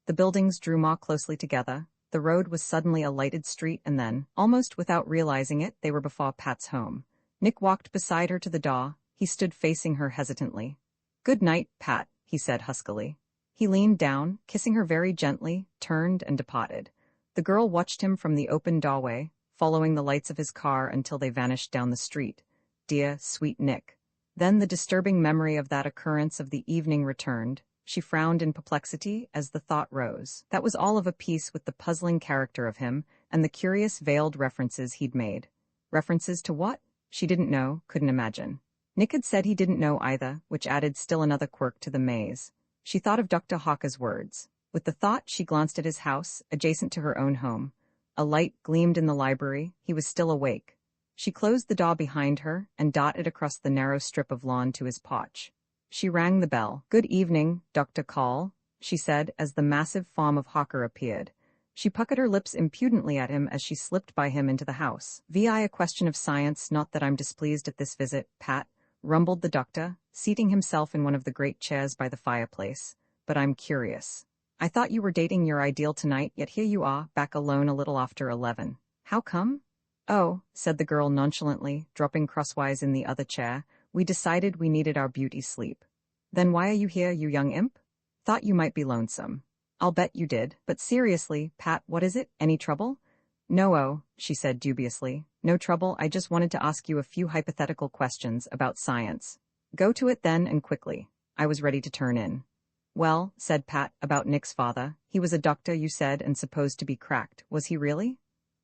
The buildings drew more closely together. The road was suddenly a lighted street, and then, almost without realizing it, they were before Pat's home. Nick walked beside her to the door. He stood facing her hesitantly. Good night, Pat, he said huskily. He leaned down, kissing her very gently, turned and departed. The girl watched him from the open doorway, following the lights of his car until they vanished down the street. Dear, sweet Nick. Then the disturbing memory of that occurrence of the evening returned. She frowned in perplexity as the thought rose. That was all of a piece with the puzzling character of him and the curious veiled references he'd made. References to what? She didn't know, couldn't imagine. Nick had said he didn't know either, which added still another quirk to the maze. She thought of Dr. Hawker's words. With the thought, she glanced at his house, adjacent to her own home. A light gleamed in the library. He was still awake. She closed the door behind her and darted across the narrow strip of lawn to his porch. She rang the bell. Good evening, Dr. Call, she said as the massive form of Hawker appeared. She puckered her lips impudently at him as she slipped by him into the house. VI a question of science, not that I'm displeased at this visit, Pat, rumbled the doctor, seating himself in one of the great chairs by the fireplace. But I'm curious. I thought you were dating your ideal tonight, yet here you are, back alone a little after 11. How come? Oh, said the girl nonchalantly, dropping crosswise in the other chair. We decided we needed our beauty sleep. Then why are you here, you young imp? Thought you might be lonesome. I'll bet you did. But seriously, Pat, what is it? Any trouble? No, she said dubiously. No trouble, I just wanted to ask you a few hypothetical questions about science. Go to it then, and quickly. I was ready to turn in. Well, said Pat, about Nick's father. He was a doctor, you said, and supposed to be cracked. Was he really?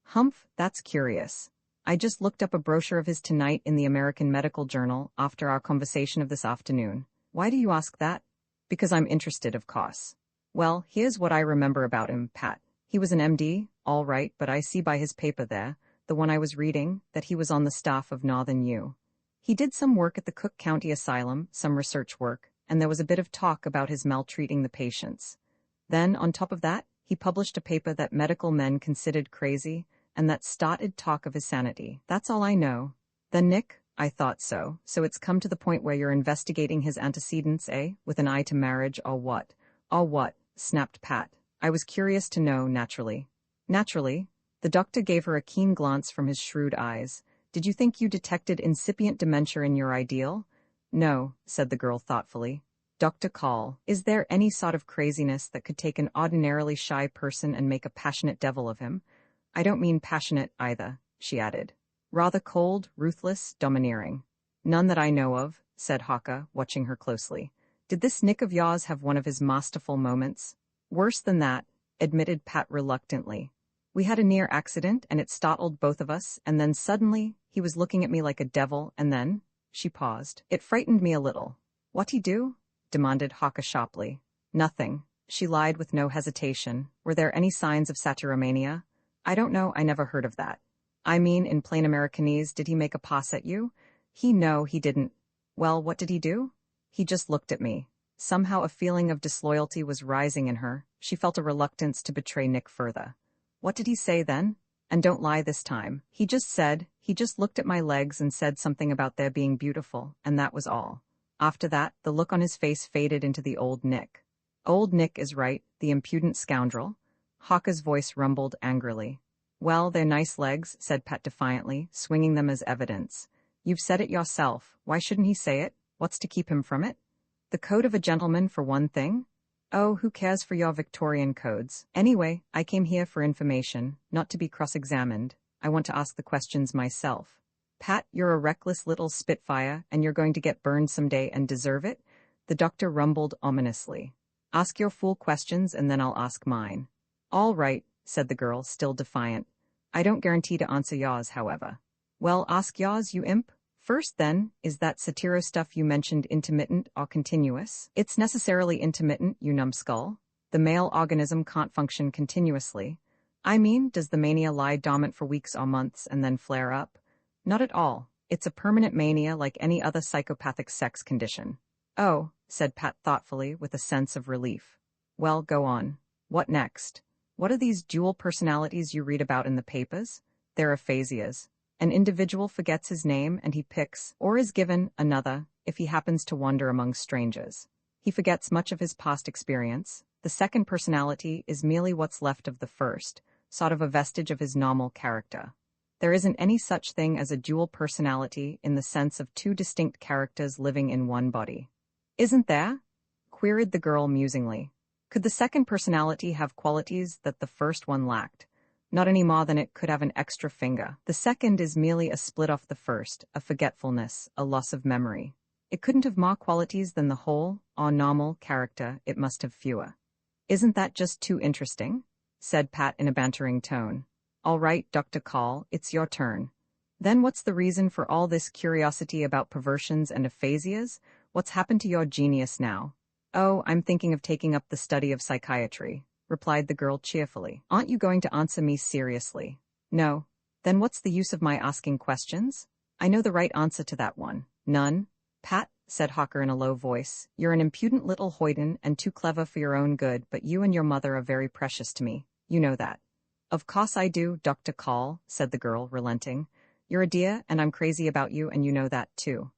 Humph, that's curious. I just looked up a brochure of his tonight in the American Medical Journal after our conversation of this afternoon. Why do you ask that? Because I'm interested, of course. Well, here's what I remember about him, Pat. He was an MD, all right, but I see by his paper there, the one I was reading, that he was on the staff of Northern U. He did some work at the Cook County Asylum, some research work, and there was a bit of talk about his maltreating the patients. Then, on top of that, he published a paper that medical men considered crazy, and that started talk of his sanity. That's all I know. Then Nick, I thought so. So it's come to the point where you're investigating his antecedents, eh? With an eye to marriage, or what? Or what? Snapped Pat. I was curious to know, naturally. Naturally? The doctor gave her a keen glance from his shrewd eyes. Did you think you detected incipient dementia in your ideal? No, said the girl thoughtfully. Dr. Call, is there any sort of craziness that could take an ordinarily shy person and make a passionate devil of him? I don't mean passionate, either, she added. Rather cold, ruthless, domineering. None that I know of, said Hawker, watching her closely. Did this Nick of yours have one of his masterful moments? Worse than that, admitted Pat reluctantly. We had a near accident, and it startled both of us, and then suddenly, he was looking at me like a devil, and then, she paused. It frightened me a little. What'd he do? Demanded Hawker sharply. Nothing. She lied with no hesitation. Were there any signs of satyromania? I don't know, I never heard of that. I mean, in plain Americanese, did he make a pass at you? No, he didn't. Well, what did he do? He just looked at me. Somehow a feeling of disloyalty was rising in her. She felt a reluctance to betray Nick further. What did he say then? And don't lie this time. He just looked at my legs and said something about their being beautiful, and that was all. After that, the look on his face faded into the old Nick. Old Nick is right, the impudent scoundrel. Hawker's voice rumbled angrily. Well, they're nice legs, said Pat defiantly, swinging them as evidence. You've said it yourself. Why shouldn't he say it? What's to keep him from it? The code of a gentleman, for one thing? Oh, who cares for your Victorian codes? Anyway, I came here for information, not to be cross-examined. I want to ask the questions myself. Pat, you're a reckless little spitfire, and you're going to get burned someday and deserve it? The doctor rumbled ominously. Ask your fool questions, and then I'll ask mine. All right, said the girl, still defiant. I don't guarantee to answer yours, however. Well, ask yours, you imp. First, then, is that satiro stuff you mentioned intermittent or continuous? It's necessarily intermittent, you numbskull. The male organism can't function continuously. I mean, does the mania lie dormant for weeks or months and then flare up? Not at all. It's a permanent mania like any other psychopathic sex condition. Oh, said Pat thoughtfully with a sense of relief. Well, go on. What next? What are these dual personalities you read about in the papers? They're aphasias. An individual forgets his name and he picks, or is given, another, if he happens to wander among strangers. He forgets much of his past experience. The second personality is merely what's left of the first, sort of a vestige of his normal character. There isn't any such thing as a dual personality in the sense of two distinct characters living in one body. Isn't there? Queried the girl musingly. Could the second personality have qualities that the first one lacked? Not any more than it could have an extra finger. The second is merely a split off the first, a forgetfulness, a loss of memory. It couldn't have more qualities than the whole, or normal, character, it must have fewer. Isn't that just too interesting? Said Pat in a bantering tone. All right, Dr. Call, it's your turn. Then what's the reason for all this curiosity about perversions and aphasias? What's happened to your genius now? Oh, I'm thinking of taking up the study of psychiatry, replied the girl cheerfully. Aren't you going to answer me seriously? No. Then what's the use of my asking questions? I know the right answer to that one. None. Pat, said Hawker in a low voice, you're an impudent little hoyden and too clever for your own good, but you and your mother are very precious to me. You know that. Of course I do, Dr. Call, said the girl, relenting. You're a dear, and I'm crazy about you, and you know that too.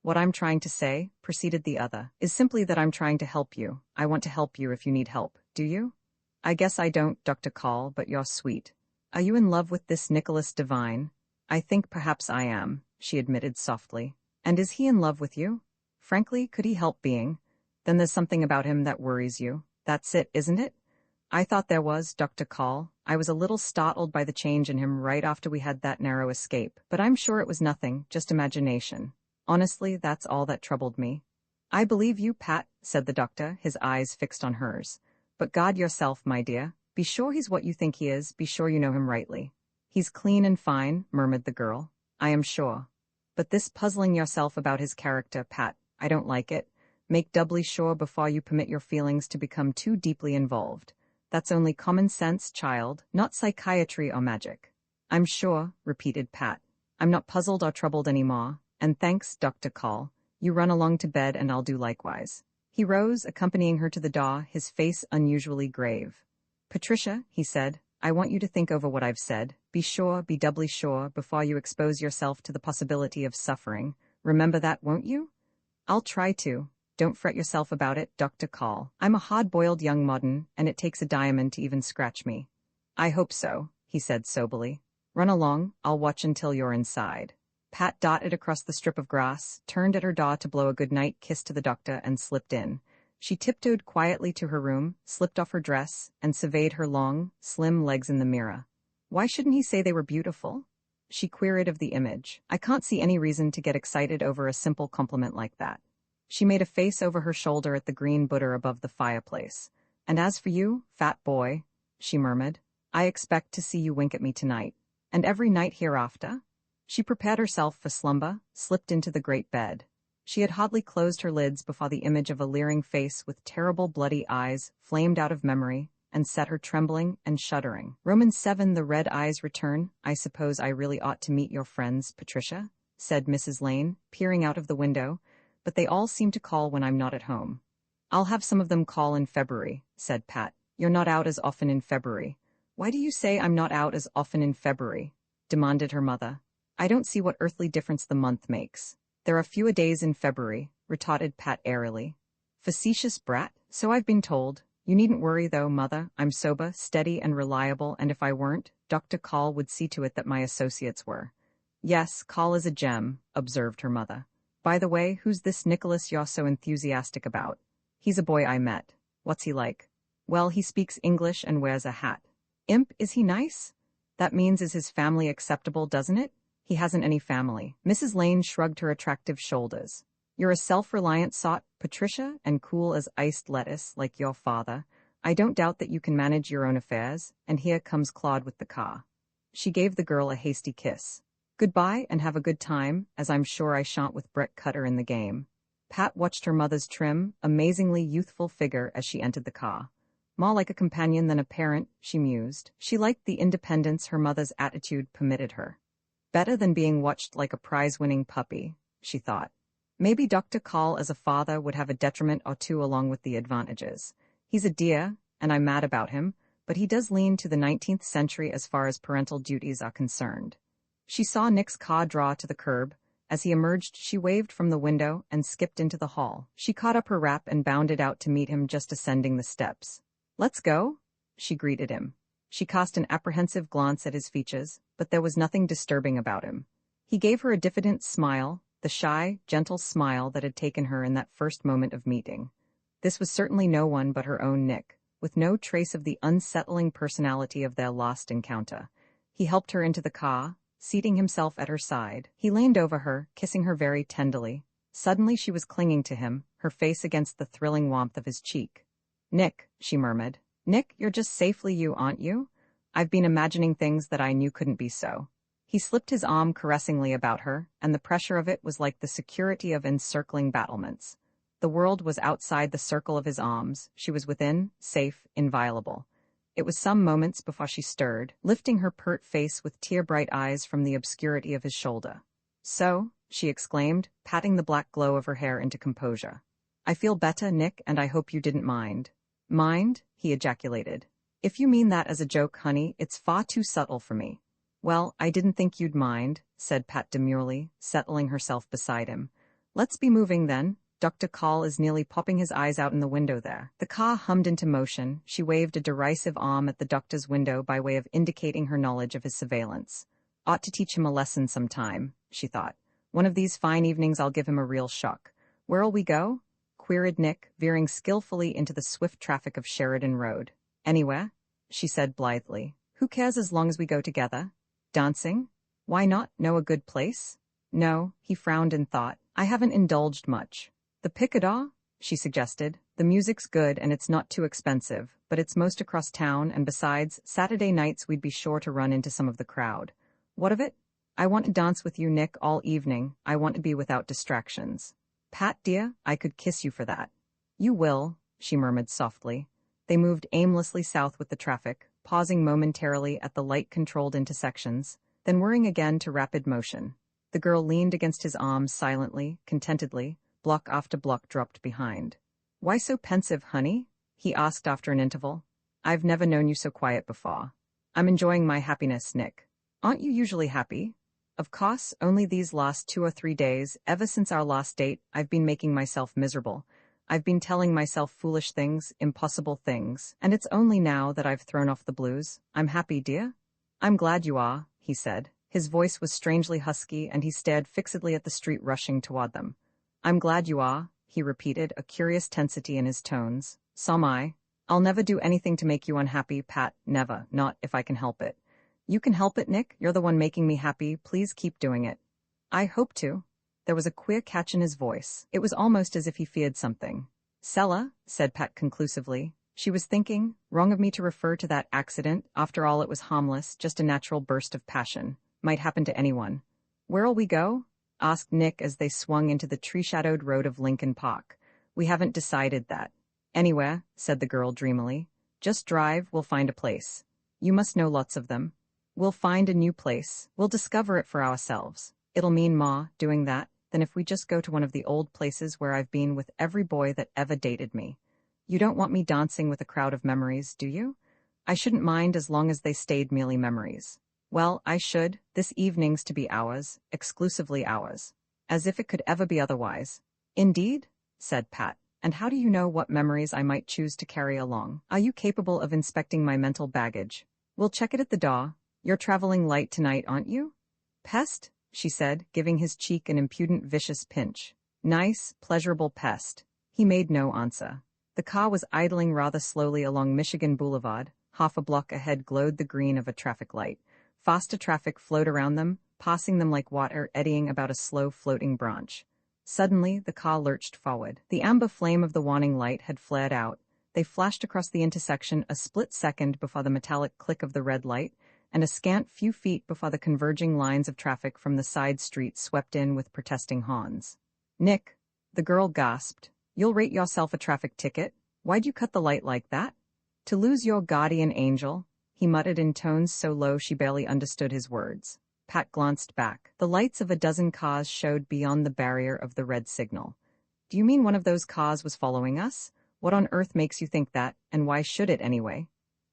What I'm trying to say, proceeded the other, is simply that I'm trying to help you. I want to help you if you need help, do you? I guess I don't, Dr. Call, but you're sweet. Are you in love with this Nicholas Devine? I think perhaps I am, she admitted softly. And is he in love with you? Frankly, could he help being? Then there's something about him that worries you. That's it, isn't it? I thought there was, Dr. Call. I was a little startled by the change in him right after we had that narrow escape, but I'm sure it was nothing, just imagination. Honestly, that's all that troubled me. I believe you, Pat, said the doctor, his eyes fixed on hers. But guard yourself, my dear. Be sure he's what you think he is, be sure you know him rightly. He's clean and fine, murmured the girl. I am sure. But this puzzling yourself about his character, Pat, I don't like it. Make doubly sure before you permit your feelings to become too deeply involved. That's only common sense, child, not psychiatry or magic. I'm sure, repeated Pat. I'm not puzzled or troubled any more, and thanks, Dr. Call. You run along to bed and I'll do likewise. He rose, accompanying her to the door, his face unusually grave. Patricia, he said, I want you to think over what I've said. Be sure, be doubly sure, before you expose yourself to the possibility of suffering. Remember that, won't you? I'll try to. Don't fret yourself about it, Dr. Call. I'm a hard-boiled young modern, and it takes a diamond to even scratch me. I hope so, he said soberly. Run along, I'll watch until you're inside. Pat darted across the strip of grass, turned at her door to blow a good-night kiss to the doctor, and slipped in. She tiptoed quietly to her room, slipped off her dress, and surveyed her long, slim legs in the mirror. Why shouldn't he say they were beautiful? She queried of the image. I can't see any reason to get excited over a simple compliment like that. She made a face over her shoulder at the green Buddha above the fireplace. And as for you, fat boy, she murmured, I expect to see you wink at me tonight. And every night hereafter? She prepared herself for slumber, slipped into the great bed. She had hardly closed her lids before the image of a leering face with terrible bloody eyes flamed out of memory and set her trembling and shuddering. Romans 7 The red eyes return. I suppose I really ought to meet your friends, Patricia, said Mrs. Lane, peering out of the window, but they all seem to call when I'm not at home. I'll have some of them call in February, said Pat. You're not out as often in February. Why do you say I'm not out as often in February? Demanded her mother. I don't see what earthly difference the month makes. There are fewer days in February, retorted Pat airily. Facetious brat, so I've been told. You needn't worry though, mother. I'm sober, steady, and reliable, and if I weren't, Dr. Call would see to it that my associates were. Yes, Call is a gem, observed her mother. By the way, who's this Nicholas you're so enthusiastic about? He's a boy I met. What's he like? Well, he speaks English and wears a hat. Imp, is he nice? That means is his family acceptable, doesn't it? He hasn't any family. Mrs. Lane shrugged her attractive shoulders. You're a self-reliant sot, Patricia, and cool as iced lettuce, like your father. I don't doubt that you can manage your own affairs, and here comes Claude with the car. She gave the girl a hasty kiss. Goodbye, and have a good time, as I'm sure I shan't with Brett Cutter in the game. Pat watched her mother's trim, amazingly youthful figure as she entered the car. More like a companion than a parent, she mused. She liked the independence her mother's attitude permitted her. Better than being watched like a prize-winning puppy, she thought. Maybe Dr. Call as a father would have a detriment or two along with the advantages. He's a dear, and I'm mad about him, but he does lean to the 19th century as far as parental duties are concerned. She saw Nick's car draw to the curb. As he emerged, she waved from the window and skipped into the hall. She caught up her wrap and bounded out to meet him just ascending the steps. "Let's go," she greeted him. She cast an apprehensive glance at his features, but there was nothing disturbing about him. He gave her a diffident smile, the shy, gentle smile that had taken her in that first moment of meeting. This was certainly no one but her own Nick, with no trace of the unsettling personality of their last encounter. He helped her into the car, seating himself at her side. He leaned over her, kissing her very tenderly. Suddenly she was clinging to him, her face against the thrilling warmth of his cheek. "Nick," she murmured. "Nick, you're just safely you, aren't you? I've been imagining things that I knew couldn't be so." He slipped his arm caressingly about her, and the pressure of it was like the security of encircling battlements. The world was outside the circle of his arms. She was within, safe, inviolable. It was some moments before she stirred, lifting her pert face with tear-bright eyes from the obscurity of his shoulder. "So," she exclaimed, patting the black glow of her hair into composure. "I feel better, Nick, and I hope you didn't mind." "Mind?" he ejaculated. "If you mean that as a joke, honey, it's far too subtle for me." "Well, I didn't think you'd mind," said Pat demurely, settling herself beside him. "Let's be moving then. Dr. Call is nearly popping his eyes out in the window there." The car hummed into motion. She waved a derisive arm at the doctor's window by way of indicating her knowledge of his surveillance. "Ought to teach him a lesson sometime," she thought. "One of these fine evenings I'll give him a real shock." "Where'll we go?" queried Nick, veering skillfully into the swift traffic of Sheridan Road. "Anywhere," she said blithely. "Who cares as long as we go together?" "Dancing? Why not? Know a good place?" "No," he frowned in thought. "I haven't indulged much." "The Picador?" she suggested. "The music's good and it's not too expensive, but it's most across town, and besides, Saturday nights we'd be sure to run into some of the crowd." "What of it?" "I want to dance with you, Nick, all evening. I want to be without distractions." "Pat, dear, I could kiss you for that." "You will," she murmured softly. They moved aimlessly south with the traffic, pausing momentarily at the light-controlled intersections, then whirring again to rapid motion. The girl leaned against his arm silently, contentedly. Block after block dropped behind. "Why so pensive, honey?" he asked after an interval. "I've never known you so quiet before." "I'm enjoying my happiness, Nick." "Aren't you usually happy?" "Of course, only these last 2 or 3 days, ever since our last date, I've been making myself miserable. I've been telling myself foolish things, impossible things, and it's only now that I've thrown off the blues. I'm happy, dear." "I'm glad you are," he said. His voice was strangely husky, and he stared fixedly at the street rushing toward them. "I'm glad you are," he repeated, a curious tensity in his tones. "So'm I. I'll never do anything to make you unhappy, Pat, never, not if I can help it." "You can help it, Nick. You're the one making me happy. Please keep doing it." "I hope to." There was a queer catch in his voice. It was almost as if he feared something. "Sella," said Pat conclusively. She was thinking, wrong of me to refer to that accident. After all, it was harmless, just a natural burst of passion. Might happen to anyone. "Where'll we go?" asked Nick as they swung into the tree-shadowed road of Lincoln Park. "We haven't decided that." "Anywhere," said the girl dreamily. "Just drive, we'll find a place. You must know lots of them." "We'll find a new place. We'll discover it for ourselves. It'll mean more, doing that, than if we just go to one of the old places where I've been with every boy that ever dated me. You don't want me dancing with a crowd of memories, do you?" "I shouldn't mind as long as they stayed merely memories." "Well, I should. This evening's to be ours, exclusively ours. As if it could ever be otherwise." "Indeed?" said Pat. "And how do you know what memories I might choose to carry along? Are you capable of inspecting my mental baggage?" "We'll check it at the door. You're traveling light tonight, aren't you?" "Pest?" she said, giving his cheek an impudent, vicious pinch. "Nice, pleasurable pest." He made no answer. The car was idling rather slowly along Michigan Boulevard. Half a block ahead glowed the green of a traffic light. Faster traffic flowed around them, passing them like water eddying about a slow floating branch. Suddenly, the car lurched forward. The amber flame of the warning light had flared out. They flashed across the intersection a split second before the metallic click of the red light, and a scant few feet before the converging lines of traffic from the side street swept in with protesting horns. "Nick," the girl gasped, "you'll rate yourself a traffic ticket? Why'd you cut the light like that?" To lose your guardian angel, he muttered in tones so low she barely understood his words. Pat glanced back. The lights of a dozen cars showed beyond the barrier of the red signal. Do you mean one of those cars was following us? What on earth makes you think that, and why should it anyway?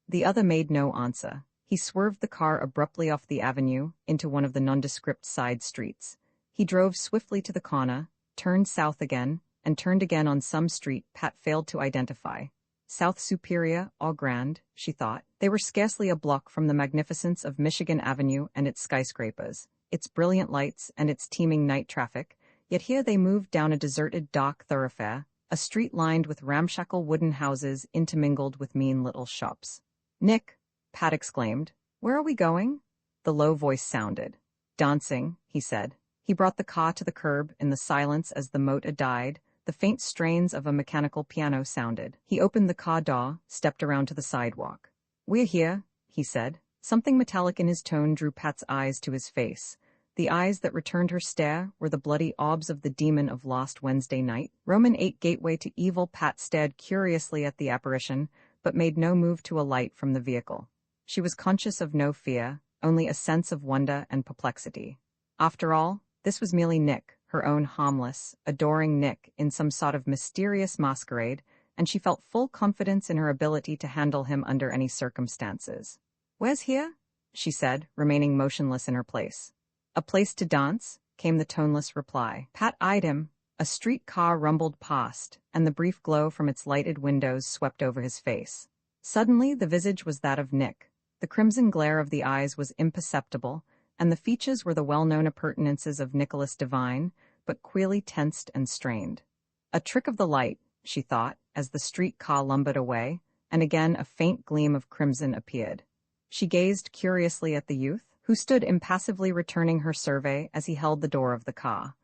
The other made no answer. He swerved the car abruptly off the avenue into one of the nondescript side streets. He drove swiftly to the corner, turned south again, and turned again on some street Pat failed to identify. South Superior or Grand, she thought. They were scarcely a block from the magnificence of Michigan Avenue and its skyscrapers, its brilliant lights and its teeming night traffic, yet here they moved down a deserted dark thoroughfare, a street lined with ramshackle wooden houses intermingled with mean little shops. "Nick," Pat exclaimed, "where are we going?" The low voice sounded. "Dancing," he said. He brought the car to the curb in the silence as the motor died. The faint strains of a mechanical piano sounded. He opened the car door, stepped around to the sidewalk. "We're here," he said. Something metallic in his tone drew Pat's eyes to his face. The eyes that returned her stare were the bloody orbs of the demon of lost Wednesday night. Roman 8 gateway to evil. Pat stared curiously at the apparition, but made no move to alight from the vehicle. She was conscious of no fear, only a sense of wonder and perplexity. After all, this was merely Nick, her own harmless, adoring Nick in some sort of mysterious masquerade, and she felt full confidence in her ability to handle him under any circumstances. "Where's here?" she said, remaining motionless in her place. "A place to dance," came the toneless reply. Pat eyed him. A street car rumbled past, and the brief glow from its lighted windows swept over his face. Suddenly the visage was that of Nick. The crimson glare of the eyes was imperceptible, and the features were the well-known appurtenances of Nicholas Devine, but queerly tensed and strained. A trick of the light, she thought, as the street car lumbered away, and again a faint gleam of crimson appeared. She gazed curiously at the youth, who stood impassively returning her survey as he held the door of the car.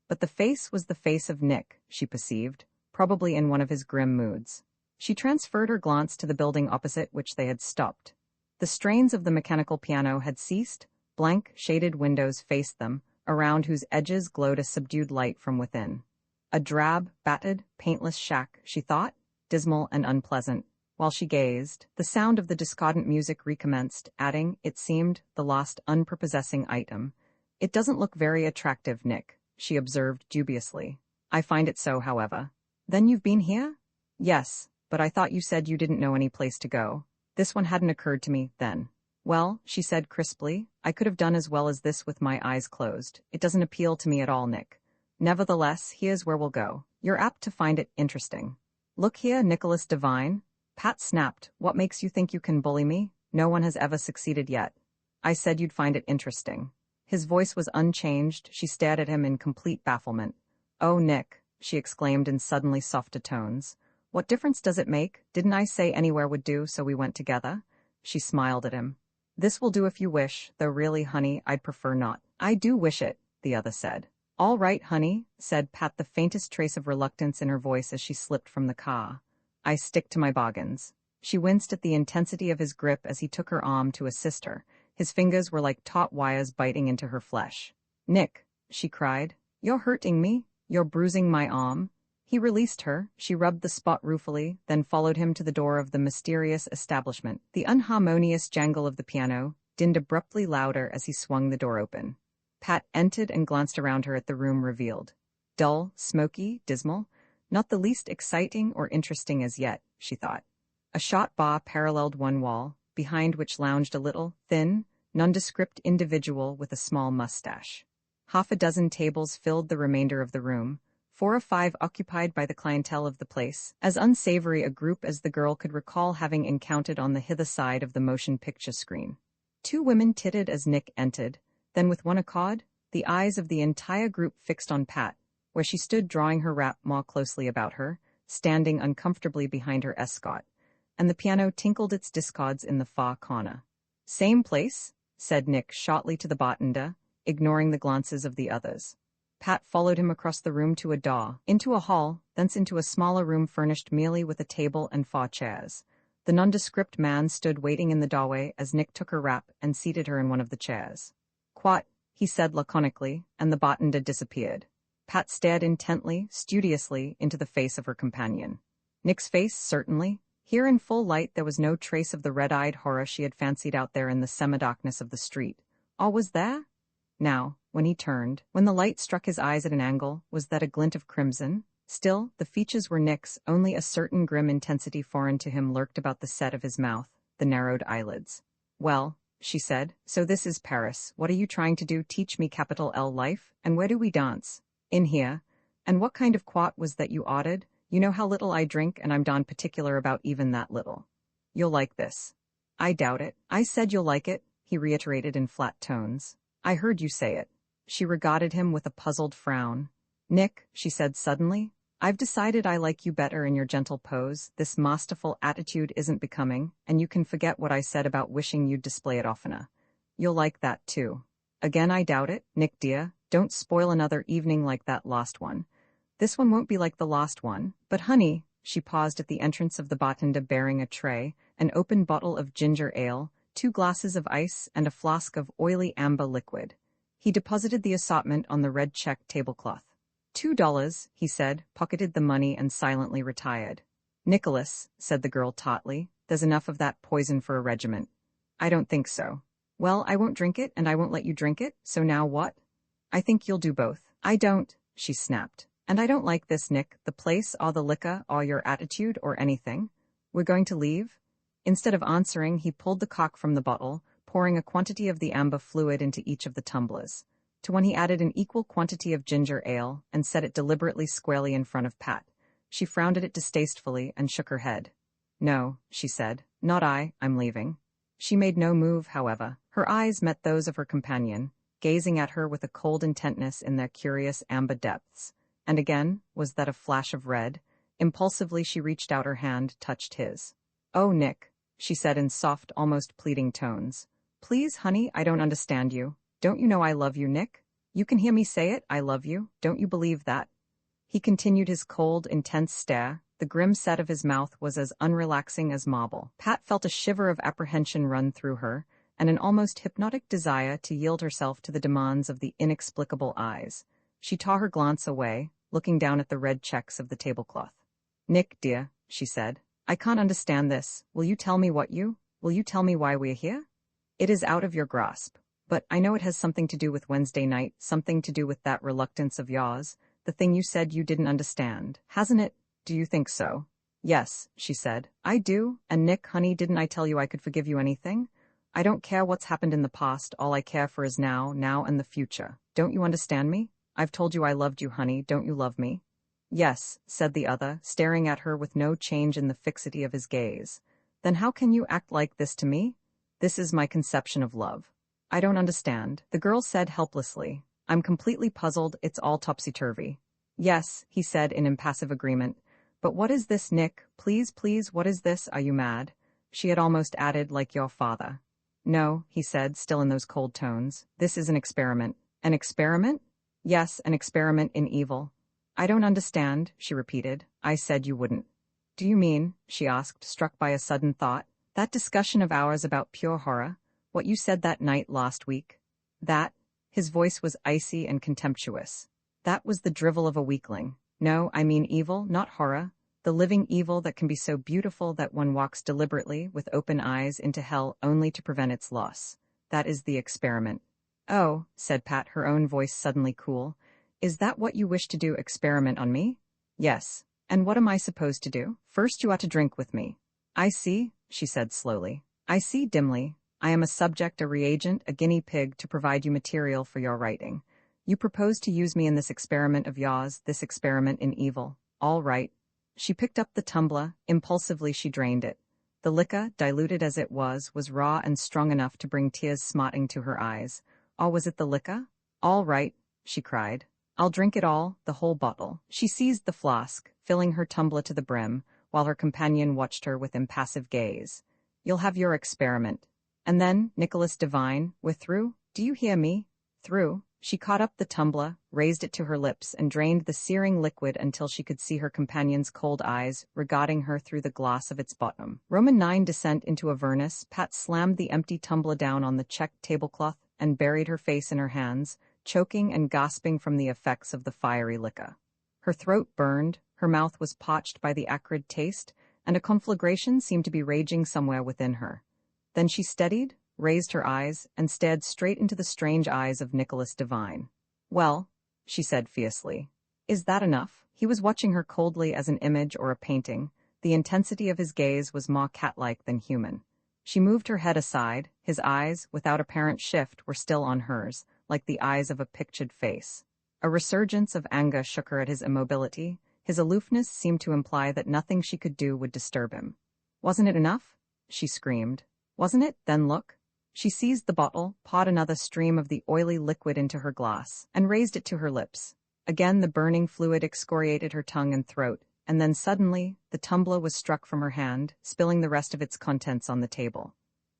But the face was the face of Nick, she perceived, probably in one of his grim moods. She transferred her glance to the building opposite which they had stopped. The strains of the mechanical piano had ceased. Blank, shaded windows faced them, around whose edges glowed a subdued light from within. A drab, battered, paintless shack, she thought, dismal and unpleasant. While she gazed, the sound of the discordant music recommenced, adding, it seemed, the last unprepossessing item. "It doesn't look very attractive, Nick," she observed dubiously. "I find it so, however." "Then you've been here?" "Yes, but I thought you said you didn't know any place to go. This one hadn't occurred to me, then." "Well," she said crisply, "I could have done as well as this with my eyes closed. It doesn't appeal to me at all, Nick. Nevertheless, here's where we'll go. You're apt to find it interesting." "Look here, Nicholas Devine." Pat snapped. "What makes you think you can bully me? No one has ever succeeded yet." "I said you'd find it interesting." His voice was unchanged. She stared at him in complete bafflement. "Oh, Nick," she exclaimed in suddenly softer tones. "What difference does it make? Didn't I say anywhere would do, so we went together?" She smiled at him. "This will do if you wish, though really, honey, I'd prefer not." "I do wish it," the other said. "All right, honey," said Pat, the faintest trace of reluctance in her voice as she slipped from the car. "I stick to my bargains." She winced at the intensity of his grip as he took her arm to assist her. His fingers were like taut wires biting into her flesh. "Nick," she cried, "you're hurting me. You're bruising my arm." He released her. She rubbed the spot ruefully, then followed him to the door of the mysterious establishment. The unharmonious jangle of the piano dinned abruptly louder as he swung the door open. Pat entered and glanced around her at the room revealed. Dull, smoky, dismal, not the least exciting or interesting as yet, she thought. A shot bar paralleled one wall, behind which lounged a little, thin, nondescript individual with a small mustache. Half a dozen tables filled the remainder of the room, 4 or 5 occupied by the clientele of the place, as unsavory a group as the girl could recall having encountered on the hither side of the motion picture screen. 2 women tittered as Nick entered, then with one accord, the eyes of the entire group fixed on Pat, where she stood drawing her wrap more closely about her, standing uncomfortably behind her escort, and the piano tinkled its discords in the far corner. "Same place?" said Nick shortly to the bartender, ignoring the glances of the others. Pat followed him across the room to a door, into a hall, thence into a smaller room furnished merely with a table and 4 chairs. The nondescript man stood waiting in the doorway as Nick took her wrap and seated her in one of the chairs. "Quat," he said laconically, and the bartender disappeared. Pat stared intently, studiously, into the face of her companion. Nick's face, certainly. Here in full light there was no trace of the red-eyed horror she had fancied out there in the semi-darkness of the street. All was there? Now, when he turned, when the light struck his eyes at an angle, was that a glint of crimson? Still, the features were Nick's, only a certain grim intensity foreign to him lurked about the set of his mouth, the narrowed eyelids. "Well," she said, "so this is Paris. What are you trying to do? Teach me capital L life? And where do we dance? In here. And what kind of quat was that you ordered? You know how little I drink, and I'm darn particular about even that little. You'll like this." "I doubt it." "I said you'll like it," he reiterated in flat tones. "I heard you say it." She regarded him with a puzzled frown. "Nick," she said suddenly, "I've decided I like you better in your gentle pose. This masterful attitude isn't becoming, and you can forget what I said about wishing you'd display it oftener. You'll like that, too." "Again, I doubt it, Nick dear. Don't spoil another evening like that last one. This one won't be like the last one. But honey," she paused at the entrance of the bartender bearing a tray, an open bottle of ginger ale, 2 glasses of ice, and a flask of oily amber liquid. He deposited the assortment on the red check tablecloth. $2, he said, pocketed the money and silently retired. "Nicholas," said the girl tautly, "there's enough of that poison for a regiment." "I don't think so." "Well, I won't drink it, and I won't let you drink it, so now what?" "I think you'll do both." "I don't," she snapped. "And I don't like this, Nick, the place, or the liquor, or your attitude, or anything. We're going to leave?" Instead of answering, he pulled the cork from the bottle, pouring a quantity of the amber fluid into each of the tumblers. To one he added an equal quantity of ginger ale, and set it deliberately squarely in front of Pat. She frowned at it distastefully and shook her head. "No," she said, "not I, I'm leaving." She made no move, however. Her eyes met those of her companion, gazing at her with a cold intentness in their curious amber depths. And again, was that a flash of red? Impulsively she reached out her hand, touched his. "Oh, Nick," she said in soft, almost pleading tones. "Please, honey, I don't understand you. Don't you know I love you, Nick? You can hear me say it, I love you. Don't you believe that?" He continued his cold, intense stare. The grim set of his mouth was as unrelaxing as marble. Pat felt a shiver of apprehension run through her, and an almost hypnotic desire to yield herself to the demands of the inexplicable eyes. She tore her glance away, looking down at the red checks of the tablecloth. "Nick, dear," she said, "I can't understand this. Will you tell me why we're here? It is out of your grasp. But I know it has something to do with Wednesday night, something to do with that reluctance of yours, the thing you said you didn't understand. Hasn't it? Do you think so?" "Yes," she said, "I do. And Nick, honey, didn't I tell you I could forgive you anything? I don't care what's happened in the past, all I care for is now and the future. Don't you understand me? I've told you I loved you, honey, don't you love me?" "Yes," said the other, staring at her with no change in the fixity of his gaze. "Then how can you act like this to me? This is my conception of love." "I don't understand," the girl said helplessly. "I'm completely puzzled, it's all topsy-turvy." "Yes," he said in impassive agreement. "But what is this, Nick? Please, what is this? Are you mad?" She had almost added, "like your father." "No," he said, still in those cold tones. "This is an experiment." "An experiment?" "Yes, an experiment in evil." "I don't understand," she repeated. "I said you wouldn't." "Do you mean," she asked, struck by a sudden thought, "that discussion of ours about pure horror? What you said that night last week? That?" His voice was icy and contemptuous. "That was the drivel of a weakling. No, I mean evil, not horror. The living evil that can be so beautiful that one walks deliberately, with open eyes, into hell only to prevent its loss. That is the experiment." "Oh," said Pat, her own voice suddenly cool. "Is that what you wish to do, experiment on me?" "Yes. And what am I supposed to do?" "First you ought to drink with me." "I see," she said slowly. "I see dimly. I am a subject, a reagent, a guinea pig to provide you material for your writing. You propose to use me in this experiment of yours, this experiment in evil. All right." She picked up the tumbler. Impulsively she drained it. The liquor, diluted as it was raw and strong enough to bring tears smarting to her eyes. Or was it the liquor? "All right," she cried. "I'll drink it all, the whole bottle." She seized the flask, filling her tumbler to the brim, while her companion watched her with impassive gaze. "You'll have your experiment. And then, Nicholas Devine, we're through? Do you hear me? Through." She caught up the tumbler, raised it to her lips, and drained the searing liquid until she could see her companion's cold eyes regarding her through the glass of its bottom. Roman 9 descent into Avernus. Pat slammed the empty tumbler down on the checked tablecloth and buried her face in her hands, choking and gasping from the effects of the fiery liquor. Her throat burned, her mouth was parched by the acrid taste, and a conflagration seemed to be raging somewhere within her. Then she steadied, raised her eyes, and stared straight into the strange eyes of Nicholas Devine. "Well," she said fiercely, "is that enough?" He was watching her coldly as an image or a painting. The intensity of his gaze was more cat-like than human. She moved her head aside. His eyes, without apparent shift, were still on hers, like the eyes of a pictured face. A resurgence of anger shook her at his immobility. His aloofness seemed to imply that nothing she could do would disturb him. "Wasn't it enough?" she screamed. "Wasn't it? Then look." She seized the bottle, poured another stream of the oily liquid into her glass, and raised it to her lips. Again the burning fluid excoriated her tongue and throat, and then suddenly, the tumbler was struck from her hand, spilling the rest of its contents on the table.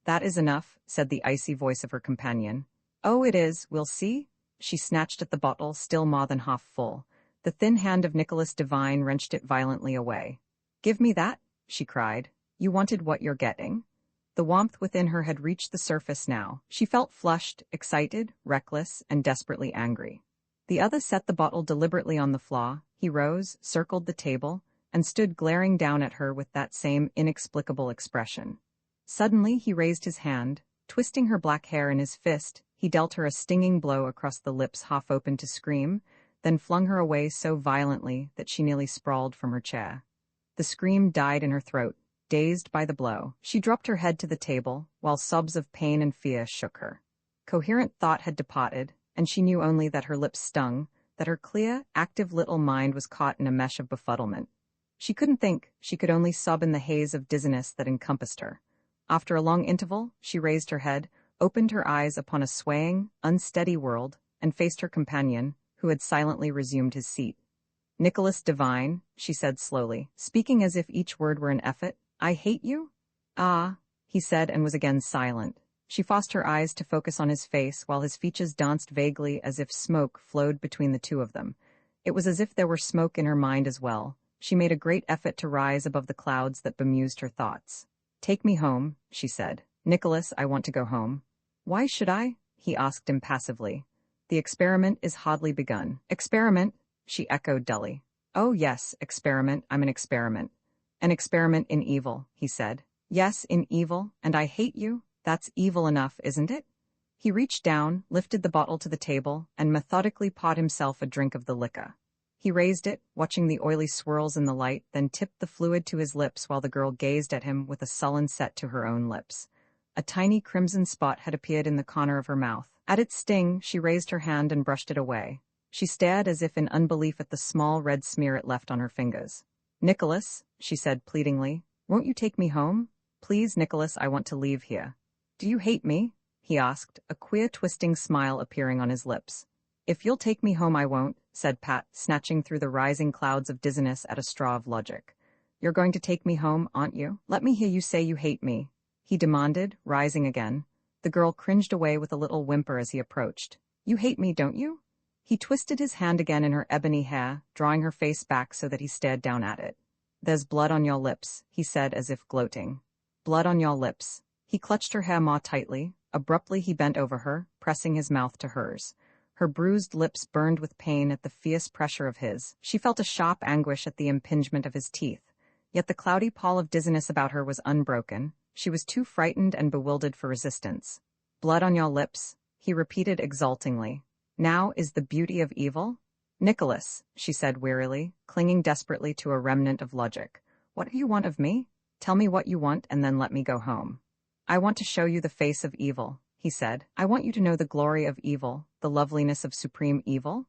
"That is enough," said the icy voice of her companion. "Oh, it is, we'll see." She snatched at the bottle, still more than half full. The thin hand of Nicholas Devine wrenched it violently away. "Give me that," she cried. "You wanted what you're getting." The warmth within her had reached the surface now. She felt flushed, excited, reckless, and desperately angry. The other set the bottle deliberately on the floor. He rose, circled the table, and stood glaring down at her with that same inexplicable expression. Suddenly he raised his hand. Twisting her black hair in his fist, he dealt her a stinging blow across the lips half open to scream, then flung her away so violently that she nearly sprawled from her chair. The scream died in her throat. Dazed by the blow, she dropped her head to the table, while sobs of pain and fear shook her. Coherent thought had departed, and she knew only that her lips stung, that her clear, active little mind was caught in a mesh of befuddlement. She couldn't think, she could only sob in the haze of dizziness that encompassed her. After a long interval, she raised her head, opened her eyes upon a swaying, unsteady world, and faced her companion, who had silently resumed his seat. "Nicholas Devine," she said slowly, speaking as if each word were an effort, "I hate you?" "Ah," he said, and was again silent. She forced her eyes to focus on his face while his features danced vaguely as if smoke flowed between the two of them. It was as if there were smoke in her mind as well. She made a great effort to rise above the clouds that bemused her thoughts. "Take me home," she said. "Nicholas, I want to go home." "Why should I?" he asked impassively. "The experiment is hardly begun." "Experiment?" she echoed dully. "Oh yes, experiment, I'm an experiment." "An experiment in evil," he said. "Yes, in evil, and I hate you? That's evil enough, isn't it?" He reached down, lifted the bottle to the table, and methodically poured himself a drink of the liquor. He raised it, watching the oily swirls in the light, then tipped the fluid to his lips while the girl gazed at him with a sullen set to her own lips. A tiny crimson spot had appeared in the corner of her mouth. At its sting, she raised her hand and brushed it away. She stared as if in unbelief at the small red smear it left on her fingers. "Nicholas," she said pleadingly, "won't you take me home? Please, Nicholas, I want to leave here." "Do you hate me?" he asked, a queer twisting smile appearing on his lips. "If you'll take me home I won't," said Pat, snatching through the rising clouds of dizziness at a straw of logic. "You're going to take me home, aren't you? Let me hear you say you hate me," he demanded, rising again. The girl cringed away with a little whimper as he approached. "You hate me, don't you?" He twisted his hand again in her ebony hair, drawing her face back so that he stared down at it. "There's blood on your lips," he said as if gloating. "Blood on your lips." He clutched her hair more tightly. Abruptly he bent over her, pressing his mouth to hers. Her bruised lips burned with pain at the fierce pressure of his. She felt a sharp anguish at the impingement of his teeth. Yet the cloudy pall of dizziness about her was unbroken. She was too frightened and bewildered for resistance. "Blood on your lips," he repeated exultingly. "Now is the beauty of evil?" "Nicholas," she said wearily, clinging desperately to a remnant of logic. "What do you want of me? Tell me what you want and then let me go home." "I want to show you the face of evil," he said. "I want you to know the glory of evil, the loveliness of supreme evil."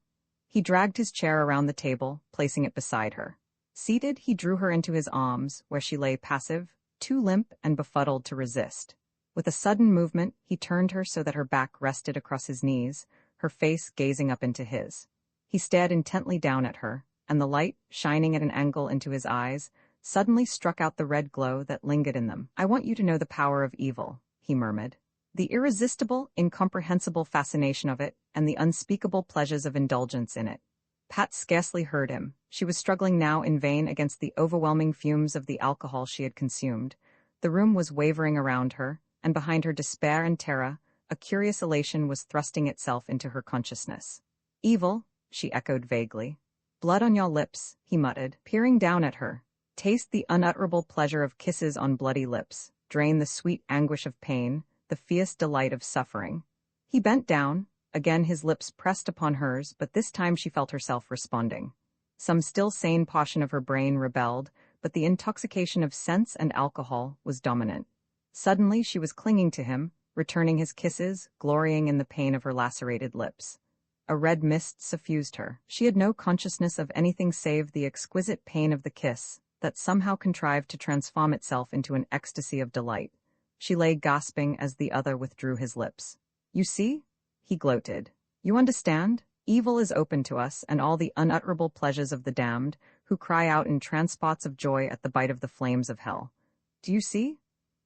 He dragged his chair around the table, placing it beside her. Seated, he drew her into his arms, where she lay passive, too limp and befuddled to resist. With a sudden movement, he turned her so that her back rested across his knees, her face gazing up into his. He stared intently down at her, and the light, shining at an angle into his eyes, suddenly struck out the red glow that lingered in them. "I want you to know the power of evil," he murmured. "The irresistible, incomprehensible fascination of it, and the unspeakable pleasures of indulgence in it." Pat scarcely heard him. She was struggling now in vain against the overwhelming fumes of the alcohol she had consumed. The room was wavering around her, and behind her despair and terror, a curious elation was thrusting itself into her consciousness. "Evil," she echoed vaguely. "Blood on your lips," he muttered, peering down at her. Taste the unutterable pleasure of kisses on bloody lips. Drain the sweet anguish of pain, the fierce delight of suffering. He bent down. Again his lips pressed upon hers, but this time she felt herself responding. Some still sane portion of her brain rebelled, but the intoxication of sense and alcohol was dominant. Suddenly she was clinging to him, returning his kisses, glorying in the pain of her lacerated lips. A red mist suffused her. She had no consciousness of anything save the exquisite pain of the kiss, that somehow contrived to transform itself into an ecstasy of delight. She lay gasping as the other withdrew his lips. "You see?" he gloated. "You understand? Evil is open to us, and all the unutterable pleasures of the damned, who cry out in transports of joy at the bite of the flames of hell. Do you see?"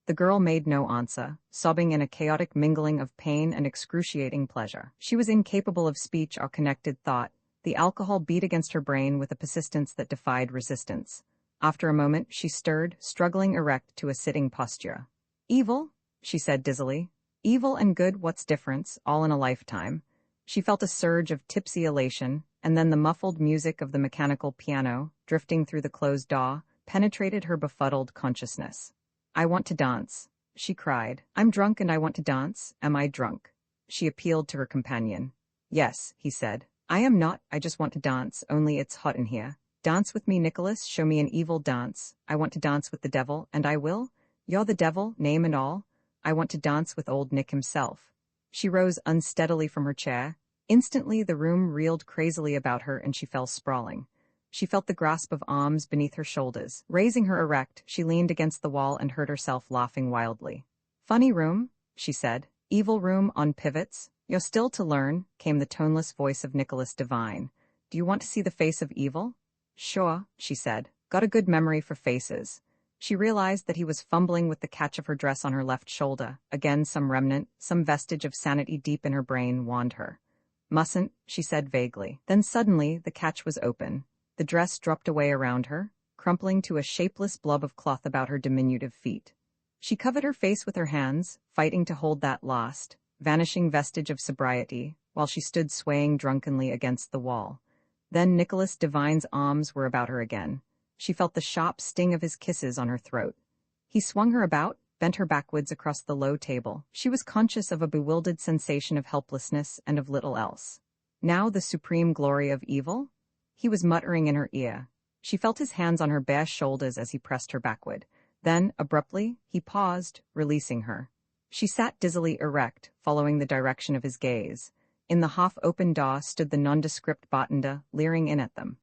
The girl made no answer, sobbing in a chaotic mingling of pain and excruciating pleasure. She was incapable of speech or connected thought. The alcohol beat against her brain with a persistence that defied resistance. After a moment, she stirred, struggling erect to a sitting posture. "Evil?" she said dizzily. "Evil and good, what's difference, all in a lifetime?" She felt a surge of tipsy elation, and then the muffled music of the mechanical piano, drifting through the closed door, penetrated her befuddled consciousness. "I want to dance," she cried. "I'm drunk and I want to dance. Am I drunk?" She appealed to her companion. "Yes," he said. "I am not, I just want to dance, only it's hot in here. Dance with me, Nicholas, show me an evil dance. I want to dance with the devil, and I will. You're the devil, name and all. I want to dance with old Nick himself." She rose unsteadily from her chair. Instantly the room reeled crazily about her and she fell sprawling. She felt the grasp of arms beneath her shoulders. Raising her erect, she leaned against the wall and heard herself laughing wildly. "Funny room," she said. "Evil room on pivots. You're still to learn," came the toneless voice of Nicholas Devine. "Do you want to see the face of evil?" "Sure," she said. "Got a good memory for faces." She realized that he was fumbling with the catch of her dress on her left shoulder. Again some remnant, some vestige of sanity deep in her brain warned her. "Mustn't," she said vaguely. Then suddenly the catch was open. The dress dropped away around her, crumpling to a shapeless blob of cloth about her diminutive feet. She covered her face with her hands, fighting to hold that last, vanishing vestige of sobriety, while she stood swaying drunkenly against the wall. Then Nicholas Devine's arms were about her again. She felt the sharp sting of his kisses on her throat. He swung her about, bent her backwards across the low table. She was conscious of a bewildered sensation of helplessness and of little else. Now the supreme glory of evil? He was muttering in her ear. She felt his hands on her bare shoulders as he pressed her backward. Then, abruptly, he paused, releasing her. She sat dizzily erect, following the direction of his gaze. In the half-open door stood the nondescript bartender, leering in at them.